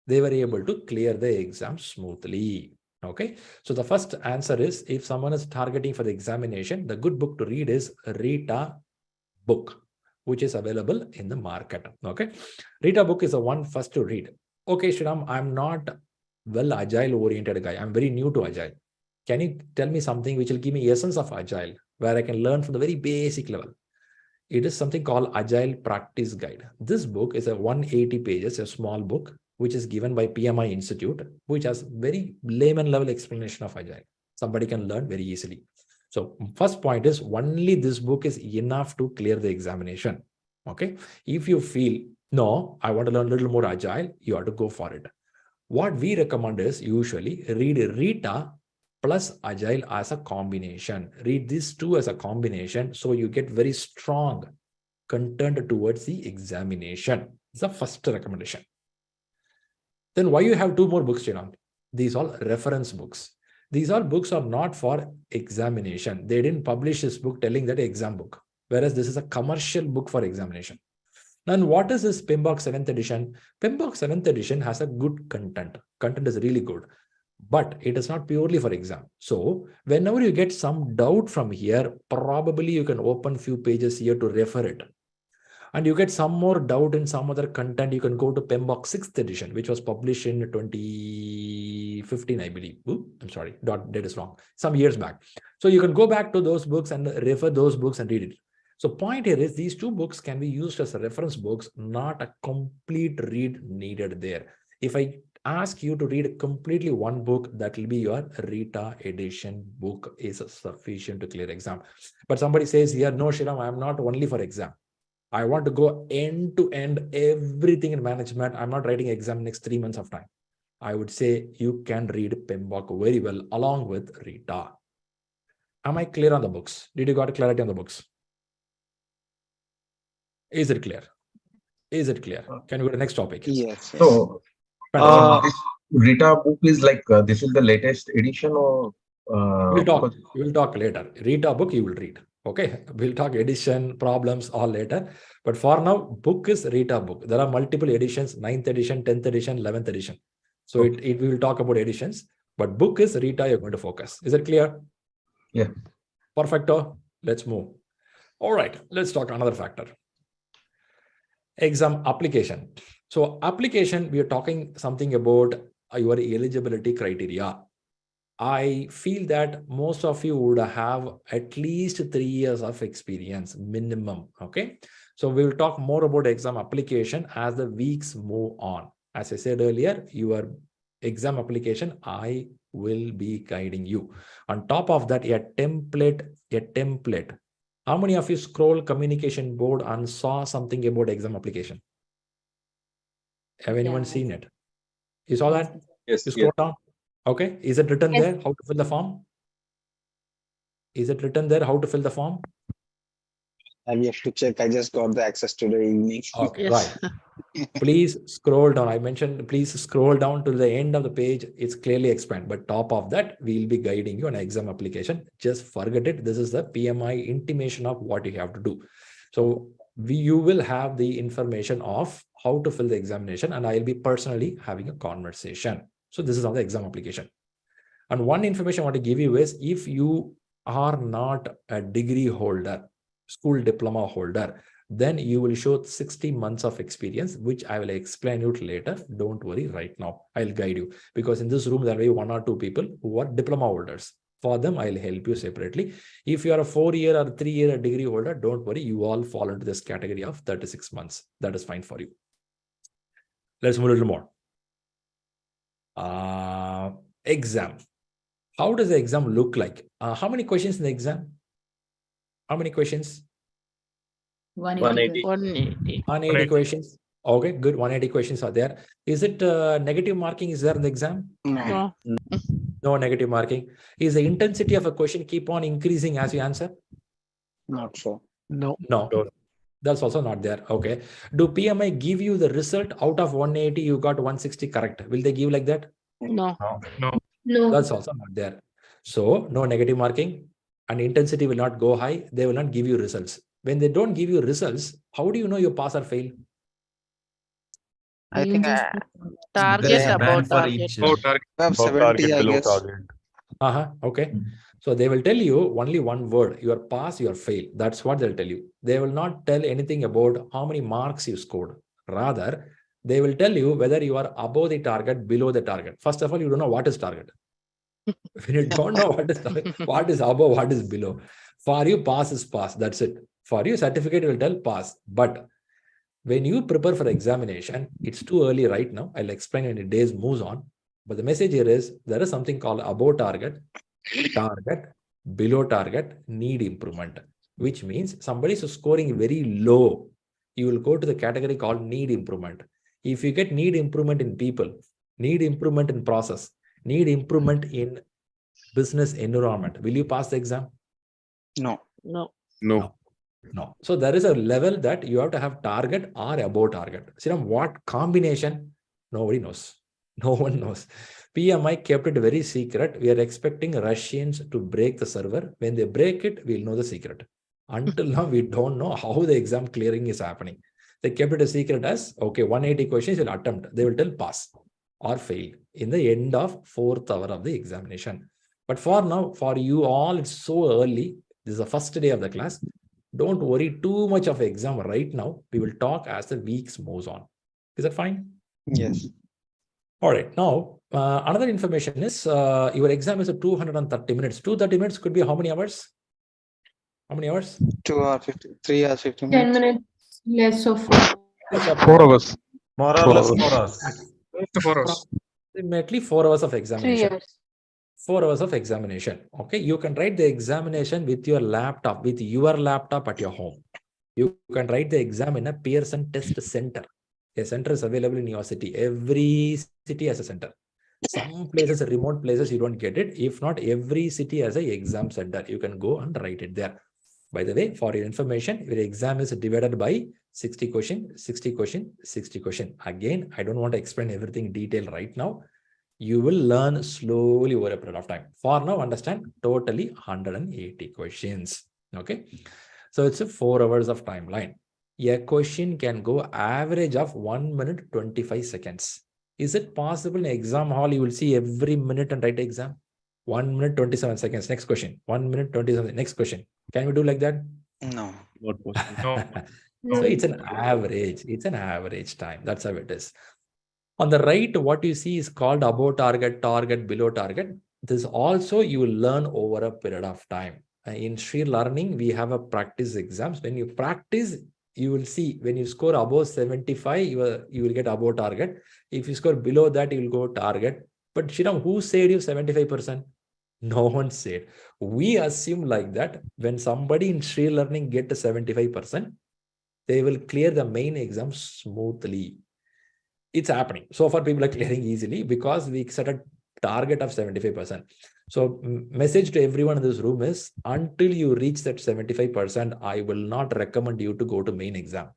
they were able to clear the exam smoothly. Okay, so the first answer is if someone is targeting for the examination, the good book to read is Rita book, which is available in the market. Okay, Rita book is the one first to read. Okay, Shriram, I'm not well Agile oriented guy. I'm very new to Agile. Can you tell me something which will give me essence of Agile, where I can learn from the very basic level? It is something called Agile Practice Guide. This book is a 180 pages, a small book, which is given by PMI Institute, which has very layman level explanation of Agile. Somebody can learn very easily. So first point is only this book is enough to clear the examination. Okay. If you feel, no, I want to learn a little more Agile, you have to go for it. What we recommend is usually read Rita plus Agile as a combination. Read these two as a combination so you get very strong content towards the examination. It's the first recommendation. Then why you have two more books, Shriram? These all reference books. These all books are not for examination. They didn't publish this book telling that exam book, whereas this is a commercial book for examination. Then what is this PMBOK 7th edition? PMBOK 7th edition has a good content. Content is really good, but it is not purely for exam. So whenever you get some doubt from here, probably you can open few pages here to refer it. And you get some more doubt in some other content, you can go to PMBOK 6th edition, which was published in 2015, I believe. Ooh, I'm sorry, that is wrong. Some years back. So you can go back to those books and refer those books and read it. So point here is these two books can be used as a reference books, not a complete read needed there. If I ask you to read completely one book, that will be your Rita edition book is sufficient to clear exam. But somebody says here, no, Shriram, I'm not only for exam. I want to go end to end everything in management. I'm not writing exam next 3 months of time. I would say you can read PMBOK very well along with Rita. Am I clear on the books? Did you got clarity on the books? Is it clear? Is it clear? Can we go to the next topic? Yes. So, this Rita book is like this is the latest edition, or we'll talk later. Rita book you will read. Okay, we'll talk edition, problems all later. But for now, book is Rita book. There are multiple editions: 9th edition, 10th edition, 11th edition. So we will talk about editions. But book is Rita. You're going to focus. Is it clear? Yeah. Perfecto. Let's move. All right. Let's talk another factor. Exam application. So application, we are talking something about your eligibility criteria. I feel that most of you would have at least 3 years of experience minimum. Okay. So we will talk more about exam application as the weeks move on. As I said earlier, your exam application, I will be guiding you. On top of that, a template. How many of you scroll communication board and saw something about exam application? Have anyone seen it? You saw that? Yes. You scroll down. Okay. Is it written there how to fill the form? Is it written there how to fill the form? I'm yet to check. I just got the access today evening. Okay, right. Please scroll down. I mentioned, please scroll down to the end of the page. It's clearly explained, but top of that, we'll be guiding you on exam application. Just forget it. This is the PMI intimation of what you have to do. So you will have the information of how to fill the examination, and I'll be personally having a conversation. So this is on the exam application. And one information I want to give you is, if you are not a degree holder, school diploma holder, then you will show 60 months of experience, which I will explain you later. Don't worry right now. I'll guide you, because in this room, there will be 1 or 2 people who are diploma holders. For them, I'll help you separately. If you are a 4-year or 3-year degree holder, don't worry. You all fall into this category of 36 months. That is fine for you. Let's move a little more. Exam. How does the exam look like? How many questions in the exam? How many questions? 180. 180 questions. Okay, good. 180 questions are there. Is it negative marking is there in the exam? No. No negative marking. Is the intensity of a question keep on increasing as you answer? Not so. No. That's also not there. Okay. Do PMI give you the result out of 180? You got 160 correct. Will they give like that? No. That's also not there. So no negative marking, and intensity will not go high. They will not give you results. When they don't give you results, how do you know you pass or fail? I think Target about target. Have 70, I guess. Okay. So they will tell you only one word: you are pass, you are fail. That's what they'll tell you. They will not tell anything about how many marks you scored. Rather, they will tell you whether you are above the target, below the target. First of all, you don't know what is target. When you don't know what is target, what is above, what is below. For you, pass is pass. That's it. For you, certificate will tell pass. But when you prepare for examination, it's too early right now. I'll explain when the days moves on. But the message here is there is something called above target, below target, need improvement, which means somebody is scoring very low. You will go to the category called need improvement. If you get need improvement in people, need improvement in process, need improvement in business environment, will you pass the exam? No. So there is a level that you have to have target or above target. See, what combination? Nobody knows. No one knows. PMI kept it very secret. We are expecting Russians to break the server. When they break it, we'll know the secret. Until now, we don't know how the exam clearing is happening. They kept it a secret as, okay, 180 questions you'll attempt. They will tell pass or fail in the end of 4th hour of the examination. But for now, for you all, it's so early. This is the first day of the class. Don't worry too much of exam right now. We will talk as the weeks moves on. Is that fine? Yes. All right. Now, another information is your exam is a 230 minutes. 230 minutes could be how many hours? How many hours? 2 hours 50, 3 hours 50 10 minutes. minutes less of 4. 4 hours. More or less 4 hours. Approximately 4 hours of 3 examination. years. 4 hours of examination. Okay, you can write the examination with your laptop at your home. You can write the exam in a Pearson test center. A center is available in your city. Every city has a center. Some places, remote places, you don't get it. If not, every city has a exam center. You can go and write it there. By the way, for your information, your exam is divided by 60 question, 60 question, 60 question. Again, I don't want to explain everything in detail right now. You will learn slowly over a period of time. For now, understand totally 180 questions. Okay. So it's a 4 hours of timeline. A question can go average of 1 minute 25 seconds. Is it possible in exam hall you will see every minute and write exam? 1 minute 27 seconds. Next question. 1 minute 27. Next question. Can we do like that? No. Not possible. So it's an average. It's an average time. That's how it is. On the right, what you see is called above target, target, below target. This also you will learn over a period of time. In ShriLearning, we have a practice exams. When you practice, you will see when you score above 75, you will get above target. If you score below that, you will go target. But Shriram, who said you 75%? No one said. We assume like that when somebody in ShriLearning get to 75%, they will clear the main exam smoothly. It's happening. So far, people are clearing easily because we set a target of 75%. So message to everyone in this room is, until you reach that 75%, I will not recommend you to go to main exam.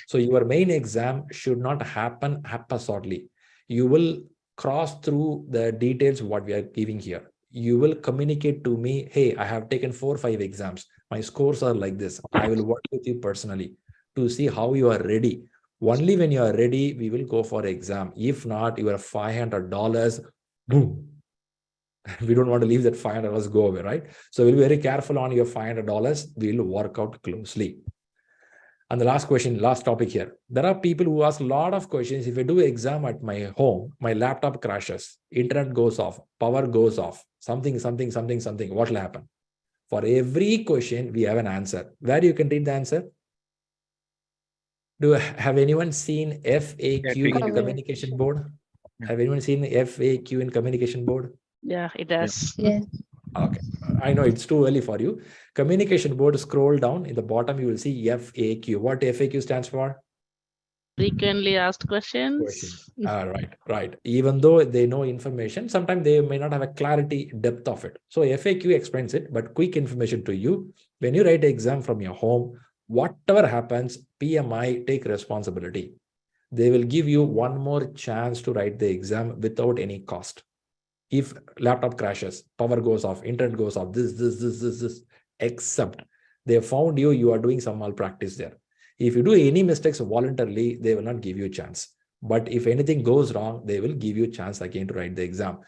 So your main exam should not happen haphazardly. You will cross through the details what we are giving here. You will communicate to me, hey, I have taken 4 or 5 exams. My scores are like this. I will work with you personally to see how you are ready. Only when you are ready, we will go for exam. If not, you are $500, boom. We don't want to leave that $500 go away, right? So we'll be very careful on your $500. We'll work out closely. And the last question, last topic here. There are people who ask a lot of questions. If I do exam at my home, my laptop crashes, internet goes off, power goes off, something, what will happen? For every question, we have an answer. Where you can read the answer? Have anyone seen FAQ in communication board? Have anyone seen FAQ in communication board? Yeah, it does. Yes. Okay, I know it's too early for you. Communication board, scroll down in the bottom, you will see FAQ. What FAQ stands for? Frequently asked questions. Right. Even though they know information, sometimes they may not have a clarity, depth of it. So FAQ explains it, but quick information to you. When you write an exam from your home, whatever happens, PMI take responsibility. They will give you one more chance to write the exam without any cost. If laptop crashes, power goes off, internet goes off, this, except they found you are doing some malpractice there. If you do any mistakes voluntarily, they will not give you a chance. But if anything goes wrong, they will give you a chance again to write the exam.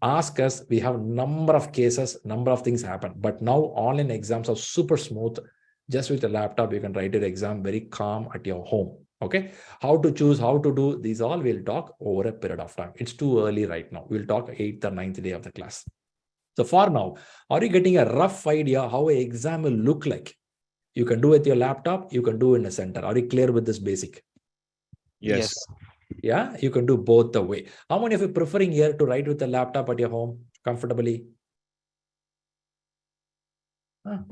Ask us, we have number of cases, number of things happen. But now online exams are super smooth. Just with a laptop, you can write your exam very calm at your home. Okay, how to choose, how to do, these all we'll talk over a period of time. It's too early right now. We'll talk 8th or 9th day of the class. So for now, are you getting a rough idea how an exam will look like? You can do it with your laptop, you can do in a center. Are you clear with this basic? Yes. Yeah, you can do both the way. How many of you preferring here to write with a laptop at your home comfortably?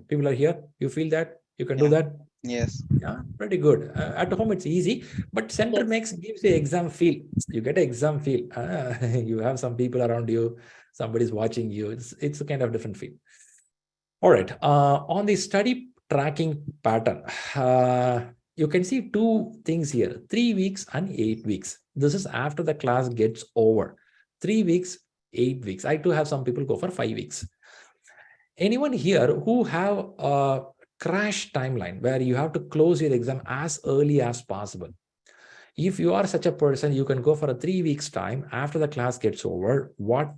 People are here. You feel that? You can do that? Yes. Yeah, pretty good. At home, it's easy, but center gives you exam feel. You get an exam feel. You have some people around you, somebody's watching you. It's a kind of different feel. All right. On the study tracking pattern, you can see 2 things here, 3 weeks and 8 weeks. This is after the class gets over. 3 weeks, 8 weeks. I do have some people go for 5 weeks. Anyone here who have a crash timeline where you have to close your exam as early as possible? If you are such a person, you can go for a 3 weeks time after the class gets over. What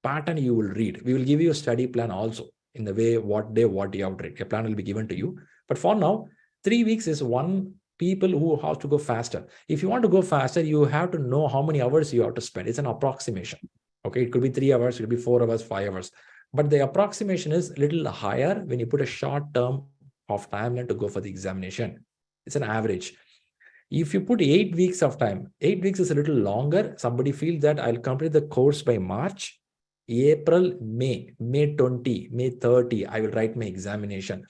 pattern you will read? We will give you a study plan also in the way what day, what you have to read. A plan will be given to you. But for now, 3 weeks is one people who have to go faster. If you want to go faster, you have to know how many hours you have to spend. It's an approximation. Okay, it could be 3 hours, it could be 4 hours, 5 hours. But the approximation is a little higher when you put a short term of timeline to go for the examination. It's an average. If you put 8 weeks of time, 8 weeks is a little longer. Somebody feels that I'll complete the course by March, April, May 20, May 30, I will write my examination.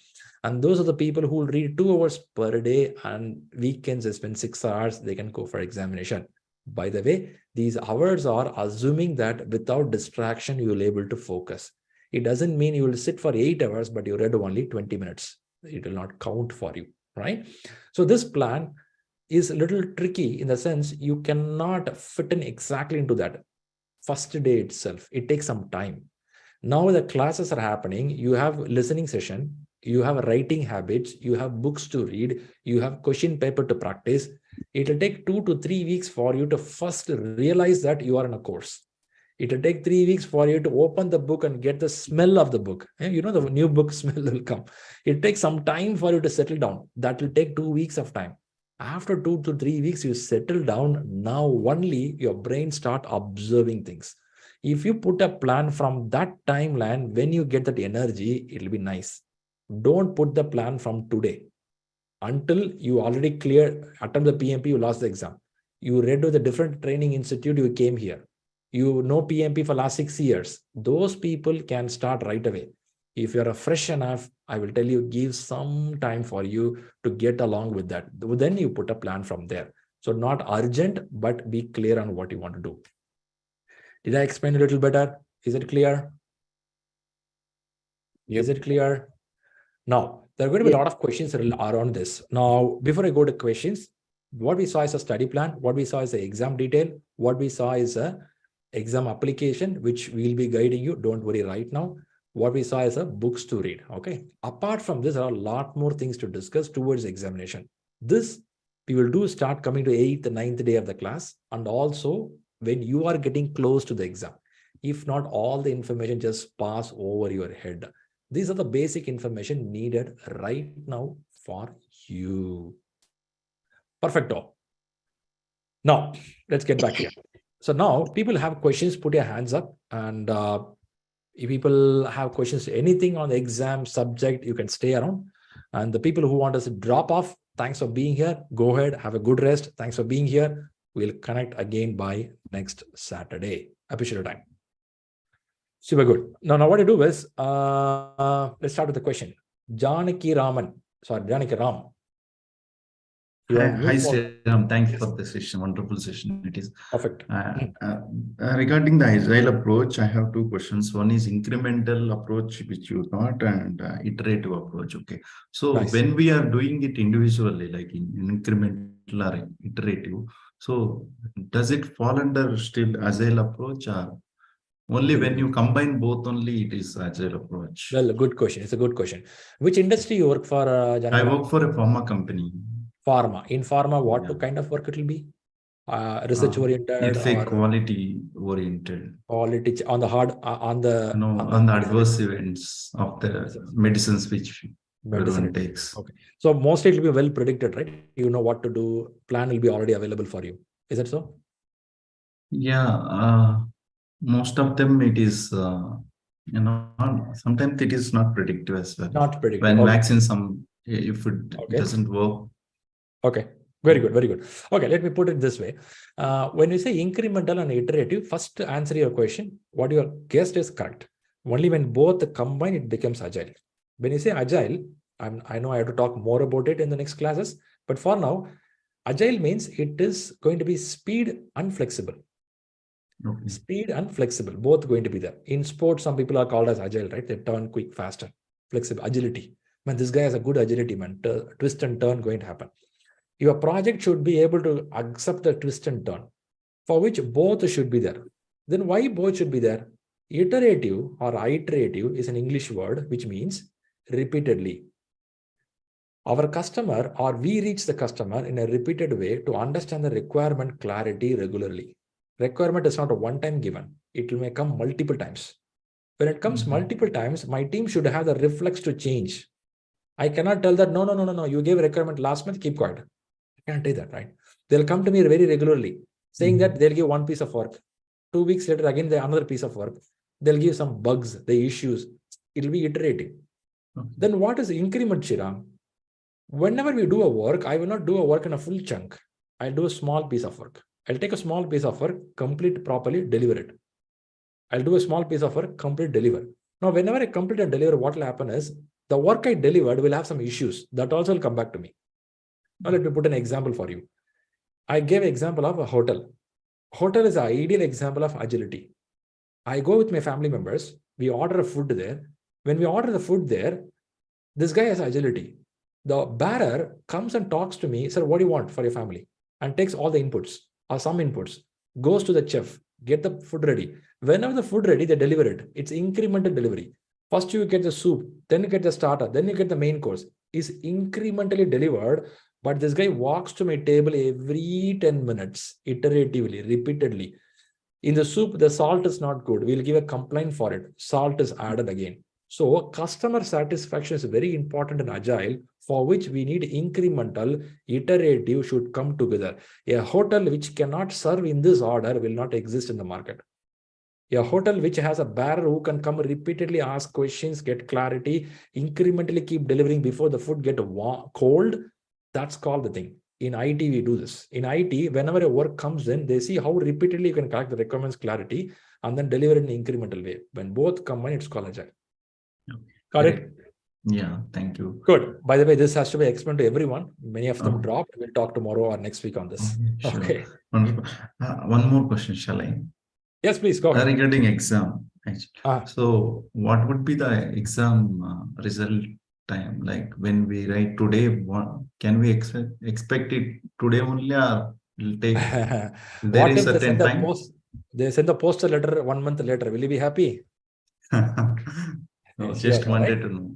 And those are the people who will read 2 hours per day, and weekends they spend 6 hours, they can go for examination. By the way, these hours are assuming that without distraction, you will be able to focus. It doesn't mean you will sit for 8 hours, but you read only 20 minutes. It will not count for you, right? So this plan is a little tricky in the sense you cannot fit in exactly into that first day itself. It takes some time. Now the classes are happening. You have listening session, you have writing habits, you have books to read, you have question paper to practice. It will take 2 to 3 weeks for you to first realize that you are in a course. It will take 3 weeks for you to open the book and get the smell of the book. You know, the new book smell will come. It takes some time for you to settle down. That will take 2 weeks of time. After 2 to 3 weeks, you settle down. Now only your brain start observing things. If you put a plan from that timeline, when you get that energy, it'll be nice. Don't put the plan from today. Until you already cleared, attempt the PMP, you lost the exam. You read with a different training institute, you came here. You know PMP for last 6 years. Those people can start right away. If you're fresh enough, I will tell you, give some time for you to get along with that. Then you put a plan from there. So not urgent, but be clear on what you want to do. Did I explain a little better? Is it clear? Yep. Is it clear? Now, there are going to be a lot of questions around this. Now, before I go to questions, what we saw is a study plan, what we saw is the exam detail, what we saw is a exam application, which we'll be guiding you. Don't worry right now. What we saw is a books to read. Okay. Apart from this, there are a lot more things to discuss towards examination. This we will do start coming to 8th, 9th day of the class, and also when you are getting close to the exam. If not, all the information just pass over your head. These are the basic information needed right now for you. Perfecto. Now, let's get back here. So now people have questions, put your hands up. And if people have questions, anything on the exam subject, you can stay around. And the people who want us to drop off, thanks for being here. Go ahead, have a good rest. Thanks for being here. We'll connect again by next Saturday. Appreciate your time. Super good. Now what I do is, let's start with the question. Janaki Ram. Hi, Sriram. Thanks for the session. Wonderful session. It is perfect. Regarding the Agile approach, I have 2 questions. One is incremental approach, which you taught, and iterative approach. Okay. So nice. When we are doing it individually, like in incremental or iterative, so does it fall under still Agile approach, or only when you combine both only it is Agile approach? Well, good question. It's a good question. Which industry you work for? I work for a pharma company. Pharma. In pharma, what kind of work it will be? Research oriented? It's a quality oriented. Quality on the hard on the adverse events of the medicines which everyone takes. Okay. So mostly it will be well predicted, right? You know what to do. Plan will be already available for you. Is that so? Yeah. Most of them it is. Sometimes it is not predictive as well. Not predictive. When vaccine if it doesn't work. Okay, very good, very good. Okay, let me put it this way. When you say incremental and iterative, first to answer your question, what your guessed is correct. Only when both combine, it becomes Agile. When you say Agile, I know I have to talk more about it in the next classes, but for now, Agile means it is going to be speed and flexible. Okay. Speed and flexible, both going to be there. In sports, some people are called as Agile, right? They turn quick, faster, flexible, agility. Man, this guy has a good agility, man. Twist and turn going to happen. Your project should be able to accept the twist and turn, for which both should be there. Then why both should be there? Iterative or iterative is an English word which means repeatedly. Our customer, or we reach the customer in a repeated way to understand the requirement clarity regularly. Requirement is not a one-time given. It may come multiple times. When it comes multiple times, my team should have the reflex to change. I cannot tell that, no, you gave a requirement last month, keep quiet. I can't do that, right? They'll come to me very regularly saying that they'll give one piece of work. 2 weeks later, again, another piece of work. They'll give some bugs, the issues. It'll be iterative. Then what is increment, Shriram? Whenever we do a work, I will not do a work in a full chunk. I'll do a small piece of work. I'll take a small piece of work, complete properly, deliver it. I'll do a small piece of work, complete, deliver. Now, whenever I complete and deliver, what will happen is the work I delivered will have some issues. That also will come back to me. Now, let me put an example for you. I gave an example of a hotel. Hotel is an ideal example of agility. I go with my family members. We order a food there. When we order the food there, this guy has agility. The bearer comes and talks to me, sir, what do you want for your family? And takes all the inputs or some inputs, goes to the chef, get the food ready. Whenever the food ready, they deliver it. It's incremental delivery. First you get the soup, then you get the starter, then you get the main course. It's incrementally delivered, but this guy walks to my table every 10 minutes, iteratively, repeatedly. In the soup, the salt is not good. We'll give a complaint for it. Salt is added again. So customer satisfaction is very important in Agile, for which we need incremental, iterative should come together. A hotel which cannot serve in this order will not exist in the market. A hotel which has a bearer who can come repeatedly, ask questions, get clarity, incrementally keep delivering before the food get cold, that's called the thing. In IT, we do this. In IT, whenever a work comes in, they see how repeatedly you can collect the requirements clarity and then deliver it in an incremental way. When both combine, it's called Agile. Got it? Yeah, thank you. Good. By the way, this has to be explained to everyone. Many of them dropped. We'll talk tomorrow or next week on this. Sure. Okay. Wonderful. One more question, shall I? Yes, please go ahead. Regarding exam. So what would be the exam result time? Like when we write today, what can we expect it today only, or will take there is certain time? They send the postal letter 1 month later. Will you be happy? No, just wanted to know.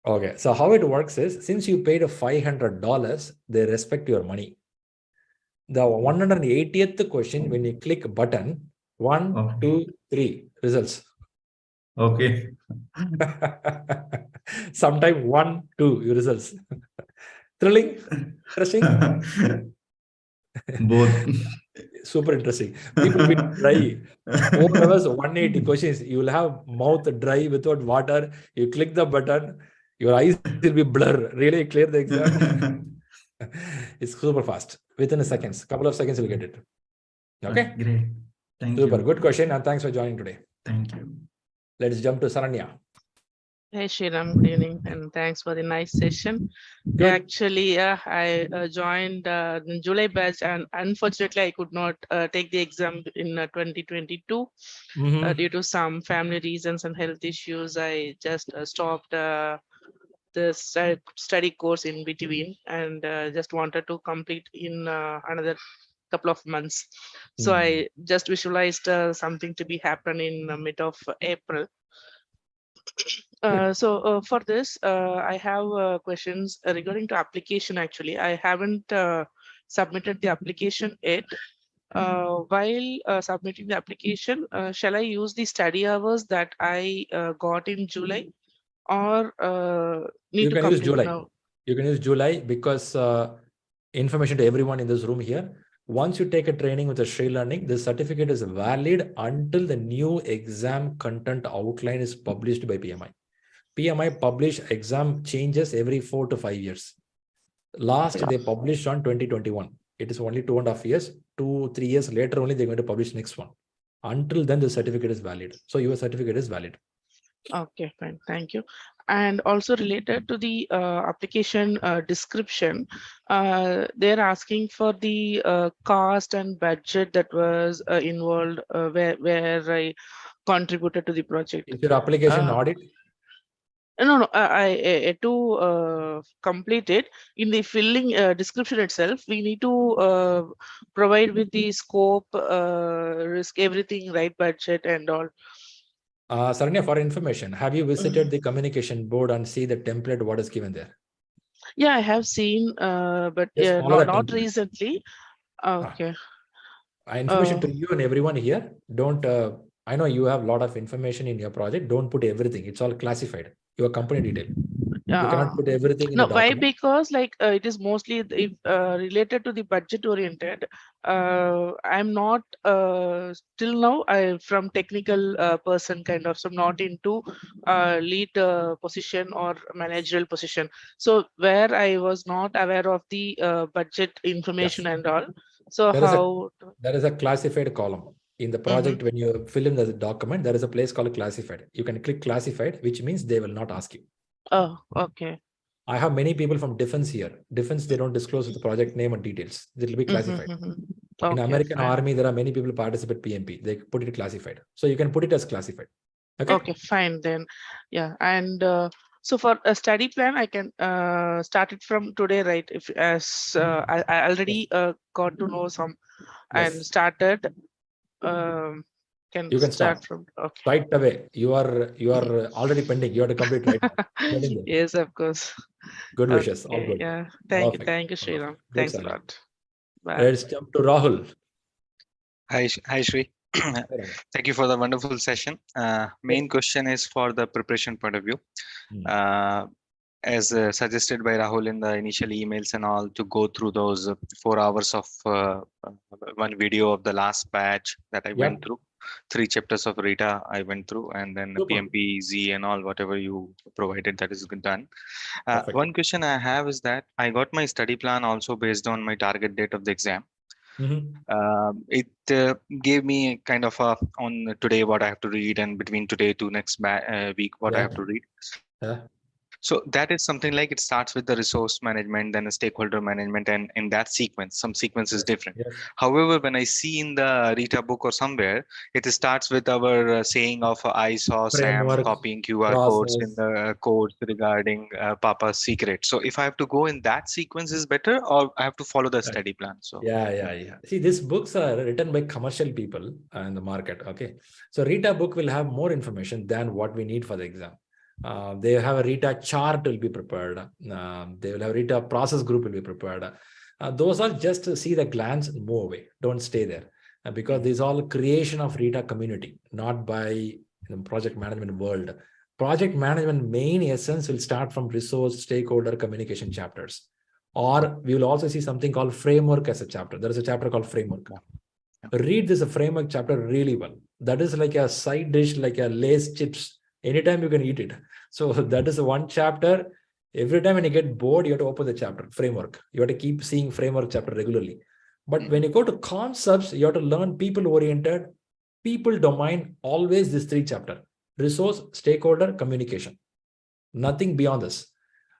Okay, so how it works is, since you paid $500, they respect your money. The 180th question, when you click button, 1, 2, 3 results. Okay. Sometime 1, 2 your results. Thrilling, interesting. Both. Super interesting. People will be dry. 4 hours, 180 questions. You will have mouth dry without water. You click the button, your eyes will be blur. Really clear the exam. It's super fast. Within a seconds, couple of seconds, you'll get it. Okay. Great. Thank Super. you. Good question. And thanks for joining today. Thank you. Let's jump to Saranya. Hey, Shriram, good evening, and thanks for the nice session. Good. Actually, I joined the July batch, and unfortunately, I could not take the exam in 2022 due to some family reasons and health issues. I just stopped the study course in between, and just wanted to complete in another couple of months. So I just visualized something to be happen in mid of April. So for this, I have questions regarding to application. Actually, I haven't submitted the application yet. While submitting the application, shall I use the study hours that I got in July, or need to complete now? You can use July, because information to everyone in this room here. Once you take a training with the ShriLearning, the certificate is valid until the new exam content outline is published by PMI. PMI publish exam changes every 4 to 5 years. Last, they published on 2021. It is only 2.5 years. 2-3 years later only they're going to publish next one. Until then, the certificate is valid. So your certificate is valid. Okay, fine. Thank you. And also related to the application description, they're asking for the cost and budget that was involved where I contributed to the project. Is your application audit? No, I to complete it in the filling description itself. We need to provide with the scope, risk, everything, right? Budget and all. Saranya, for information, have you visited the communication board and see the template what is given there? Yeah, I have seen, but not recently. Okay. Information to you and everyone here. Don't. I know you have a lot of information in your project. Don't put everything. It's all classified. Your company detail. You cannot put everything in no, the why? document. Because like it is mostly related to the budget oriented. I'm not till now from technical person kind of, so not into lead position or managerial position. So where I was not aware of the budget information and all. So There is a classified column in the project. When you fill in the document, there is a place called classified. You can click classified, which means they will not ask you. Oh, okay. I have many people from defense here. Defense, they don't disclose the project name and details. It will be classified. Okay, in American Army, there are many people participate PMP. They put it classified. So you can put it as classified. Okay, fine then. Yeah, and so for a study plan, I can start it from today, right? If I already got to know some and started. You can start from right away. You are already pending. You have to complete right now. Yes, of course. Good wishes. All good. Yeah, thank you, ShriRam. Thanks a lot. Bye. Let's jump to Rahul. Hi, Shri. Thank you for the wonderful session. Main question is for the preparation point of view. As suggested by Rahul in the initial emails and all, to go through those 4 hours of one video of the last batch that I went through, 3 chapters of Rita I went through, and then the PMP, Z and all, whatever you provided, that is done. One question I have is that I got my study plan also based on my target date of the exam. It gave me kind of on today what I have to read, and between today to next week what I have to read. So that is something like it starts with the resource management, then a stakeholder management, and in that sequence, some sequence is different. However, when I see in the Rita book or somewhere, it starts with our saying of I saw Sam copying QR codes in the codes regarding Papa's secret. So if I have to go in that sequence is better, or I have to follow the study plan? So yeah. See, these books are written by commercial people in the market. Okay, so Rita book will have more information than what we need for the exam. They have a Rita chart will be prepared. They will have Rita process group will be prepared. Those are just to see the glance, move away. Don't stay there because these all creation of Rita community, not by project management world. Project management main essence will start from resource, stakeholder, communication chapters. Or we will also see something called framework as a chapter. There is a chapter called framework. Read this framework chapter really well. That is like a side dish, like a Lay's chips. Anytime you can eat it. So that is one chapter. Every time when you get bored, you have to open the chapter, framework. You have to keep seeing framework chapter regularly. But when you go to concepts, you have to learn people-oriented, people domain, always this 3 chapters: resource, stakeholder, communication. Nothing beyond this.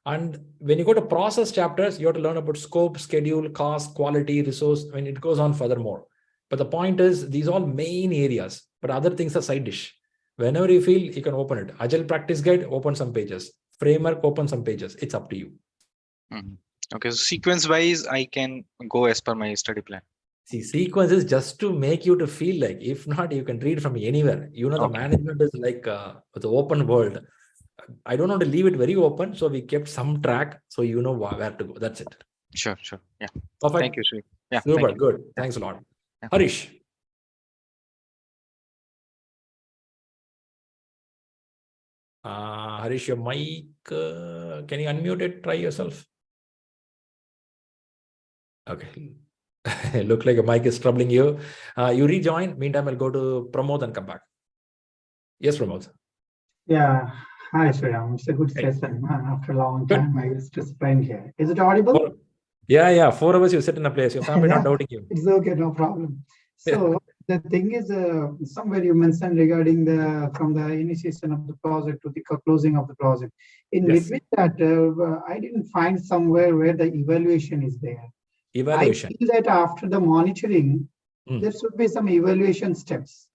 And when you go to process chapters, you have to learn about scope, schedule, cost, quality, resource. When it goes on furthermore. But the point is, these are all main areas, but other things are side dish. Whenever you feel, you can open it. Agile practice guide, open some pages. Framework, open some pages. It's up to you. Okay, so sequence wise, I can go as per my study plan. See, sequence is just to make you to feel like, if not, you can read from anywhere. You know, the management is like the open world. I don't want to leave it very open. So we kept some track. So you know where to go. That's it. Sure. Yeah. Perfect. Thank you, Shri. Yeah. Super, good. Thanks a lot. Yeah. Harish. Harish, your mic, can you unmute it? Try yourself. Okay. Look like a mic is troubling you. You rejoin. Meantime, I'll go to Pramod and come back. Yes, Pramod. Yeah. Hi, Shriram. It's a good session. After a long time, I used to spend here. Is it audible? Yeah. 4 hours you sit in a place. Your family not doubting you. It's okay, no problem. So the thing is, somewhere you mentioned regarding from the initiation of the project to the closing of the project. In between that, I didn't find somewhere where the evaluation is there. Evaluation. I feel that after the monitoring, there should be some evaluation steps.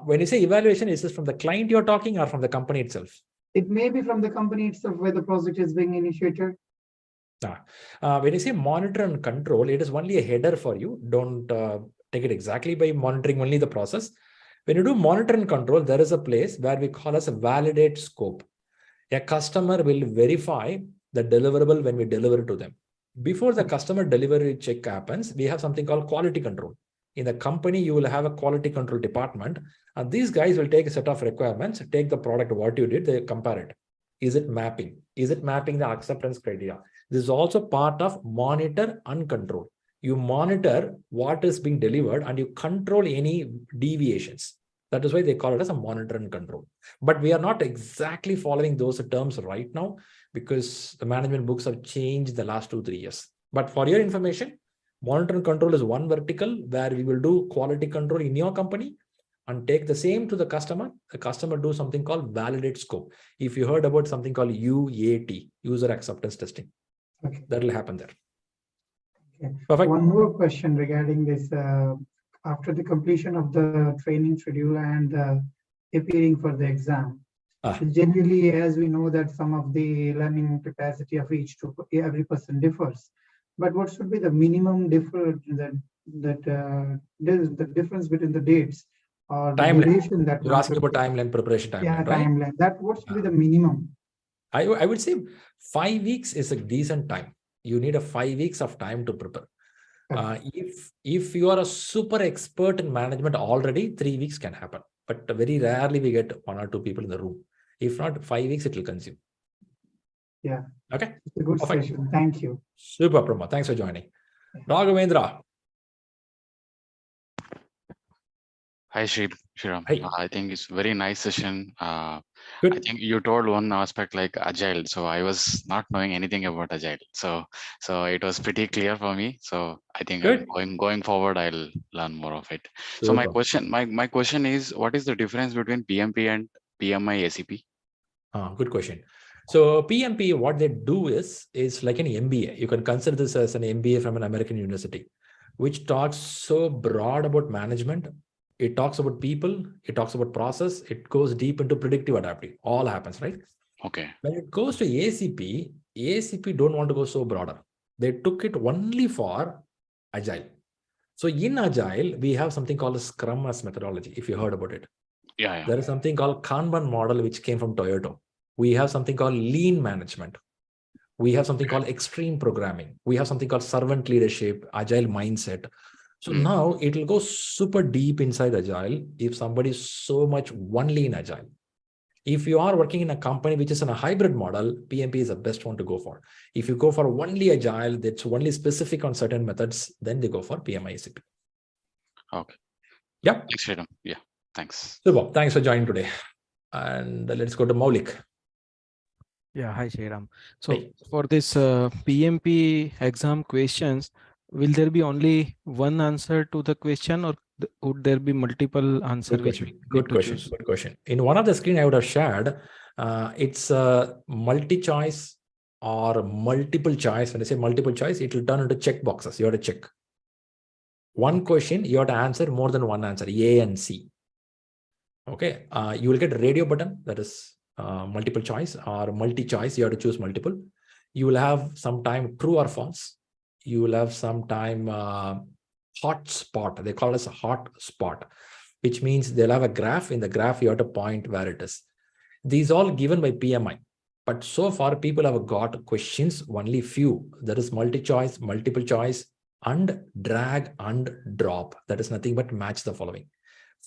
When you say evaluation, is this from the client you're talking or from the company itself? It may be from the company itself where the project is being initiated. When you say monitor and control, it is only a header for you. Don't take it exactly by monitoring only the process. When you do monitor and control, there is a place where we call as a validate scope. A customer will verify the deliverable when we deliver it to them. Before the customer delivery check happens, we have something called quality control. In the company, you will have a quality control department, and these guys will take a set of requirements, take the product, what you did, they compare it. Is it mapping? Is it mapping the acceptance criteria? This is also part of monitor and control. You monitor what is being delivered and you control any deviations. That is why they call it as a monitor and control. But we are not exactly following those terms right now because the management books have changed the last 2-3 years. But for your information, monitor and control is one vertical where we will do quality control in your company and take the same to the customer do something called validate scope. If you heard about something called UAT, user acceptance testing, okay, that will happen there. Okay. Perfect. One more question regarding this. After the completion of the training schedule and appearing for the exam, generally, as we know that some of the learning capacity of every person differs. But what should be the minimum the difference between the dates or the duration that you're asking about timeline, preparation timeline, yeah, right? timeline. That what should be the minimum? I would say 5 weeks is a decent time. You need a 5 weeks of time to prepare. If you are a super expert in management already, 3 weeks can happen. But very rarely we get 1 or 2 people in the room. If not, 5 weeks it will consume. Yeah. Okay. It's a good session. Thank you. Super, Pramod. Thanks for joining. Raghavendra. Hi, Shriram. Hey. I think it's very nice session. Good. I think you told one aspect like Agile. So I was not knowing anything about Agile. So it was pretty clear for me. So I think going forward, I'll learn more of it. So my question is, what is the difference between PMP and PMI-ACP? Good question. So PMP, what they do is like an MBA. You can consider this as an MBA from an American university, which talks so broad about management. It talks about people, it talks about process, it goes deep into predictive adaptive. All happens, right? Okay. When it goes to ACP don't want to go so broader. They took it only for Agile. So in Agile, we have something called a Scrum as methodology, if you heard about it. Yeah. There is something called Kanban model, which came from Toyota. We have something called lean management. We have something called extreme programming. We have something called servant leadership, Agile mindset. So now it will go super deep inside Agile if somebody is so much only in Agile. If you are working in a company which is in a hybrid model, PMP is the best one to go for. If you go for only Agile, that's only specific on certain methods, then they go for PMI-ACP. Okay. Yeah. Thanks, Shriram. Yeah. Thanks. Super. Thanks for joining today. And let's go to Maulik. Yeah. Hi, Shriram. So for this PMP exam questions, will there be only one answer to the question or would there be multiple answers? Good question. In one of the screen I would have shared, it's a multi-choice or multiple choice. When I say multiple choice, it will turn into check boxes. You have to check. One question, you have to answer more than one answer, A and C. Okay. You will get a radio button, that is multiple choice, or multi-choice. You have to choose multiple. You will have some time true or false. You will have some time hot spot. They call it a hot spot, which means they'll have a graph. In the graph, you have to point where it is. These all given by PMI. But so far, people have got questions, only few. There is multi-choice, multiple choice, and drag and drop. That is nothing but match the following.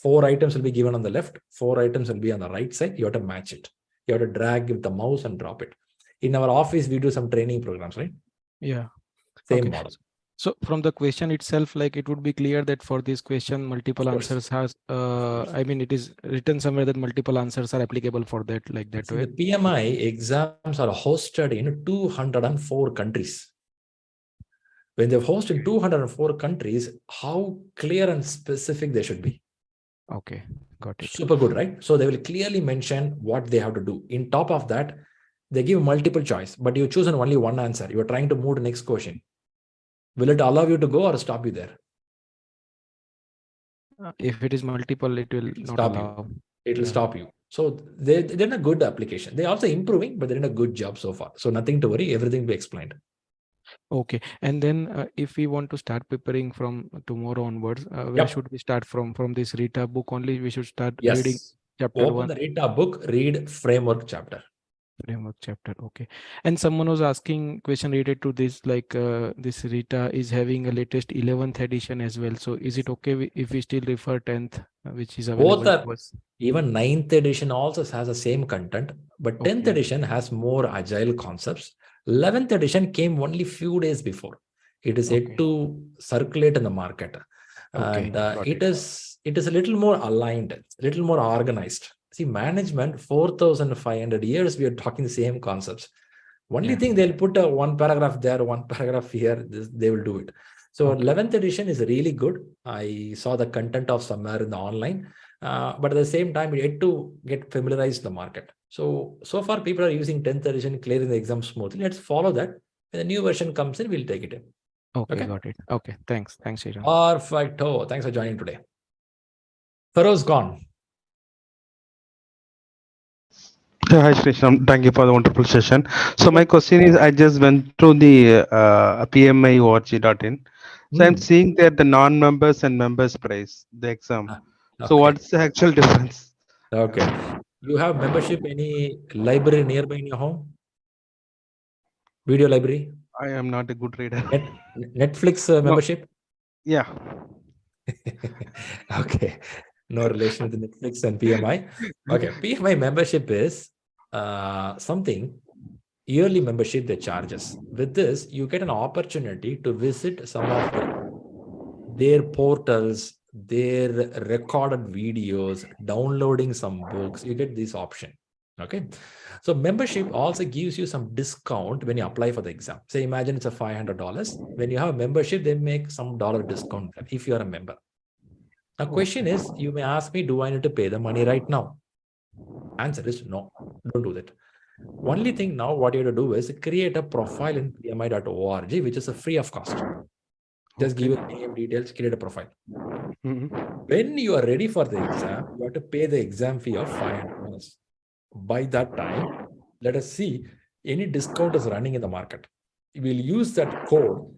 4 items will be given on the left. 4 items will be on the right side. You have to match it. You have to drag with the mouse and drop it. In our office, we do some training programs, right? Yeah. Same model. So from the question itself, like it would be clear that for this question, multiple answers has, I mean, it is written somewhere that multiple answers are applicable for that, like that way. The PMI exams are hosted in 204 countries. When they've hosted 204 countries, how clear and specific they should be. Okay, got it. Super good, right? So they will clearly mention what they have to do. In top of that, they give multiple choice, but you choose only one answer. You are trying to move to the next question. Will it allow you to go or stop you there? If it is multiple, it will not allow. It will stop you. So they're in a good application. They're also improving, but they're in a good job so far. So nothing to worry. Everything will be explained. Okay. And then if we want to start preparing from tomorrow onwards, where should we start from? From this Rita book only, we should start reading chapter 1. Open the Rita book, read framework chapter. Framework chapter. Okay. And someone was asking question related to this, like this Rita is having a latest 11th edition as well. So is it okay if we still refer 10th, which is available to us? Even 9th edition also has the same content, but 10th edition has more agile concepts. 11th edition came only few days before. It is yet to circulate in the market. And it is a little more aligned, a little more organized. See, management, 4,500 years, we are talking the same concepts. Only thing, they'll put one paragraph there, one paragraph here, they will do it. So 11th edition is really good. I saw the content of somewhere in the online, but at the same time, we had to get familiarized with the market. So far people are using 10th edition, clearing the exam smoothly. Let's follow that. When the new version comes in, we'll take it in. Okay, got it. Okay, thanks, Shriram. Perfect. Thanks for joining today. Feroz gone. Hi, Shriram. Thank you for the wonderful session. So my question is, I just went through the PMI-ACP.in. So I'm seeing that the non-members and members price, the exam. So what's the actual difference? Okay. You have membership, any library nearby in your home? Video library? I am not a good reader. Netflix membership? Yeah. Okay. No relation with Netflix and PMI. Okay. PMI membership is something, yearly membership they charge us. With this, you get an opportunity to visit some of their portals, their recorded videos, downloading some books. You get this option. Okay. So membership also gives you some discount when you apply for the exam. Say, imagine it's a $500. When you have a membership, they make some dollar discount if you are a member. Now, question is, you may ask me, do I need to pay the money right now? Answer is no, don't do that. Only thing now what you have to do is create a profile in PMI.org, which is a free of cost. Just give your name, details, create a profile. When you are ready for the exam, you have to pay the exam fee of $500. By that time, let us see any discount is running in the market. We will use that code,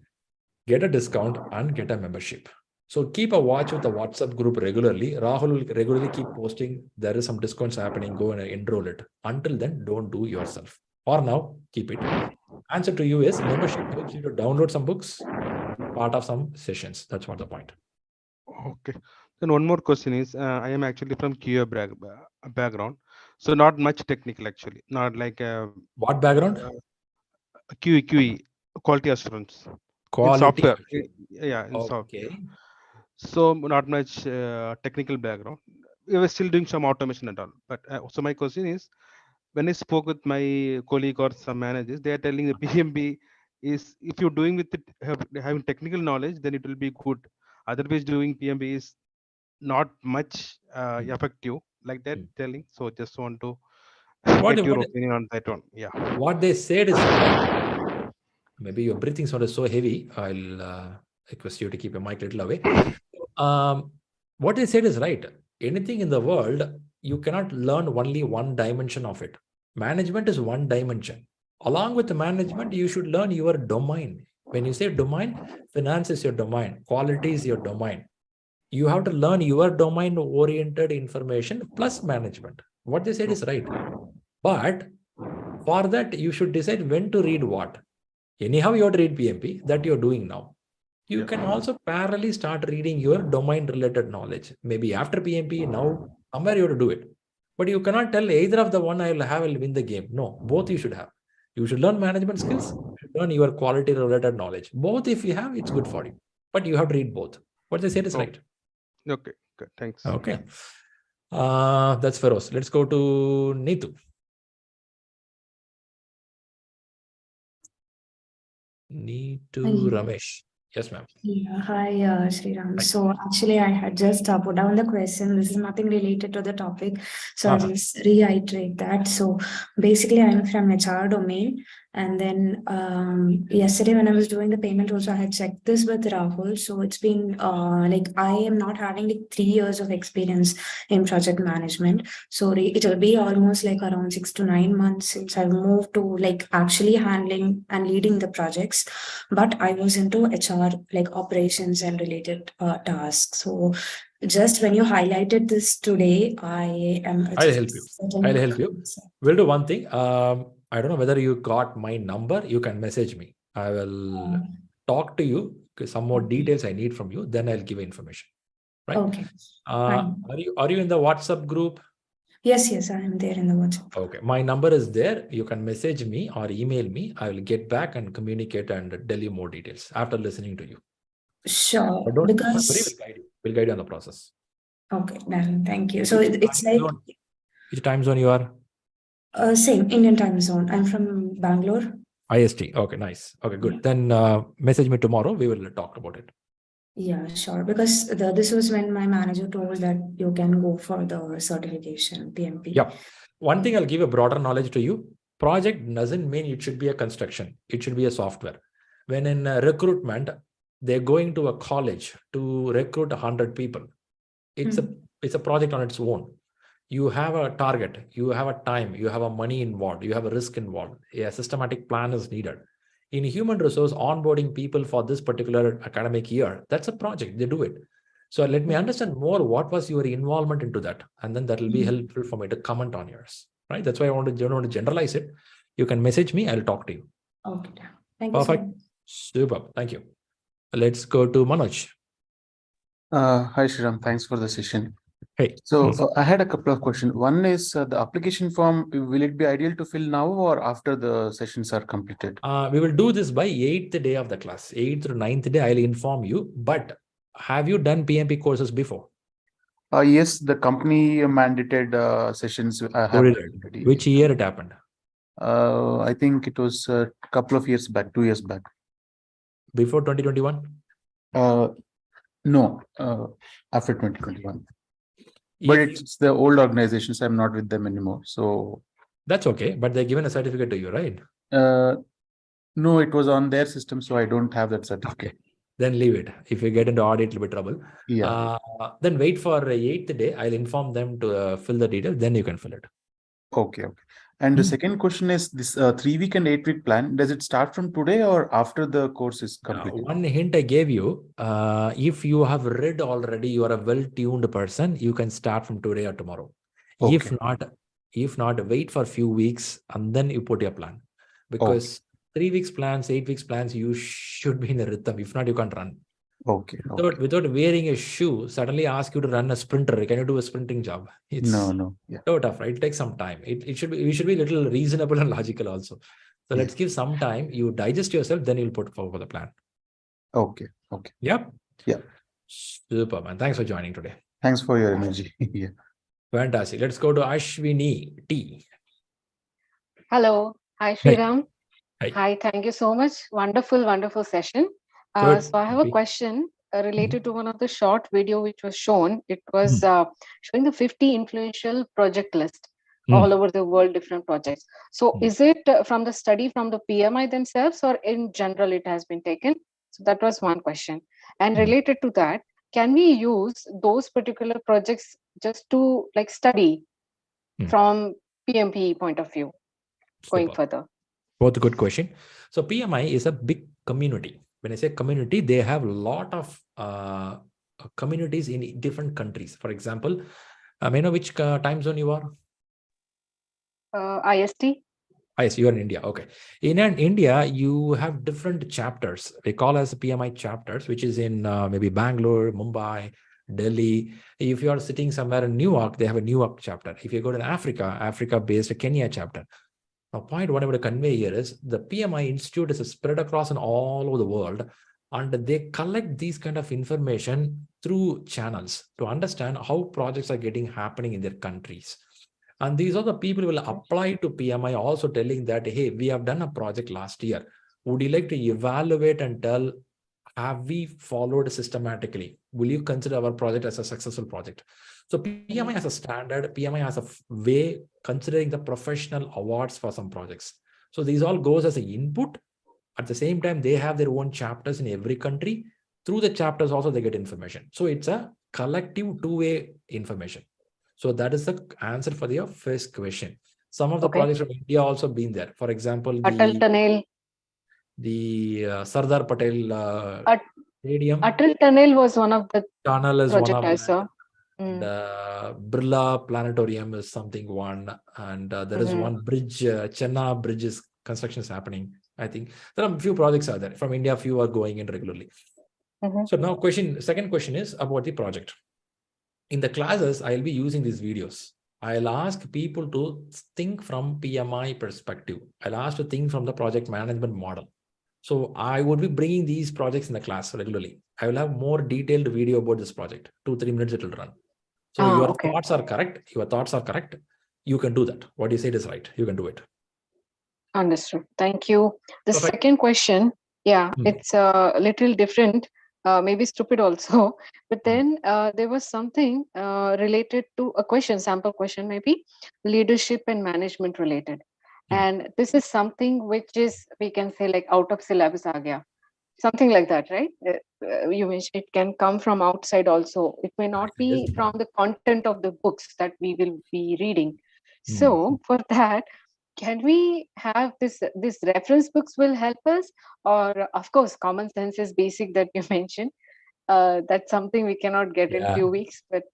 get a discount, and get a membership. So keep a watch with the WhatsApp group regularly. Rahul will regularly keep posting. There is some discounts happening. Go and enroll it. Until then, don't do yourself. For now, keep it. Answer to you is membership helps you to download some books, part of some sessions. That's what the point. Okay. Then one more question is, I am actually from QA background. So not much technical actually. Not like what background? QE, quality assurance. Quality. In software. Yeah, in okay. software. So not much technical background. We were still doing some automation and all. But so my question is, when I spoke with my colleague or some managers, they are telling the PMP is, if you're doing with it, having technical knowledge, then it will be good. Otherwise, doing PMP is not much effective, like that telling. So just want to get your opinion on that one. Yeah. What they said is, maybe your breathing sound is so heavy. I'll request you to keep your mic a little away. What they said is right. Anything in the world, you cannot learn only one dimension of it. Management is one dimension. Along with the management, you should learn your domain. When you say domain, finance is your domain, quality is your domain. You have to learn your domain-oriented information plus management. What they said is right. But for that, you should decide when to read what. Anyhow, you have to read PMP, that you're doing now. You can also parallelly start reading your domain-related knowledge. Maybe after PMP, now, somewhere you have to do it. But you cannot tell either of the one I will have, I will win the game. No, both you should have. You should learn management skills, you should learn your quality-related knowledge. Both if you have, it's good for you. But you have to read both. What they said is right. Okay, good. Thanks. Okay. That's Feroz. Let's go to Neetu. Neetu Ramesh. Yes, ma'am. Yeah, hi, Shriram. So actually, I had just put down the question. This is nothing related to the topic. So I'll just reiterate that. So basically, I'm from HR domain. And then yesterday when I was doing the payment also, I had checked this with Rahul. So it's been like I am not having like 3 years of experience in project management. So it will be almost like around 6 to 9 months since I've moved to like actually handling and leading the projects. But I was into HR, like operations and related tasks. So just when you highlighted this today, I am. I'll help you. I'll help you. We'll do one thing. I don't know whether you got my number. You can message me. I will talk to you. Some more details I need from you. Then I'll give information. Right? Okay. Are you in the WhatsApp group? Yes, I am there in the WhatsApp. Okay, my number is there. You can message me or email me. I will get back and communicate and tell you more details after listening to you. Sure. But don't because worry, we'll guide you on the process. Okay, done. Thank you. So it's like which time zone you are? Same Indian time zone. I'm from Bangalore. IST. Okay, nice. Okay, good. Yeah. Then message me tomorrow. We will talk about it. Yeah, sure. Because this was when my manager told that you can go for the certification, PMP. Yeah. One thing I'll give a broader knowledge to you. Project doesn't mean it should be a construction. It should be a software. When in recruitment, they're going to a college to recruit 100 people. It's a project on its own. You have a target, you have a time, you have a money involved, you have a risk involved. A systematic plan is needed. In human resource, onboarding people for this particular academic year, that's a project, they do it. So let me understand more what was your involvement into that. And then that will be helpful for me to comment on yours, right? That's why I don't want to generalize it. You can message me, I'll talk to you. Okay, thank Perfect. you. Super, thank you. Let's go to Manoj. Hi, Shriram. Thanks for the session. Hey. So I had a couple of questions. One is the application form, will it be ideal to fill now or after the sessions are completed? We will do this by 8th day of the class. 8th to 9th day, I'll inform you. But have you done PMP courses before? Yes, the company mandated sessions. Which year it happened? I think it was a couple of years back, 2 years back. Before 2021? No, after 2021. But it's the old organizations. I'm not with them anymore. So that's okay. But they're given a certificate to you, right? No, it was on their system, so I don't have that certificate. Okay. Then leave it. If you get into audit, it'll be trouble. Yeah. Then wait for 8th day. I'll inform them to fill the details. Then you can fill it. Okay. And the second question is this 3-week and 8-week plan. Does it start from today or after the course is completed? One hint I gave you, if you have read already, you are a well-tuned person, you can start from today or tomorrow. Okay. If not, wait for a few weeks and then you put your plan. Because 3 weeks plans, 8 weeks plans, you should be in a rhythm. If not, you can't run. Okay. Without wearing a shoe, suddenly ask you to run a sprinter. Can you do a sprinting job? It's no. Yeah. So tough, right? It takes some time. We should be a little reasonable and logical also. So let's give some time. You digest yourself, then you'll put forward the plan. Okay. Yep. Yeah. Super, man. Thanks for joining today. Thanks for your energy. Yeah. Fantastic. Let's go to Ashwini T. Hello. Hi, Shriram. Hi. Thank you so much. Wonderful session. So I have a question related to one of the short video which was shown. It was showing the 50 influential project list all over the world, different projects. So is it from the study from the PMI themselves or in general it has been taken? So that was one question. And related to that, can we use those particular projects just to like study from PMP point of view going further? Both a good question. So PMI is a big community. When I say community, they have a lot of communities in different countries. For example, may I know which time zone you are? IST. Yes, you are in India. Okay. In India, you have different chapters. They call as PMI chapters, which is in maybe Bangalore, Mumbai, Delhi. If you are sitting somewhere in Newark, they have a Newark chapter. If you go to Africa-based Kenya chapter. Now, point what I want to convey here is the PMI Institute is spread across in all over the world, and they collect these kind of information through channels to understand how projects are happening in their countries. And these are the people who will apply to PMI also telling that, hey, we have done a project last year. Would you like to evaluate and tell, have we followed systematically? Will you consider our project as a successful project? So PMI has a standard, PMI has a way considering the professional awards for some projects. So these all goes as an input. At the same time, they have their own chapters in every country. Through the chapters also they get information. So it's a collective two-way information. So that is the answer for your first question. Some of the projects from India also been there. For example, the Sardar Patel Stadium. Atal Tunnel was one of the tunnel is one of I saw. The Birla Planetarium is something one, and there is one bridge, Chenna Bridges construction is happening. I think there are a few projects are there from India. Few are going in regularly. So now second question is about the project. In the classes, I'll be using these videos. I'll ask people to think from PMI perspective. I'll ask to think from the project management model. So I would be bringing these projects in the class regularly. I will have more detailed video about this project. 2-3 minutes it will run. So your thoughts are correct. Your thoughts are correct. You can do that. What you said is right. You can do it. Understood. Thank you. The second question, it's a little different, maybe stupid also, but then there was something related to a question, sample question, maybe leadership and management related. And this is something which is, we can say, like out of syllabus aa gaya. Something like that, right? You mentioned it can come from outside also. It may not be from the content of the books that we will be reading. So for that, can we have this reference books will help us, or of course common sense is basic that you mentioned, that's something we cannot get in few weeks, but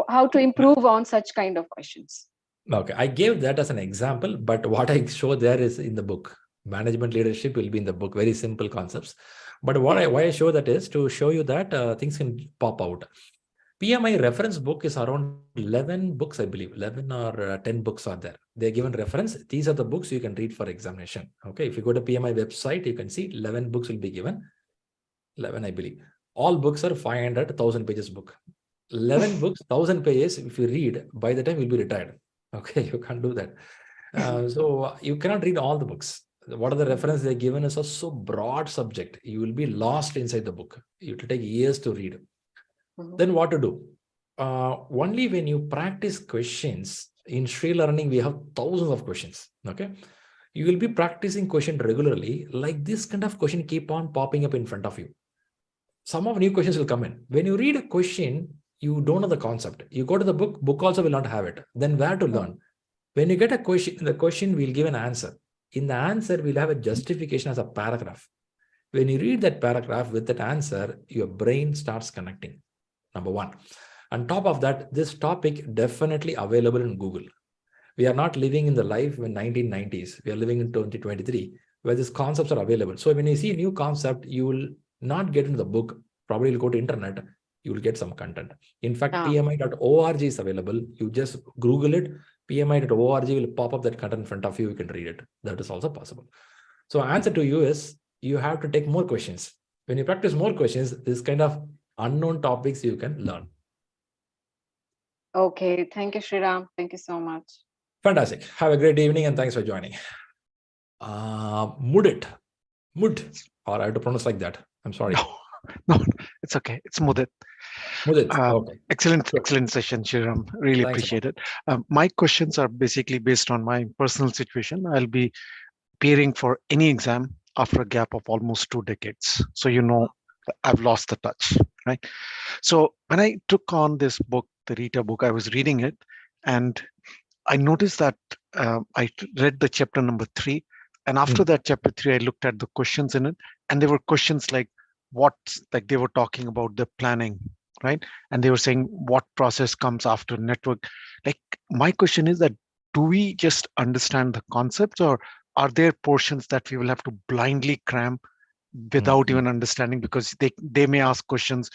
how to improve on such kind of questions? Okay, I gave that as an example, but what I show there is in the book. Management leadership will be in the book, very simple concepts. But why I show that is to show you that things can pop out. PMI reference book is around 11 books, I believe. 11 or 10 books are there. They're given reference. These are the books you can read for examination. Okay, if you go to PMI website, you can see 11 books will be given. 11, I believe. All books are 500, 1,000 pages book. 11 books, 1,000 pages, if you read, by the time you'll be retired. Okay, you can't do that. So you cannot read all the books. What are the reference they're given is a so broad subject. You will be lost inside the book. It will take years to read. Then what to do? Only when you practice questions, in ShriLearning, we have thousands of questions. Okay, you will be practicing question regularly. Like this kind of question keep on popping up in front of you. Some of new questions will come in. When you read a question, you don't know the concept. You go to the book also will not have it. Then where to learn? When you get a question, the question will give an answer. In the answer, we'll have a justification as a paragraph. When you read that paragraph with that answer, your brain starts connecting. Number one. On top of that, this topic definitely available in Google. We are not living in the life in 1990s. We are living in 2023, where these concepts are available. So when you see a new concept, you will not get into the book. Probably you'll go to internet. You will get some content. In fact, PMI.org is available. You just Google it. PMI.org will pop up that content in front of you. You can read it. That is also possible. So answer to you is you have to take more questions. When you practice more questions, this kind of unknown topics you can learn. Okay. Thank you, Shriram. Thank you so much. Fantastic. Have a great evening and thanks for joining. Mud, or I have to pronounce like that. I'm sorry. No, it's okay. It's Mudit. Okay. Excellent session, Shriram. Really appreciate it. My questions are basically based on my personal situation. I'll be appearing for any exam after a gap of almost 2 decades. So, you know, I've lost the touch, right? So when I took on this book, the Rita book, I was reading it and I noticed that I read the chapter number 3. And after that chapter 3, I looked at the questions in it. And there were questions like like they were talking about the planning, right? And they were saying what process comes after network. Like my question is that, do we just understand the concepts, or are there portions that we will have to blindly cram without even understanding? Because they may ask questions,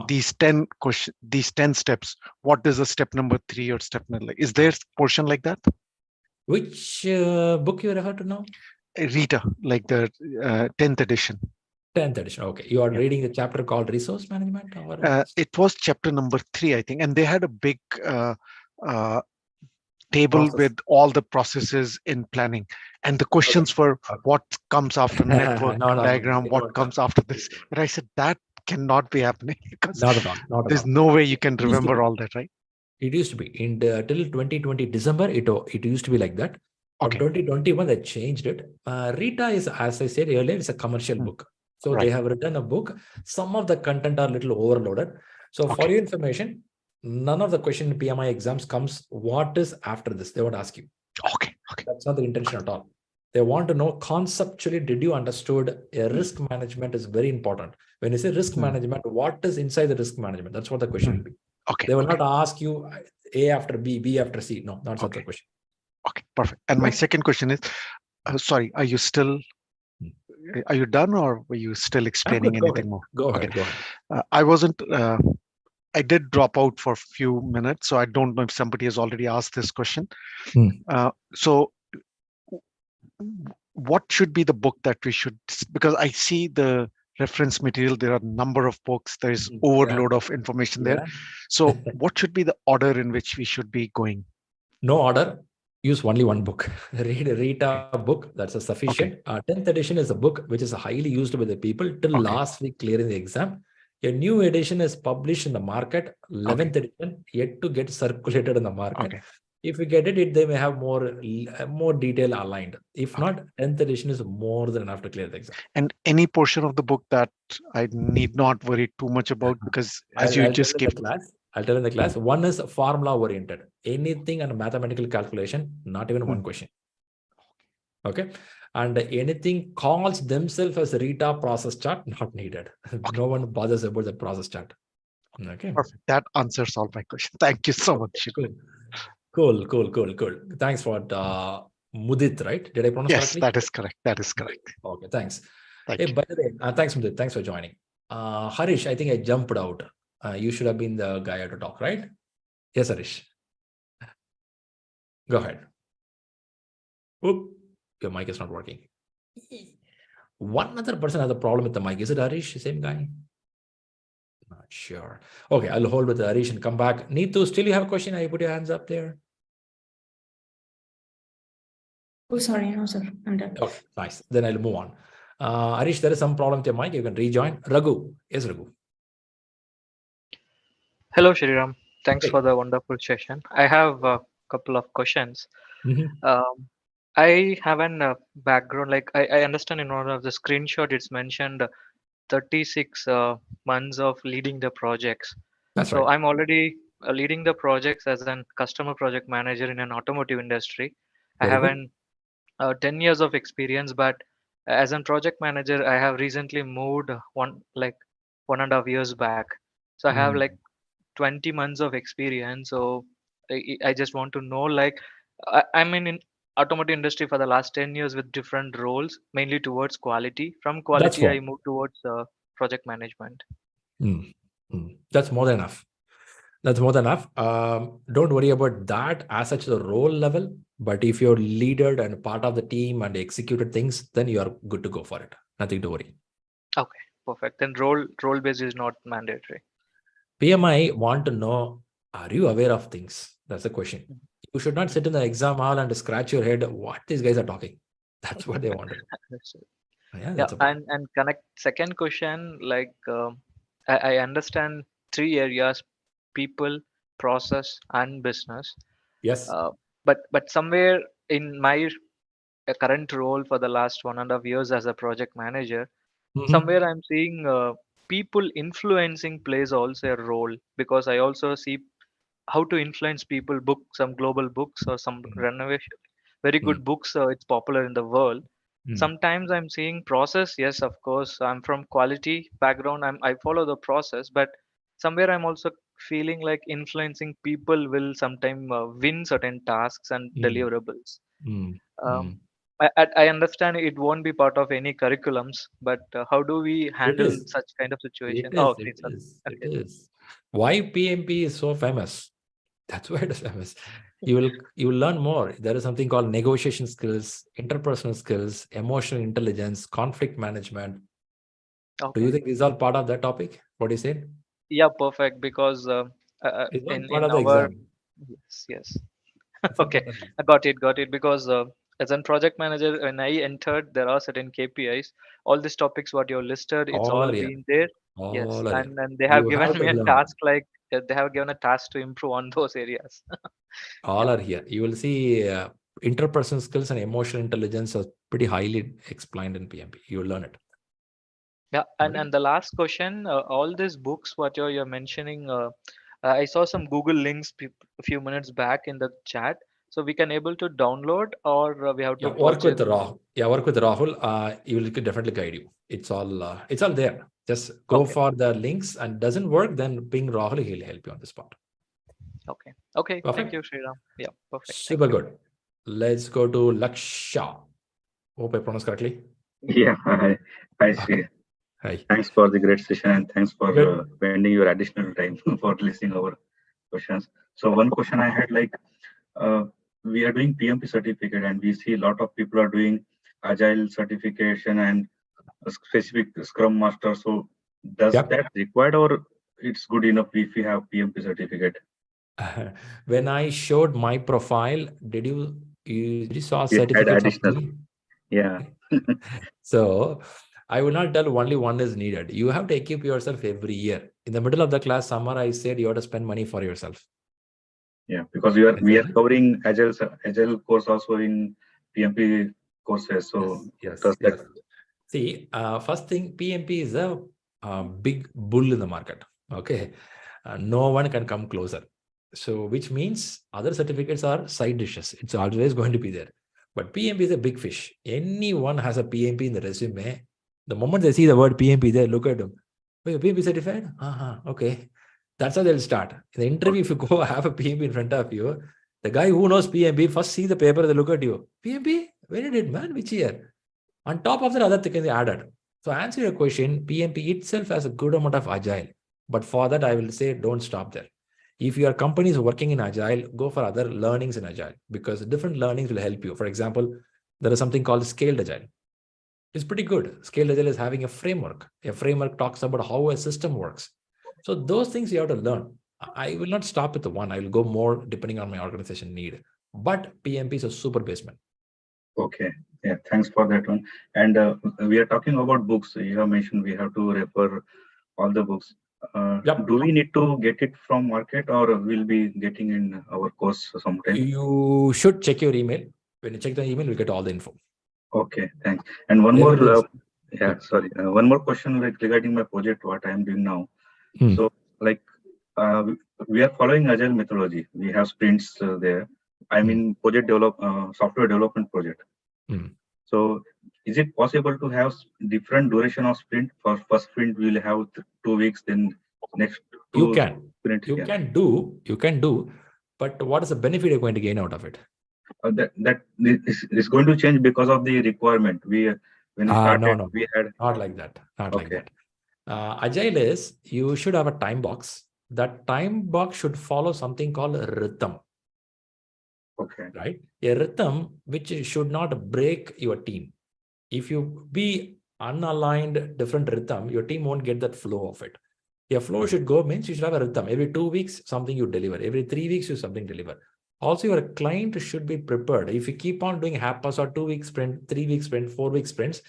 these 10 questions, these 10 steps, what is the step number 3 or step number, like, is there a portion like that? Which book you refer to now? Rita, like the 10th edition. 10th edition. Okay. You are reading the chapter called Resource Management? Or it was chapter number 3, I think. And they had a big table with all the processes in planning. And the questions were what comes after network diagram, what comes after this. And I said, that cannot be happening because there's no way you can remember all that, right? It used to be till 2020 December. It used to be like that. From 2021, they changed it. Rita is, as I said earlier, it's a commercial book. So they have written a book. Some of the content are a little overloaded. So for your information, none of the question in PMI exams comes, what is after this? They won't ask you. Okay. That's not the intention at all. They want to know conceptually, did you understood risk management is very important. When you say risk management, what is inside the risk management? That's what the question will be. Okay. They will not ask you A after B, B after C. No, not such a question. Okay, perfect. And my second question is, sorry, are you done, or were you still explaining anything more? Go ahead. I did drop out for a few minutes, so I don't know if somebody has already asked this question. So what should be the book that we should, because I see the reference material, there are a number of books, there is overload of information there. So what should be the order in which we should be going? No order. Use only one book. Read a book. That's a sufficient. 10th edition is a book which is highly used by the people till last week clearing the exam. A new edition is published in the market. 11th edition yet to get circulated in the market. If you get it, they may have more detail aligned. If not, 10th edition is more than enough to clear the exam. And any portion of the book that I need not worry too much about, because as you just gave. I'll tell in the class. One is formula oriented. Anything on mathematical calculation, not even one question. Okay. And anything calls themselves as Rita process chart, not needed. No one bothers about the process chart. Okay. Perfect. That answers all my questions. Thank you so much. Cool. Thanks for Mudit, right? Did I pronounce correctly? Yes, that is correct. Okay, thanks. Thank you. By the way, thanks Mudit. Thanks for joining. Harish, I think I jumped out. You should have been the guy to talk, right? Yes, Harish. Go ahead. Oop, your mic is not working. One other person has a problem with the mic. Is it Harish? Same guy? Not sure. Okay, I'll hold with Harish and come back. Neetu, still you have a question? You put your hands up there. Oh, sorry. No, sir. I'm done. Okay, nice. Then I'll move on. Harish, there is some problem with your mic. You can rejoin. Raghu. Yes, Raghu. Hello, Shriram. Thanks for the wonderful session. I have a couple of questions. I have a background, like I understand in one of the screenshot, it's mentioned 36 months of leading the projects. That's right. right. I'm already leading the projects as a customer project manager in an automotive industry. I have 10 years of experience, but as a project manager, I have recently moved 1.5 years back. So I have 20 months of experience. So I just want to know, I'm in automotive industry for the last 10 years with different roles, mainly towards quality. From quality, I moved towards project management. That's more than enough. Don't worry about that as such the role level. But if you're leader and part of the team and executed things, then you are good to go for it. Nothing to worry. Okay, perfect. Then role based is not mandatory. PMI want to know, are you aware of things? That's the question. You should not sit in the exam hall and scratch your head what these guys are talking. That's what they wanted. And connect second question, I understand 3 areas: people, process, and business. Yes. But somewhere in my current role for the last 1.5 years as a project manager, somewhere I'm seeing people influencing plays also a role, because I also see how to influence people, book some global books or some renovation, very good books. It's popular in the world. Sometimes I'm seeing process. Yes, of course, I'm from quality background. I follow the process, but somewhere I'm also feeling like influencing people will sometime win certain tasks and deliverables. I understand it won't be part of any curriculums, but how do we handle such kind of situation? It is. Why PMP is so famous? That's why it is famous. You will learn more. There is something called negotiation skills, interpersonal skills, emotional intelligence, conflict management. Do you think this is all part of that topic? What you said? Yeah, perfect. Because in our exam. Yes. Okay, I got it. Because as a project manager, when I entered, there are certain KPIs. All these topics what you're listed, it's all been there. Yes, and they have given me a task, they have given a task to improve on those areas. All are here. You will see interpersonal skills and emotional intelligence are pretty highly explained in PMP. You will learn it. Yeah, and the last question, all these books what you're mentioning, I saw some Google links a few minutes back in the chat. So we can able to download, or we have to work with Rahul. Yeah, work with Rahul. He will definitely guide you. It's all there. Just go for the links, and doesn't work, then ping Rahul, he'll help you on the spot. Okay. Okay. Perfect. Thank you, Shriram. Yeah, perfect. Super good. Let's go to Laksha. Hope I pronounced correctly. Yeah. Hi, Shri. Hi. Thanks for the great session, and thanks for spending your additional time for listening our questions. So one question I had, like, we are doing PMP certificate, and we see a lot of people are doing Agile certification and a specific Scrum Master. So does that required, or it's good enough if you have PMP certificate? When I showed my profile, did you saw We had certificates of additional. me? Yeah. So I will not tell only one is needed. You have to equip yourself every year. In the middle of the class summer, I said you have to spend money for yourself. Yeah, because we are covering Agile course also in PMP courses. So yes. That... See, first thing, PMP is a big bull in the market. Okay, no one can come closer. So which means other certificates are side dishes. It's always going to be there. But PMP is a big fish. Anyone has a PMP in the resume. The moment they see the word PMP, they look at them. Oh, you're PMP certified? Okay. That's how they'll start. In the interview, if you go have a PMP in front of you, the guy who knows PMP first see the paper, they look at you. PMP? When you did, man? Which year? On top of that, other things they added. So answer your question, PMP itself has a good amount of Agile. But for that, I will say don't stop there. If your company is working in Agile, go for other learnings in Agile, because different learnings will help you. For example, there is something called Scaled Agile. It's pretty good. Scaled Agile is having a framework. A framework talks about how a system works. So those things you have to learn. I will not stop with the one. I will go more depending on my organization need. But PMP is a super basement. Okay. Yeah, thanks for that one. And we are talking about books. You have mentioned we have to refer all the books. Do we need to get it from market, or we'll be getting in our course sometime? You should check your email. When you check the email, you get all the info. Okay, thanks. And one more, one more question, like regarding my project, what I am doing now. So, like, we are following Agile methodology. We have sprints there. I'm in project software development project. So, is it possible to have different duration of sprint? For first sprint, we'll have 2 weeks. Then next 2 you can sprints. You can do. But what is the benefit you're going to gain out of it? That is going to change because of the requirement. When we started, we had not like that. Like that. Agile is you should have a time box. That time box should follow something called a rhythm. Okay. Right? A rhythm which should not break your team. If you be unaligned different rhythm, your team won't get that flow of it. Your flow should go means you should have a rhythm. Every 2 weeks, something you deliver. Every 3 weeks, you something deliver. Also, your client should be prepared. If you keep on doing half-pass or 2-week sprint, 3-week sprint, 4-week sprints,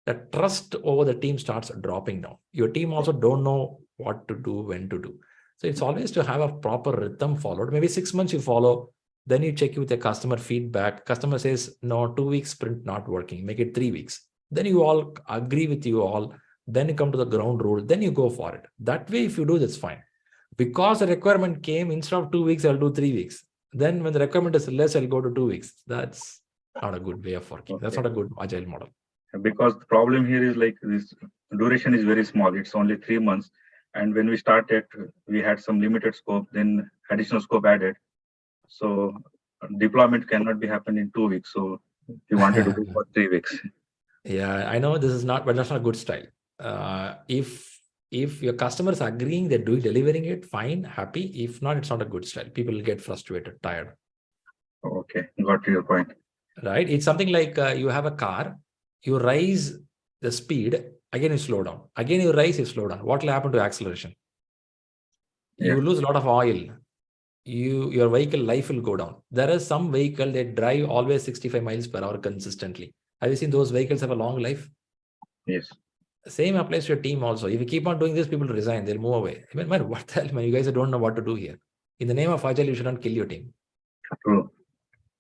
the trust over the team starts dropping down. Your team also don't know what to do, when to do. So it's always to have a proper rhythm followed. Maybe 6 months you follow, then you check with the customer feedback. Customer says, no, 2-week sprint not working, make it 3 weeks. Then you all agree with you all. Then you come to the ground rule, then you go for it. That way, if you do, that's fine. Because the requirement came, instead of 2 weeks, I'll do 3 weeks. Then when the requirement is less, I'll go to 2 weeks. That's not a good way of working. Okay. That's not a good Agile model. Because the problem here is like this duration is very small. It's only 3 months. And when we started, we had some limited scope, then additional scope added. So deployment cannot be happened in 2 weeks. So we wanted to do for 3 weeks. Yeah, I know this is not, but that's not a good style. If your customers are agreeing, they're delivering it, fine, happy. If not, it's not a good style. People will get frustrated, tired. Okay, got your point. Right? It's something like you have a car, you raise the speed, again you slow down. Again you raise, you slow down. What will happen to acceleration? You lose a lot of oil. Your vehicle life will go down. There is some vehicle that drive always 65 miles per hour consistently. Have you seen those vehicles have a long life? Yes. Same applies to your team also. If you keep on doing this, people resign. They'll move away. I mean, man, what the hell, man? You guys don't know what to do here. In the name of Agile, you shouldn't kill your team. True.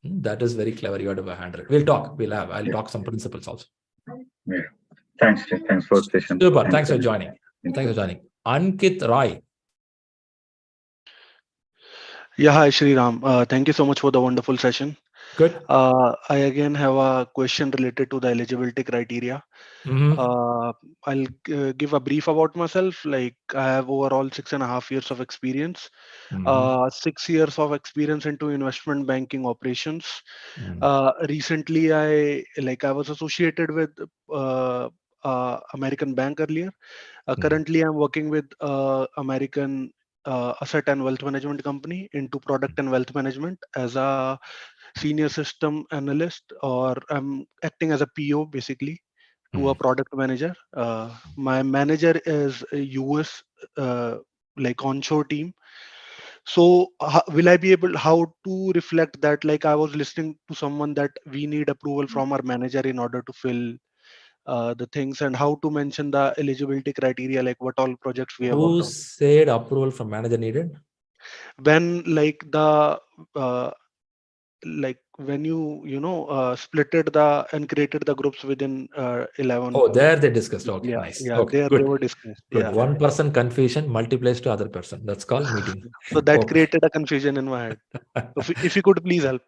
That is very clever. You have to handle it. We'll talk. I'll talk some principles also. Yeah. Thanks. Thanks for the session. Super. Thanks for joining. Thanks for joining. Ankit Rai. Yeah, hi, Shriram. Thank you so much for the wonderful session. Good. I again have a question related to the eligibility criteria. I'll give a brief about myself. Like I have overall 6.5 years of experience, 6 years of experience into investment banking operations. Recently, I was associated with American Bank earlier. Currently, I'm working with American asset and wealth management company into product and wealth management as a senior system analyst, or I'm acting as a PO basically to a product manager. My manager is a US onshore team. So will I be able how to reflect that? Like I was listening to someone that we need approval from our manager in order to fill the things, and how to mention the eligibility criteria, like what all projects we have worked Who on. said approval from manager needed? When when you splitted the and created the groups within 11. Oh, there they discussed. Okay, Yeah, nice. yeah, Okay, there they good. were discussed. Good. Yeah. One person confusion multiplies to other person. That's called meeting. So that Okay. created a confusion in my head. So if you could please help.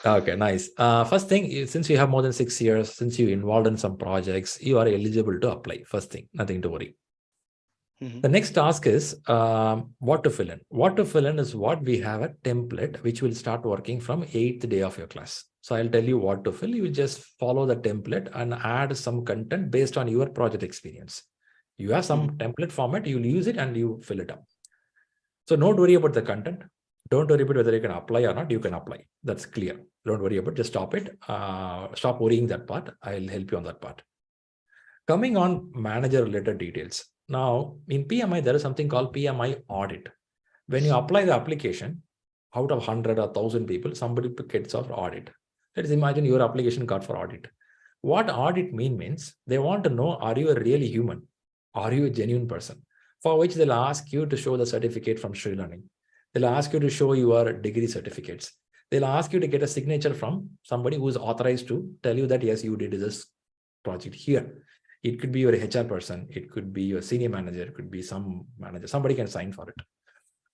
Okay, nice. First thing, since you have more than 6 years, since you involved in some projects, you are eligible to apply. First thing, nothing to worry. The next task is what to fill in. What to fill in is what we have a template which will start working from 8th day of your class. So I'll tell you what to fill. You just follow the template and add some content based on your project experience. You have some template format, you'll use it and you fill it up. So don't worry about the content. Don't worry about whether you can apply or not. You can apply. That's clear. Don't worry about it. Just stop it. Stop worrying that part. I'll help you on that part. Coming on manager related details. Now, in PMI, there is something called PMI audit. When you apply the application, out of 100 or 1,000 people, somebody gets for audit. Let's imagine your application got for audit. What audit means they want to know, are you a really human? Are you a genuine person? For which they'll ask you to show the certificate from ShriLearning. They'll ask you to show your degree certificates. They'll ask you to get a signature from somebody who is authorized to tell you that, yes, you did this project here. It could be your HR person. It could be your senior manager. It could be some manager. Somebody can sign for it.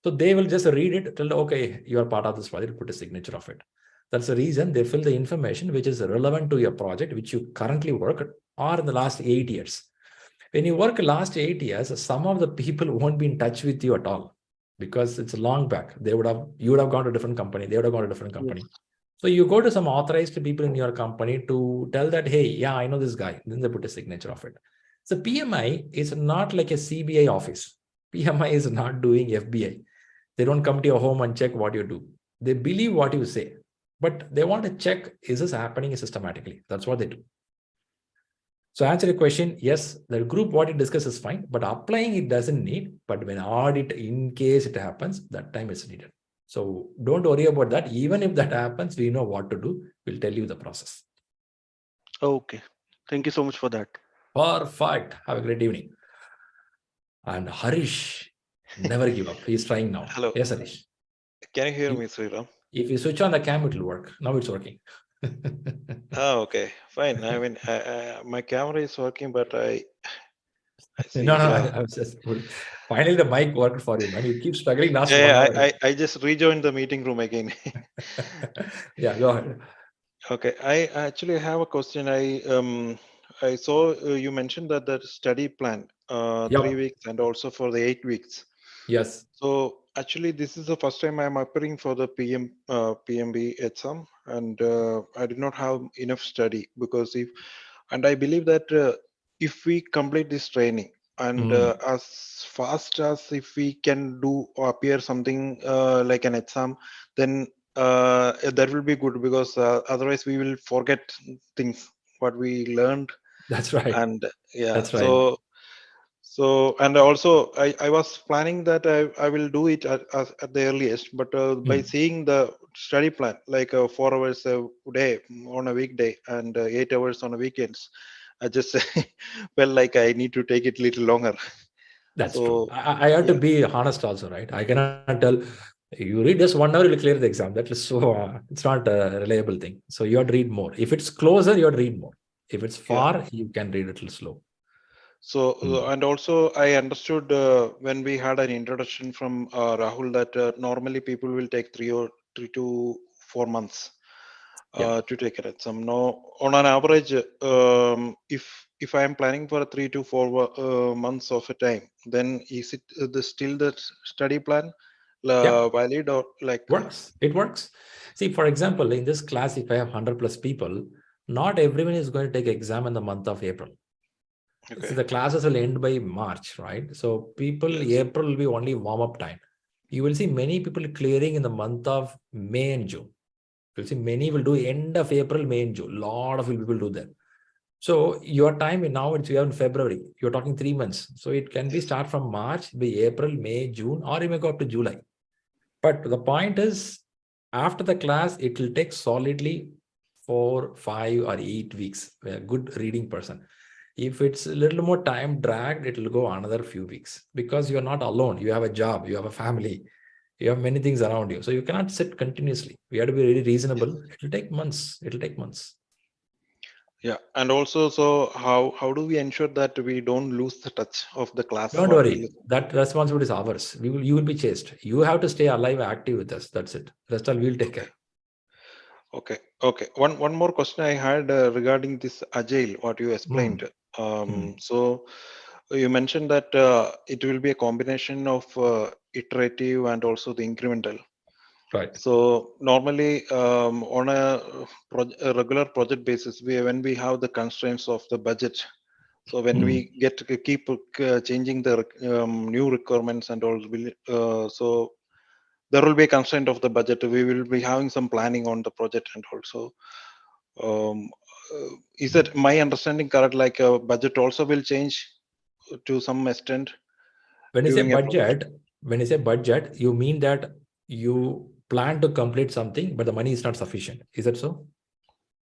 So they will just read it, tell, okay, you are part of this project, put a signature of it. That's the reason they fill the information which is relevant to your project, which you currently work or in the last 8 years. When you work last 8 years, some of the people won't be in touch with you at all because it's long back. You would have gone to a different company. They would have gone to a different company. Yes. So you go to some authorized people in your company to tell that, hey, yeah, I know this guy. Then they put a signature of it. So PMI is not like a CBI office. PMI is not doing FBI. They don't come to your home and check what you do. They believe what you say, but they want to check, is this happening systematically? That's what they do. So answer your question, yes, the group what it discusses is fine, but applying it doesn't need, but when audit, in case it happens, that time is needed. So don't worry about that. Even if that happens, we know what to do. We'll tell you the process. Okay. Thank you so much for that. Perfect. Have a great evening. And Harish, never give up. He's trying now. Hello. Yes, Harish. Can you hear me, Sriram? If you switch on the cam, it will work. Now it's working. Oh, okay. Fine. I mean, my camera is working, but I see. No, I was just finally the mic worked for you, man. You keep struggling last 1 hour. I just rejoined the meeting room again. Yeah, go ahead. Okay. I actually have a question. I saw you mentioned that the study plan, 3 weeks and also for the 8 weeks. Yes. So actually, this is the first time I'm appearing for the PMB exam, and I did not have enough study because I believe that if we complete this training and as fast as if we can do or appear something like an exam, then that will be good, because otherwise we will forget things what we learned. That's right. And yeah, that's right. So and also I was planning that I will do it at the earliest, but by seeing the study plan, like 4 hours a day on a weekday and 8 hours on a weekends, I just felt like I need to take it a little longer. That's true. I have to be honest also, right? I cannot tell you read just 1 hour, you will clear the exam. That is so it's not a reliable thing. So you have to read more. If it's closer, you have to read more. If it's far, you can read a little slow. So and also I understood when we had an introduction from Rahul that normally people will take 3 to 4 months. to take an exam. Now, on an average, if I am planning for 3 to 4 months of a time, then is it still the study plan valid or like? Works. It works. See, for example, in this class, if I have 100+ people, not everyone is going to take exam in the month of April. Okay. So the classes will end by March, right? So April will be only warm-up time. You will see many people clearing in the month of May and June. You'll see many will do end of April, May and June. A lot of people do that. So your time now, we are in February. You're talking 3 months. So it can be start from March, be April, May, June, or you may go up to July. But the point is, after the class, it will take solidly 4, 5, or 8 weeks. A good reading person. If it's a little more time dragged, it will go another few weeks because you're not alone. You have a job, you have a family, you have many things around you. So you cannot sit continuously. We have to be really reasonable. It will take months. It will take months. Yeah, and also, so how do we ensure that we don't lose the touch of the class? Don't worry. That responsibility is ours. You will be chased. You have to stay alive, active with us. That's it. Rest all we'll take care. Okay. One more question I had regarding this Agile, what you explained. So you mentioned that it will be a combination of iterative and also the incremental. Right. So normally on a regular project basis, when we have the constraints of the budget, so when we get to keep changing the new requirements and all, so there will be a constraint of the budget. We will be having some planning on the project, and also is that my understanding correct? Like a budget also will change to some extent. When you say budget, you mean that you plan to complete something, but the money is not sufficient. Is that so?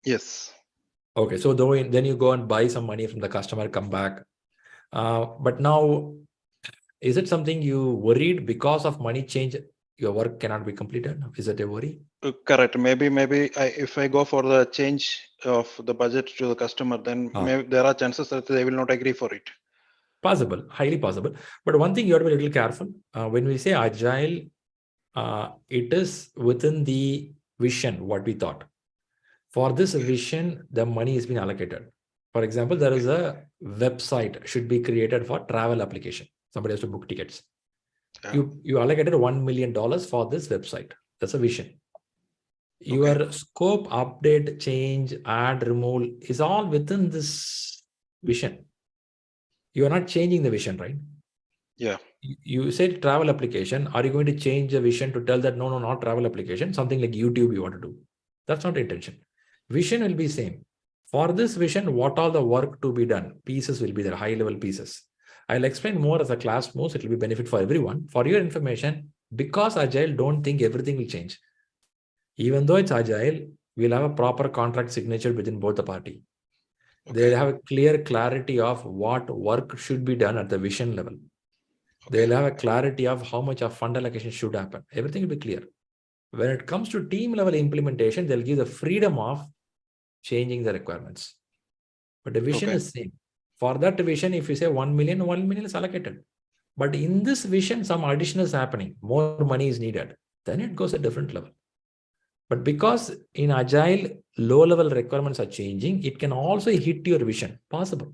Yes. Okay, so then you go and buy some money from the customer, come back. But now, is it something you worried because of money change? Your work cannot be completed. Is that a worry? Correct. Maybe if I go for the change of the budget to the customer, then maybe there are chances that they will not agree for it. Possible, highly possible. But one thing you have to be a little careful. When we say Agile, it is within the vision, what we thought. For this vision, the money has been allocated. For example, there is a website should be created for travel application. Somebody has to book tickets. You allocated $1 million for this website. That's a vision. Your scope, update, change, add, remove is all within this vision. You are not changing the vision, right? Yeah. You said travel application. Are you going to change the vision to tell that no, not travel application, something like YouTube you want to do? That's not the intention. Vision will be same. For this vision, what all the work to be done? Pieces will be there, high-level pieces. I'll explain more as the class moves. It will be benefit for everyone. For your information, because Agile, don't think everything will change. Even though it's Agile, we'll have a proper contract signature within both the party. They'll have a clear clarity of what work should be done at the vision level. They'll have a clarity of how much of fund allocation should happen. Everything will be clear. When it comes to team level implementation, they'll give the freedom of changing the requirements. But the vision is same. For that vision, if you say 1 million is allocated. But in this vision, some addition is happening. More money is needed. Then it goes a different level. But because in Agile, low-level requirements are changing, it can also hit your vision. Possible.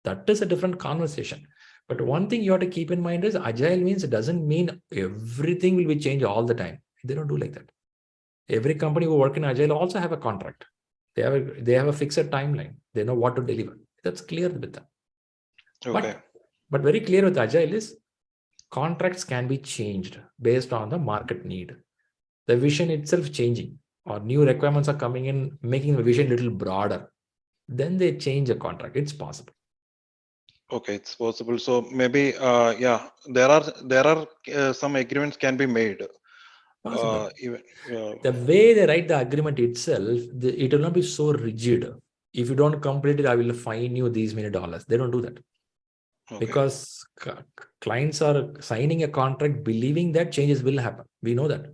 That is a different conversation. But one thing you have to keep in mind is Agile means it doesn't mean everything will be changed all the time. They don't do like that. Every company who work in Agile also have a contract. They have a fixed timeline. They know what to deliver. That's clear with them. But very clear with Agile is contracts can be changed based on the market need. The vision itself changing or new requirements are coming in, making the vision a little broader. Then they change the contract. It's possible. Okay, it's possible. So maybe, there are some agreements can be made. The way they write the agreement itself, it will not be so rigid. If you don't complete it, I will fine you these many dollars. They don't do that. Because clients are signing a contract believing that changes will happen. We know that.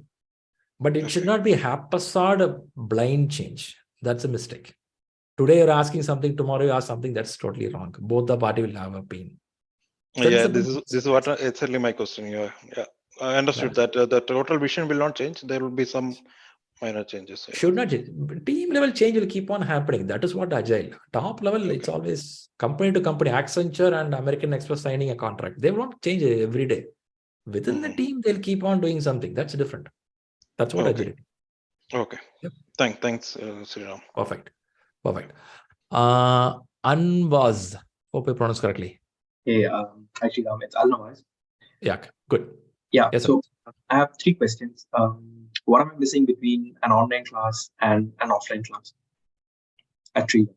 But it should not be haphazard, blind change. That's a mistake. Today you're asking something, tomorrow you ask something. That's totally wrong. Both the party will have a pain. This is what exactly my question. Yeah. I understood that the total vision will not change. There will be some Minor changes. Yeah. Should not change. Team level change will keep on happening. That is what Agile. Top level, it's always company to company. Accenture and American Express signing a contract. They won't change it every day. Within the team, they'll keep on doing something. That's different. That's what Agile. Okay. Yep. Thanks, ShriRam. Perfect. Anvaz. Hope I pronounced correctly. Hey, hi ShriRam. It's Alnawaz. Yeah, good. Yeah. Yes, so I have 3 questions. What am I missing between an online class and an offline class at Shri?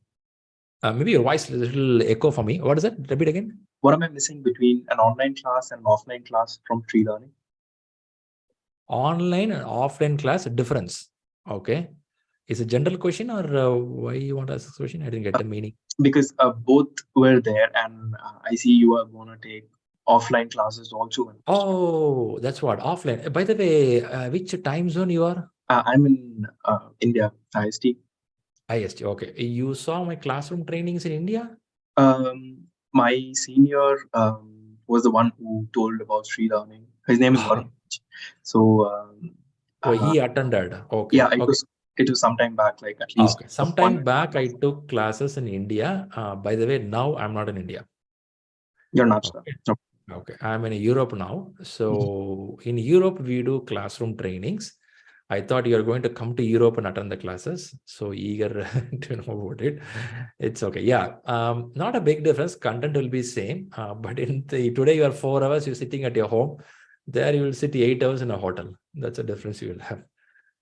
Maybe your voice is a little echo for me. What is it? Repeat again. What am I missing between an online class and an offline class from ShriLearning? Online and offline class difference. Okay. Is a general question or why you want to ask this question? I didn't get the meaning. Because both were there, and I see you are going to take offline classes also. Oh, that's what, offline. By the way, which time zone you are? I'm in India, IST. IST, okay. You saw my classroom trainings in India? My senior was the one who told about ShriLearning. His name is Varun. So he attended. Okay. Yeah, it was some time back, like at least. Okay. Some time back, I took classes in India. By the way, now I'm not in India. You're not. Okay. I'm in Europe now. So in Europe, we do classroom trainings. I thought you're going to come to Europe and attend the classes. So eager to know about it. It's okay. Yeah. Not a big difference. Content will be same. But today you are 4 hours, you're sitting at your home. There you will sit 8 hours in a hotel. That's a difference you will have.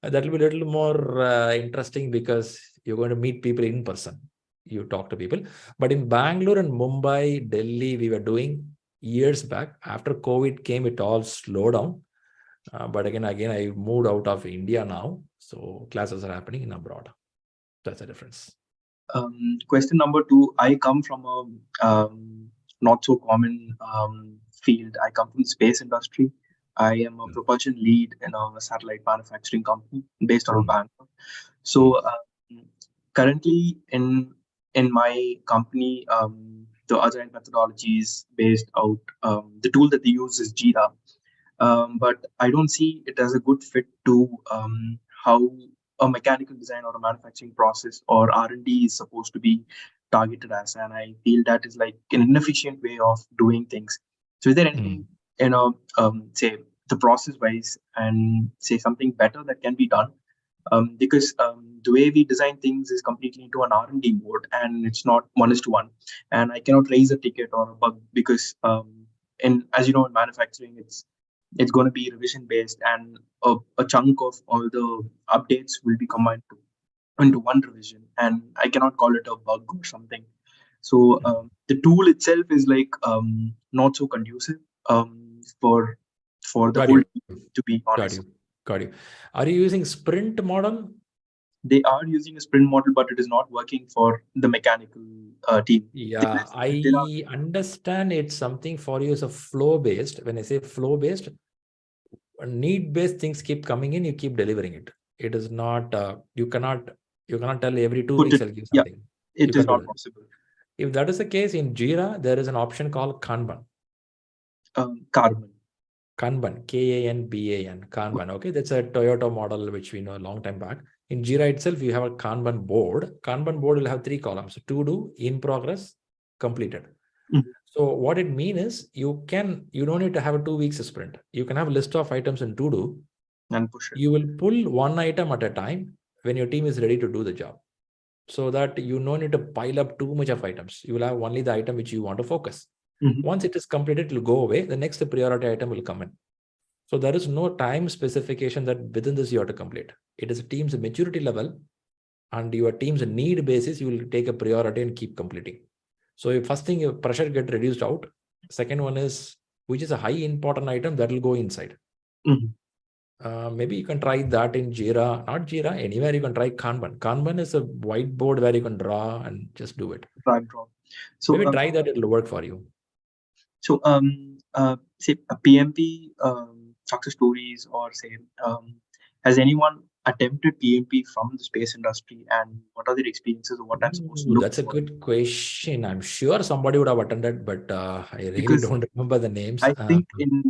That will be a little more interesting because you're going to meet people in person. You talk to people. But in Bangalore and Mumbai, Delhi, we were doing years back. After COVID came, it all slowed down. But again, I moved out of India now. So classes are happening in abroad. That's a difference. Question number 2. I come from a not so common field. I come from the space industry. I am a propulsion lead in a satellite manufacturing company based out of Bangalore. So currently in my company, the Agile methodology is based out. The tool that they use is Jira. But I don't see it as a good fit to how a mechanical design or a manufacturing process or R&D is supposed to be targeted as. And I feel that is like an inefficient way of doing things. So is there anything, say the process wise and say something better that can be done? Because the way we design things is completely into an R&D mode, and it's not 1:1. And I cannot raise a ticket or a bug because, as you know, in manufacturing, it's going to be revision based, and a chunk of all the updates will be combined into one revision, and I cannot call it a bug or something. So the tool itself is like not so conducive for the whole team, to be honest. Got you. Are you using sprint model? They are using a sprint model, but it is not working for the mechanical team. Yeah, I understand it's something for you as a flow based. When I say flow based, need based things keep coming in, you keep delivering it. It is not you cannot tell every 2 weeks I'll give something. Yeah, it is not possible. If that is the case, in Jira there is an option called Kanban. Kanban, K-A-N-B-A-N, Kanban. Okay, that's a Toyota model which we know a long time back. In Jira itself, you have a Kanban board. Kanban board will have 3 columns: to do, in progress, completed. So what it means is you don't need to have a 2 weeks sprint. You can have a list of items in to do and push it. You will pull one item at a time when your team is ready to do the job, so that you don't need to pile up too much of items. You will have only the item which you want to focus. Once it is completed, it will go away. The next priority item will come in. So there is no time specification that within this you have to complete. It is a team's maturity level and your team's need basis. You will take a priority and keep completing. So first thing, your pressure get reduced out. Second one is, which is a high important item, that will go inside. Maybe you can try that in Jira, not Jira, anywhere you can try Kanban. Kanban is a whiteboard where you can draw and just do it. Draw. So maybe try that, it'll work for you. So say a PMP success stories, or say has anyone attempted PMP from the space industry, and what are their experiences, or what I'm supposed to look That's a good question. I'm sure somebody would have attended, but I really don't remember the names. I think in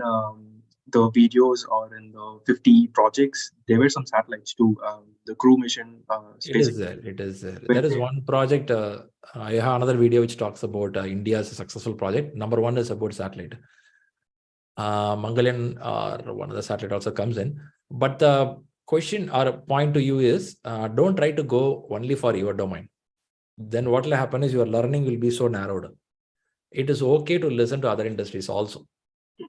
the videos or in the 50 projects, there were some satellites too. The crew mission. It is there. It is there. There is one project. I have another video which talks about India's successful project. Number one is about satellite. Mangalian or one of the satellite also comes in. But the question or point to you is, don't try to go only for your domain. Then what will happen is your learning will be so narrowed. It is okay to listen to other industries also.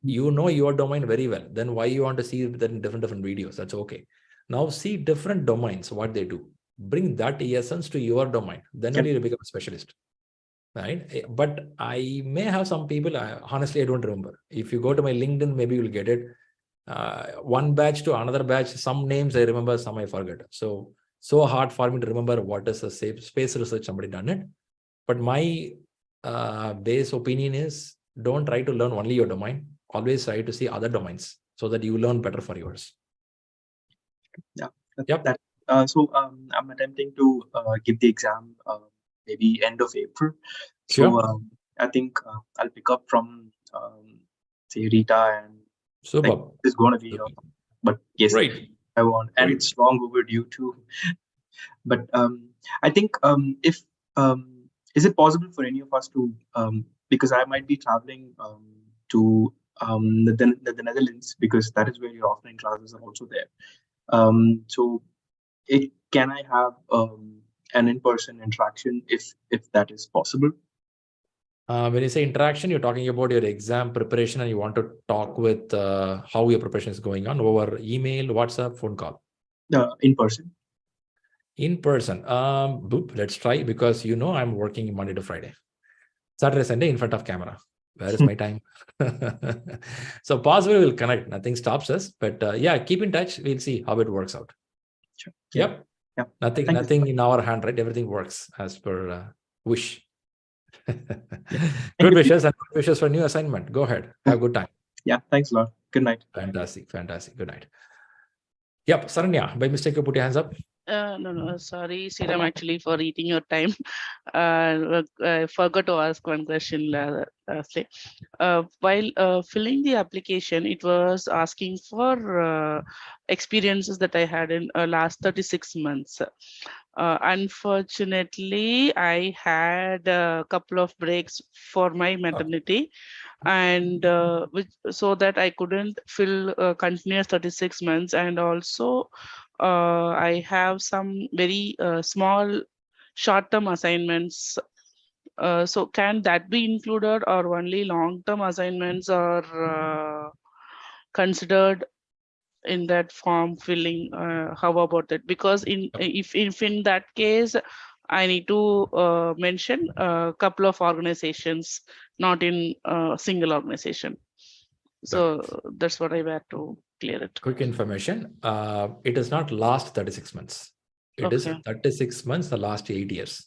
You know your domain very well. Then why you want to see that in different videos? That's okay. Now see different domains, what they do. Bring that essence to your domain. Then only you become a specialist. Right? But I may have some people, honestly, I don't remember. If you go to my LinkedIn, maybe you'll get it. One batch to another batch, some names I remember, some I forget. So hard for me to remember what is a space research somebody done it. But my base opinion is, don't try to learn only your domain. Always try to see other domains so that you learn better for yours. Yeah. Yep. So I'm attempting to give the exam maybe end of April. So I think I'll pick up from say Rita and super. Like, it's going to be, but yes, great. I want, and it's long overdue too. But I think if is it possible for any of us to because I might be traveling to the Netherlands, because that is where your offline classes are also there. So can I have an in-person interaction if that is possible? When you say interaction, you're talking about your exam preparation and you want to talk with how your preparation is going on over email, WhatsApp, phone call? In person. In person. Let's try, because I'm working Monday to Friday. Saturday, Sunday in front of camera. Where is my time? So possibly we'll connect. Nothing stops us. But yeah, keep in touch. We'll see how it works out. Sure. Yep. Nothing in our hand, right? Everything works as per wish. Good wishes and good wishes for new assignment. Go ahead. Have a good time. Yeah. Thanks a lot. Good night. Fantastic. Good night. Yep. Saranya, by mistake, you put your hands up. No, sorry, Sriram, actually, for eating your time. I forgot to ask one question lastly. While filling the application, it was asking for experiences that I had in last 36 months. Unfortunately, I had a couple of breaks for my maternity, and so that I couldn't fill continuous 36 months. And also, I have some very small short-term assignments. So can that be included, or only long-term assignments are considered in that form filling? How about that? Because if in that case, I need to mention a couple of organizations, not in a single organization. So that's what I had to clear it. Quick information. It is not last 36 months. It is 36 months, the last 8 years.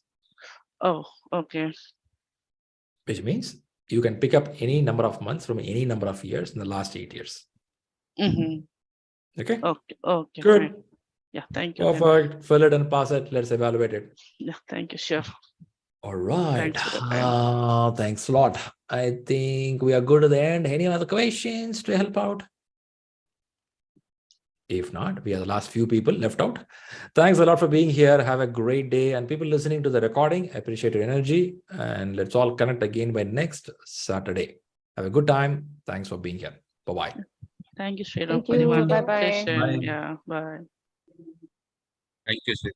Oh, okay. Which means you can pick up any number of months from any number of years in the last 8 years. Okay. Okay. Good. Fine. Yeah. Thank you. Perfect. Fill it and pass it. Let's evaluate it. Yeah. Thank you. Sure. All right. Thanks for the time. Thanks a lot. I think we are good to the end. Any other questions to help out? If not, we are the last few people left out. Thanks a lot for being here. Have a great day. And people listening to the recording, I appreciate your energy. And let's all connect again by next Saturday. Have a good time. Thanks for being here. Bye-bye. Thank you, Shri. Thank you. Bye-bye. Yeah. Bye. Thank you, Shri.